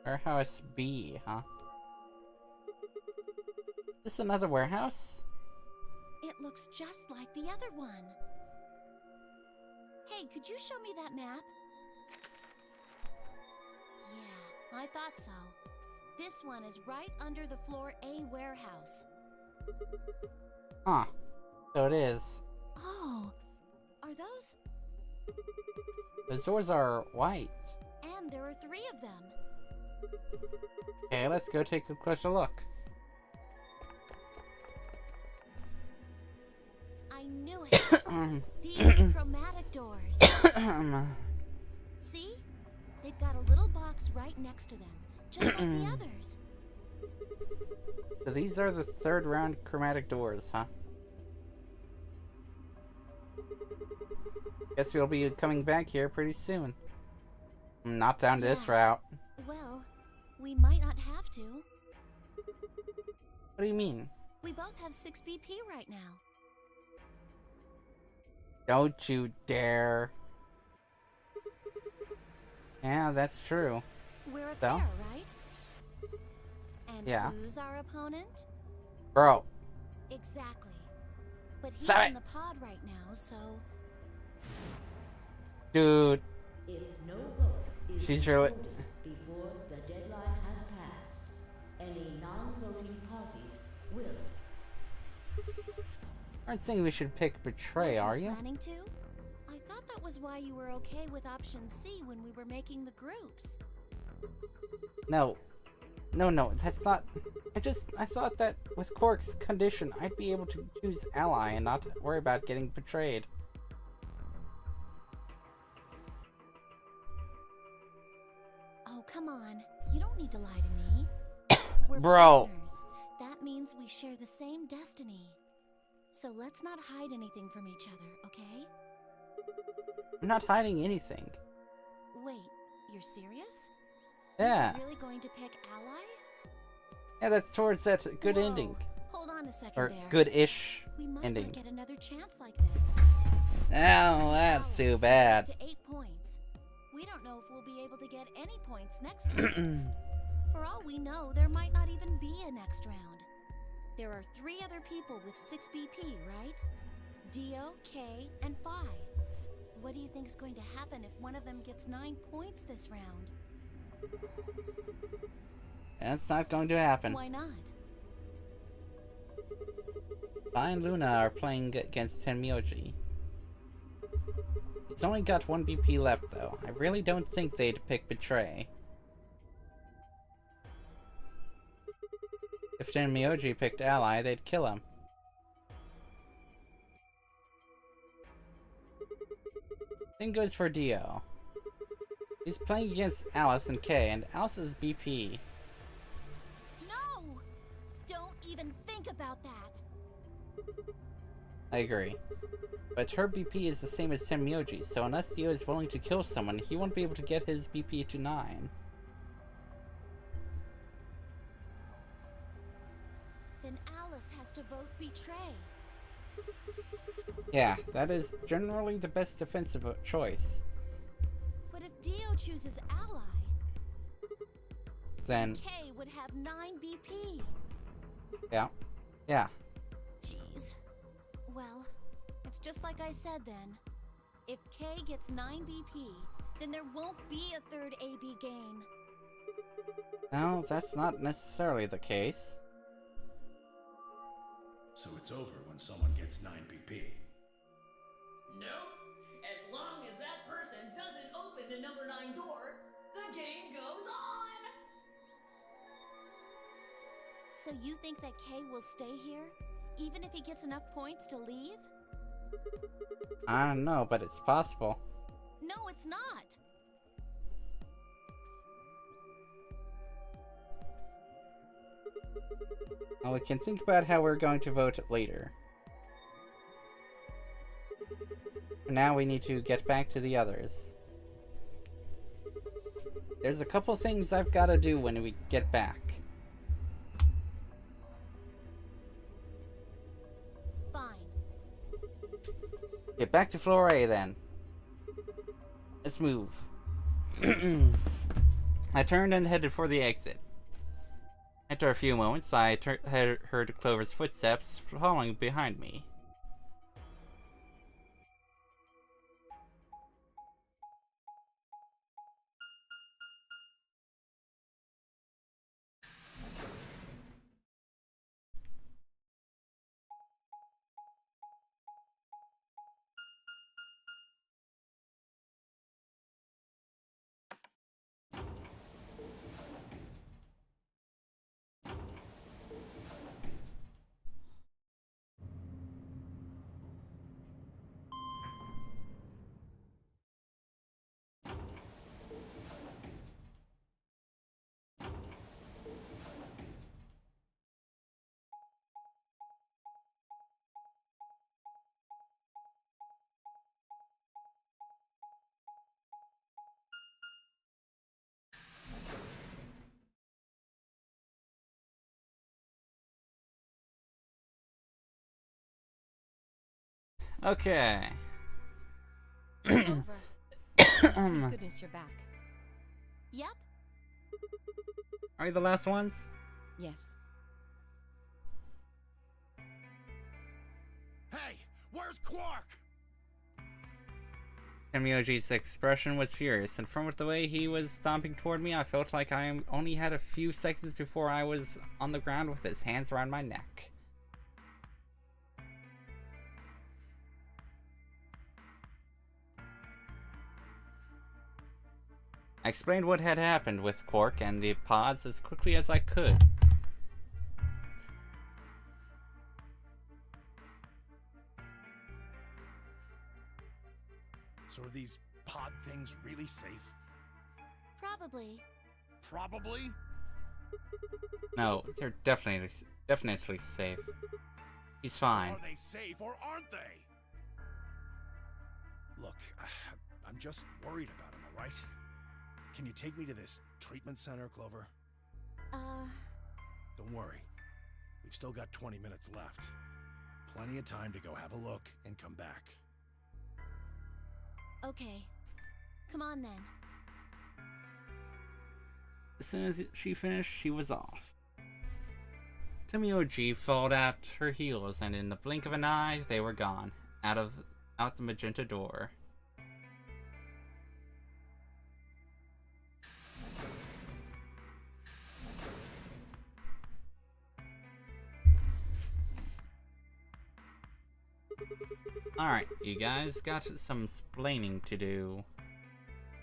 Warehouse B, huh? Is this another warehouse? It looks just like the other one. Hey, could you show me that map? Yeah, I thought so. This one is right under the floor A warehouse. Huh. So it is. Oh, are those? Those doors are white. And there are 3 of them. Okay, let's go take a closer look. I knew it. These are chromatic doors. See? They've got a little box right next to them, just like the others. So these are the 3rd round chromatic doors, huh? Guess we'll be coming back here pretty soon. Not down this route. Well, we might not have to. What do you mean? We both have 6 BP right now. Don't you dare. Yeah, that's true. We're a So? pair, right? And Yeah. who's our opponent? Bro. Exactly. But he's Sorry. in the pod right now, so... Dude. If no vote is She's really... recorded before the deadline has passed, any non-voting parties will. Aren't saying we should pick Betray, are you? Planning to? I thought that was why you were okay with option C when we were making the groups. No. No, that's not... I thought that with Quark's condition, I'd be able to choose Ally and not worry about getting betrayed. Oh, come on. You don't need to lie to me. We're Bro. partners. That means we share the same destiny. So let's not hide anything from each other, okay? I'm not hiding anything. Wait, you're serious? Yeah. You're really going to pick Ally? Yeah, that's towards that good Whoa. ending. Hold on a second Or there. good-ish We might ending. not get another chance like this. Oh, that's too bad. To 8 points. We don't know if we'll be able to get any points next round. For all we know, there might not even be a next round. There are 3 other people with 6 BP, right? Dio, K, and Phi. What do you think's going to happen if one of them gets 9 points this round? That's not going to happen. Why not? Phi and Luna are playing against Tenmyoji. He's only got 1 BP left, though. I really don't think they'd pick Betray. If Tenmyoji picked Ally, they'd kill him. Same goes for Dio. He's playing against Alice and Kay, and Alice's BP. No! Don't even think about that! I agree. But her BP is the same as Tenmyoji, so unless Dio is willing to kill someone, he won't be able to get his BP to 9. to vote betray. Yeah, that is generally the best defensive choice. But if Dio chooses ally, Then, K would have 9 BP. yeah. Yeah. Jeez. Well, it's just like I said then. If K gets 9 BP, then there won't be a third AB game. No, that's not necessarily the case. So it's over when someone gets 9 BP. Nope. As long as that person doesn't open the number 9 door, the game goes on! So you think that K will stay here, even if he gets enough points to leave? I don't know, but it's possible. No, it's not. Well, we can think about how we're going to vote later. Now we need to get back to the others. There's a couple things I've got to do when we get back. Fine. Get back to floor A then. Let's move. I turned and headed for the exit. After a few moments, I heard Clover's footsteps following behind me. Okay. Clover. Thank goodness you're back. Yep. Are you the last ones? Yes. Hey, where's Quark? Temioji's expression was furious, and from the way he was stomping toward me, I felt like I only had a few seconds before I was on the ground with his hands around my neck. I explained what had happened with Quark and the pods as quickly as I could. So are these pod things really safe? Probably. Probably? No, they're definitely safe. He's fine. Are they safe or aren't they? Look, I'm just worried about him, alright? Can you take me to this treatment center, Clover? Don't worry. We've still got 20 minutes left. Plenty of time to go have a look and come back. Okay. Come on then. As soon as she finished, she was off. Temioji followed at her heels, and in the blink of an eye, they were gone, out the magenta door. Alright, you guys got some splaining to do.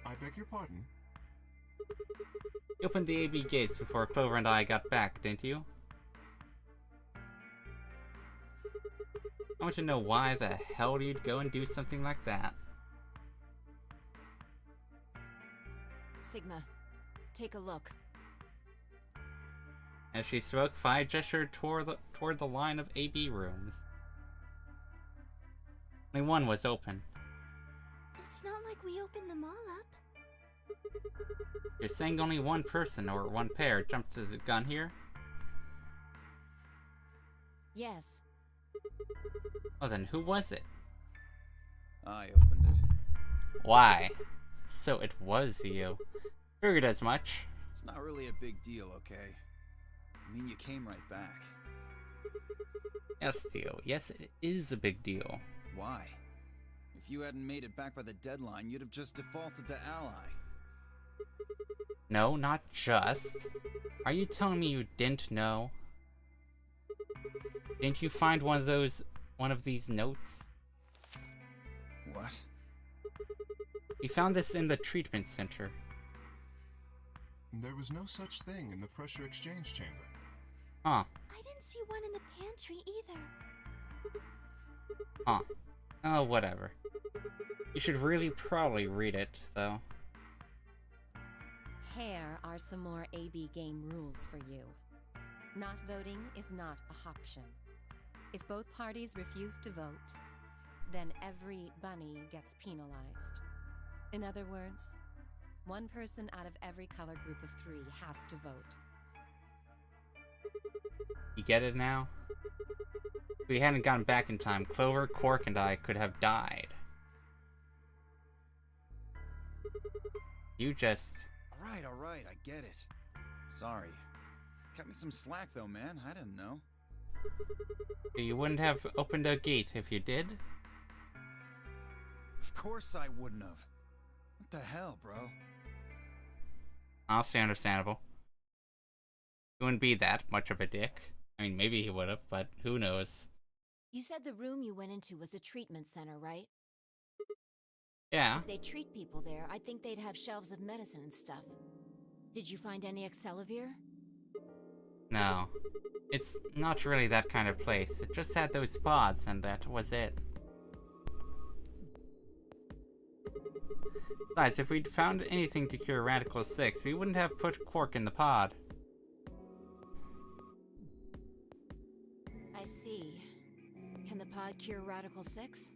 I beg your pardon? You opened the AB gates before Clover and I got back, didn't you? I want to know why the hell you'd go and do something like that. Sigma, take a look. As she spoke, Phi gestured toward the line of AB rooms. Only one was open. It's not like we opened them all up. You're saying only one person or one pair jumped to the gun here? Yes. Well then, who was it? I opened it. Why? So it was you. Figured as much. It's not really a big deal, okay? I mean, you came right back. Yes, Theo. Yes, it is a big deal. Why? If you hadn't made it back by the deadline, you'd have just defaulted to ally. No, not just. Are you telling me you didn't know? Didn't you find one of these notes? What? We found this in the treatment center. There was no such thing in the pressure exchange chamber. Huh. I didn't see one in the pantry either. Huh. Oh, whatever. You should really probably read it, though. Here are some more AB game rules for you. Not voting is not a option. If both parties refuse to vote, then every bunny gets penalized. In other words, one person out of every color group of 3 has to vote. You get it now? If we hadn't gotten back in time, Clover, Quark, and I could have died. You just... Alright, I get it. Sorry. Cut me some slack though, man. I didn't know. You wouldn't have opened a gate if you did? Of course I wouldn't have. What the hell, bro? Honestly understandable. He wouldn't be that much of a dick. I mean, maybe he would have, but who knows. You said the room you went into was a treatment center, right? Yeah. If they treat people there, I think they'd have shelves of medicine and stuff. Did you find any Excelavir? No. It's not really that kind of place. It just had those pods, and that was it. Besides, if we'd found anything to cure Radical 6, we wouldn't have put Quark in the pod. I see. Can the pod cure Radical 6?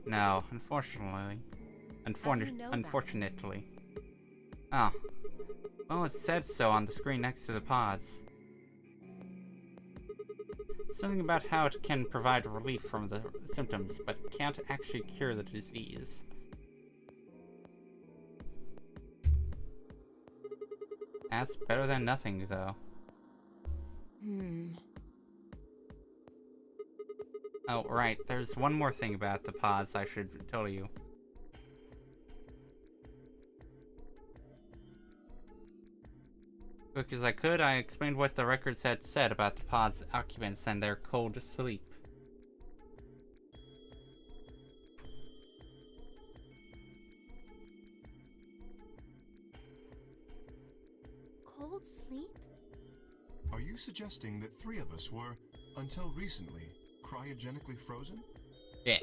No, unfortunately. How do you know that? Unfortunately. Oh. Well, it said so on the screen next to the pods. Something about how it can provide relief from the symptoms, but can't actually cure the disease. That's better than nothing, though. Oh, right. There's one more thing about the pods I should tell you. Quick as I could, I explained what the records had said about the pod's occupants and their cold sleep. Cold sleep? Are you suggesting that 3 of us were, until recently, cryogenically frozen? Yeah.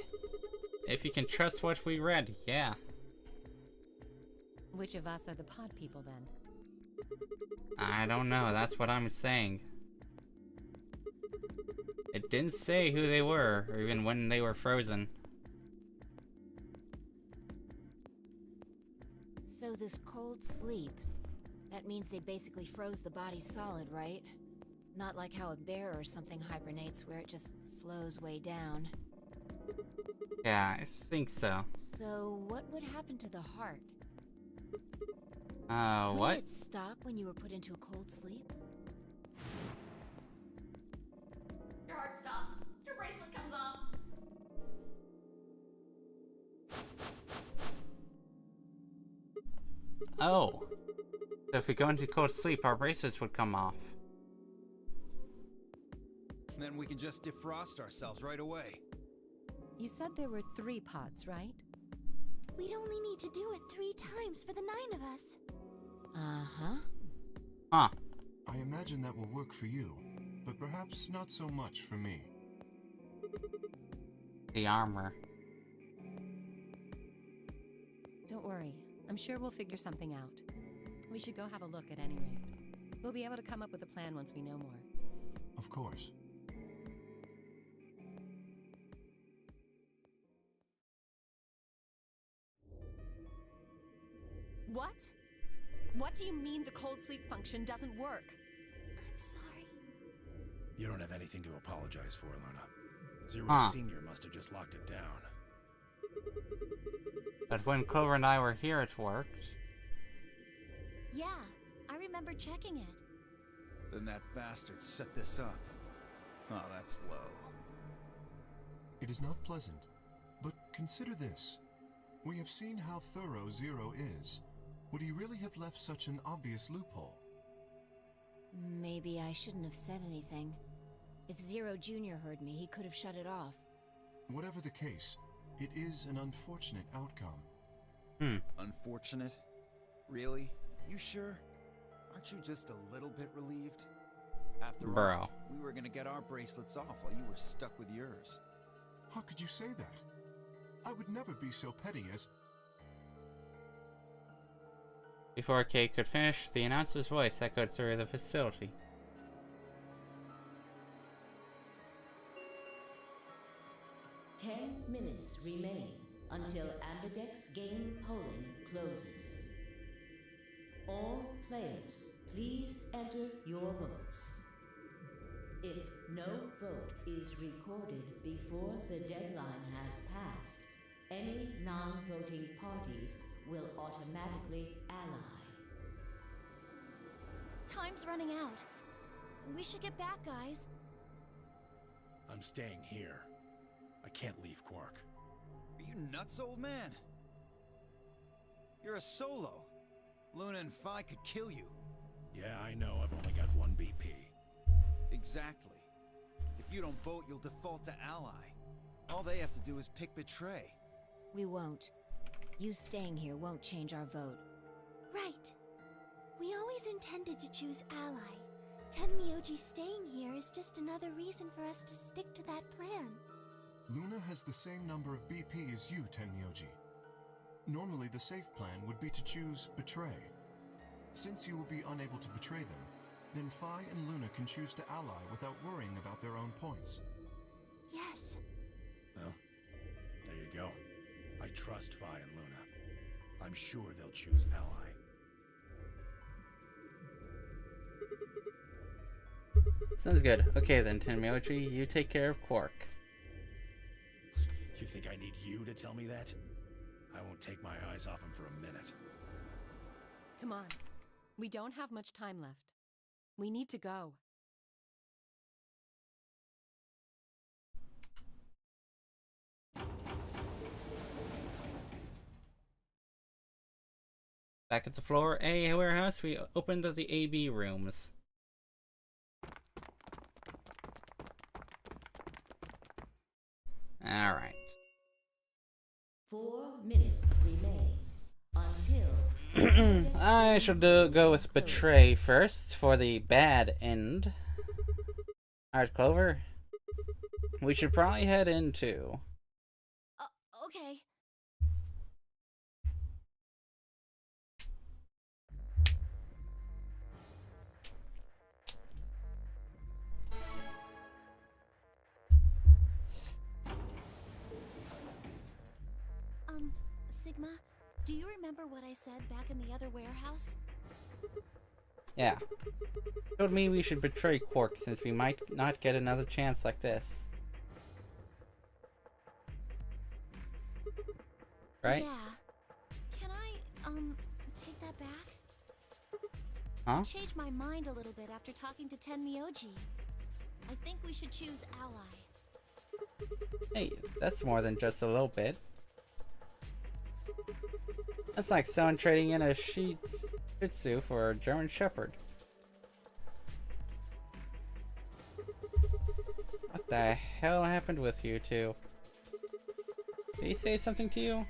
If you can trust what we read, yeah. Which of us are the pod people then? I don't know, that's what I'm saying. It didn't say who they were, or even when they were frozen. So this cold sleep, that means they basically froze the body solid, right? Not like how a bear or something hibernates where it just slows way down. Yeah, I think so. So what would happen to the heart? What? Wouldn't it stop when you were put into a cold sleep? Your heart stops. Your bracelet comes off. Oh. So if we go into cold sleep, our bracelets would come off. Then we can just defrost ourselves right away. You said there were 3 pods, right? We'd only need to do it 3 times for the 9 of us. Uh-huh. Huh. I imagine that will work for you, but perhaps not so much for me. The armor. Don't worry. I'm sure we'll figure something out. We should go have a look at any rate. We'll be able to come up with a plan once we know more. Of course. What? What do you mean the cold sleep function doesn't work? I'm sorry. You don't have anything to apologize for, Luna. Zero Huh. Senior must have just locked it down. But when Clover and I were here, it worked. Yeah, I remember checking it. Then that bastard set this up. Oh, that's low. It is not pleasant, but consider this. We have seen how thorough Zero is. Would he really have left such an obvious loophole? Maybe I shouldn't have said anything. If Zero Jr. heard me, he could have shut it off. Whatever the case, it is an unfortunate outcome. Unfortunate? Really? You sure? Aren't you just a little bit relieved? After Bro. all, we were gonna get our bracelets off while you were stuck with yours. How could you say that? I would never be so petty as... Before Kate could finish, the announcer's voice echoed through the facility. Ten minutes remain until Ambidex game polling closes. All players, please enter your votes. If no vote is recorded before the deadline has passed, any non-voting parties will automatically ally. Time's running out. We should get back, guys. I'm staying here. I can't leave Quark. Are you nuts, old man? You're a solo. Luna and Phi could kill you. Yeah, I know. I've only got one BP. Exactly. If you don't vote, you'll default to ally. All they have to do is pick betray. We won't. You staying here won't change our vote. Right. We always intended to choose ally. Tenmyoji staying here is just another reason for us to stick to that plan. Luna has the same number of BP as you, Tenmyoji. Normally, the safe plan would be to choose Betray. Since you will be unable to betray them, then Phi and Luna can choose to ally without worrying about their own points. Yes. Well, there you go. I trust Phi and Luna. I'm sure they'll choose ally. Sounds good. Okay then, Tenmyoji, you take care of Quark. You think I need you to tell me that? I won't take my eyes off him for a minute. Come on. We don't have much time left. We need to go. Back at the floor A warehouse, we opened the AB rooms. Alright. 4 minutes remain until I should go with Betray first for the bad end. Alright, Clover. We should probably head into. Okay. Sigma, do you remember what I said back in the other warehouse? Yeah. Told me we should betray Quark since we might not get another chance like this. Right? Yeah. Can I, take that back? Huh? I changed my mind a little bit after talking to Tenmyoji. I think we should choose ally. Hey, that's more than just a little bit. That's like someone trading in a Shih Tzu for a German Shepherd. What the hell happened with you two? Did he say something to you?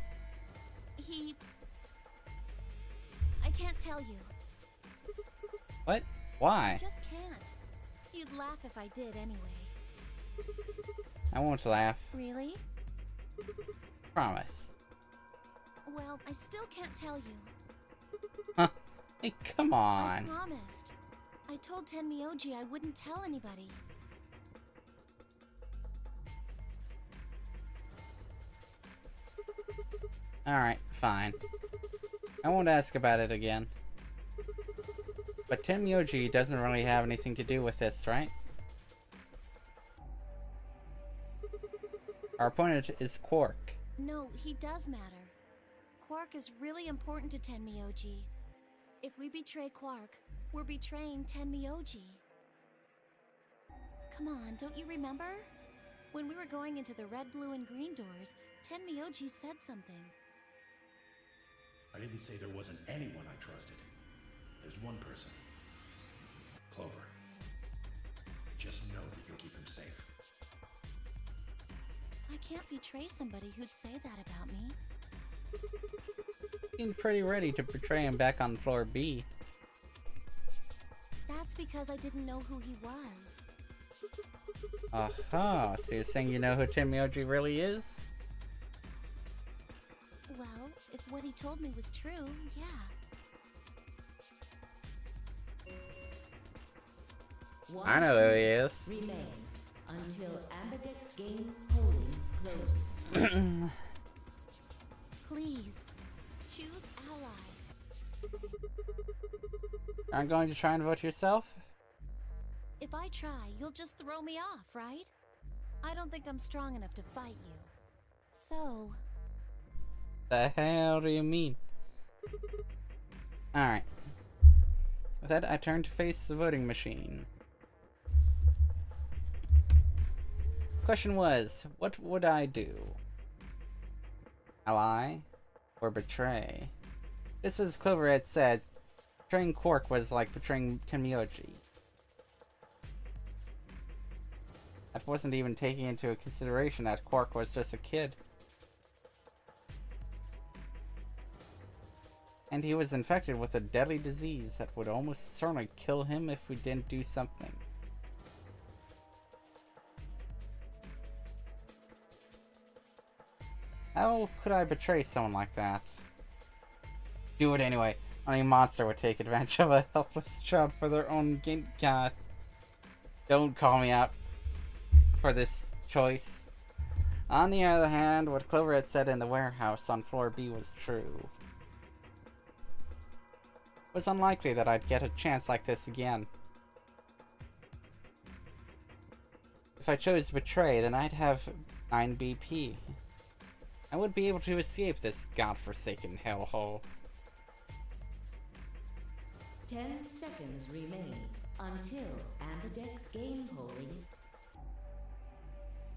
I can't tell you. What? Why? I just can't. You'd laugh if I did anyway. I won't laugh. Really? Promise. Well, I still can't tell you. Huh? Hey, come I on. promised. I told Tenmyoji I wouldn't tell anybody. Alright, fine. I won't ask about it again. But Tenmyoji doesn't really have anything to do with this, right? Our opponent is Quark. No, he does matter. Quark is really important to Tenmyoji. If we betray Quark, we're betraying Tenmyoji. Come on, don't you remember? When we were going into the red, blue, and green doors, Tenmyoji said something. I didn't say there wasn't anyone I trusted. There's one person. Clover. Just know that you'll keep him safe. I can't betray somebody who'd say that about me. Seemed pretty ready to betray him back on floor B. That's because I didn't know who he was. Aha, so you're saying you know who Tenmyoji really is? Well, if what he told me was true, yeah. I know who he is. Remains until Ambidex game polling closes. Please, choose allies. Aren't going to try and vote yourself? If I try, you'll just throw me off, right? I don't think I'm strong enough to fight you. So... The hell do you mean? Alright. With that, I turn to face the voting machine. Question was, what would I do? Ally or betray? Just as Clover had said, betraying Quark was like betraying Tenmyoji. That wasn't even taking into consideration that Quark was just a kid. And he was infected with a deadly disease that would almost certainly kill him if we didn't do something. How could I betray someone like that? Do it anyway. Only monster would take advantage of a helpless child for their own gain. God. Don't call me out for this choice. On the other hand, what Clover had said in the warehouse on floor B was true. It was unlikely that I'd get a chance like this again. If I chose to betray, then I'd have 9 BP. I would be able to escape this godforsaken hellhole. 10 seconds remain until Ambidex game polling.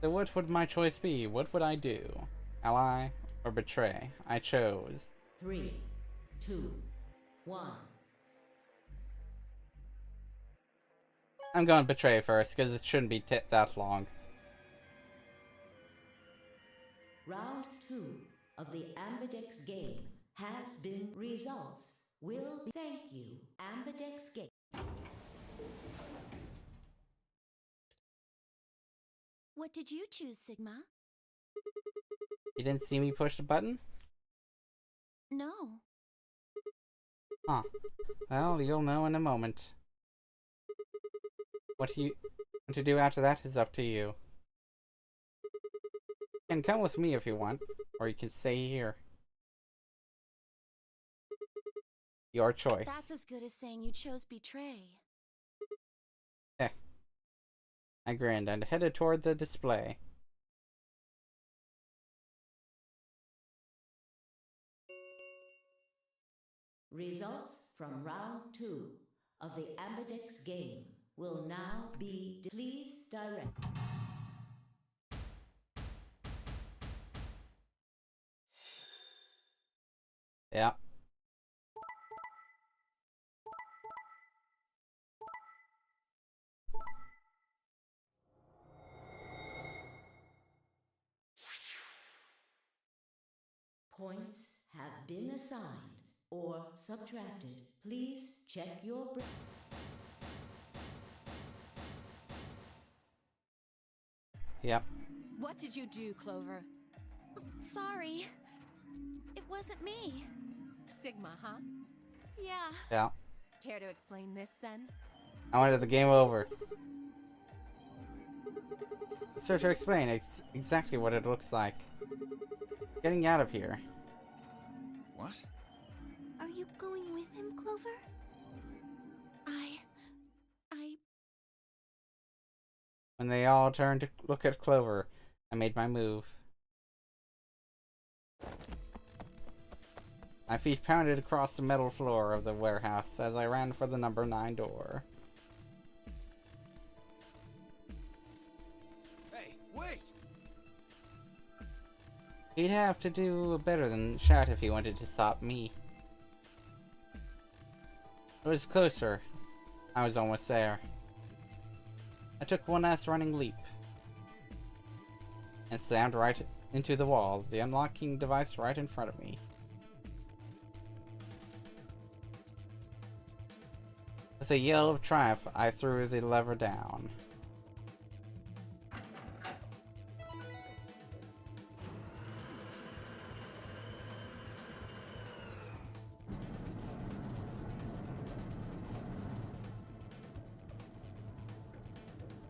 So what would my choice be? What would I do? Ally or betray? I chose 3, 2, 1. I'm going to betray first, because it shouldn't be that long. Round 2 of the Ambidex game has been results. Will be thank you, Ambidex game. What did you choose, Sigma? You didn't see me push the button? No. Huh. Well, you'll know in a moment. What you want to do after that is up to you. You can come with me if you want, or you can stay here. Your choice. That's as good as saying you chose betray. Eh. I grinned and headed toward the display. Results from round 2 of the Ambidex game will now be. Please direct. Yeah. Points have been assigned or subtracted. Please check your. Yep. What did you do, Clover? Sorry. It wasn't me. Sigma, huh? Yeah. Yeah. Care to explain this then? I wanted the game over. So to explain exactly what it looks like. Getting out of here. What? Are you going with him, Clover? When they all turned to look at Clover, I made my move. My feet pounded across the metal floor of the warehouse as I ran for the number 9 door. Hey, wait! He'd have to do better than shout if he wanted to stop me. It was closer. I was almost there. I took one last running leap and slammed right into the wall, the unlocking device right in front of me. With a yell of triumph, I threw the lever down.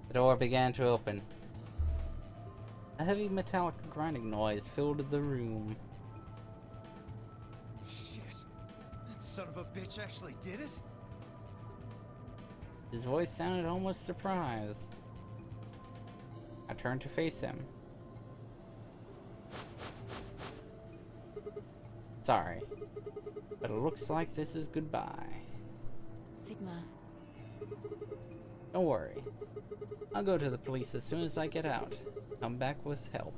The door began to open. A heavy metallic grinding noise filled the room. Shit. That son of a bitch actually did it? His voice sounded almost surprised. I turned to face him. Sorry, but it looks like this is goodbye. Sigma. Don't worry. I'll go to the police as soon as I get out. Come back with help.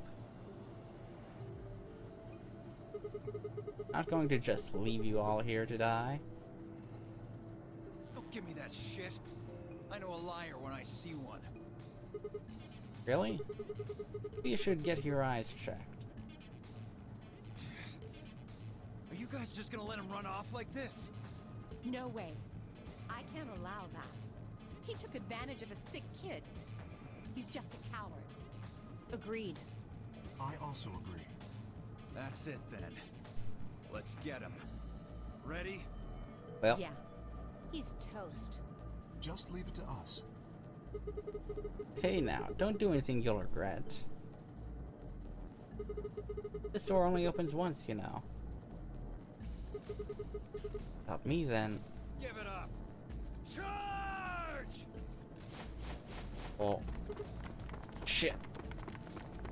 Not going to just leave you all here to die. Don't give me that shit. I know a liar when I see one. Really? You should get your eyes checked. Are you guys just gonna let him run off like this? No way. I can't allow that. He took advantage of a sick kid. He's just a coward. Agreed. I also agree. That's it then. Let's get him. Ready? Well, Yeah. He's toast. Just leave it to us. hey now, don't do anything you'll regret. This door only opens once, you know. Stop me then. Give it up. Charge! Oh. Shit.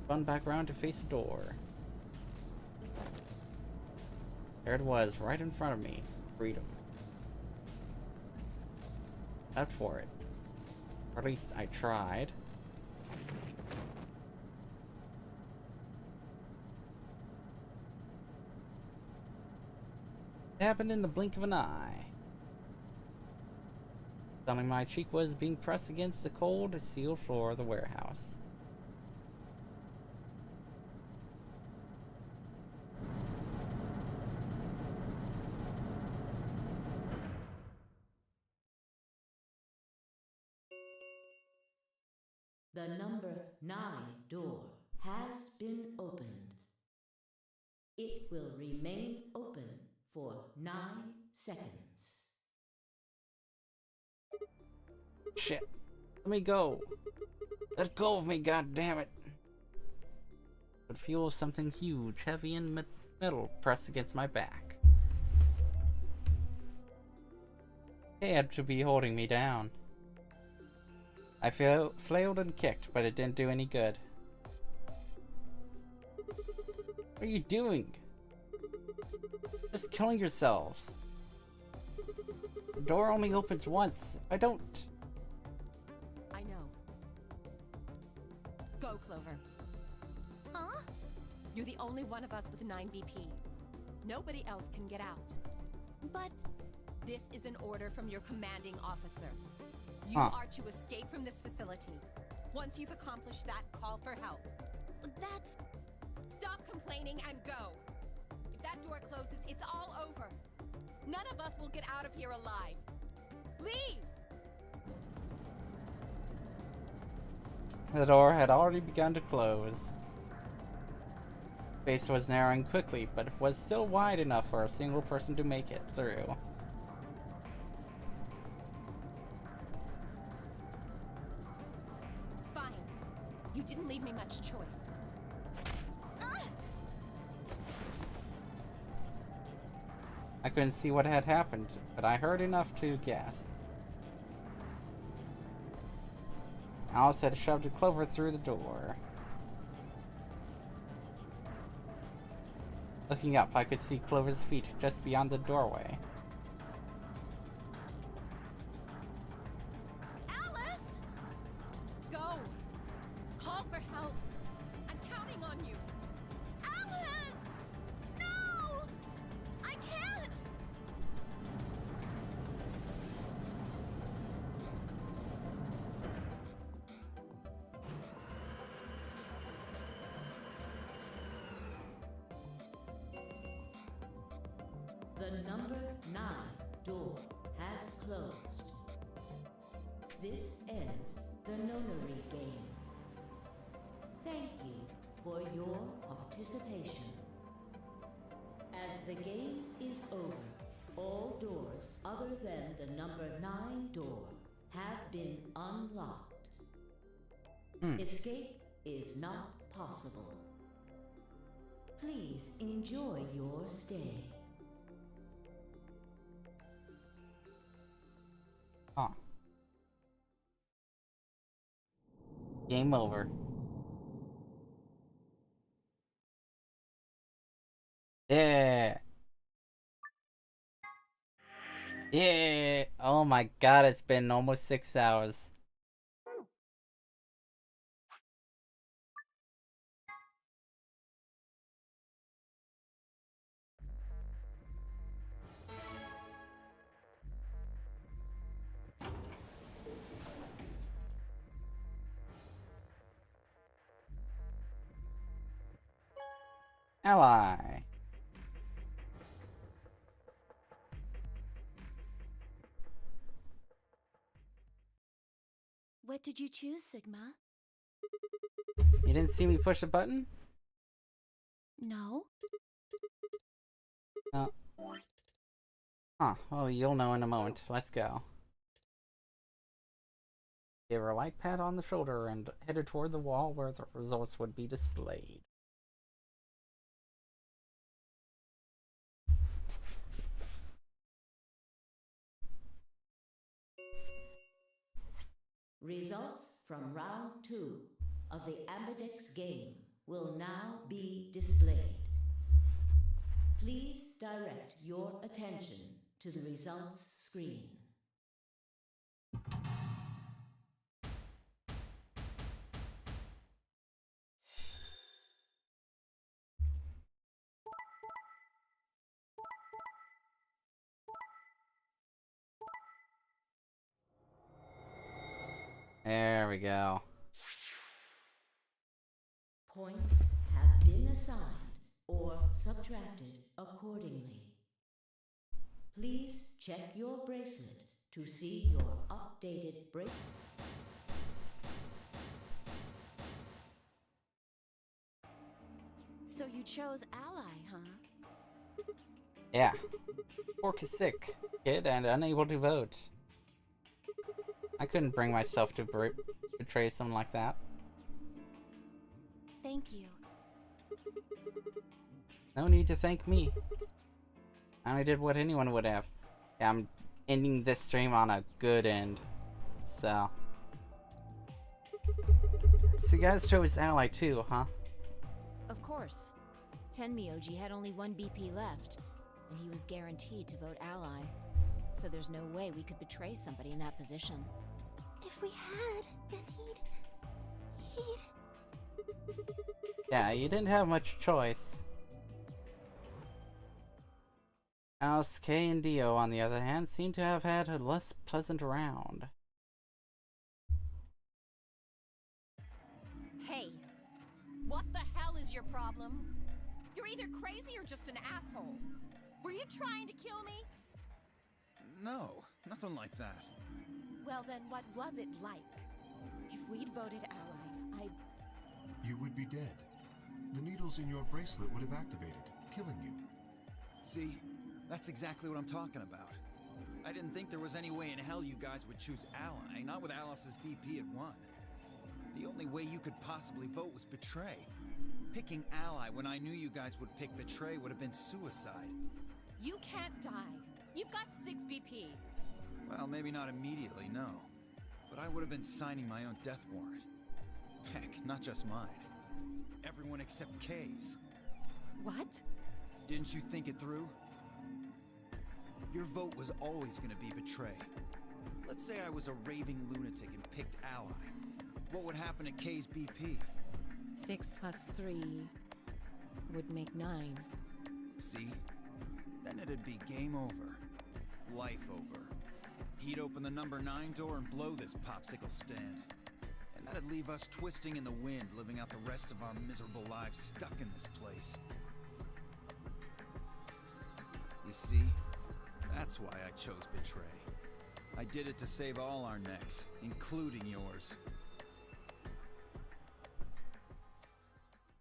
Spun back around to face the door. There it was, right in front of me. Freedom. Up for it. Or at least I tried. It happened in the blink of an eye. Suddenly my cheek was being pressed against the cold steel floor of the warehouse. The number 9 door has been opened. It will remain open for 9 seconds. Shit. Let me go. Let go of me, goddammit. Could feel something huge, heavy and metal pressed against my back. It had to be holding me down. I flailed and kicked, but it didn't do any good. What are you doing? Just killing yourselves. The door only opens once. I don't. I know. Go, Clover. Huh? You're the only one of us with 9 BP. Nobody else can get out. But This is an order from your commanding officer. You Huh. are to escape from this facility. Once you've accomplished that, call for help. that's... Stop complaining and go. If that door closes, it's all over. None of us will get out of here alive. Leave! The door had already begun to close. Space was narrowing quickly, but it was still wide enough for a single person to make it through. Fine. You didn't leave me much choice. I couldn't see what had happened, but I heard enough to guess. Alice had shoved Clover through the door. Looking up, I could see Clover's feet just beyond the doorway. Alice! Go! Call for help! I'm counting on you! Alice! No! I can't! The number 9 door has closed. This ends the nonary game. Thank you for your participation. As the game is over, all doors other than the number 9 door have been unlocked. Escape is not possible. Please enjoy your stay. Huh. Game over. Yeah. Yeah. Oh my god, it's been almost 6 hours. Ally. What did you choose, Sigma? You didn't see me push the button? No? Huh, well, you'll know in a moment. Let's go. Give her a light pat on the shoulder and headed toward the wall where the results would be displayed. Results from round 2 of the Ambidex game will now be displayed. Please direct your attention to the results screen. There we go. Points have been assigned or subtracted accordingly. Please check your bracelet to see your updated bracelet. So you chose Ally, huh? Yeah. Pork is sick, kid, and unable to vote. I couldn't bring myself to betray someone like that. Thank you. No need to thank me. I only did what anyone would have. Yeah, I'm ending this stream on a good end. So you guys chose Ally too, huh? Of course. Tenmyoji had only one BP left, and he was guaranteed to vote ally. So there's no way we could betray somebody in that position. If we had, then he'd... Yeah, you didn't have much choice. Alice, Kay, and Dio, on the other hand, seem to have had a less pleasant round. Hey, what the hell is your problem? You're either crazy or just an asshole. Were you trying to kill me? No, nothing like that. Well then, what was it like? If we'd voted ally, You would be dead. The needles in your bracelet would have activated, killing you. See? That's exactly what I'm talking about. I didn't think there was any way in hell you guys would choose Ally, not with Alice's BP at 1. The only way you could possibly vote was Betray. Picking Ally when I knew you guys would pick Betray would have been suicide. You can't die. You've got 6 BP. Well, maybe not immediately, no. But I would have been signing my own death warrant. Heck, not just mine. Everyone except Kay's. What? Didn't you think it through? Your vote was always gonna be betray. Let's say I was a raving lunatic and picked ally. What would happen at K's BP? 6 plus 3 would make 9. See? Then it'd be game over. Life over. He'd open the number 9 door and blow this popsicle stand. And that'd leave us twisting in the wind, living out the rest of our miserable lives stuck in this place. You see? That's why I chose betray. I did it to save all our necks, including yours.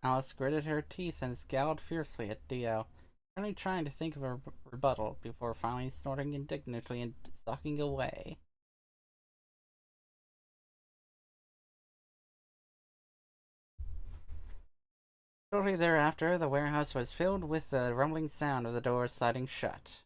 Alice gritted her teeth and scowled fiercely at Dio, only trying to think of a rebuttal before finally snorting indignantly and stalking away. Shortly thereafter, the warehouse was filled with the rumbling sound of the doors sliding shut.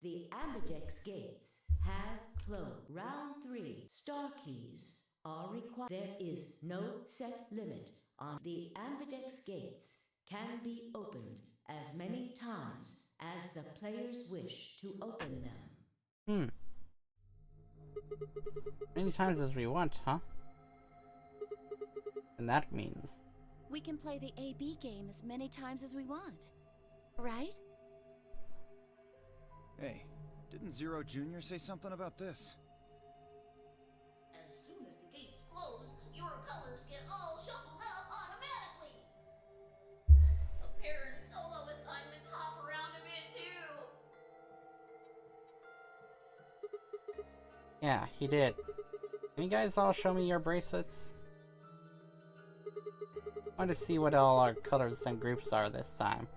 The Ambidex gates have closed. Round 3 star keys are required. There is no set limit on the Ambidex gates. Can be opened as many times as the players wish to open them. Many times as we want, huh? And that means... We can play the AB game as many times as we want. Right? Hey, didn't Zero Jr. say something about this? As soon as the gates close, your colors get all shuffled up automatically. The parent solo assignments hop around a bit too. Yeah, he did. Can you guys all show me your bracelets? I want to see what all our colors and groups are this time.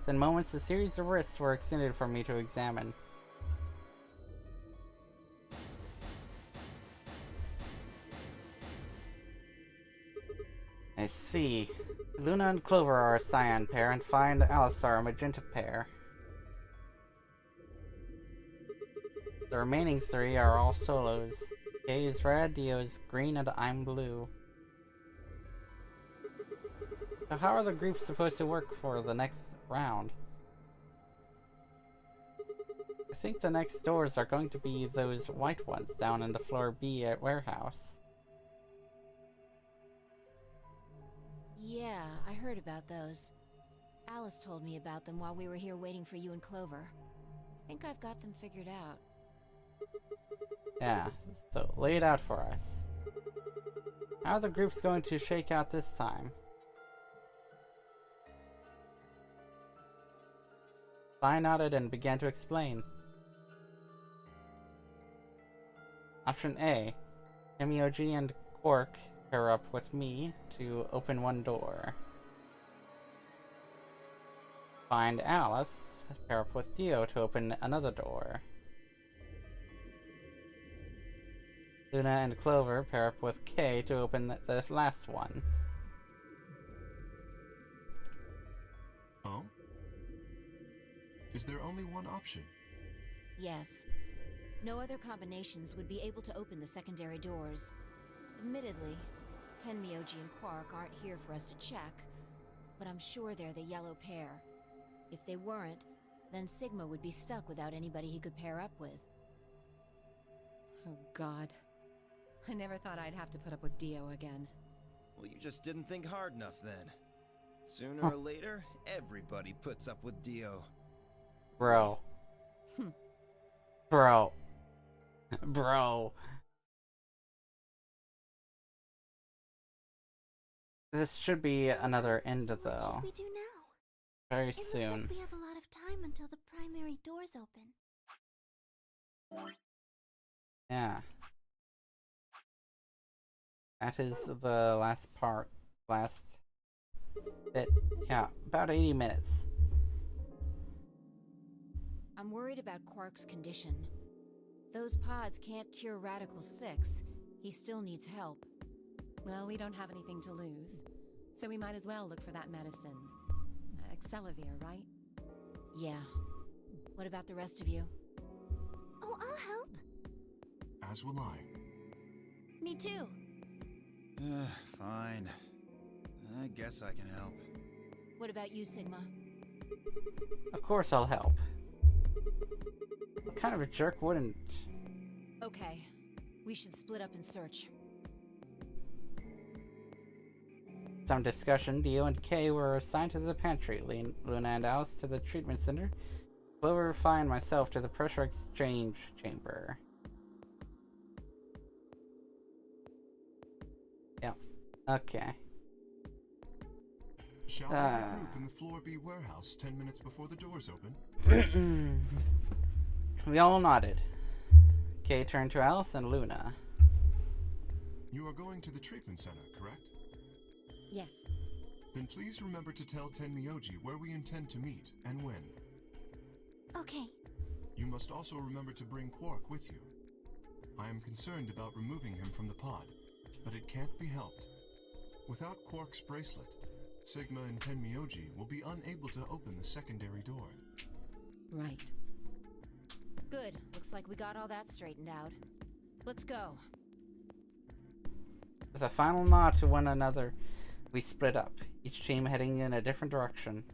In moments, a series of wrists were extended for me to examine. I see. Luna and Clover are a cyan pair, and Phi and Alice are a magenta pair. The remaining 3 are all solos. Kay is red, Dio is green, and I'm blue. So how are the groups supposed to work for the next round? I think the next doors are going to be those white ones down in the floor B at warehouse. Yeah, I heard about those. Alice told me about them while we were here waiting for you and Clover. I think I've got them figured out. Yeah, so lay it out for us. How are the groups going to shake out this time? Phi nodded and began to explain. Option A. MUG and Quark pair up with me to open one door. Find Alice, pair up with Dio to open another door. Luna and Clover pair up with Kay to open the last one. Oh? Is there only one option? Yes. No other combinations would be able to open the secondary doors. Admittedly, Tenmyoji and Quark aren't here for us to check, but I'm sure they're the yellow pair. If they weren't, then Sigma would be stuck without anybody he could pair up with. Oh god. I never thought I'd have to put up with Dio again. Well, you just didn't think hard enough then. Sooner or later, everybody puts up with Dio. Bro. Bro. Bro. This should be another end, though. What should we do now? Very It soon. looks like we have a lot of time until the primary doors open. Yeah. That is the last part. Last bit. Yeah, about 80 minutes. I'm worried about Quark's condition. Those pods can't cure Radical 6. He still needs help. Well, we don't have anything to lose, so we might as well look for that medicine. Excelavir, right? Yeah. What about the rest of you? Oh, I'll help. As will I. Me too. Fine. I guess I can help. What about you, Sigma? Of course I'll help. What kind of a jerk wouldn't? Okay. We should split up and search. Some discussion, Dio and Kay were assigned to the pantry, Luna and Alice to the treatment center, Clover and myself to the pressure exchange chamber. Yeah. Okay. Shall we regroup in the Floor B warehouse 10 minutes before the doors open? We all nodded. Kay turned to Alice and Luna. You are going to the treatment center, correct? Yes. Then please remember to tell Tenmyoji where we intend to meet and when. Okay. You must also remember to bring Quark with you. I am concerned about removing him from the pod, but it can't be helped. Without Quark's bracelet, Sigma and Tenmyoji will be unable to open the secondary door. Right. Good. Looks like we got all that straightened out. Let's go. With a final nod to one another, we split up, each team heading in a different direction.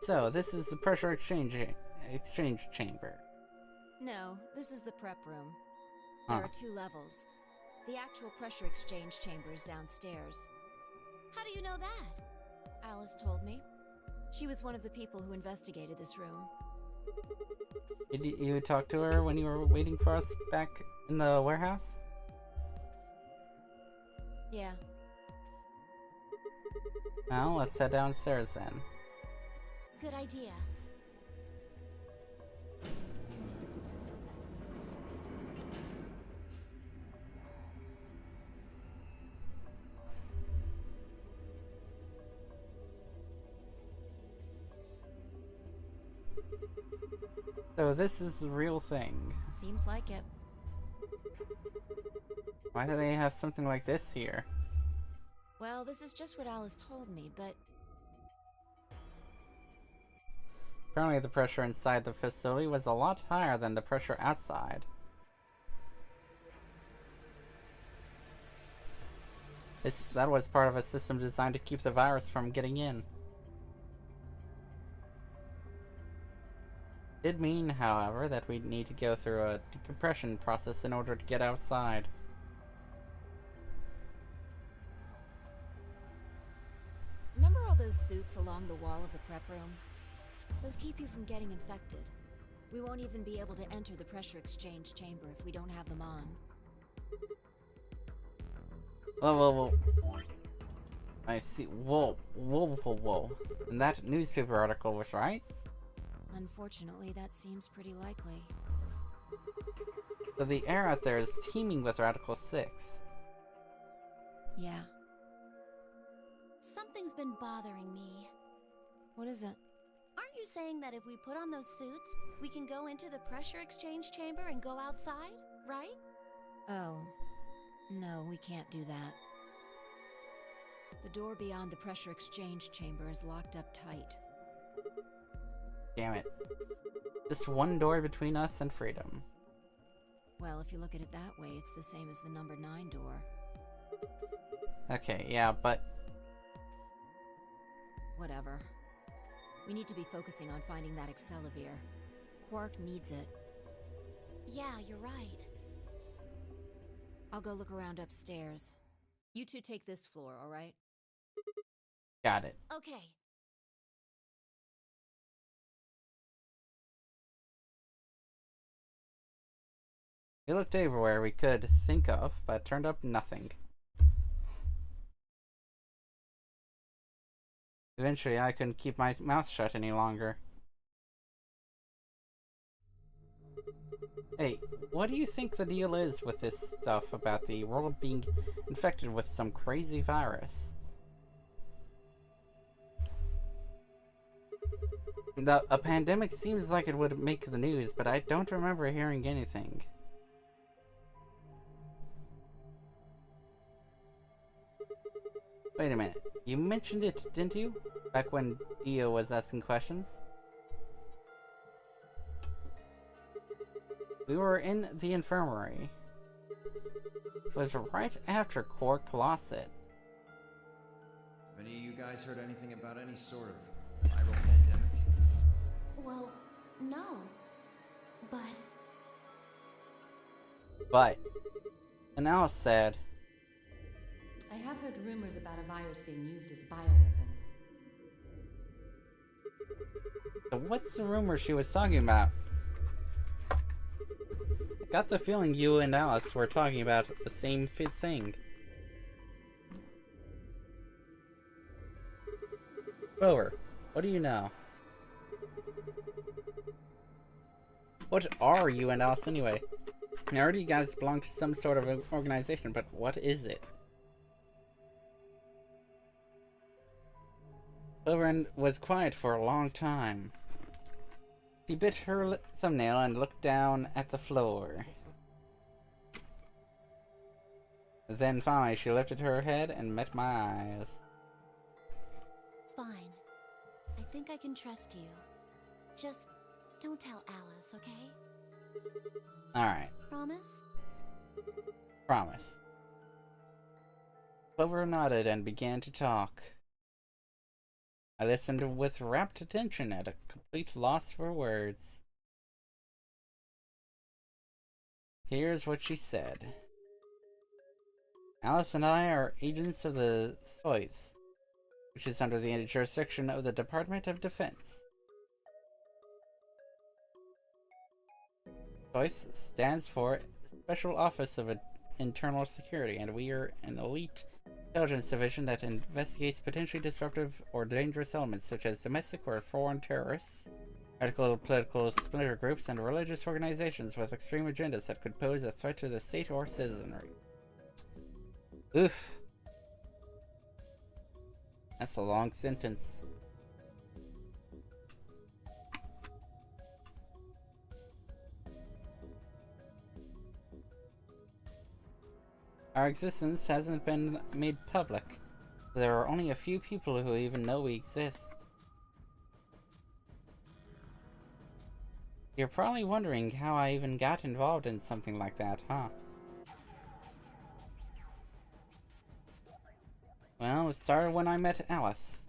So, this is the pressure exchange chamber. No, this is the prep room. There are 2 levels. The actual pressure exchange chamber is downstairs. How do you know that? Alice told me. She was one of the people who investigated this room. Did you talk to her when you were waiting for us back in the warehouse? Yeah. Well, let's head downstairs then. Good idea. So this is the real thing. Seems like it. Why do they have something like this here? Well, this is just what Alice told me, but Apparently the pressure inside the facility was a lot higher than the pressure outside. That was part of a system designed to keep the virus from getting in. Did mean, however, that we'd need to go through a decompression process in order to get outside. remember all those suits along the wall of the prep room? Those keep you from getting infected. We won't even be able to enter the pressure exchange chamber if we don't have them on. Whoa. I see. Whoa. And that newspaper article was right? Unfortunately, that seems pretty likely. So the air out there is teeming with Radical 6. Yeah. Something's been bothering me. What is it? Aren't you saying that if we put on those suits, we can go into the pressure exchange chamber and go outside, right? Oh. No, we can't do that. The door beyond the pressure exchange chamber is locked up tight. Damn it. Just one door between us and freedom. Well, if you look at it that way, it's the same as the number 9 door. Okay, yeah, but... Whatever. We need to be focusing on finding that Accelavir. Quark needs it. Yeah, you're right. I'll go look around upstairs. You two take this floor, alright? Got it. Okay. We looked everywhere we could think of, but turned up nothing. Eventually, I couldn't keep my mouth shut any longer. Hey, what do you think the deal is with this stuff about the world being infected with some crazy virus? A pandemic seems like it would make the news, but I don't remember hearing anything. Wait a minute. You mentioned it, didn't you? Back when Dio was asking questions? We were in the infirmary. It was right after Quark lost it. Have any of you guys heard anything about any sort of viral pandemic? Well, no. But, and Alice said, I have heard rumors about a virus being used as a bioweapon. so what's the rumor she was talking about? I got the feeling you and Alice were talking about the same thing. Clover, what do you know? What are you and Alice anyway? I heard you guys belong to some sort of organization, but what is it? Clover was quiet for a long time. She bit her thumbnail and looked down at the floor. Then finally she lifted her head and met my eyes. Fine. I think I can trust you. Just don't tell Alice, okay? Alright. Promise? Promise. Clover nodded and began to talk. I listened with rapt attention at a complete loss for words. Here's what she said. Alice and I are agents of the SOIS, which is under the jurisdiction of the Department of Defense. SOIS stands for Special Office of Internal Security, and we are an elite intelligence division that investigates potentially disruptive or dangerous elements such as domestic or foreign terrorists, radical political splinter groups, and religious organizations with extreme agendas that could pose a threat to the state or citizenry. Oof. That's a long sentence. Our existence hasn't been made public. There are only a few people who even know we exist. You're probably wondering how I even got involved in something like that, huh? Well, it started when I met Alice.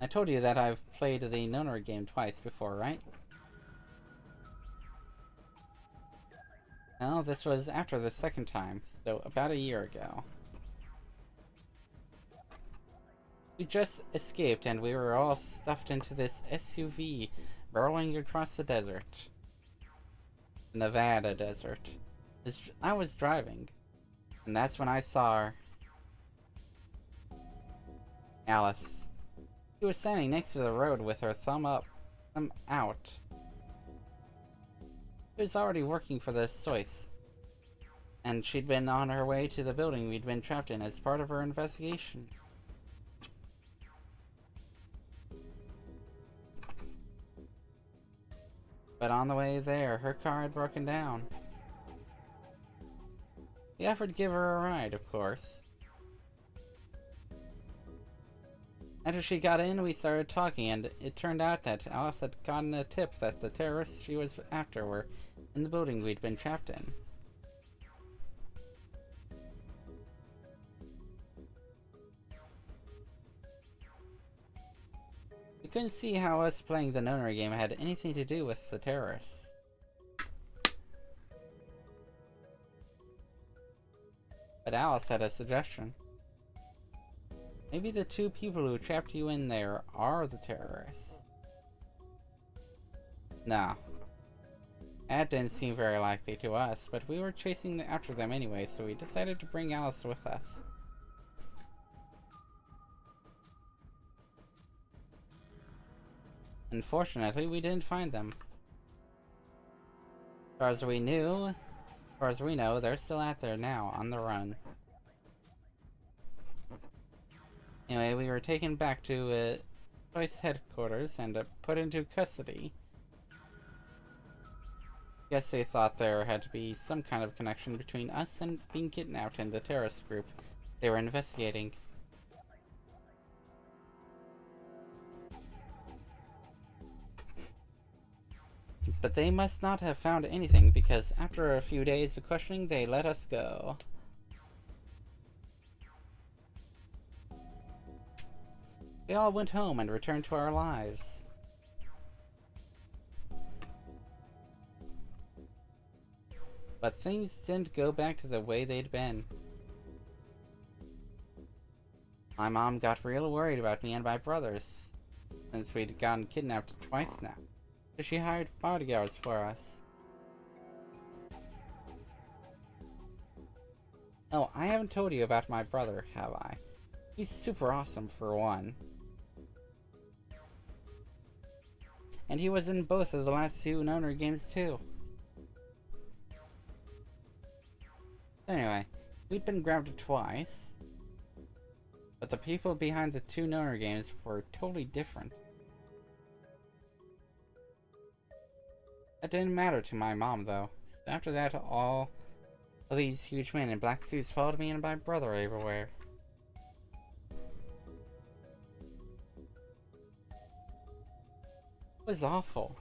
I told you that I've played the Nonary game twice before, right? Well, this was after the second time, so about a year ago. We just escaped and we were all stuffed into this SUV barreling across the desert. Nevada desert. I was driving, and that's when I saw her. Alice. She was standing next to the road with her thumb up, thumb out. She was already working for the SOIS, and she'd been on her way to the building we'd been trapped in as part of her investigation. But on the way there, her car had broken down. We offered to give her a ride, of course. After she got in, we started talking, and it turned out that Alice had gotten a tip that the terrorists she was after were in the building we'd been trapped in. We couldn't see how us playing the Nonary game had anything to do with the terrorists. But Alice had a suggestion. Maybe the two people who trapped you in there are the terrorists. No. That didn't seem very likely to us, but we were chasing after them anyway, so we decided to bring Alice with us. Unfortunately, we didn't find them. As far as we know, they're still out there now, on the run. Anyway, we were taken back to Choice headquarters and put into custody. Guess they thought there had to be some kind of connection between us and being kidnapped and the terrorist group they were investigating. But they must not have found anything, because after a few days of questioning, they let us go. We all went home and returned to our lives. But things didn't go back to the way they'd been. My mom got real worried about me and my brothers, since we'd gotten kidnapped twice now. So she hired bodyguards for us. Oh, I haven't told you about my brother, have I? He's super awesome, for one. And he was in both of the last two Noner games, too. Anyway, we'd been grabbed twice, but the people behind the two Noner games were totally different. That didn't matter to my mom, though. After that, all of these huge men in black suits followed me and my brother everywhere. It was awful.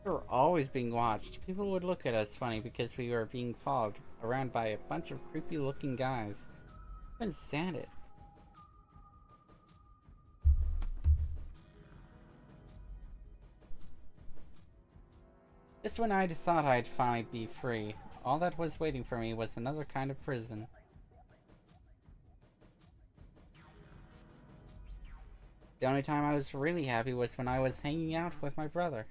We were always being watched. People would look at us funny because we were being followed around by a bunch of creepy looking guys. I couldn't stand it. Just when I thought I'd finally be free, all that was waiting for me was another kind of prison. The only time I was really happy was when I was hanging out with my brother.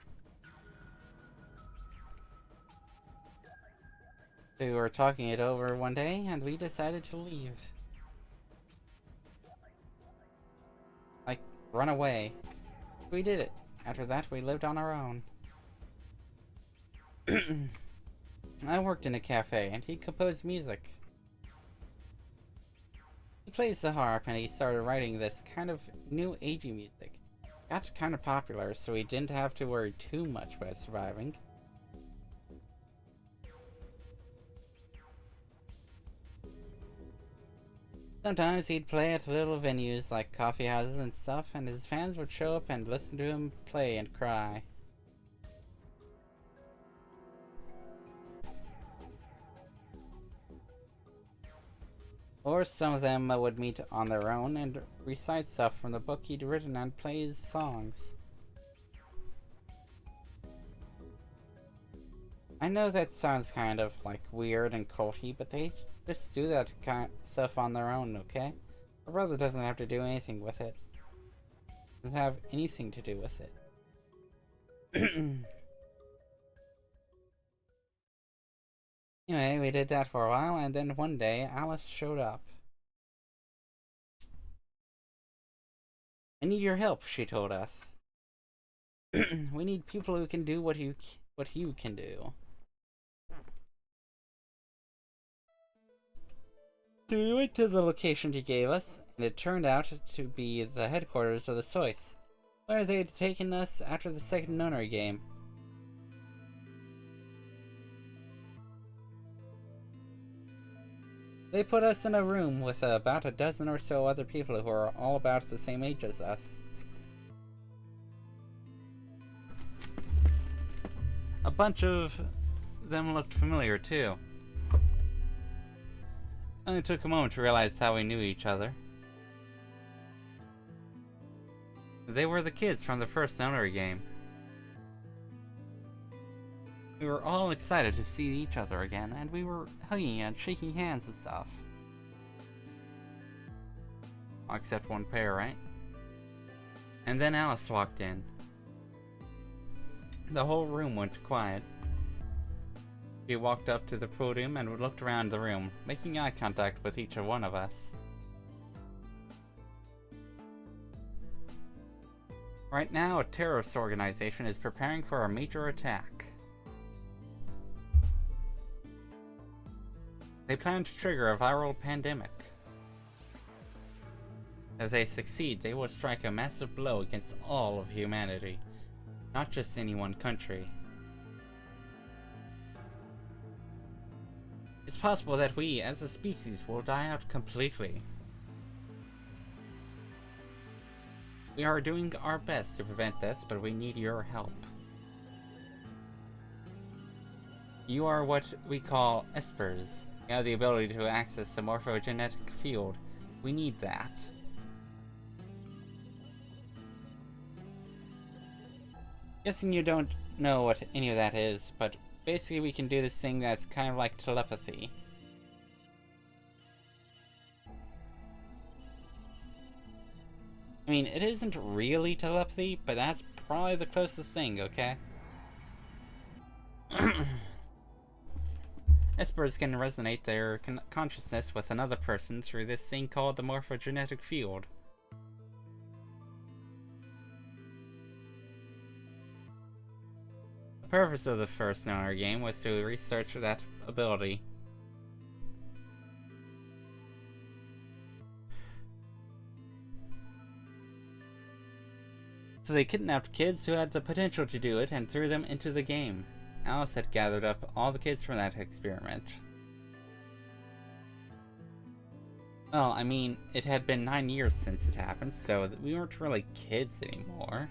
We were talking it over one day, and we decided to leave. Like, run away. We did it. After that, we lived on our own. I worked in a cafe, and he composed music. He plays the harp, and he started writing this kind of new agey music. Got kind of popular, so he didn't have to worry too much about surviving. Sometimes he'd play at little venues like coffee houses and stuff, and his fans would show up and listen to him play and cry. Or some of them would meet on their own and recite stuff from the book he'd written and play his songs. I know that sounds kind of like weird and culty, but they just do that kind of stuff on their own, okay? My brother doesn't have to do anything with it. Doesn't have anything to do with it. Anyway, we did that for a while, and then one day, Alice showed up. I need your help, she told us. We need people who can do what you can do. So we went to the location she gave us, and it turned out to be the headquarters of the Sois, where they had taken us after the second Noner game. They put us in a room with about a dozen or so other people who are all about the same age as us. A bunch of them looked familiar, too. It only took a moment to realize how we knew each other. They were the kids from the first Noner game. We were all excited to see each other again, and we were hugging and shaking hands and stuff. Except one pair, right? And then Alice walked in. The whole room went quiet. She walked up to the podium and looked around the room, making eye contact with each one of us. Right now, a terrorist organization is preparing for a major attack. They plan to trigger a viral pandemic. If they succeed, they will strike a massive blow against all of humanity, not just any one country. It's possible that we, as a species, will die out completely. We are doing our best to prevent this, but we need your help. You are what we call espers. You have the ability to access the morphogenetic field. We need that. Guessing you don't know what any of that is, but basically we can do this thing that's kind of like telepathy. I mean, it isn't really telepathy, but that's probably the closest thing, okay? Espers can resonate their consciousness with another person through this thing called the morphogenetic field. The purpose of the first known our game was to research that ability. So they kidnapped kids who had the potential to do it and threw them into the game. Alice had gathered up all the kids from that experiment. Well, I mean, it had been 9 years since it happened, so we weren't really kids anymore.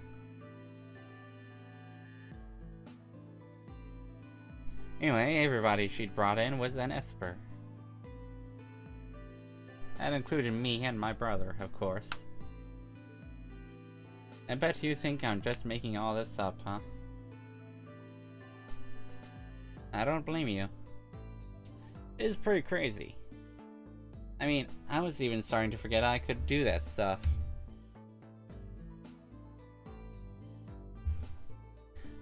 Anyway, everybody she'd brought in was an Esper. That included me and my brother, of course. I bet you think I'm just making all this up, huh? I don't blame you. It is pretty crazy. I mean, I was even starting to forget I could do that stuff.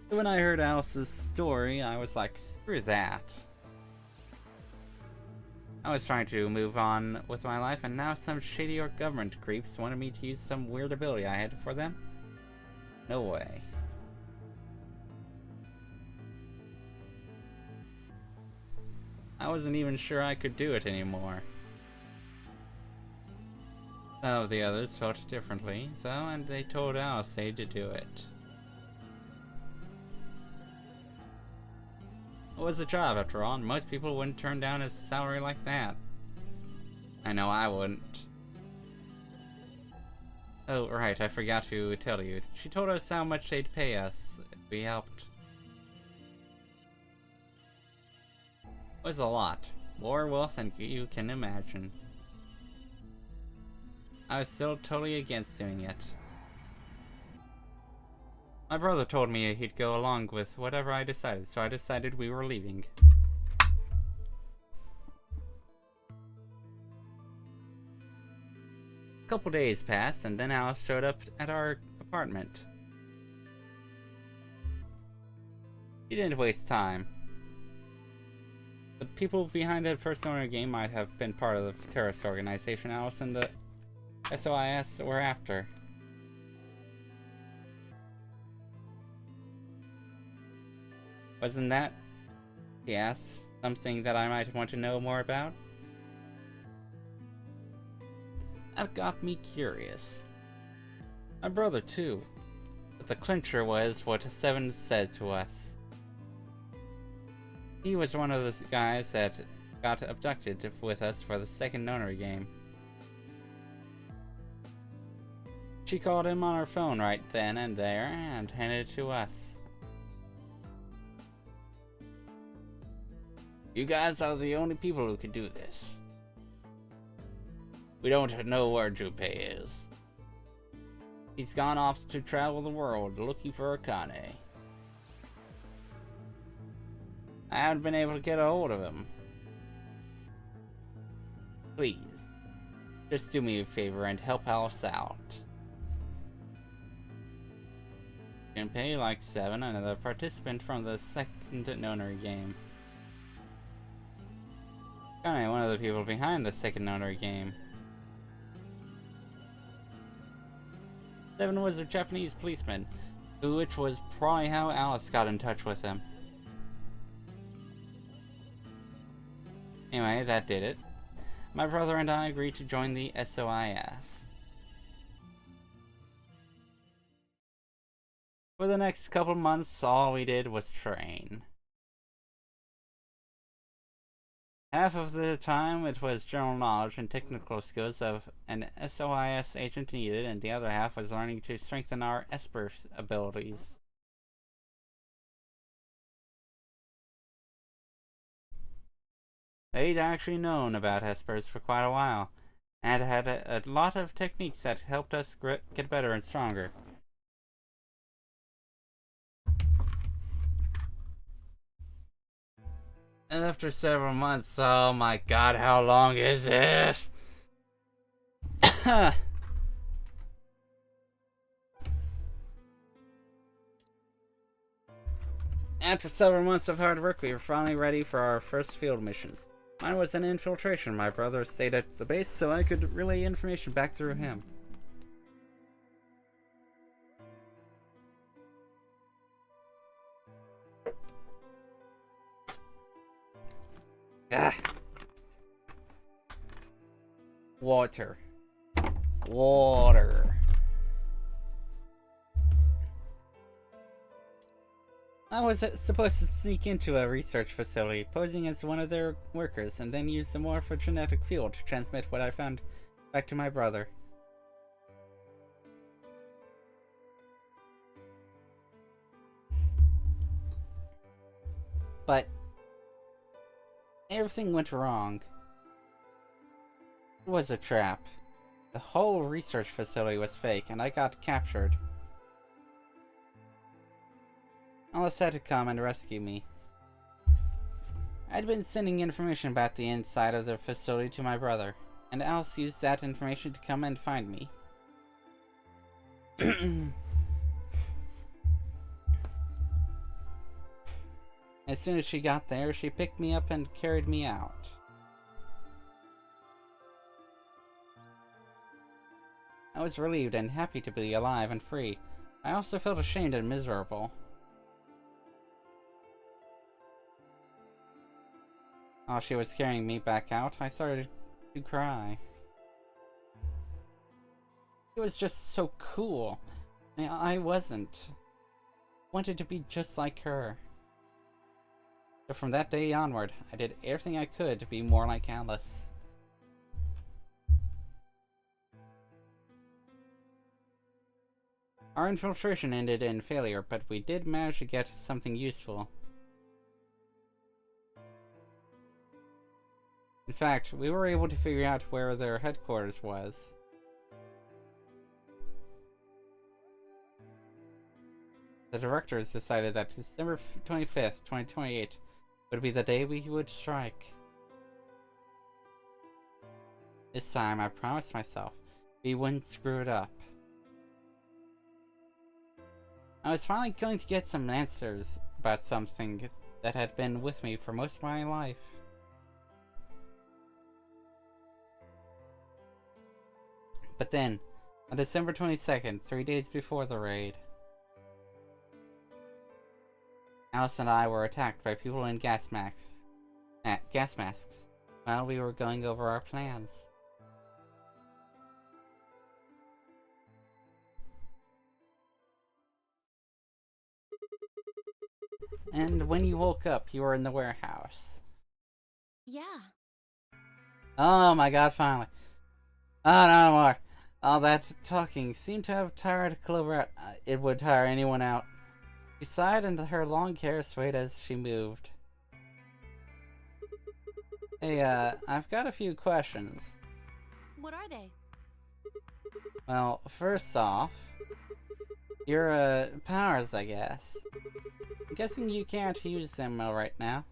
So when I heard Alice's story, I was like, screw that. I was trying to move on with my life, and now some shady government creeps wanted me to use some weird ability I had for them? No way. I wasn't even sure I could do it anymore. Some of the others felt differently, though, and they told Alice to do it. It was a job, after all, and most people wouldn't turn down a salary like that. I know I wouldn't. Oh, right, I forgot to tell you. She told us how much they'd pay us if we helped. It was a lot. More wealth than you can imagine. I was still totally against doing it. My brother told me he'd go along with whatever I decided, so I decided we were leaving. A couple days passed, and then Alice showed up at our apartment. She didn't waste time. The people behind that first owner game might have been part of the terrorist organization Alice and the SOIS were after. Wasn't that, he asked, something that I might want to know more about? That got me curious. My brother too. But the clincher was what Seven said to us. He was one of those guys that got abducted with us for the second Nonary game. She called him on her phone right then and there and handed it to us. You guys are the only people who can do this. We don't know where Junpei is. He's gone off to travel the world looking for Akane. I haven't been able to get a hold of him. Please, just do me a favor and help Alice out. Junpei, like Seven, another participant from the second Nonary game. Akane, one of the people behind the second Nonary game. Seven was a Japanese policeman, which was probably how Alice got in touch with him. Anyway, that did it. My brother and I agreed to join the SOIS. For the next couple months, all we did was train. Half of the time it was general knowledge and technical skills of an SOIS agent needed, and the other half was learning to strengthen our Esper abilities. They'd actually known about Espers for quite a while, and had a lot of techniques that helped us get better and stronger. After several months, oh my god, how long is this? After several months of hard work, we were finally ready for our first field missions. Mine was an infiltration. My brother stayed at the base so I could relay information back through him. Ah. Water. Water. I was supposed to sneak into a research facility, posing as one of their workers, and then use the morphogenetic field to transmit what I found back to my brother. But everything went wrong. It was a trap. The whole research facility was fake, and I got captured. Alice had to come and rescue me. I'd been sending information about the inside of the facility to my brother, and Alice used that information to come and find me. As soon as she got there, she picked me up and carried me out. I was relieved and happy to be alive and free. I also felt ashamed and miserable. While she was carrying me back out, I started to cry. It was just so cool. I wanted to be just like her. So from that day onward, I did everything I could to be more like Alice. Our infiltration ended in failure, but we did manage to get something useful. In fact, we were able to figure out where their headquarters was. The directors decided that December 25th, 2028 would be the day we would strike. This time, I promised myself we wouldn't screw it up. I was finally going to get some answers about something that had been with me for most of my life. But then, on December 22nd, 3 days before the raid, Alice and I were attacked by people in gas masks while we were going over our plans. And when you woke up, you were in the warehouse. Yeah. Oh my god, finally. Oh, no more. All that talking seemed to have tired Clover out. It would tire anyone out. She sighed and her long hair swayed as she moved. Hey, I've got a few questions. What are they? Well, first off, your, powers, I guess. I'm guessing you can't use them right now.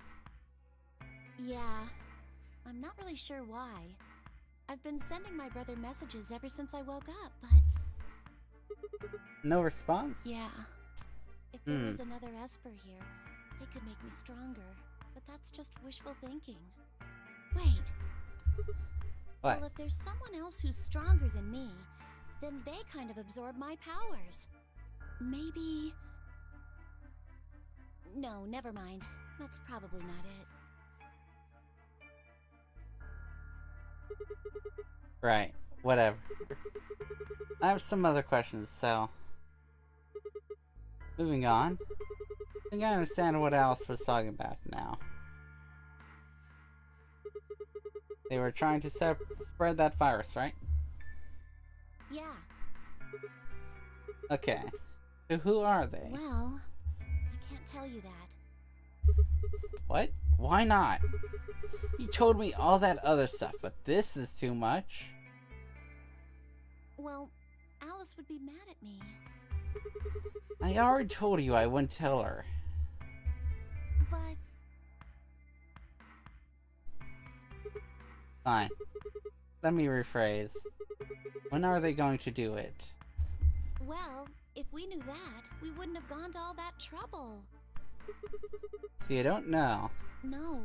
Yeah. I'm not really sure why. I've been sending my brother messages ever since I woke up, but... No response? Yeah. If there was another Esper here, they could make me stronger. But that's just wishful thinking. Wait. What? Well, if there's someone else who's stronger than me, then they kind of absorb my powers. Maybe... No, never mind. That's probably not it. Right. Whatever. I have some other questions, so... Moving on. I think I understand what Alice was talking about now. They were trying to spread that virus, right? Yeah. Okay. So who are they? Well, I can't tell you that. What? Why not? You told me all that other stuff, but this is too much. Well, Alice would be mad at me. I already told you I wouldn't tell her. But Fine. Let me rephrase. When are they going to do it? well, if we knew that, we wouldn't have gone to all that trouble. See, I don't know. No.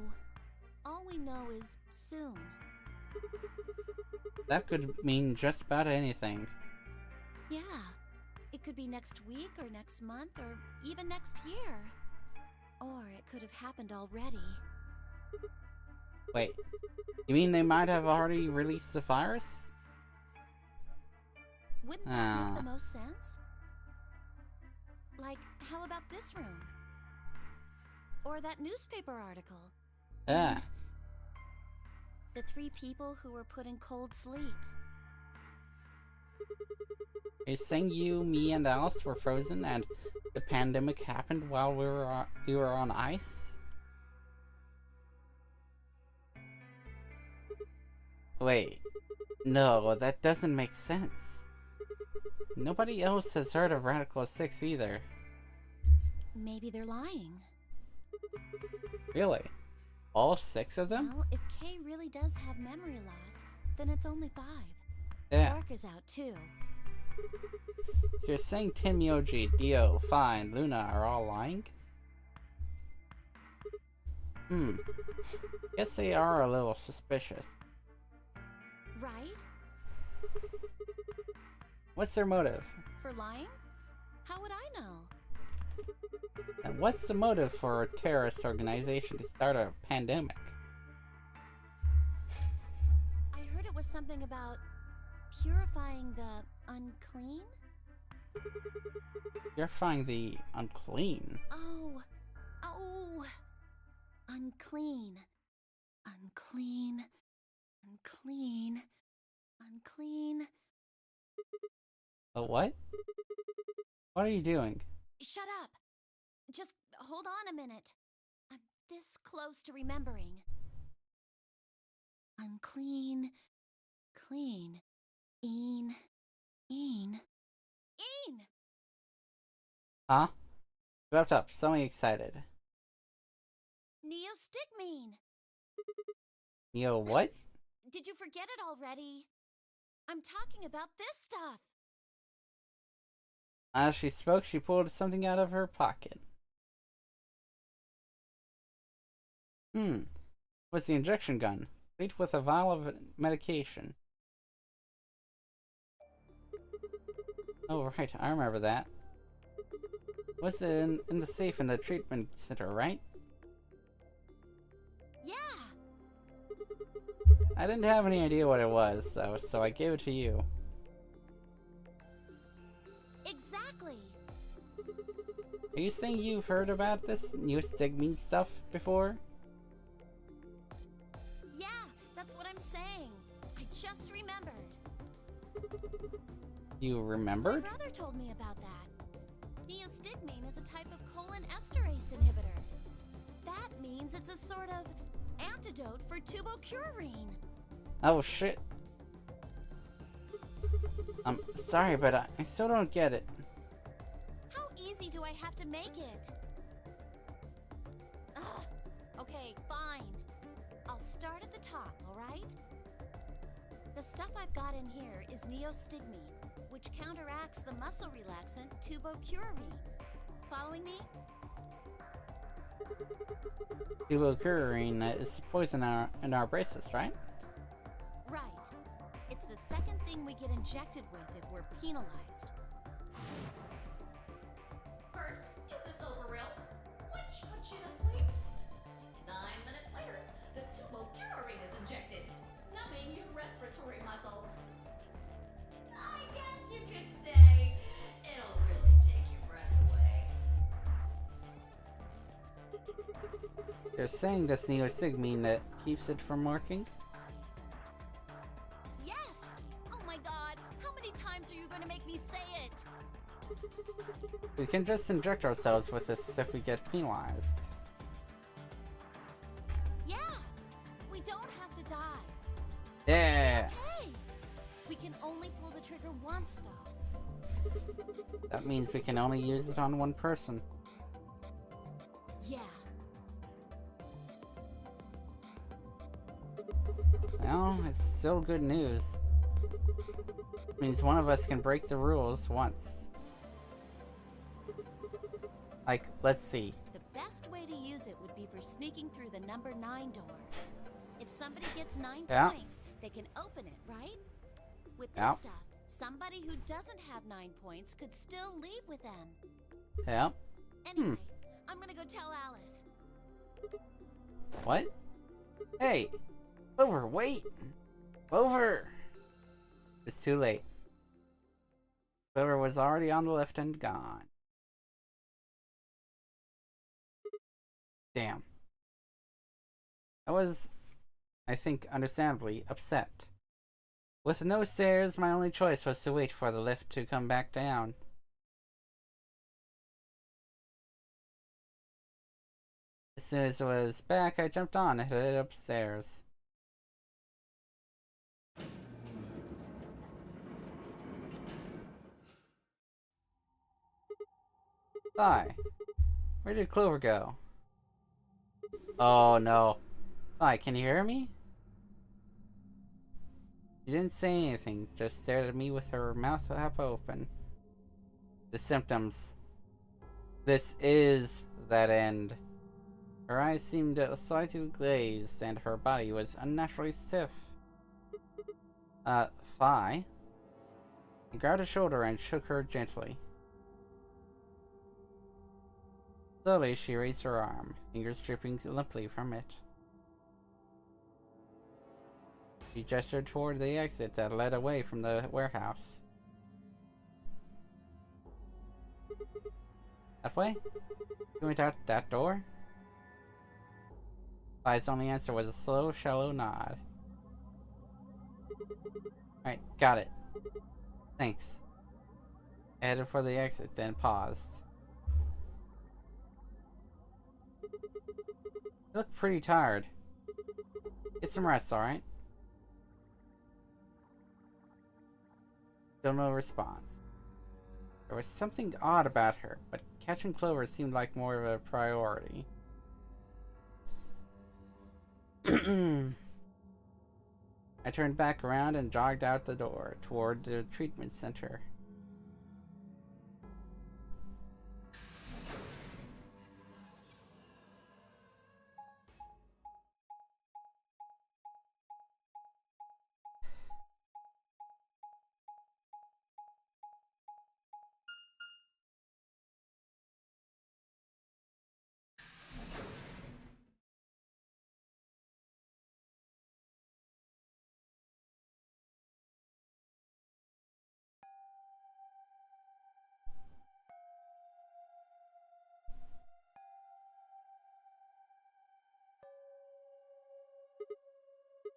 All we know is soon. That could mean just about anything. Yeah. It could be next week or next month or even next year. Or it could have happened already. Wait, you mean they might have already released the virus? Wouldn't that make the most sense? Like, how about this room? Or that newspaper article? Yeah. The 3 people who were put in cold sleep. Are you saying you, me, and Alice were frozen and the pandemic happened while we were on ice? Wait. No, that doesn't make sense. Nobody else has heard of Radical 6 either. Maybe they're lying. Really? All 6 of them? Well, if Kay really does have memory loss, then it's only 5. Yeah. Clark is out too. So you're saying Tim, Yoji, Dio, Fine, Luna are all lying? Guess they are a little suspicious. Right? What's their motive? For lying? How would I know? And what's the motive for a terrorist organization to start a pandemic? I heard it was something about purifying the unclean? Purifying the unclean? Oh. Unclean. Unclean. Unclean. Unclean. A what? What are you doing? Shut up. Just hold on a minute. I'm this close to remembering. Unclean. Clean. Een. Huh? Wrapped up, something excited. Neostigmine. Neo what? Did you forget it already? I'm talking about this stuff. As she spoke, she pulled something out of her pocket. What's the injection gun? Complete with a vial of medication. Oh, right, I remember that. What's in the safe in the treatment center, right? Yeah. I didn't have any idea what it was, though, so I gave it to you. Exactly. Are you saying you've heard about this new stigmine stuff before? Yeah, that's what I'm saying. I just remembered. You remembered? My brother told me about that. Neostigmine is a type of colon esterase inhibitor. That means it's a sort of antidote for tubocurarine. Oh shit. I'm sorry, but I still don't get it. How easy do I have to make it? Ugh. Okay, fine. I'll start at the top, alright? The stuff I've got in here is neostigmine, which counteracts the muscle relaxant tubocurarine. Following me? Tubocurarine is poison in our braces, right? Right. It's the second thing we get injected with if we're penalized. First, is this over real? Which puts you to sleep. 9 minutes later, the tubocurarine is injected, numbing your respiratory muscles. I guess you could say it'll really take your breath away. You're saying this neo-sigmine that keeps it from working? Yes! Oh my god, how many times are you going to make me say it? We can just inject ourselves with this if we get penalized. Yeah! We don't have to die. Yeah! Hey! We can only pull the trigger once, though. That means we can only use it on one person. Yeah. Well, it's still good news. It means one of us can break the rules once. Like, let's see. The best way to use it would be for sneaking through the number 9 door. If somebody gets 9 points, they can open it, right? With this stuff, somebody who doesn't have 9 points could still leave with them. Yeah. Anyway, I'm gonna go tell Alice. What? Hey! Clover, wait! Clover! It's too late. Clover was already on the lift and gone. Damn. I was, I think, understandably upset. With no stairs, my only choice was to wait for the lift to come back down. As soon as it was back, I jumped on and headed upstairs. Bye. Where did Clover go? Oh no. Hi, can you hear me? She didn't say anything, just stared at me with her mouth half open. The symptoms. This is that end. Her eyes seemed slightly glazed, and her body was unnaturally stiff. Fi? He grabbed her shoulder and shook her gently. Slowly, she raised her arm, fingers dripping limply from it. She gestured toward the exit that led away from the warehouse. That way? You went out that door? Fi's only answer was a slow, shallow nod. Alright, got it. Thanks. I headed for the exit, then paused. You look pretty tired. Get some rest, alright? Still no response. There was something odd about her, but catching Clover seemed like more of a priority. I turned back around and jogged out the door toward the treatment center.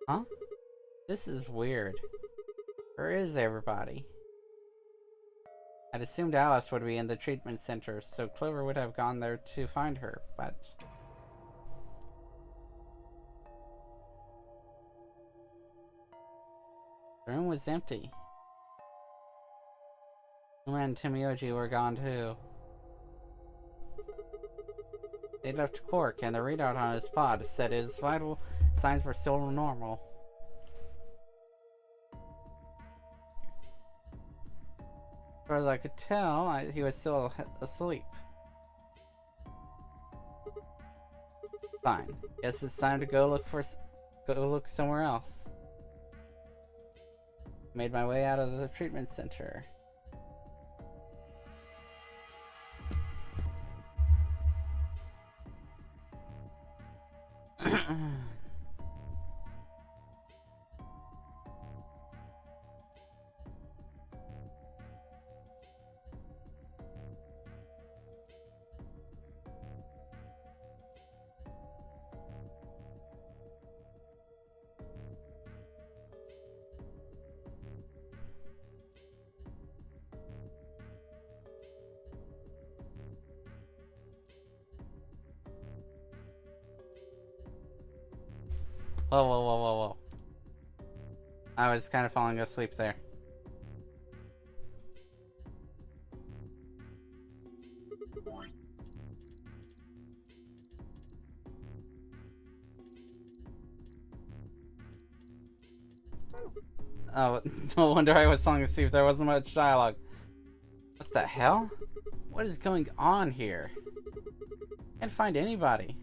Huh? This is weird. Where is everybody? I'd assumed Alice would be in the treatment center, so Clover would have gone there to find her, but... The room was empty. Uma and Timioji were gone too. They left Quark, and the readout on his pod said his vital signs were still normal. As far as I could tell, he was still asleep. Fine. Guess it's time to go look somewhere else. Made my way out of the treatment center. Whoa, whoa, whoa, whoa, whoa. I was kind of falling asleep there. Oh, no wonder I was falling asleep. There wasn't much dialogue. What the hell? What is going on here? Can't find anybody.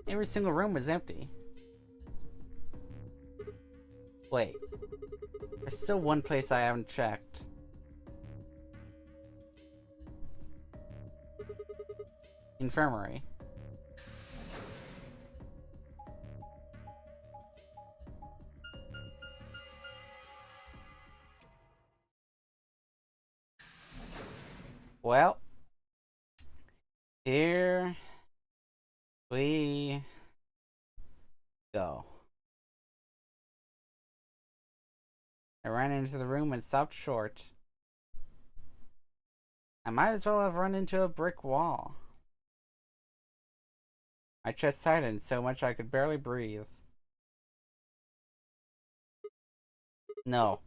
Every single room was empty. Wait. There's still one place I haven't checked. Infirmary. Well, here we go. I ran into the room and stopped short. I might as well have run into a brick wall. My chest tightened so much I could barely breathe. No.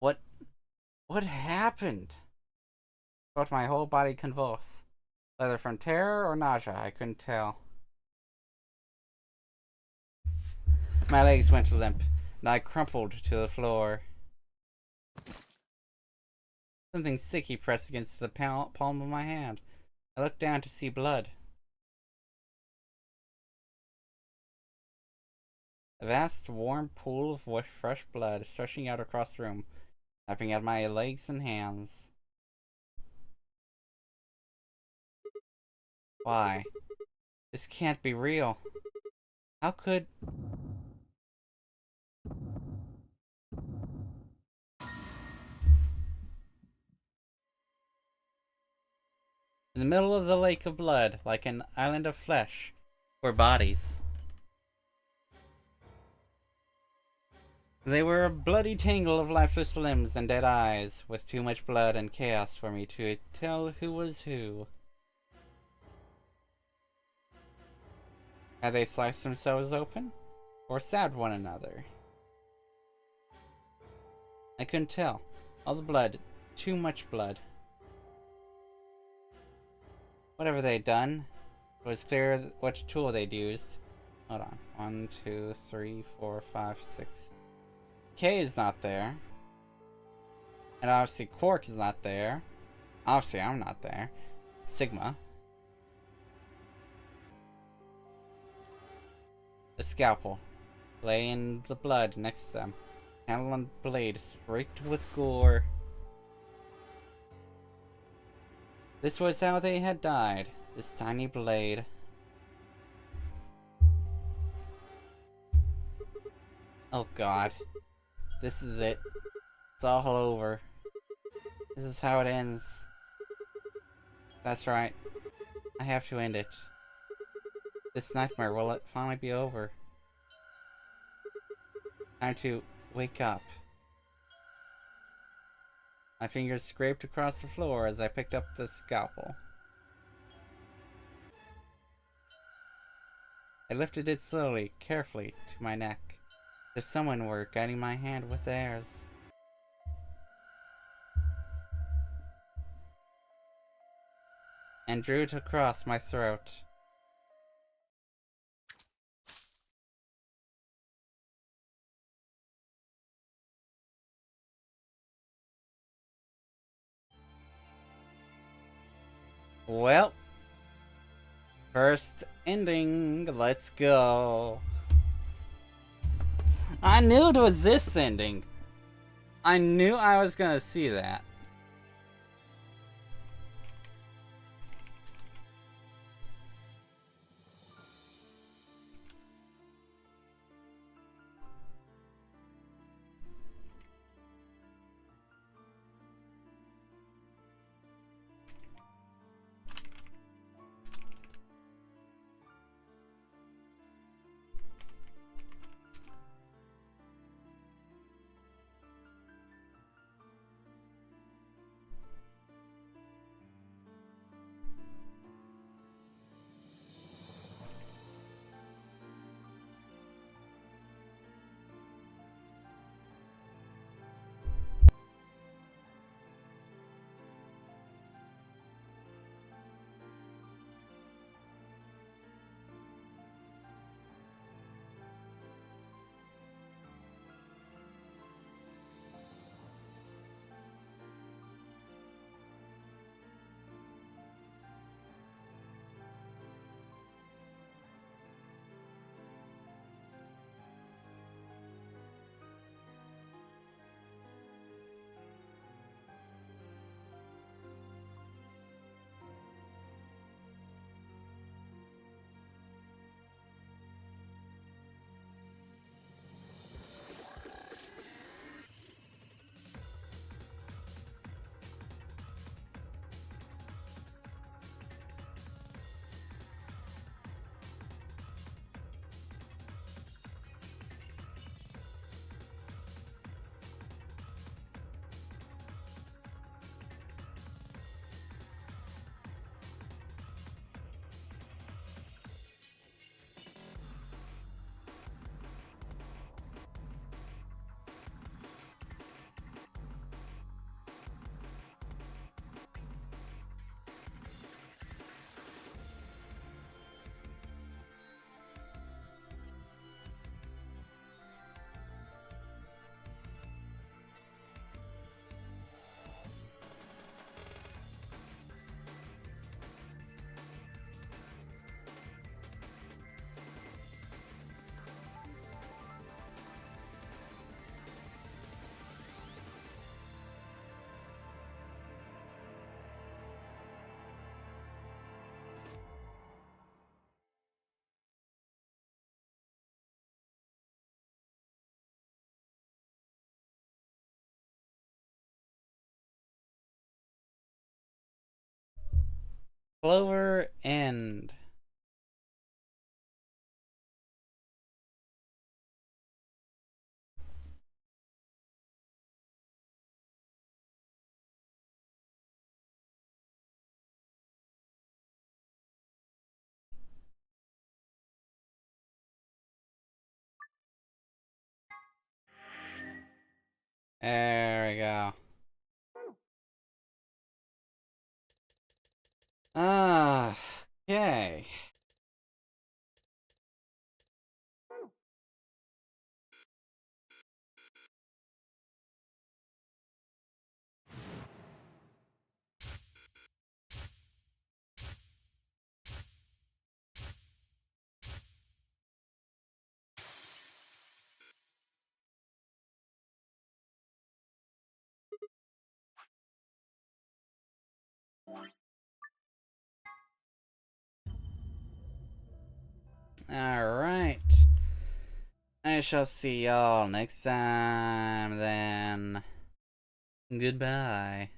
What happened? I felt my whole body convulse. Whether from terror or nausea, I couldn't tell. My legs went limp, and I crumpled to the floor. Something sticky pressed against the palm of my hand. I looked down to see blood. A vast, warm pool of fresh blood stretching out across the room, lapping at my legs and hands. Why? This can't be real. How could... In the middle of the lake of blood, like an island of flesh, were bodies. They were a bloody tangle of lifeless limbs and dead eyes, with too much blood and chaos for me to tell who was who. Had they sliced themselves open? Or stabbed one another? I couldn't tell. All the blood. Too much blood. Whatever they'd done, it was clear which tool they'd used. Hold on. 1, 2, 3, 4, 5, 6. K is not there. And obviously Quark is not there. Obviously I'm not there. Sigma. The scalpel lay in the blood next to them. Handle and blade streaked with gore. This was how they had died. This tiny blade. Oh god. This is it. It's all over. This is how it ends. That's right. I have to end it. This nightmare will it finally be over. Time to wake up. My fingers scraped across the floor as I picked up the scalpel. I lifted it slowly, carefully, to my neck. If someone were guiding my hand with theirs. And drew it across my throat. Well, first ending, let's go. I knew it was this ending. I knew I was gonna see that. Clover End. There we go. Okay. Alright. I shall see y'all next time then. Goodbye.